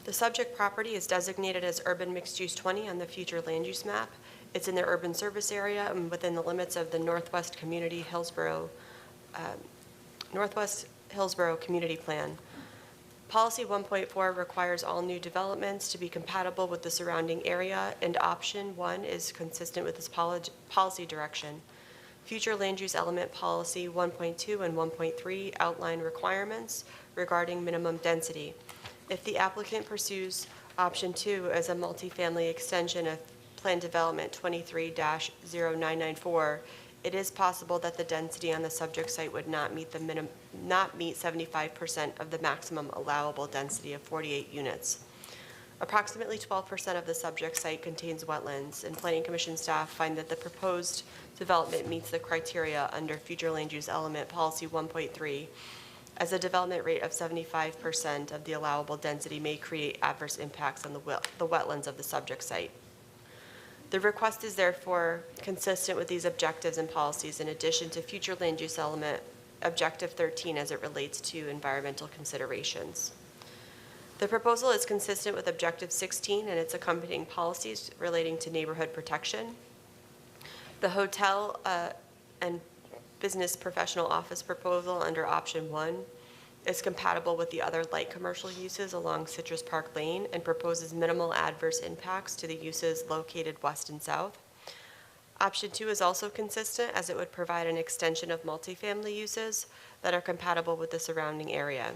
The subject property is designated as urban mixed use 20 on the future land use map. It's in the urban service area and within the limits of the Northwest Hillsborough Community Plan. Policy 1.4 requires all new developments to be compatible with the surrounding area, and option 1 is consistent with this policy direction. Future land use element policy 1.2 and 1.3 outline requirements regarding minimum density. If the applicant pursues option 2 as a multifamily extension of Plan Development 23-0994, it is possible that the density on the subject site would not meet 75% of the maximum allowable density of 48 units. Approximately 12% of the subject site contains wetlands, and Planning Commission staff find that the proposed development meets the criteria under Future Land Use Element Policy 1.3, as a development rate of 75% of the allowable density may create adverse impacts on the wetlands of the subject site. The request is therefore consistent with these objectives and policies in addition to future land use element objective 13 as it relates to environmental considerations. The proposal is consistent with objective 16 and its accompanying policies relating to neighborhood protection. The hotel and business professional office proposal under option 1 is compatible with the other light commercial uses along Citrus Park Lane and proposes minimal adverse impacts to the uses located west and south. Option 2 is also consistent as it would provide an extension of multifamily uses that are compatible with the surrounding area.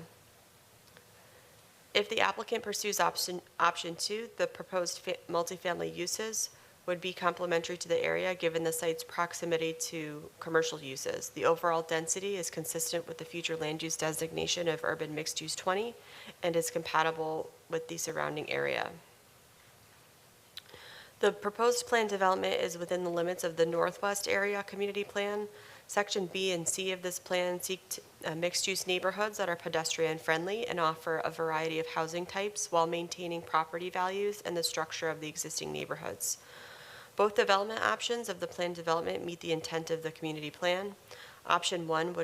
If the applicant pursues option 2, the proposed multifamily uses would be complementary to the area given the site's proximity to commercial uses. The overall density is consistent with the future land use designation of urban mixed use 20 and is compatible with the surrounding area. The proposed plan development is within the limits of the Northwest Area Community Plan. Section B and C of this plan seek mixed-use neighborhoods that are pedestrian-friendly and offer a variety of housing types while maintaining property values and the structure of the existing neighborhoods. Both development options of the plan development meet the intent of the community plan. Option 1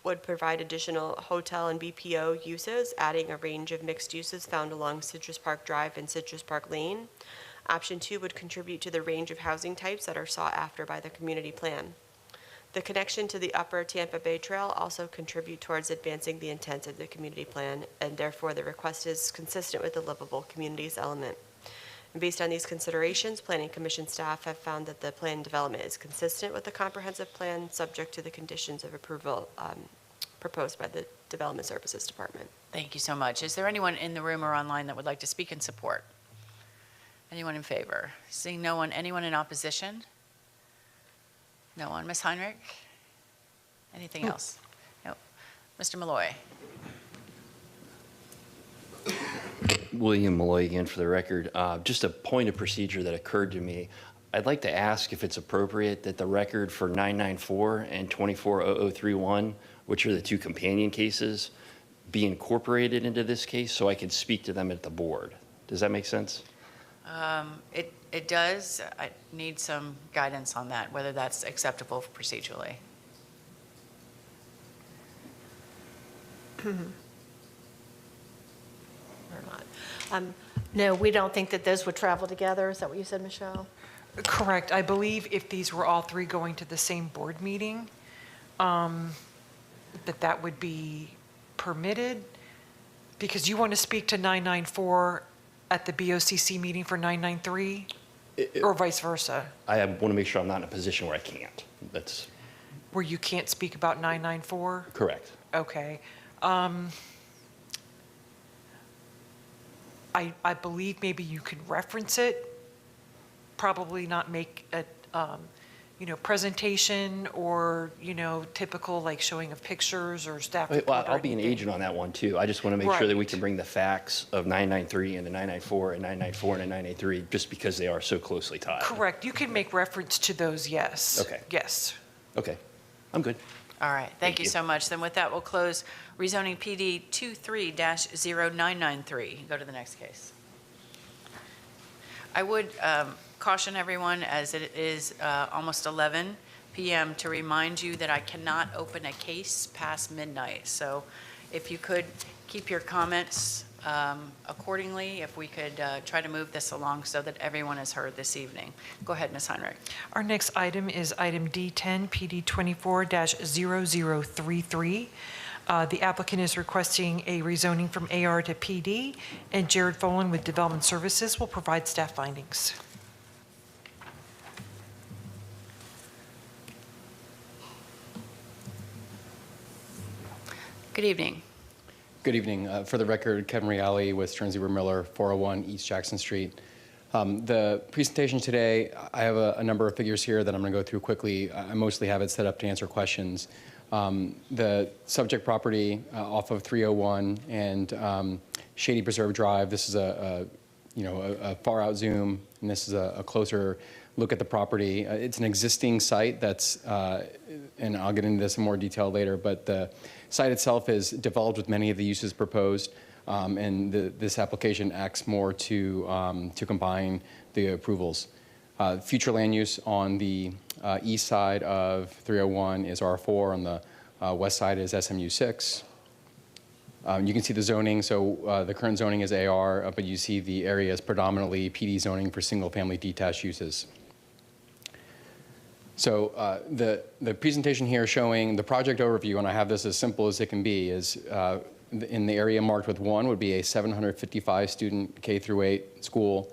would provide additional hotel and BPO uses, adding a range of mixed uses found along Citrus Park Drive and Citrus Park Lane. Option 2 would contribute to the range of housing types that are sought after by the community plan. The connection to the Upper Tampa Bay Trail also contribute towards advancing the intent of the community plan, and therefore the request is consistent with the livable communities element. And based on these considerations, Planning Commission staff have found that the plan development is consistent with the comprehensive plan, subject to the conditions of approval proposed by the Development Services Department. Thank you so much. Is there anyone in the room or online that would like to speak in support? Anyone in favor? Seeing no one, anyone in opposition? No one. Ms. Heinrich? Anything else? No. Mr. Malloy? William Malloy again for the record. Just a point of procedure that occurred to me. I'd like to ask if it's appropriate that the record for 994 and 240031, which are the two companion cases, be incorporated into this case so I can speak to them at the board. Does that make sense? It does. I need some guidance on that, whether that's acceptable procedurally. Or not. No, we don't think that those would travel together. Is that what you said, Michelle? Correct. I believe if these were all three going to the same board meeting, that would be permitted, because you want to speak to 994 at the BOCC meeting for 993, or vice versa? I want to make sure I'm not in a position where I can't. That's Where you can't speak about 994? correct. Okay. I believe maybe you could reference it, probably not make a, presentation or, typical like showing of pictures or staff report. Well, or I'll be an anything. agent on that one too. I just want to make sure that we Right. can bring the facts of 993 into 994 and 994 into 983 just because they are so closely tied. Correct. You can make reference to those, yes. Okay. Yes. Okay, I'm good. All right. Thank you so much. Then with that, we'll close rezoning PD 23-0993. Go to the next case. I would caution everyone, as it is almost 11 p.m., to remind you that I cannot open a case past midnight. So if you could keep your comments accordingly, if we could try to move this along so that everyone is heard this evening. Go ahead, Ms. Heinrich. Our next item is item D10, PD 24-0033. The applicant is requesting a rezoning from AR to PD, and Jared Folan with Development Services will provide staff findings. Good evening. Good evening. For the record, Kevin Reale with Stearns Lieber Miller, 401 East Jackson Street. The presentation today, I have a number of figures here that I'm going to go through quickly. I mostly have it set up to answer questions. The subject property off of 301 and Shady Preserve Drive, this is a far out zoom, and this is a closer look at the property. It's an existing site that's, and I'll get into this in more detail later, but the site itself is developed with many of the uses proposed, and this application acts more to combine the approvals. Future land use on the east side of 301 is R4, on the west side is SMU 6. You can see the zoning, so the current zoning is AR, but you see the area is predominantly PD zoning for single-family detached uses. So the presentation here showing the project overview, and I have this as simple as it can be, is in the area marked with 1 would be a 755 student K through 8 school.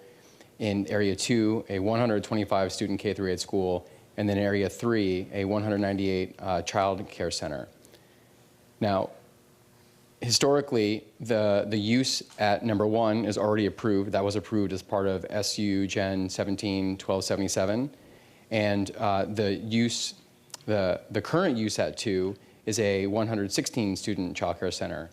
In area 2, a 125 student K through 8 school. and then Area 3, a 198 child care center. Now, historically, the use at number 1 is already approved. That was approved as part of SU Gen 17-1277. And the current use at 2 is a 116 student child care center.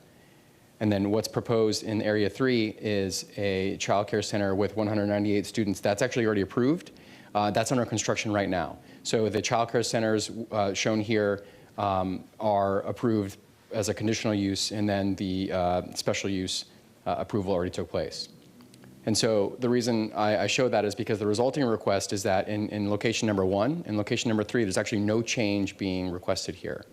And then what's proposed in Area 3 is a child care center with 198 students. That's actually already approved. That's under construction right now. So the child care centers shown here are approved as a conditional use, and then the special use approval already took place. And so the reason I show that is because the resulting request is that in location number 1 and location number 3, there's actually no change being requested here.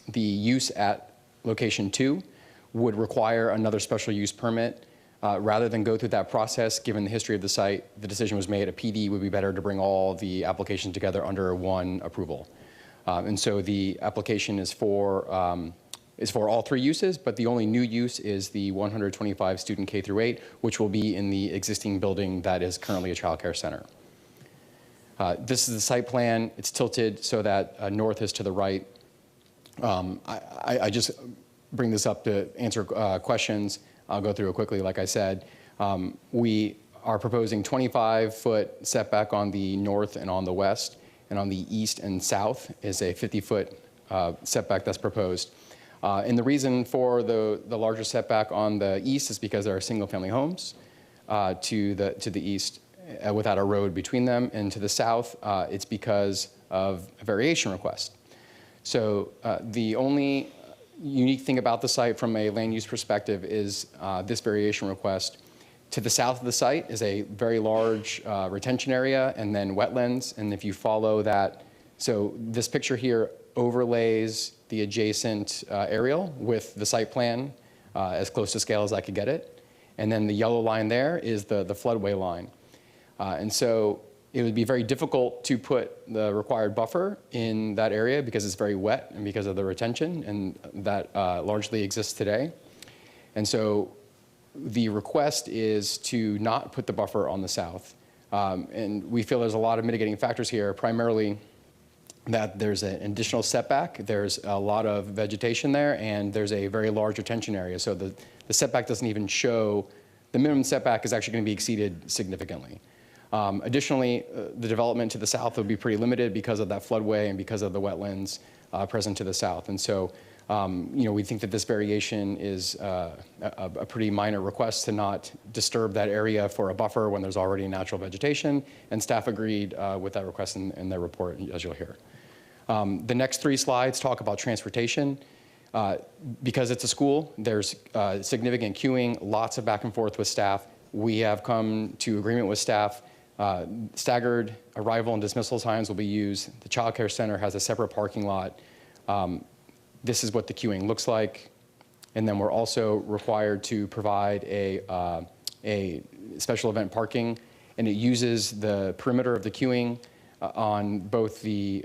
The use at location 2 would require another special use permit. Rather than go through that process, given the history of the site, the decision was made a PD would be better to bring all the applications together under one approval. And so the application is for all 3 uses, but the only new use is the 125 student K through 8, which will be in the existing building that is currently a child care center. This is the site plan. It's tilted so that north is to the right. I just bring this up to answer questions. I'll go through it quickly. Like I said, we are proposing 25-foot setback on the north and on the west, and on the east and south is a 50-foot setback that's proposed. And the reason for the larger setback on the east is because there are single-family homes to the east without a road between them, and to the south, it's because of a variation request. So the only unique thing about the site from a land use perspective is this variation request. To the south of the site is a very large retention area and then wetlands. And if you follow that, so this picture here overlays the adjacent aerial with the site plan as close to scale as I could get it. And then the yellow line there is the floodway line. And so it would be very difficult to put the required buffer in that area because it's very wet and because of the retention, and that largely exists today. And so the request is to not put the buffer on the south. And we feel there's a lot of mitigating factors here, primarily that there's an additional setback, there's a lot of vegetation there, and there's a very large retention area. So the setback doesn't even show, the minimum setback is actually going to be exceeded significantly. Additionally, the development to the south would be pretty limited because of that floodway and because of the wetlands present to the south. And so, we think that this variation is a pretty minor request to not disturb that area for a buffer when there's already natural vegetation, and staff agreed with that request in their report, as you'll hear. The next 3 slides talk about transportation. Because it's a school, there's significant queuing, lots of back and forth with staff. We have come to agreement with staff. Staggered arrival and dismissal times will be used. The child care center has a separate parking lot. This is what the queuing looks like. And then we're also required to provide a special event parking, and it uses the perimeter of the queuing on both the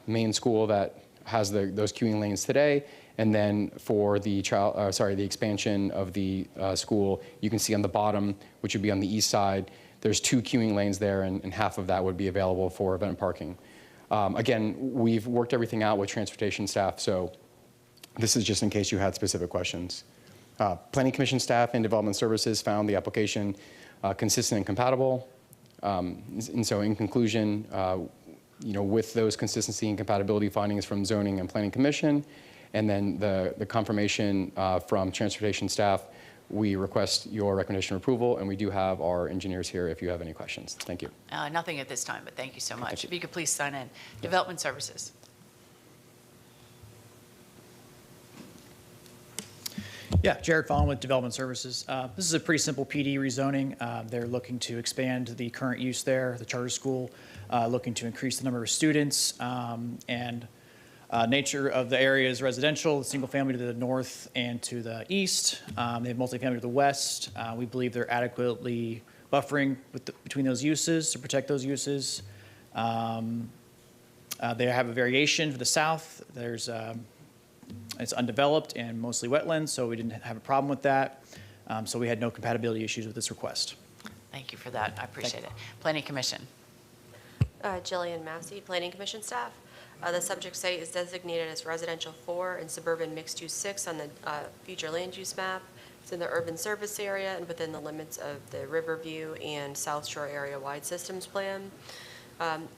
main school that has those queuing lanes today, and then for the the expansion of the school, you can see on the bottom, which would be on the east side, there's 2 queuing lanes there, and half of that would be available for event parking. Again, we've worked everything out with transportation staff, so this is just in case you had specific questions. Planning Commission staff and Development Services found the application consistent and compatible. And so in conclusion, with those consistency and compatibility findings from Zoning and Planning Commission, and then the confirmation from transportation staff, we request your recommendation of approval, and we do have our engineers here if you have any questions. Thank you. Nothing at this time, but thank you so much. If you could please sign in. Development Services. Yeah, Jared Fallon with Development Services. This is a pretty simple PD rezoning. They're looking to expand the current use there, the charter school, looking to increase the number of students, and nature of the area is residential, single family to the north and to the east. They have multifamily to the west. We believe they're adequately buffering between those uses to protect those uses. They have a variation for the south. It's undeveloped and mostly wetlands, so we didn't have a problem with that. So we had no compatibility issues with this request. Thank you for that. I appreciate it. Planning Commission. Jillian Massey, Planning Commission staff. The subject site is designated as residential 4 and suburban mixed use 6 on the future land use map. It's in the urban service area and within the limits of the Riverview and South Shore area wide systems plan.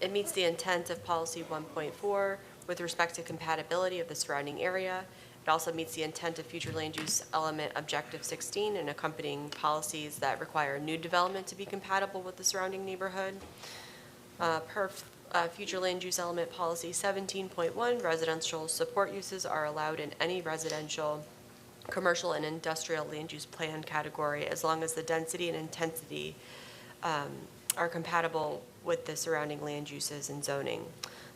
It meets the intent of policy 1.4 with respect to compatibility of the surrounding area. It also meets the intent of future land use element objective 16 and accompanying policies that require new development to be compatible with the surrounding neighborhood. Future land use element policy 17.1, residential support uses are allowed in any residential, commercial, and industrial land use plan category as long as the density and intensity are compatible with the surrounding land uses and zoning.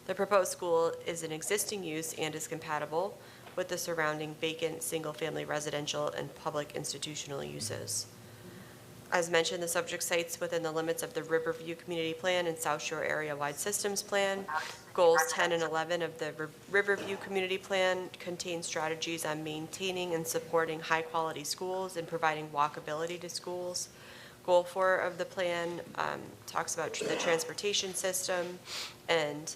The proposed school is an existing use and is compatible with the surrounding vacant single-family residential and public institutional uses. As mentioned, the subject sites within the limits of the Riverview Community Plan and South Shore Area Wide Systems Plan. Goals 10 and 11 of the Riverview Community Plan contain strategies on maintaining and supporting high-quality schools and providing walkability to schools. Goal 4 of the plan talks about the transportation system, and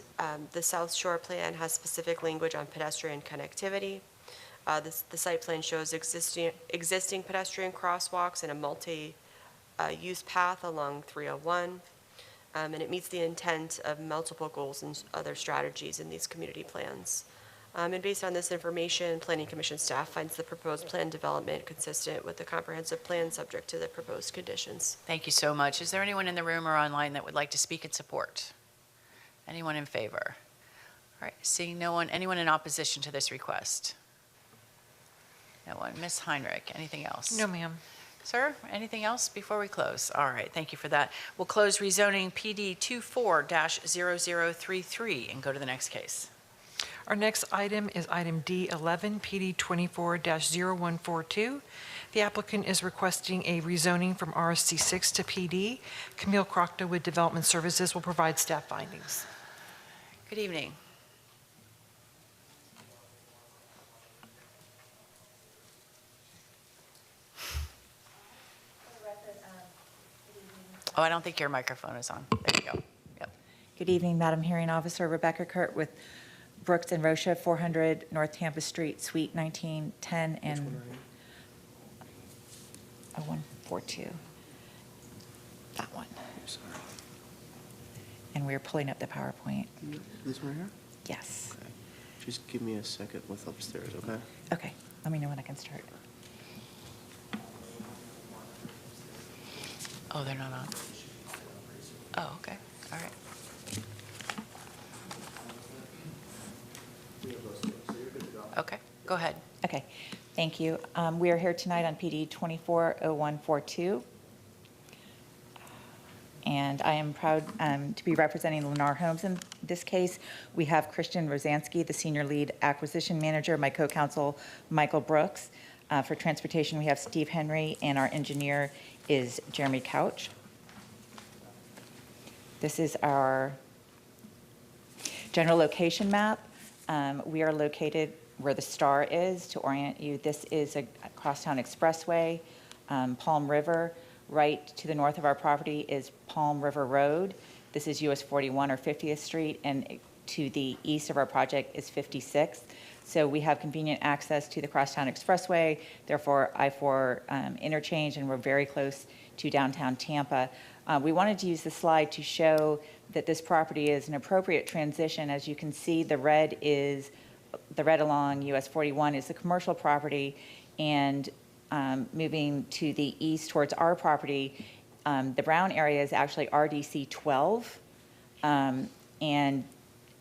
the South Shore Plan has specific language on pedestrian connectivity. The site plan shows existing pedestrian crosswalks and a multi-use path along 301, and it meets the intent of multiple goals and other strategies in these community plans. And based on this information, Planning Commission staff finds the proposed plan development consistent with the comprehensive plan subject to the proposed conditions. Thank you so much. Is there anyone in the room or online that would like to speak in support? Anyone in favor? All right, seeing no one, anyone in opposition to this request? No one. Ms. Heinrich, anything else? No, ma'am. Sir, anything else before we close? All right, thank you for that. We'll close rezoning PD 24-0033 and go to the next case. Our next item is item D11, PD 24-0142. The applicant is requesting a rezoning from RSC 6 to PD. Camille Crockta with Development Services will provide staff findings. Good evening. Oh, I don't think your microphone is on. There you go. Yep. Good evening, Madam Hearing Officer. Rebecca Kurt with Brooks and Rocha, 400 North Tampa Street, Suite 1910 and 0142. That one. Sorry. And we're pulling up the PowerPoint. This one right here? Yes. Okay. Just give me a second with upstairs, okay? Okay. Let me know when I can start. Oh, they're not on. Oh, okay. All right. Okay, go ahead. Okay. Thank you. We are here tonight on PD 240142. And I am proud to be representing Lennar Homes in this case. We have Christian Rozansky, the Senior Lead Acquisition Manager, my co-counsel, Michael Brooks. For transportation, we have Steve Henry, and our engineer is Jeremy Couch. This is our general location map. We are located where the star is. To orient you, this is a crosstown expressway, Palm River. Right to the north of our property is Palm River Road. This is US 41 or 50th Street, and to the east of our project is 56th. So we have convenient access to the crosstown expressway, therefore I-4 interchange, and we're very close to downtown Tampa. We wanted to use this slide to show that this property is an appropriate transition. As you can see, the red along US 41 is the commercial property, and moving to the east towards our property, the brown area is actually RDC 12, and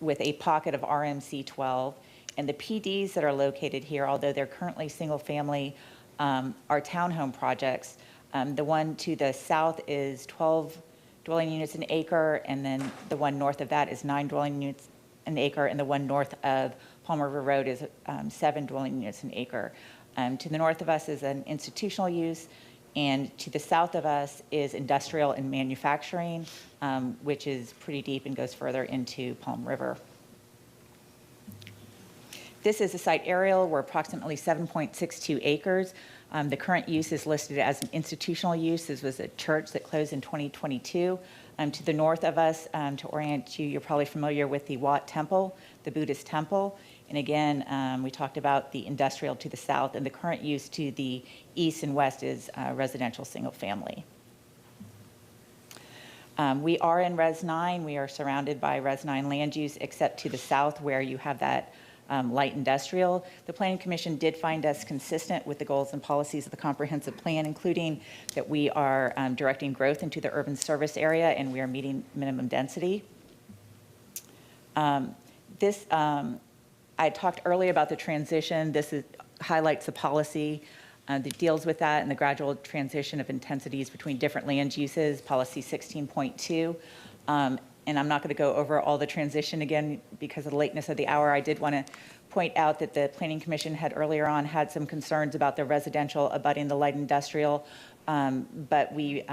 with a pocket of RMC 12. And the PDs that are located here, although they're currently single-family, are townhome projects. The one to the south is 12 dwelling units an acre, and then the one north of that is 9 dwelling units an acre, and the one north of Palm River Road is 7 dwelling units an acre. To the north of us is an institutional use, and to the south of us is industrial and manufacturing, which is pretty deep and goes further into Palm River. This is a site aerial. We're approximately 7.62 acres. The current use is listed as an institutional use. This was a church that closed in 2022. To the north of us, to orient you, you're probably familiar with the Wat Temple, the Buddhist temple. And again, we talked about the industrial to the south, and the current use to the east and west is residential single family. We are in Res 9. We are surrounded by Res 9 land use, except to the south where you have that light industrial. The Planning Commission did find us consistent with the goals and policies of the comprehensive plan, including that we are directing growth into the urban service area and we are meeting minimum density. I talked earlier about the transition. This highlights the policy that deals with that and the gradual transition of intensities between different land uses, policy 16.2. And I'm not going to go over all the transition again because of the lateness of the hour. I did want to point out that the Planning Commission had earlier on had some concerns about the residential abutting the light industrial, but we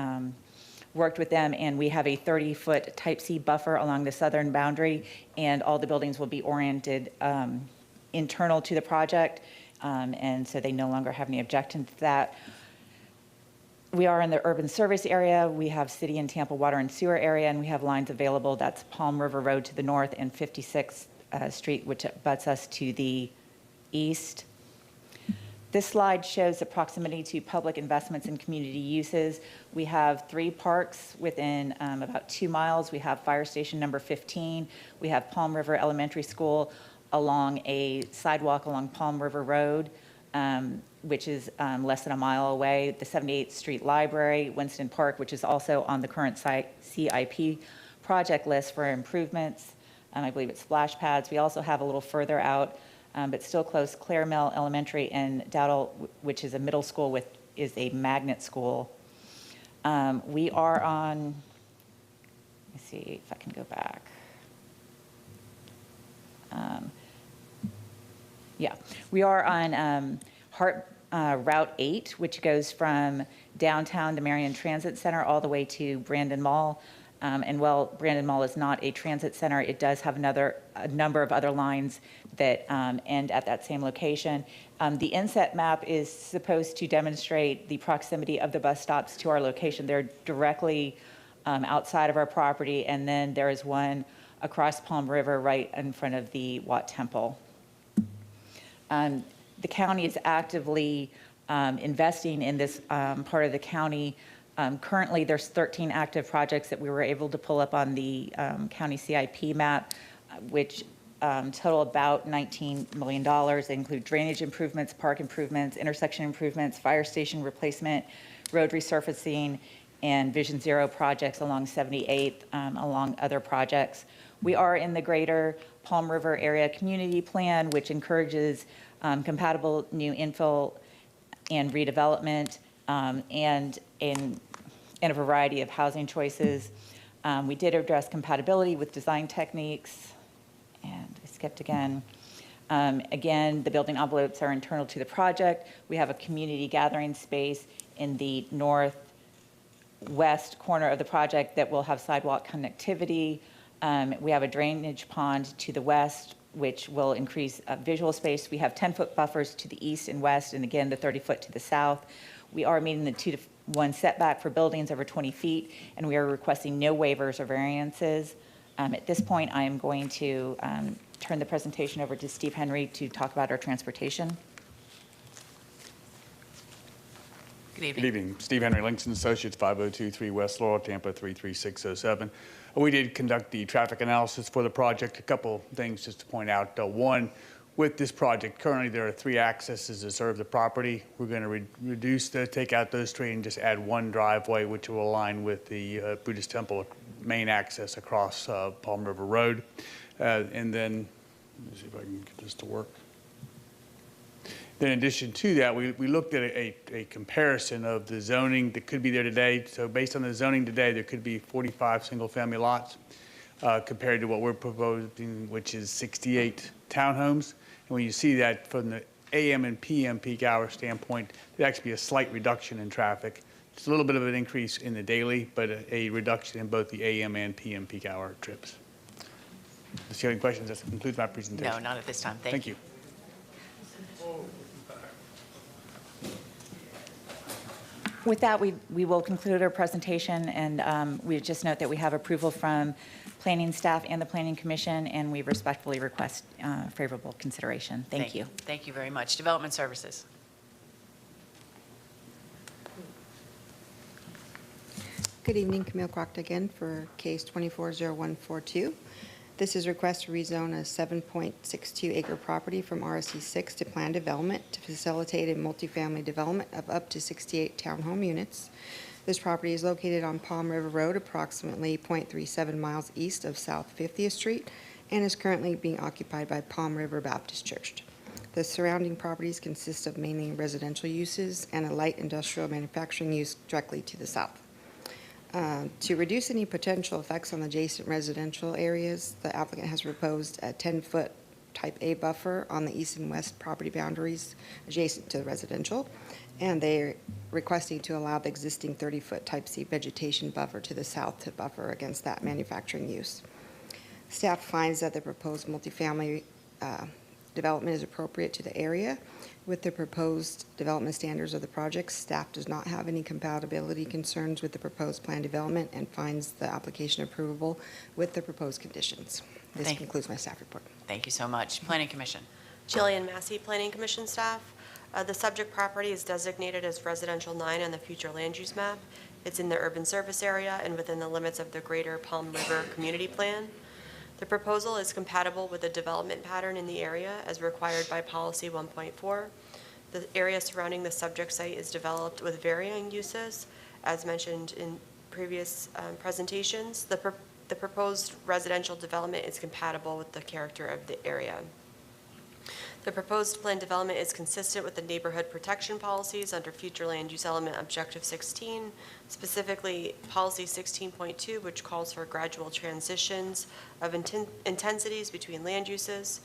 worked with them and we have a 30-foot type C buffer along the southern boundary, and all the buildings will be oriented internal to the project, and so they no longer have any objection to that. We are in the urban service area. We have city and Tampa water and sewer area, and we have lines available. That's Palm River Road to the north and 56th Street, which butts us to the east. This slide shows the proximity to public investments and community uses. We have 3 parks within about 2 miles. We have Fire Station number 15. We have Palm River Elementary School along a sidewalk along Palm River Road, which is less than a mile away. The 78th Street Library, Winston Park, which is also on the current CIP project list for improvements. I believe it's splash pads. We also have a little further out, but still close, Clare Mill Elementary and Dowdle, which is a middle school is a magnet school. We are on, let me see if I can go back. Yeah, we are on Route 8, which goes from downtown to Marion Transit Center all the way to Brandon Mall. And while Brandon Mall is not a transit center, it does have a number of other lines that end at that same location. The inset map is supposed to demonstrate the proximity of the bus stops to our location. They're directly outside of our property, and then there is one across Palm River right in front of the Wat Temple. The county is actively investing in this part of the county. Currently, there's 13 active projects that we were able to pull up on the county CIP map, which total about $19 million. They include drainage improvements, park improvements, intersection improvements, fire station replacement, road resurfacing, and Vision Zero projects along 78th, along other projects. We are in the greater Palm River Area Community Plan, which encourages compatible new infill and redevelopment, and in a variety of housing choices. We did address compatibility with design techniques, and I skipped again. Again, the building envelopes are internal to the project. We have a community gathering space in the northwest corner of the project that will have sidewalk connectivity. We have a drainage pond to the west, which will increase visual space. We have 10-foot buffers to the east and west, and again, the 30-foot to the south. We are meeting the 2-to-1 setback for buildings over 20 feet, and we are requesting no waivers or variances. At this point, I am going to turn the presentation over to Steve Henry to talk about our transportation. Good evening. Good evening. Steve Henry, Langston Associates, 5023 West Laurel, Tampa 33607. We did conduct the traffic analysis for the project. A couple things just to point out. One, with this project, currently there are 3 accesses that serve the property. We're going to take out those 3 and just add 1 driveway, which will align with the Buddhist temple main access across Palm River Road. And then, let me see if I can get this to work. Then in addition to that, we looked at a comparison of the zoning that could be there today. So based on the zoning today, there could be 45 single-family lots compared to what we're proposing, which is 68 townhomes. And when you see that from the AM and PM peak hour standpoint, there'd actually be a slight reduction in traffic. It's a little bit of an increase in the daily, but a reduction in both the AM and PM peak hour trips. If you have any questions, that concludes my presentation. No, not at this time. Thank you. With that, we will conclude our presentation, and we just note that we have approval from planning staff and the planning commission, and we respectfully request favorable consideration. Thank you. Thank you very much. Development Services. Good evening, Camille Crockett again for case 240142. This is request to rezone a 7.62 acre property from RSC 6 to planned development to facilitate a multifamily development of up to 68 townhome units. This property is located on Palm River Road, approximately 0.37 miles east of South 50th Street, and is currently being occupied by Palm River Baptist Church. The surrounding properties consist of mainly residential uses and a light industrial manufacturing use directly to the south. To reduce any potential effects on adjacent residential areas, the applicant has proposed a 10-foot type A buffer on the east and west property boundaries adjacent to the residential, and they're requesting to allow the existing 30-foot type C vegetation buffer to the south to buffer against that manufacturing use. Staff finds that the proposed multifamily development is appropriate to the area. With the proposed development standards of the project, staff does not have any compatibility concerns with the proposed plan development and finds the application approvable with the proposed conditions. This concludes my staff report. Thank you so much. Planning Commission. Jillian Massey, Planning Commission staff. The subject property is designated as Residential 9 on the future land use map. It's in the urban service area and within the limits of the Greater Palm River Community Plan. The proposal is compatible with the development pattern in the area as required by Policy 1.4. The area surrounding the subject site is developed with varying uses, as mentioned in previous presentations. The proposed residential development is compatible with the character of the area. The proposed plan development is consistent with the neighborhood protection policies under future land use element objective 16, specifically policy 16.2, which calls for gradual transitions of intensities between land uses.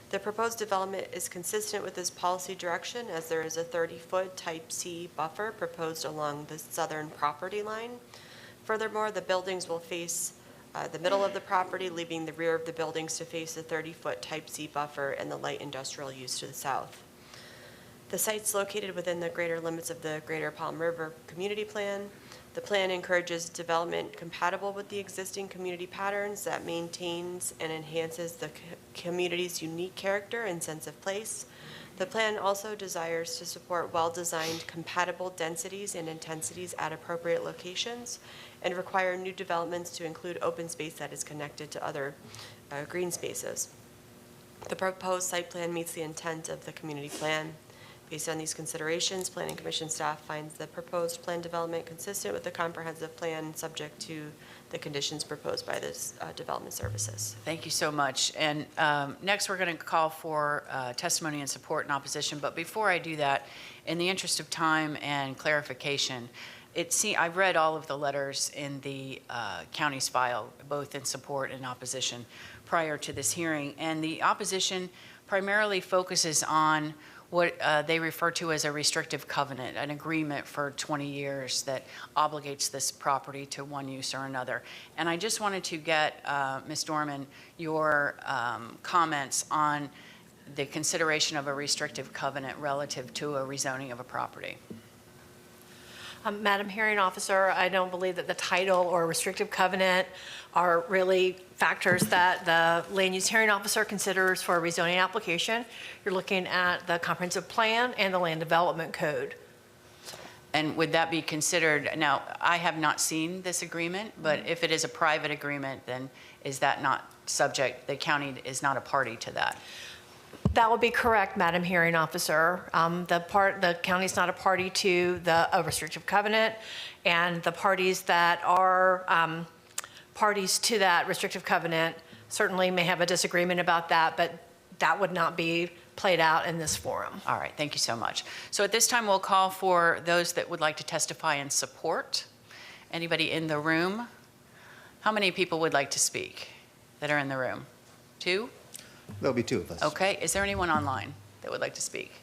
The proposed development is consistent with this policy direction as there is a 30-foot type C buffer proposed along the southern property line. Furthermore, the buildings will face the middle of the property, leaving the rear of the buildings to face the 30-foot type C buffer and the light industrial use to the south. The site's located within the greater limits of the Greater Palm River Community Plan. The plan encourages development compatible with the existing community patterns that maintains and enhances the community's unique character and sense of place. The plan also desires to support well-designed compatible densities and intensities at appropriate locations and require new developments to include open space that is connected to other green spaces. The proposed site plan meets the intent of the community plan. Based on these considerations, Planning Commission staff finds the proposed plan development consistent with the comprehensive plan subject to the conditions proposed by this Development Services. Thank you so much. And next we're going to call for testimony and support and opposition. But before I do that, in the interest of time and clarification, I've read all of the letters in the county's file, both in support and opposition, prior to this hearing. And the opposition primarily focuses on what they refer to as a restrictive covenant, an agreement for 20 years that obligates this property to one use or another. And I just wanted to get, Ms. Dorman, your comments on the consideration of a restrictive covenant relative to a rezoning of a property. Madam Hearing Officer, I don't believe that the title or restrictive covenant are really factors that the Land Use Hearing Officer considers for a rezoning application. You're looking at the comprehensive plan and the land development code. And would that be considered, now, I have not seen this agreement, but if it is a private agreement, then is that not subject, the county is not a party to that? That would be correct, Madam Hearing Officer. The county's not a party to a restrictive covenant, and the parties that are parties to that restrictive covenant certainly may have a disagreement about that, but that would not be played out in this forum. All right, thank you so much. So at this time, we'll call for those that would like to testify in support. Anybody in the room? How many people would like to speak that are in the room? 2? There'll be 2 of us. Okay, is there anyone online that would like to speak?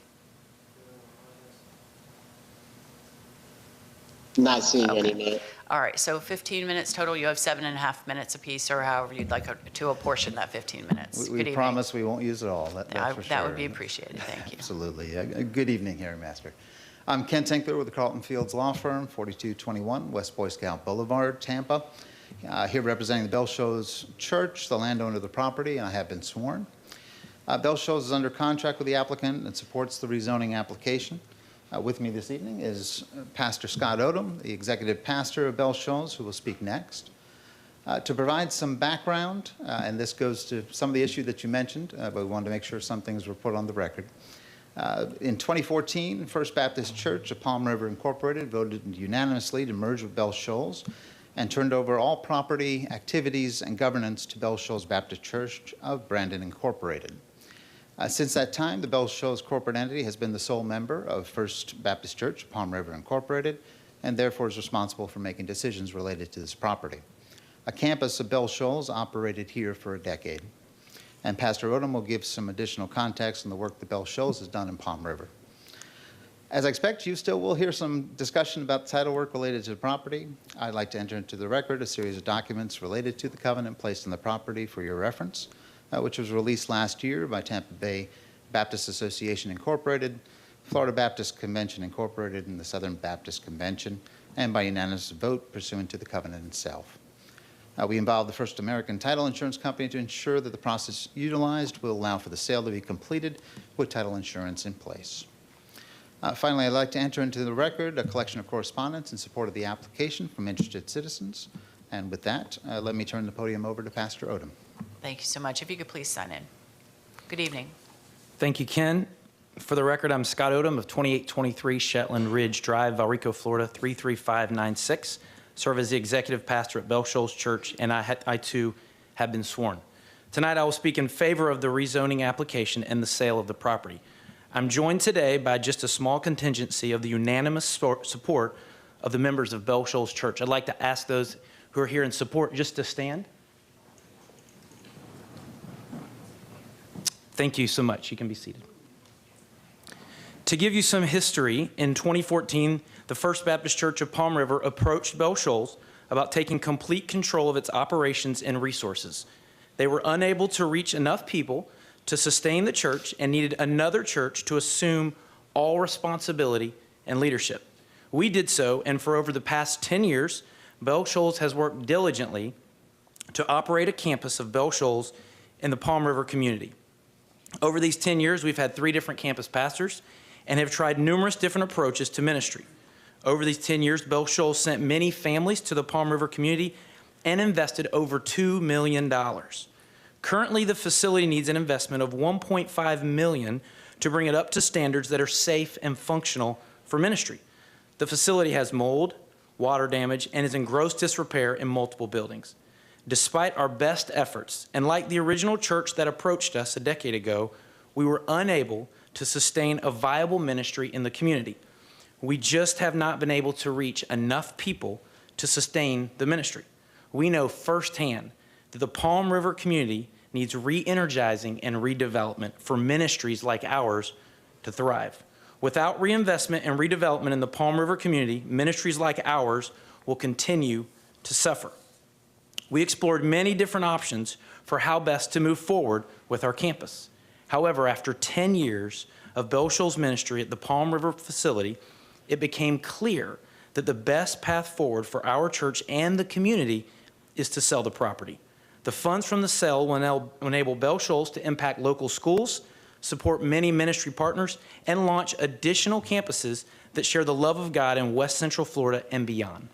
Not seeing any, Mayor. All right, so 15 minutes total. You have 7.5 minutes apiece, or however you'd like to apportion that 15 minutes. We promise we won't use it all. That's for sure. That would be appreciated. Thank you. Absolutely. Good evening, Hearing Master. I'm Ken Tinkler with the Carlton Fields Law Firm, 4221 West Boy Scout Boulevard, Tampa. Here representing the Belshos Church, the landowner of the property, and I have been sworn. Belshos is under contract with the applicant and supports the rezoning application. With me this evening is Pastor Scott Odom, the executive pastor of Belshos, who will speak next. To provide some background, and this goes to some of the issue that you mentioned, but we wanted to make sure some things were put on the record. In 2014, First Baptist Church of Palm River Incorporated voted unanimously to merge with Belshos and turned over all property, activities, and governance to Belshos Baptist Church of Brandon Incorporated. Since that time, the Belshos corporate entity has been the sole member of First Baptist Church of Palm River Incorporated, and therefore is responsible for making decisions related to this property. A campus of Belshos operated here for a decade. And Pastor Odom will give some additional context on the work that Belshos has done in Palm River. As I expect, you still will hear some discussion about title work related to the property. I'd like to enter into the record a series of documents related to the covenant placed on the property for your reference, which was released last year by Tampa Bay Baptist Association Incorporated, Florida Baptist Convention Incorporated, and the Southern Baptist Convention, and by unanimous vote pursuant to the covenant itself. We involved the First American Title Insurance Company to ensure that the process utilized will allow for the sale to be completed with title insurance in place. Finally, I'd like to enter into the record a collection of correspondence in support of the application from interested citizens. And with that, let me turn the podium over to Pastor Odom. Thank you so much. If you could please sign in. Good evening. Thank you, Ken. For the record, I'm Scott Odom of 2823 Shetland Ridge Drive, Valrico, Florida, 33596. Serve as the executive pastor at Belshos Church, and I too have been sworn. Tonight I will speak in favor of the rezoning application and the sale of the property. I'm joined today by just a small contingency of the unanimous support of the members of Belshos Church. I'd like to ask those who are here in support just to stand. Thank you so much. You can be seated. To give you some history, in 2014, the First Baptist Church of Palm River approached Belshos about taking complete control of its operations and resources. They were unable to reach enough people to sustain the church and needed another church to assume all responsibility and leadership. We did so, and for over the past 10 years, Belshos has worked diligently to operate a campus of Belshos in the Palm River community. Over these 10 years, we've had 3 different campus pastors and have tried numerous different approaches to ministry. Over these 10 years, Belshos sent many families to the Palm River community and invested over $2 million. Currently, the facility needs an investment of $1.5 million to bring it up to standards that are safe and functional for ministry. The facility has mold, water damage, and is in gross disrepair in multiple buildings. Despite our best efforts, and like the original church that approached us a decade ago, we were unable to sustain a viable ministry in the community. We just have not been able to reach enough people to sustain the ministry. We know firsthand that the Palm River community needs re-energizing and redevelopment for ministries like ours to thrive. Without reinvestment and redevelopment in the Palm River community, ministries like ours will continue to suffer. We explored many different options for how best to move forward with our campus. However, after 10 years of Belshos ministry at the Palm River facility, it became clear that the best path forward for our church and the community is to sell the property. The funds from the sale will enable Belshos to impact local schools, support many ministry partners, and launch additional campuses that share the love of God in West Central Florida and beyond.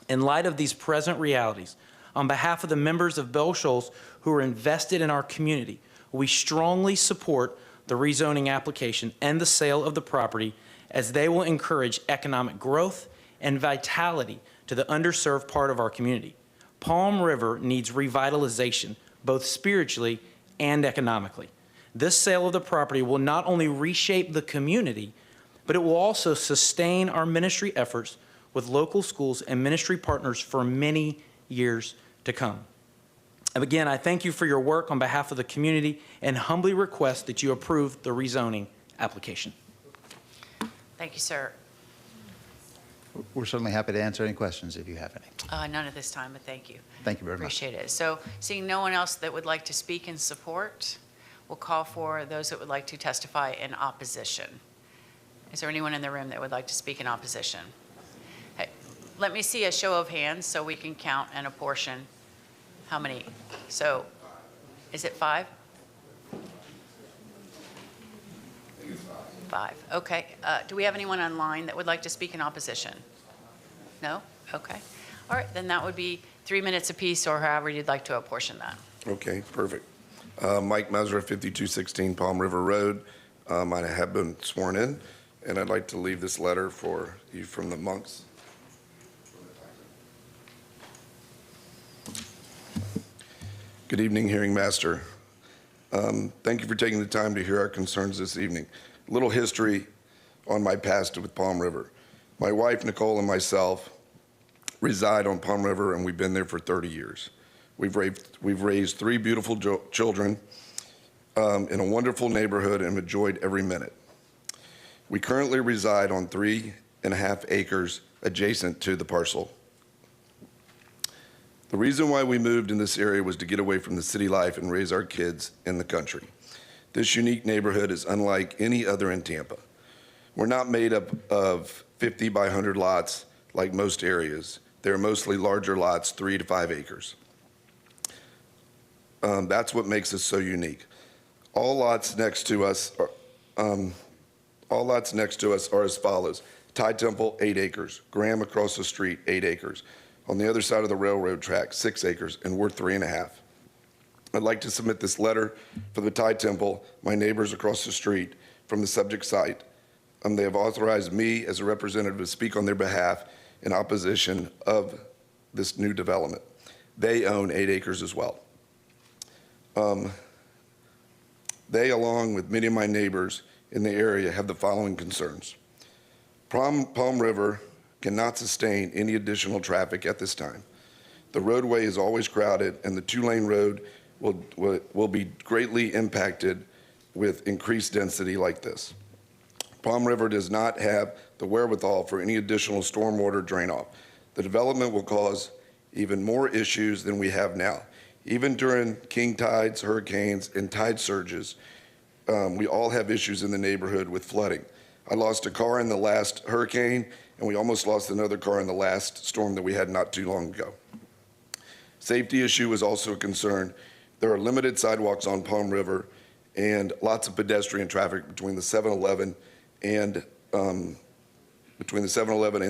In light of these present realities, on behalf of the members of Belshos who are invested in our community, we strongly support the rezoning application and the sale of the property, as they will encourage economic growth and vitality to the underserved part of our community. Palm River needs revitalization, both spiritually and economically. This sale of the property will not only reshape the community, but it will also sustain our ministry efforts with local schools and ministry partners for many years to come. And again, I thank you for your work on behalf of the community and humbly request that you approve the rezoning application. Thank you, sir. We're certainly happy to answer any questions if you have any. None at this time, but thank you. Thank you very much. Appreciate it. So seeing no one else that would like to speak in support, we'll call for those that would like to testify in opposition. Is there anyone in the room that would like to speak in opposition? Hey, let me see a show of hands so we can count and apportion how many. So, is it 5? 5, okay. Do we have anyone online that would like to speak in opposition? No? Okay. All right, then that would be 3 minutes apiece, or however you'd like to apportion that. Okay, perfect. Mike Mesra, 5216 Palm River Road. I have been sworn in, and I'd like to leave this letter for you from the monks. Good evening, Hearing Master. Thank you for taking the time to hear our concerns this evening. A little history on my past with Palm River. My wife, Nicole, and myself reside on Palm River, and we've been there for 30 years. We've raised 3 beautiful children in a wonderful neighborhood and enjoyed every minute. We currently reside on 3.5 acres adjacent to the parcel. The reason why we moved in this area was to get away from the city life and raise our kids in the country. This unique neighborhood is unlike any other in Tampa. We're not made up of 50 by 100 lots like most areas. They're mostly larger lots, 3 to 5 acres. That's what makes us so unique. All lots next to us are as follows. Thai Temple, 8 acres. Graham across the street, 8 acres. On the other side of the railroad track, 6 acres, and we're 3.5. I'd like to submit this letter for the Thai Temple, my neighbors across the street from the subject site. They have authorized me as a representative to speak on their behalf in opposition of this new development. They own 8 acres as well. They, along with many of my neighbors in the area, have the following concerns. Palm River cannot sustain any additional traffic at this time. The roadway is always crowded, and the 2-lane road will be greatly impacted with increased density like this. Palm River does not have the wherewithal for any additional stormwater drain-off. The development will cause even more issues than we have now. Even during king tides, hurricanes, and tide surges, we all have issues in the neighborhood with flooding. I lost a car in the last hurricane, and we almost lost another car in the last storm that we had not too long ago. Safety issue is also a concern. There are limited sidewalks on Palm River and lots of pedestrian traffic between the 7-Eleven and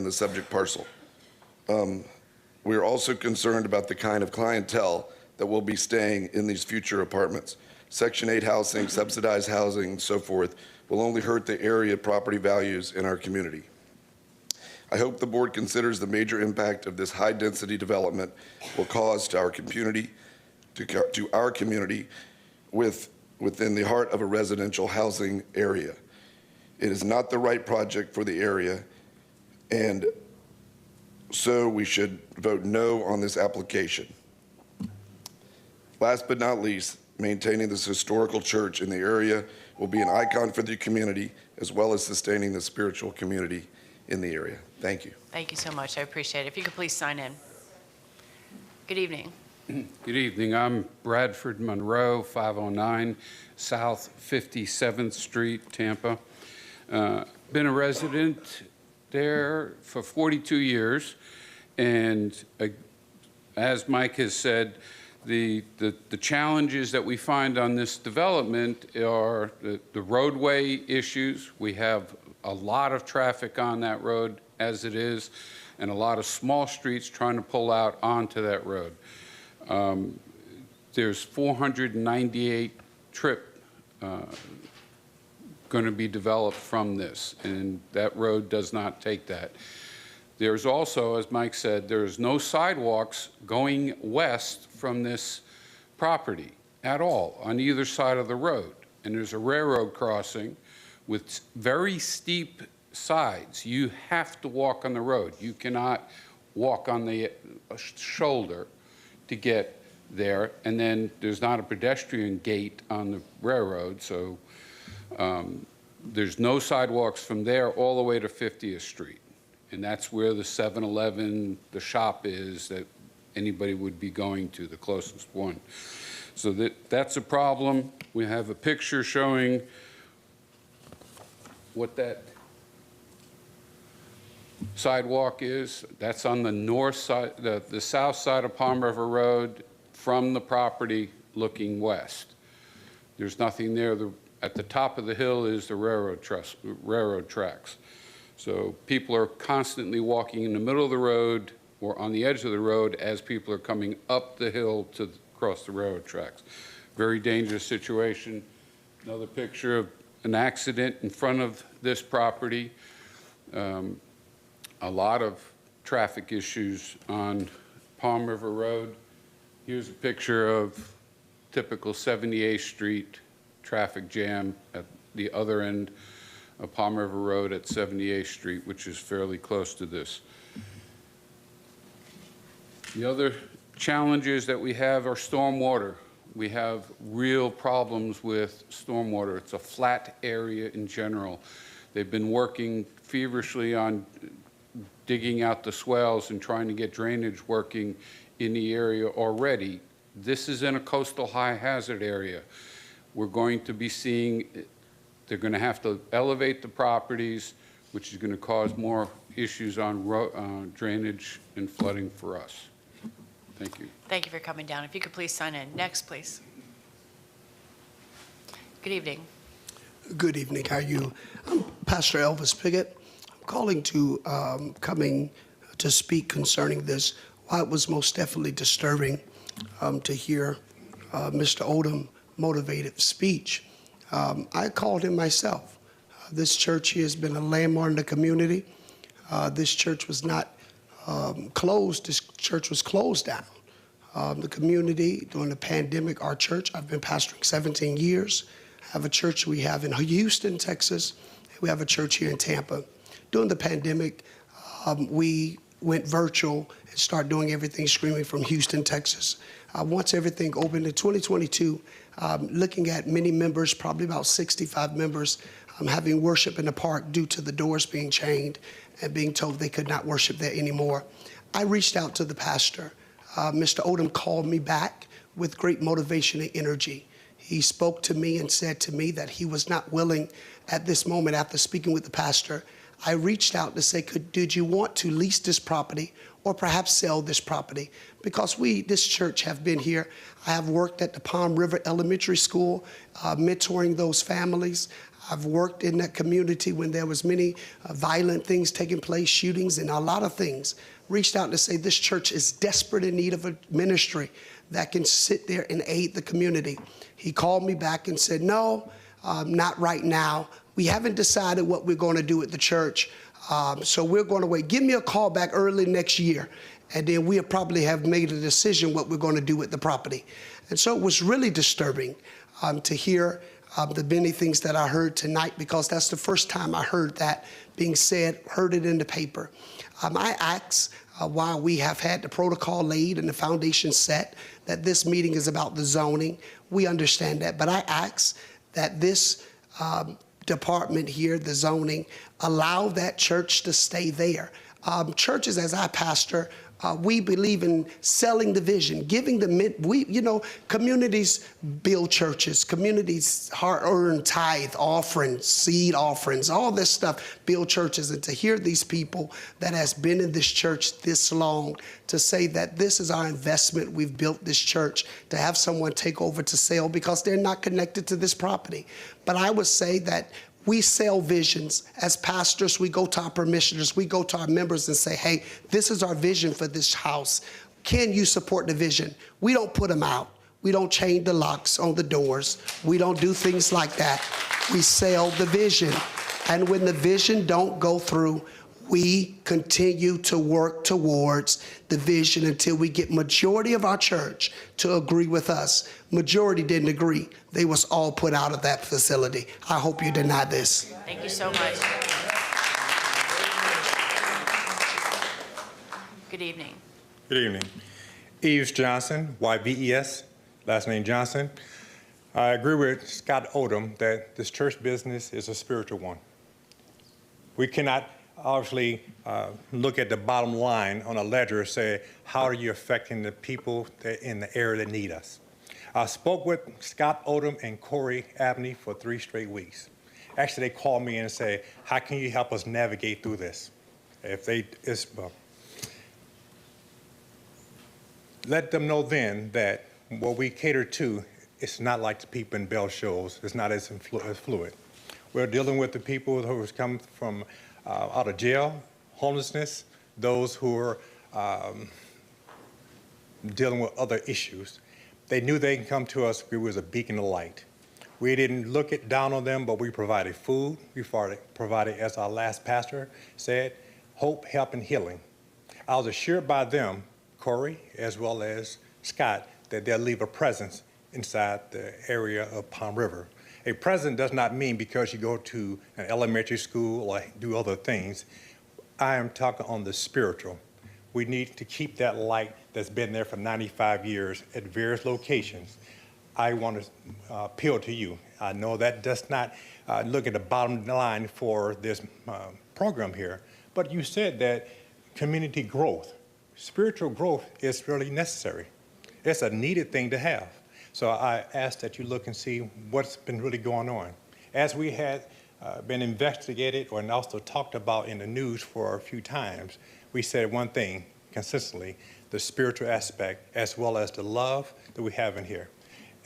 the subject parcel. We are also concerned about the kind of clientele that will be staying in these future apartments. Section 8 housing, subsidized housing, and so forth will only hurt the area property values in our community. I hope the board considers the major impact of this high-density development will cause to our community, within the heart of a residential housing area. It is not the right project for the area, and so we should vote no on this application. Last but not least, maintaining this historical church in the area will be an icon for the community, as well as sustaining the spiritual community in the area. Thank you. Thank you so much. I appreciate it. If you could please sign in. Good evening. Good evening. I'm Bradford Monroe, 509 South 57th Street, Tampa. Been a resident there for 42 years, and as Mike has said, the challenges that we find on this development are the roadway issues. We have a lot of traffic on that road as it is, and a lot of small streets trying to pull out onto that road. There's 498 trip going to be developed from this, and that road does not take that. There's also, as Mike said, there's no sidewalks going west from this property at all on either side of the road. And there's a railroad crossing with very steep sides. You have to walk on the road. You cannot walk on the shoulder to get there. And then there's not a pedestrian gate on the railroad, so there's no sidewalks from there all the way to 50th Street. And that's where the 7-Eleven, the shop is that anybody would be going to, the closest one. So that's a problem. We have a picture showing what that sidewalk is. That's on the north side, the south side of Palm River Road from the property looking west. There's nothing there. At the top of the hill is the railroad tracks. So people are constantly walking in the middle of the road or on the edge of the road as people are coming up the hill to cross the railroad tracks. Very dangerous situation. Another picture of an accident in front of this property. A lot of traffic issues on Palm River Road. Here's a picture of typical 78th Street traffic jam at the other end of Palm River Road at 78th Street, which is fairly close to this. The other challenges that we have are stormwater. We have real problems with stormwater. It's a flat area in general. They've been working feverishly on digging out the swales and trying to get drainage working in the area already. This is in a coastal high hazard area. We're going to be seeing, they're going to have to elevate the properties, which is going to cause more issues on drainage and flooding for us. Thank you. Thank you for coming down. If you could please sign in. Next, please. Good evening. Good evening. How are you? I'm Pastor Elvis Piggott. I'm calling to coming to speak concerning this. While it was most definitely disturbing to hear Mr. Odom motivated speech, I called him myself. This church here has been a landmark in the community. This church was not closed. This church was closed down. The community during the pandemic, our church, I've been pastoring 17 years. I have a church we have in Houston, Texas. We have a church here in Tampa. During the pandemic, we went virtual and started doing everything streaming from Houston, Texas. Once everything opened in 2022, looking at many members, probably about 65 members, having worship in the park due to the doors being chained and being told they could not worship there anymore. I reached out to the pastor. Mr. Odom called me back with great motivation and energy. He spoke to me and said to me that he was not willing at this moment after speaking with the pastor. I reached out to say, did you want to lease this property or perhaps sell this property? Because this church have been here. I have worked at the Palm River Elementary School, mentoring those families. I've worked in that community when there was many violent things taking place, shootings and a lot of things. Reached out to say this church is desperate in need of a ministry that can sit there and aid the community. He called me back and said, no, not right now. We haven't decided what we're going to do at the church, so we're going to wait. Give me a call back early next year, and then we'll probably have made a decision what we're going to do with the property. And so it was really disturbing to hear the many things that I heard tonight, because that's the first time I heard that being said, heard it in the paper. I asked, while we have had the protocol laid and the foundation set, that this meeting is about the zoning. We understand that, but I asked that this department here, the zoning, allow that church to stay there. Churches, as I pastor, we believe in selling the vision, giving the communities build churches, communities hard-earned tithe offerings, seed offerings, all this stuff, build churches. And to hear these people that has been in this church this long, to say that this is our investment, we've built this church, to have someone take over to sell because they're not connected to this property. But I would say that we sell visions. As pastors, we go to our parishioners, we go to our members and say, hey, this is our vision for this house. Can you support the vision? We don't put them out. We don't change the locks on the doors. We don't do things like that. We sell the vision. And when the vision don't go through, we continue to work towards the vision until we get majority of our church to agree with us. Majority didn't agree. They was all put out of that facility. I hope you deny this. Thank you so much. Good evening. Good evening. Eves Johnson, YVES, last name Johnson. I agree with Scott Odom that this church business is a spiritual one. We cannot obviously look at the bottom line on a ledger and say, how are you affecting the people that in the area that need us? I spoke with Scott Odom and Corey Abney for 3 straight weeks. Actually, they called me and said, how can you help us navigate through this? If they, let them know then that what we cater to, it's not like the people in Bell Shoals. It's not as fluid. We're dealing with the people who have come from out of jail, homelessness, those who are dealing with other issues. They knew they can come to us. We was a beacon of light. We didn't look it down on them, but we provided food. We provided, as our last pastor said, hope, help, and healing. I was assured by them, Corey, as well as Scott, that they'll leave a presence inside the area of Palm River. A presence does not mean because you go to an elementary school or do other things. I am talking on the spiritual. We need to keep that light that's been there for 95 years at various locations. I want to appeal to you. I know that does not look at the bottom line for this program here, but you said that community growth, spiritual growth is really necessary. It's a needed thing to have. So I ask that you look and see what's been really going on. As we had been investigated and also talked about in the news for a few times, we said one thing consistently, the spiritual aspect as well as the love that we have in here.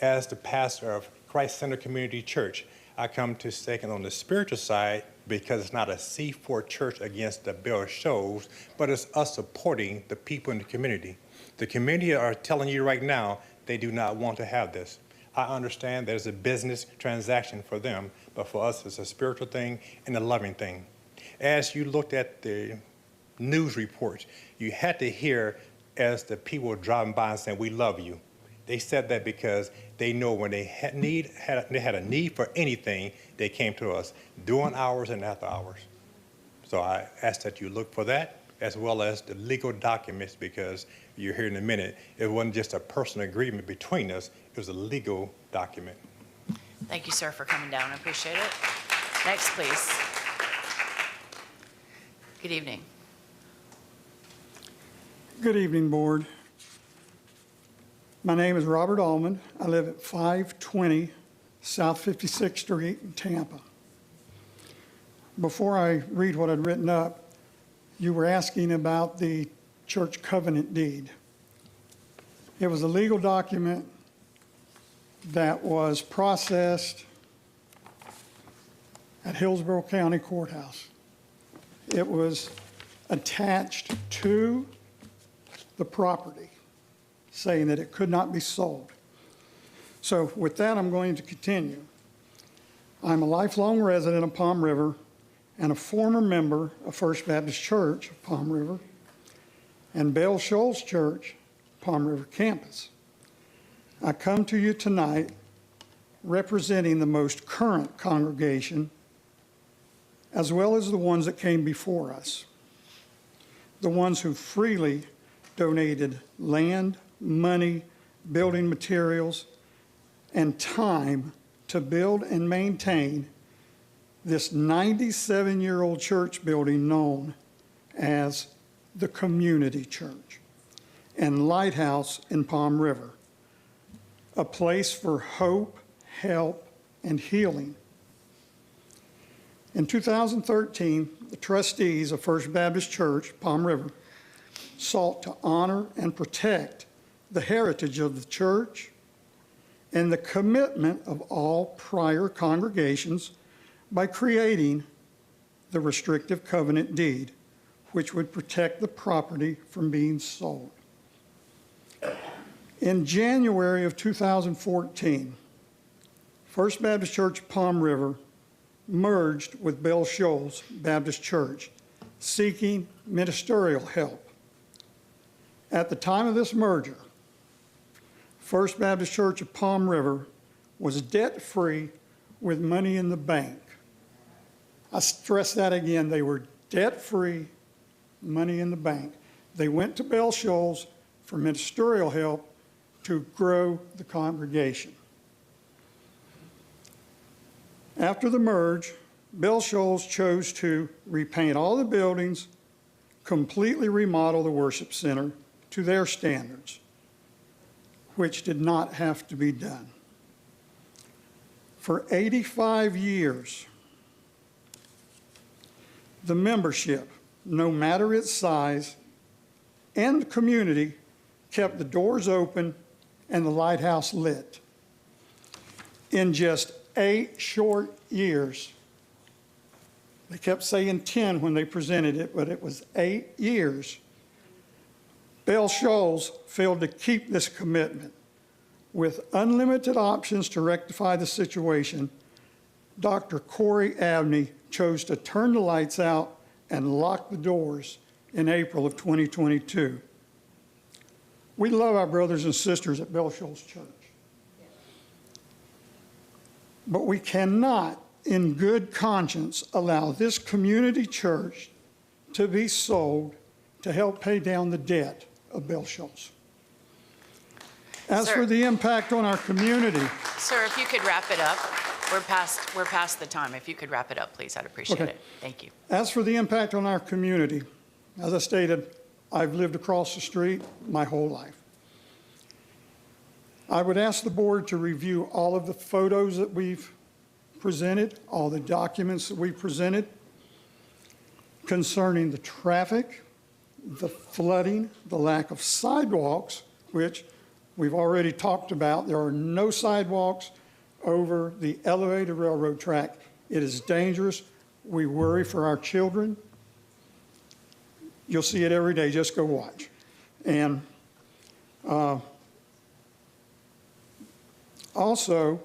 As the pastor of Christ Center Community Church, I come to second on the spiritual side because it's not a C4 church against the Bell Shoals, but it's us supporting the people in the community. The community are telling you right now they do not want to have this. I understand there's a business transaction for them, but for us it's a spiritual thing and a loving thing. As you looked at the news reports, you had to hear as the people were driving by and saying, we love you. They said that because they know when they had a need for anything, they came to us during hours and after hours. So I ask that you look for that as well as the legal documents, because you're here in a minute. It wasn't just a personal agreement between us, it was a legal document. Thank you, sir, for coming down. I appreciate it. Next, please. Good evening. Good evening, Board. My name is Robert Allman. I live at 520 South 56th Street in Tampa. Before I read what I'd written up, you were asking about the church covenant deed. It was a legal document that was processed at Hillsborough County Courthouse. It was attached to the property, saying that it could not be sold. So with that, I'm going to continue. I'm a lifelong resident of Palm River and a former member of First Baptist Church of Palm River and Bell Shoals Church, Palm River campus. I come to you tonight representing the most current congregation as well as the ones that came before us, the ones who freely donated land, money, building materials, and time to build and maintain this 97-year-old church building known as the Community Church and Lighthouse in Palm River, a place for hope, help, and healing. In 2013, the trustees of First Baptist Church, Palm River, sought to honor and protect the heritage of the church and the commitment of all prior congregations by creating the restrictive covenant deed, which would protect the property from being sold. In January of 2014, First Baptist Church Palm River merged with Bell Shoals Baptist Church, seeking ministerial help. At the time of this merger, First Baptist Church of Palm River was debt-free with money in the bank. I stress that again, they were debt-free, money in the bank. They went to Bell Shoals for ministerial help to grow the congregation. After the merge, Bell Shoals chose to repaint all the buildings, completely remodel the worship center to their standards, which did not have to be done. For 85 years, the membership no matter its size, and the community kept the doors open and the lighthouse lit. In just 8 short years, they kept saying 10 when they presented it, but it was 8 years, Bell Shoals failed to keep this commitment. With unlimited options to rectify the situation, Dr. Corey Abney chose to turn the lights out and lock the doors in April of 2022. We love our brothers and sisters at Bell Shoals Church. But we cannot, in good conscience, allow this community church to be sold to help pay down the debt of Bell Shoals. As Sir. for the impact on our community, Sir, if you could wrap it up. We're past the time. If you could wrap it up, please, I'd appreciate Okay. it. Thank you. as for the impact on our community, as I stated, I've lived across the street my whole life. I would ask the board to review all of the photos that we've presented, all the documents that we presented concerning the traffic, the flooding, the lack of sidewalks, which we've already talked about. There are no sidewalks over the elevated railroad track. It is dangerous. We worry for our children. You'll see it every day. Just go watch. And also,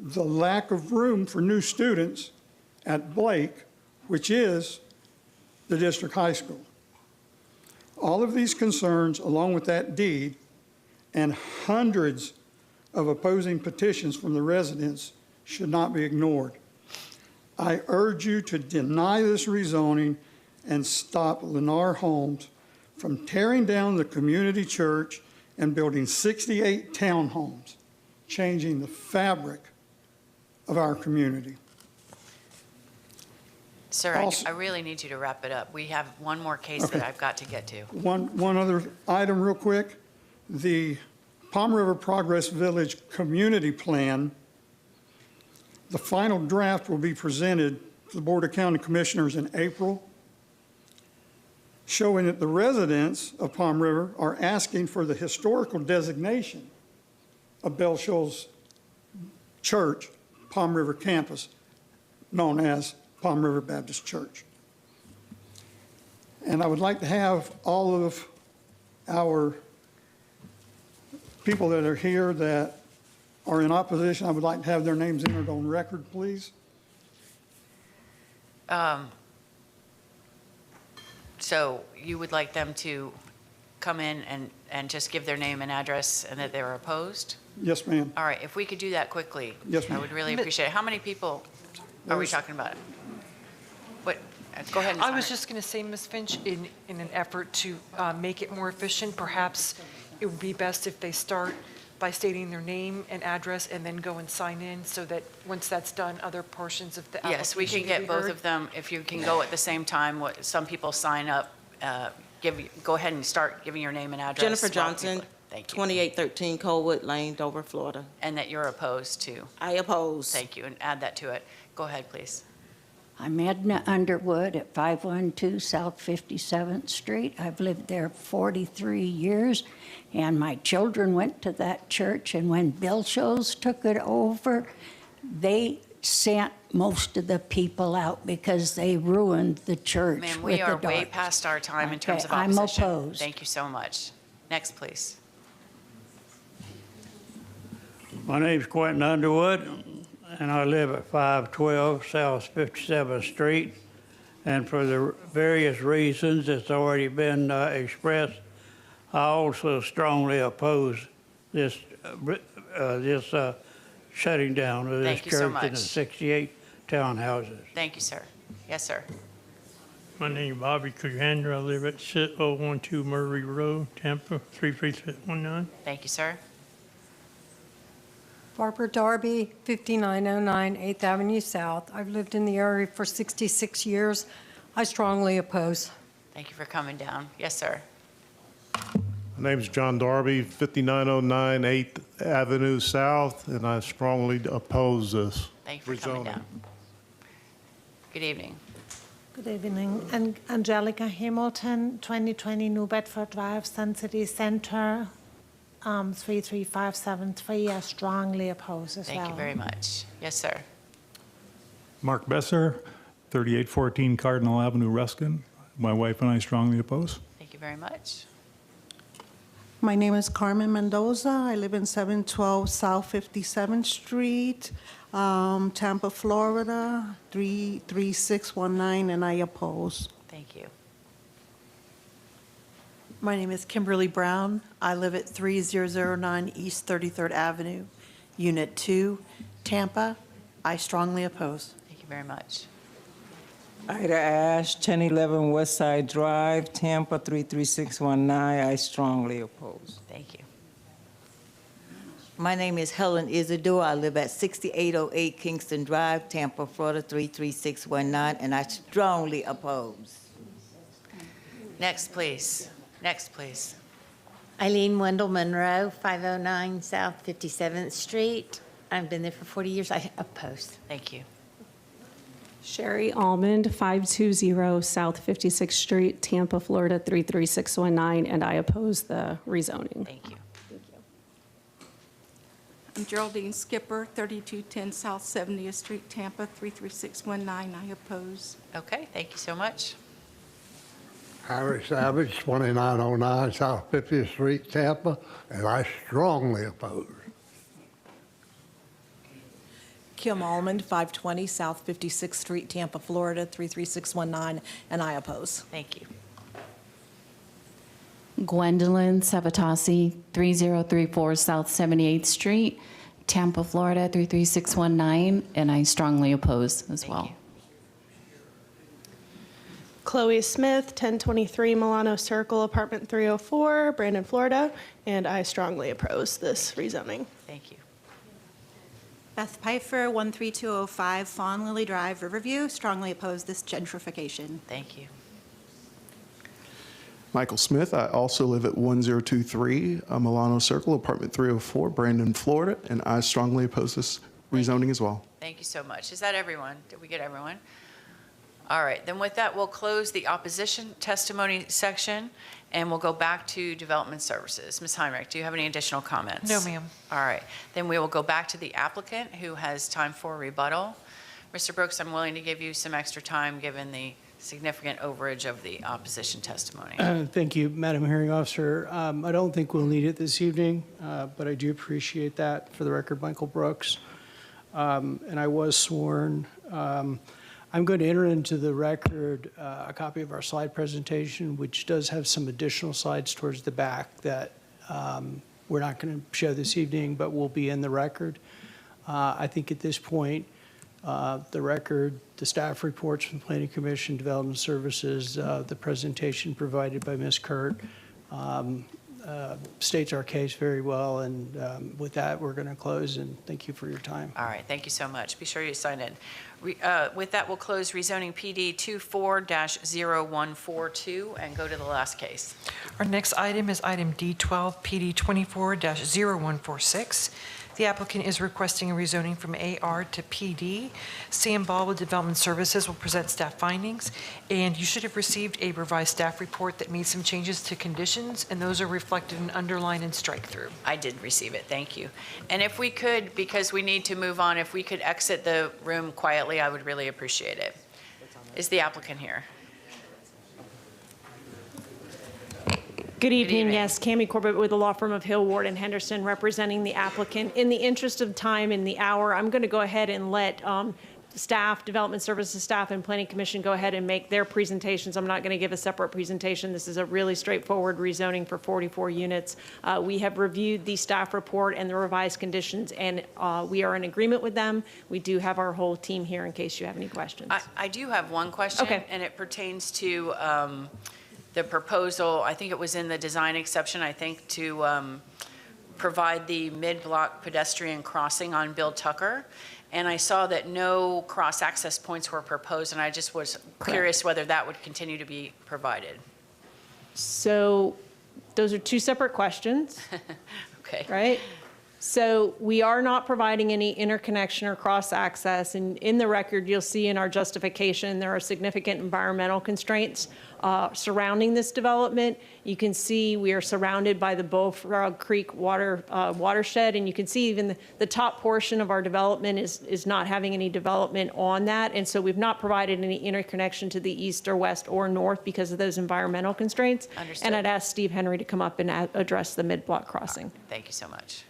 the lack of room for new students at Blake, which is the district high school. All of these concerns, along with that deed, and hundreds of opposing petitions from the residents, should not be ignored. I urge you to deny this rezoning and stop Lennar Homes from tearing down the community church and building 68 townhomes, changing the fabric of our community. Sir, Also- I really need you to wrap it up. We have one more case that Okay. I've got to get to. One other item real quick. The Palm River Progress Village Community Plan, the final draft will be presented to the Board of County Commissioners in April, showing that the residents of Palm River are asking for the historical designation of Bell Shoals Church, Palm River Campus, known as Palm River Baptist Church. And I would like to have all of our people that are here that are in opposition, I would like to have their names entered on record, please. So you would like them to come in and just give their name and address and that they're opposed? Yes, ma'am. All right, if we could do that quickly. Yes, I ma'am. would really appreciate it. How many people are we talking about? What, go ahead and I sign was it. just going to say, Ms. Finch, in an effort to make it more efficient, perhaps it would be best if they start by stating their name and address and then go and sign in, so that once that's done, other portions of the application Yes, we can be get both heard. of them. If you can go at the same time, some people sign up, go ahead and start giving your name and address. Jennifer while Johnson, people- Thank you. 2813 Colwood Lane, Dover, Florida. And that you're opposed to. I oppose. Thank you, and add that to it. Go ahead, please. I'm Edna Underwood at 512 South 57th Street. I've lived there 43 years, and my children went to that church, and when Bell Shoals took it over, they sent most of the people out because they ruined the church Ma'am, with we are the way dark. past our time in terms of Okay, I'm opposition. opposed. Thank you so much. Next, please. My name's Quentin Underwood, and I live at 512 South 57th Street. And for the various reasons that's already been expressed, I also strongly oppose this shutting down of this Thank you so church and the much. 68 townhouses. Thank you, sir. Yes, sir. My name is Bobby Kujandra. I live at 012 Murray Road, Tampa, 33619. Thank you, sir. Barbara Darby, 5909 8th Avenue South. I've lived in the area for 66 years. I strongly oppose. Thank you for coming down. Yes, sir. My name's John Darby, 5909 8th Avenue South, and I strongly oppose this. Thank you for coming down. Good evening. Good evening. Angelica Hamilton, 2020 New Bedford Drive, Sun City Center, 33573. I strongly oppose as well. Thank you very much. Yes, sir. Mark Besser, 3814 Cardinal Avenue, Ruskin. My wife and I strongly oppose. Thank you very much. My name is Carmen Mendoza. I live in 712 South 57th Street, Tampa, Florida, 33619, and I oppose. Thank you. My name is Kimberly Brown. I live at 3009 East 33rd Avenue, Unit 2, Tampa. I strongly oppose. Thank you very much. Ida Ash, 1011 West Side Drive, Tampa, 33619. I strongly oppose. Thank you. My name is Helen Isidore. I live at 6808 Kingston Drive, Tampa, Florida, 33619, and I strongly oppose. Next, please. Next, please. Eileen Wendell Monroe, 509 South 57th Street. I've been there for 40 years. I oppose. Thank you. Sherry Almond, 520 South 56th Street, Tampa, Florida, 33619, and I oppose the rezoning. Thank you. I'm Geraldine Skipper, 3210 South 70th Street, Tampa, 33619. I oppose. Okay, thank you so much. Harry Savage, 2909 South 50th Street, Tampa, and I strongly oppose. Kim Almond, 520 South 56th Street, Tampa, Florida, 33619, and I oppose. Thank you. Gwendolyn Savatasi, 3034 South 78th Street, Tampa, Florida, 33619, and I strongly oppose as well. Chloe Smith, 1023 Milano Circle, Apartment 304, Brandon, Florida, and I strongly oppose this rezoning. Thank you. Beth Pfeiffer, 13205 Fawn Lily Drive, Riverview, strongly oppose this gentrification. Thank you. Michael Smith, I also live at 1023 Milano Circle, Apartment 304, Brandon, Florida, and I strongly oppose this rezoning as well. Thank you so much. Is that everyone? Did we get everyone? All right, then with that, we'll close the opposition testimony section and we'll go back to development services. Ms. Heinrich, do you have any additional comments? No, ma'am. All right, then we will go back to the applicant who has time for rebuttal. Mr. Brooks, I'm willing to give you some extra time given the significant overage of the opposition testimony. Thank you, Madam Hearing Officer. I don't think we'll need it this evening, but I do appreciate that. For the record, Michael Brooks. And I was sworn. I'm going to enter into the record a copy of our slide presentation, which does have some additional slides towards the back that we're not going to show this evening, but will be in the record. I think at this point, the record, the staff reports from Planning Commission, Development Services, the presentation provided by Ms. Kurt states our case very well. And with that, we're going to close, and thank you for your time. All right, thank you so much. Be sure you sign in. With that, we'll close rezoning PD 24-0142 and go to the last case. Our next item is item D12, PD 24-0146. The applicant is requesting a rezoning from AR to PD. Sam Ball with Development Services will present staff findings, and you should have received a revised staff report that made some changes to conditions, and those are reflected in underline and strike through. I did receive it, thank you. And if we could, because we need to move on, if we could exit the room quietly, I would really appreciate it. Is the applicant here? Good evening. Yes, Cammie Corbett with the law firm of Hill, Ward, and Henderson representing the applicant. In the interest of time in the hour, I'm going to go ahead and let staff, Development Services staff, and Planning Commission go ahead and make their presentations. I'm not going to give a separate presentation. This is a really straightforward rezoning for 44 units. We have reviewed the staff report and the revised conditions, and we are in agreement with them. We do have our whole team here in case you have any questions. I do have one question, Okay. and it pertains to the proposal. I think it was in the design exception, I think, to provide the mid-block pedestrian crossing on Bill Tucker. And I saw that no cross-access points were proposed, and I just was curious whether that would continue to be provided. So those are two separate questions. Okay. Right? So we are not providing any interconnection or cross-access. And in the record, you'll see in our justification, there are significant environmental constraints surrounding this development. You can see we are surrounded by the Bullfrog Creek watershed, and you can see even the top portion of our development is not having any development on that. And so we've not provided any interconnection to the east or west or north because of those environmental constraints. Understood. And I'd ask Steve Henry to come up and address the mid-block crossing. Thank you so much.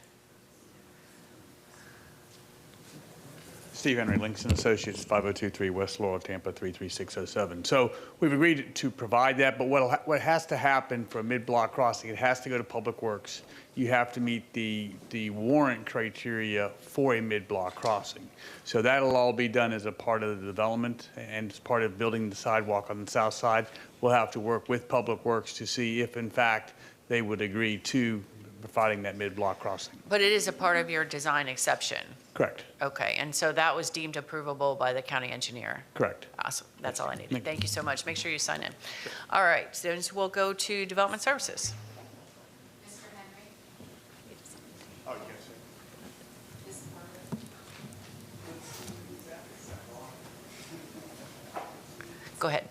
Steve Henry, Links and Associates, 5023 West Laurel, Tampa 33607. So we've agreed to provide that, but what has to happen for a mid-block crossing, it has to go to Public Works. You have to meet the warrant criteria for a mid-block crossing. So that'll all be done as a part of the development and as part of building the sidewalk on the south side. We'll have to work with Public Works to see if, in fact, they would agree to providing that mid-block crossing. But it is a part of your design exception. Correct. Okay, and so that was deemed approvable by the county engineer. Correct. Awesome, that's all I needed. Thank you so much. Make sure you sign in. All right, so we'll go to Development Services. Go ahead.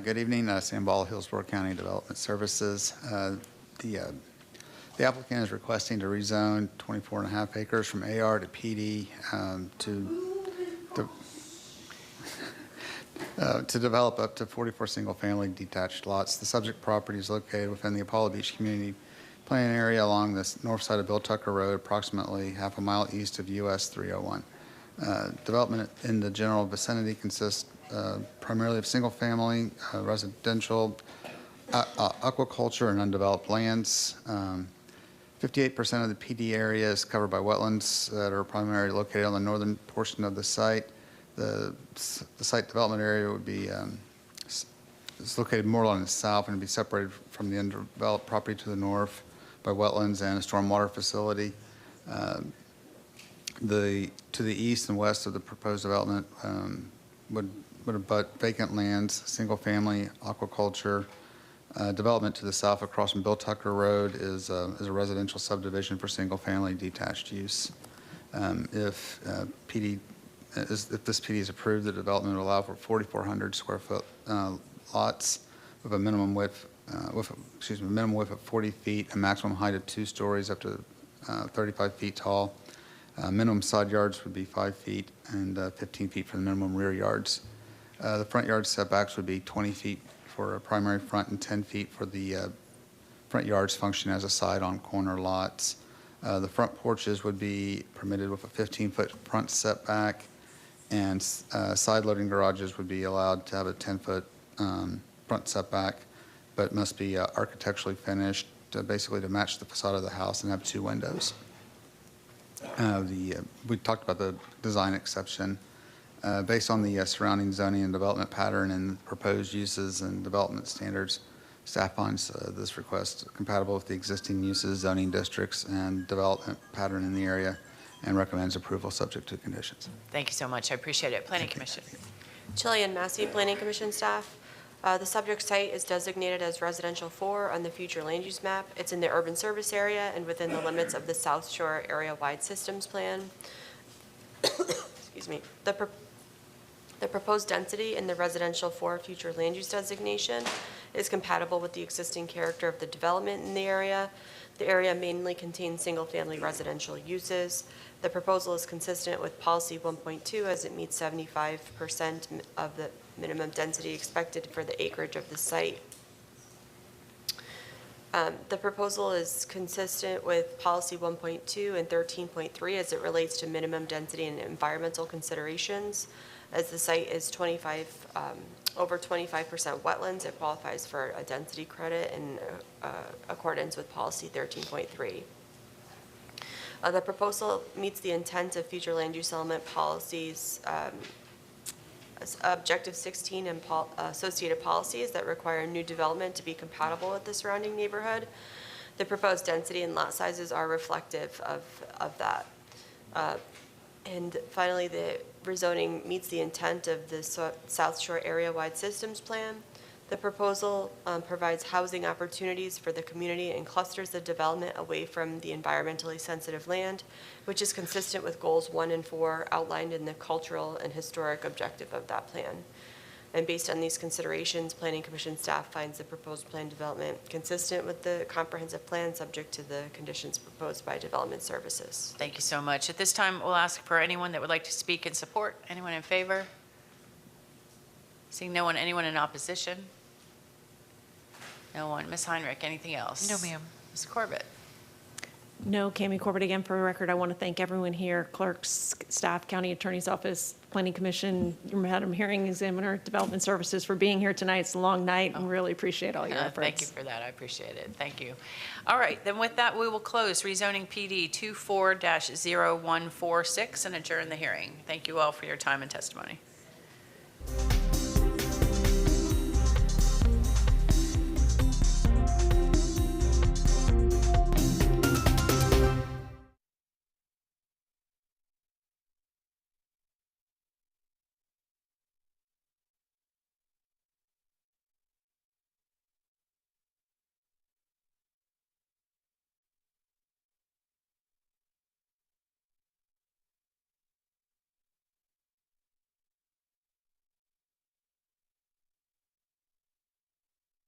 Good evening, Sam Ball, Hillsborough County Development Services. The applicant is requesting to rezone 24.5 acres from AR to PD to develop up to 44 single-family detached lots. The subject property is located within the Apollo Beach Community Plan area along the north side of Bill Tucker Road, approximately half a mile east of US 301. Development in the general vicinity consists primarily of single-family, residential, aquaculture, and undeveloped lands. 58% of the PD area is covered by wetlands that are primarily located on the northern portion of the site. The site development area would be is located more on the south and would be separated from the undeveloped property to the north by wetlands and a stormwater facility. To the east and west of the proposed development would abut vacant lands, single-family aquaculture. Development to the south across from Bill Tucker Road is a residential subdivision for single-family detached use. If this PD is approved, the development will allow for 4,400 square foot lots with a minimum width, minimum width of 40 feet, a maximum height of 2 stories up to 35 feet tall. Minimum side yards would be 5 feet and 15 feet for the minimum rear yards. The front yard setbacks would be 20 feet for a primary front and 10 feet for the front yards function as a side on corner lots. The front porches would be permitted with a 15-foot front setback, and side loading garages would be allowed to have a 10-foot front setback, but must be architecturally finished basically to match the facade of the house and have 2 windows. We talked about the design exception. Based on the surrounding zoning and development pattern and proposed uses and development standards, staff finds this request compatible with the existing uses, zoning districts, and development pattern in the area, and recommends approval subject to conditions. Thank you so much. I appreciate it. Planning Commission. Chilean Massey, Planning Commission staff. The subject site is designated as residential 4 on the future land use map. It's in the urban service area and within the limits of the South Shore area-wide systems plan. Excuse me. The proposed density in the residential 4 future land use designation is compatible with the existing character of the development in the area. The area mainly contains single-family residential uses. The proposal is consistent with policy 1.2 as it meets 75% of the minimum density expected for the acreage of the site. The proposal is consistent with policy 1.2 and 13.3 as it relates to minimum density and environmental considerations. As the site is over 25% wetlands, it qualifies for a density credit in accordance with policy 13.3. The proposal meets the intent of future land use element policies, Objective 16 and associated policies that require new development to be compatible with the surrounding neighborhood. The proposed density and lot sizes are reflective of that. And finally, the rezoning meets the intent of the South Shore area-wide systems plan. The proposal provides housing opportunities for the community and clusters of development away from the environmentally sensitive land, which is consistent with goals 1 and 4 outlined in the cultural and historic objective of that plan. And based on these considerations, Planning Commission staff finds the proposed plan development consistent with the comprehensive plan, subject to the conditions proposed by Development Services. Thank you so much. At this time, we'll ask for anyone that would like to speak in support. Anyone in favor? Seeing no one, anyone in opposition? No one. Ms. Heinrich, anything else? No, ma'am. Ms. Corbett? No, Kami Corbett again for the record. I want to thank everyone here, clerks, staff, county attorney's office, planning commission, Madam Hearing Examiner, Development Services for being here tonight. It's a long night and really appreciate all your efforts. Thank you for that. I appreciate it. Thank you. All right, then with that, we will close rezoning PD 24-0146 and adjourn the hearing. Thank you all for your time and testimony.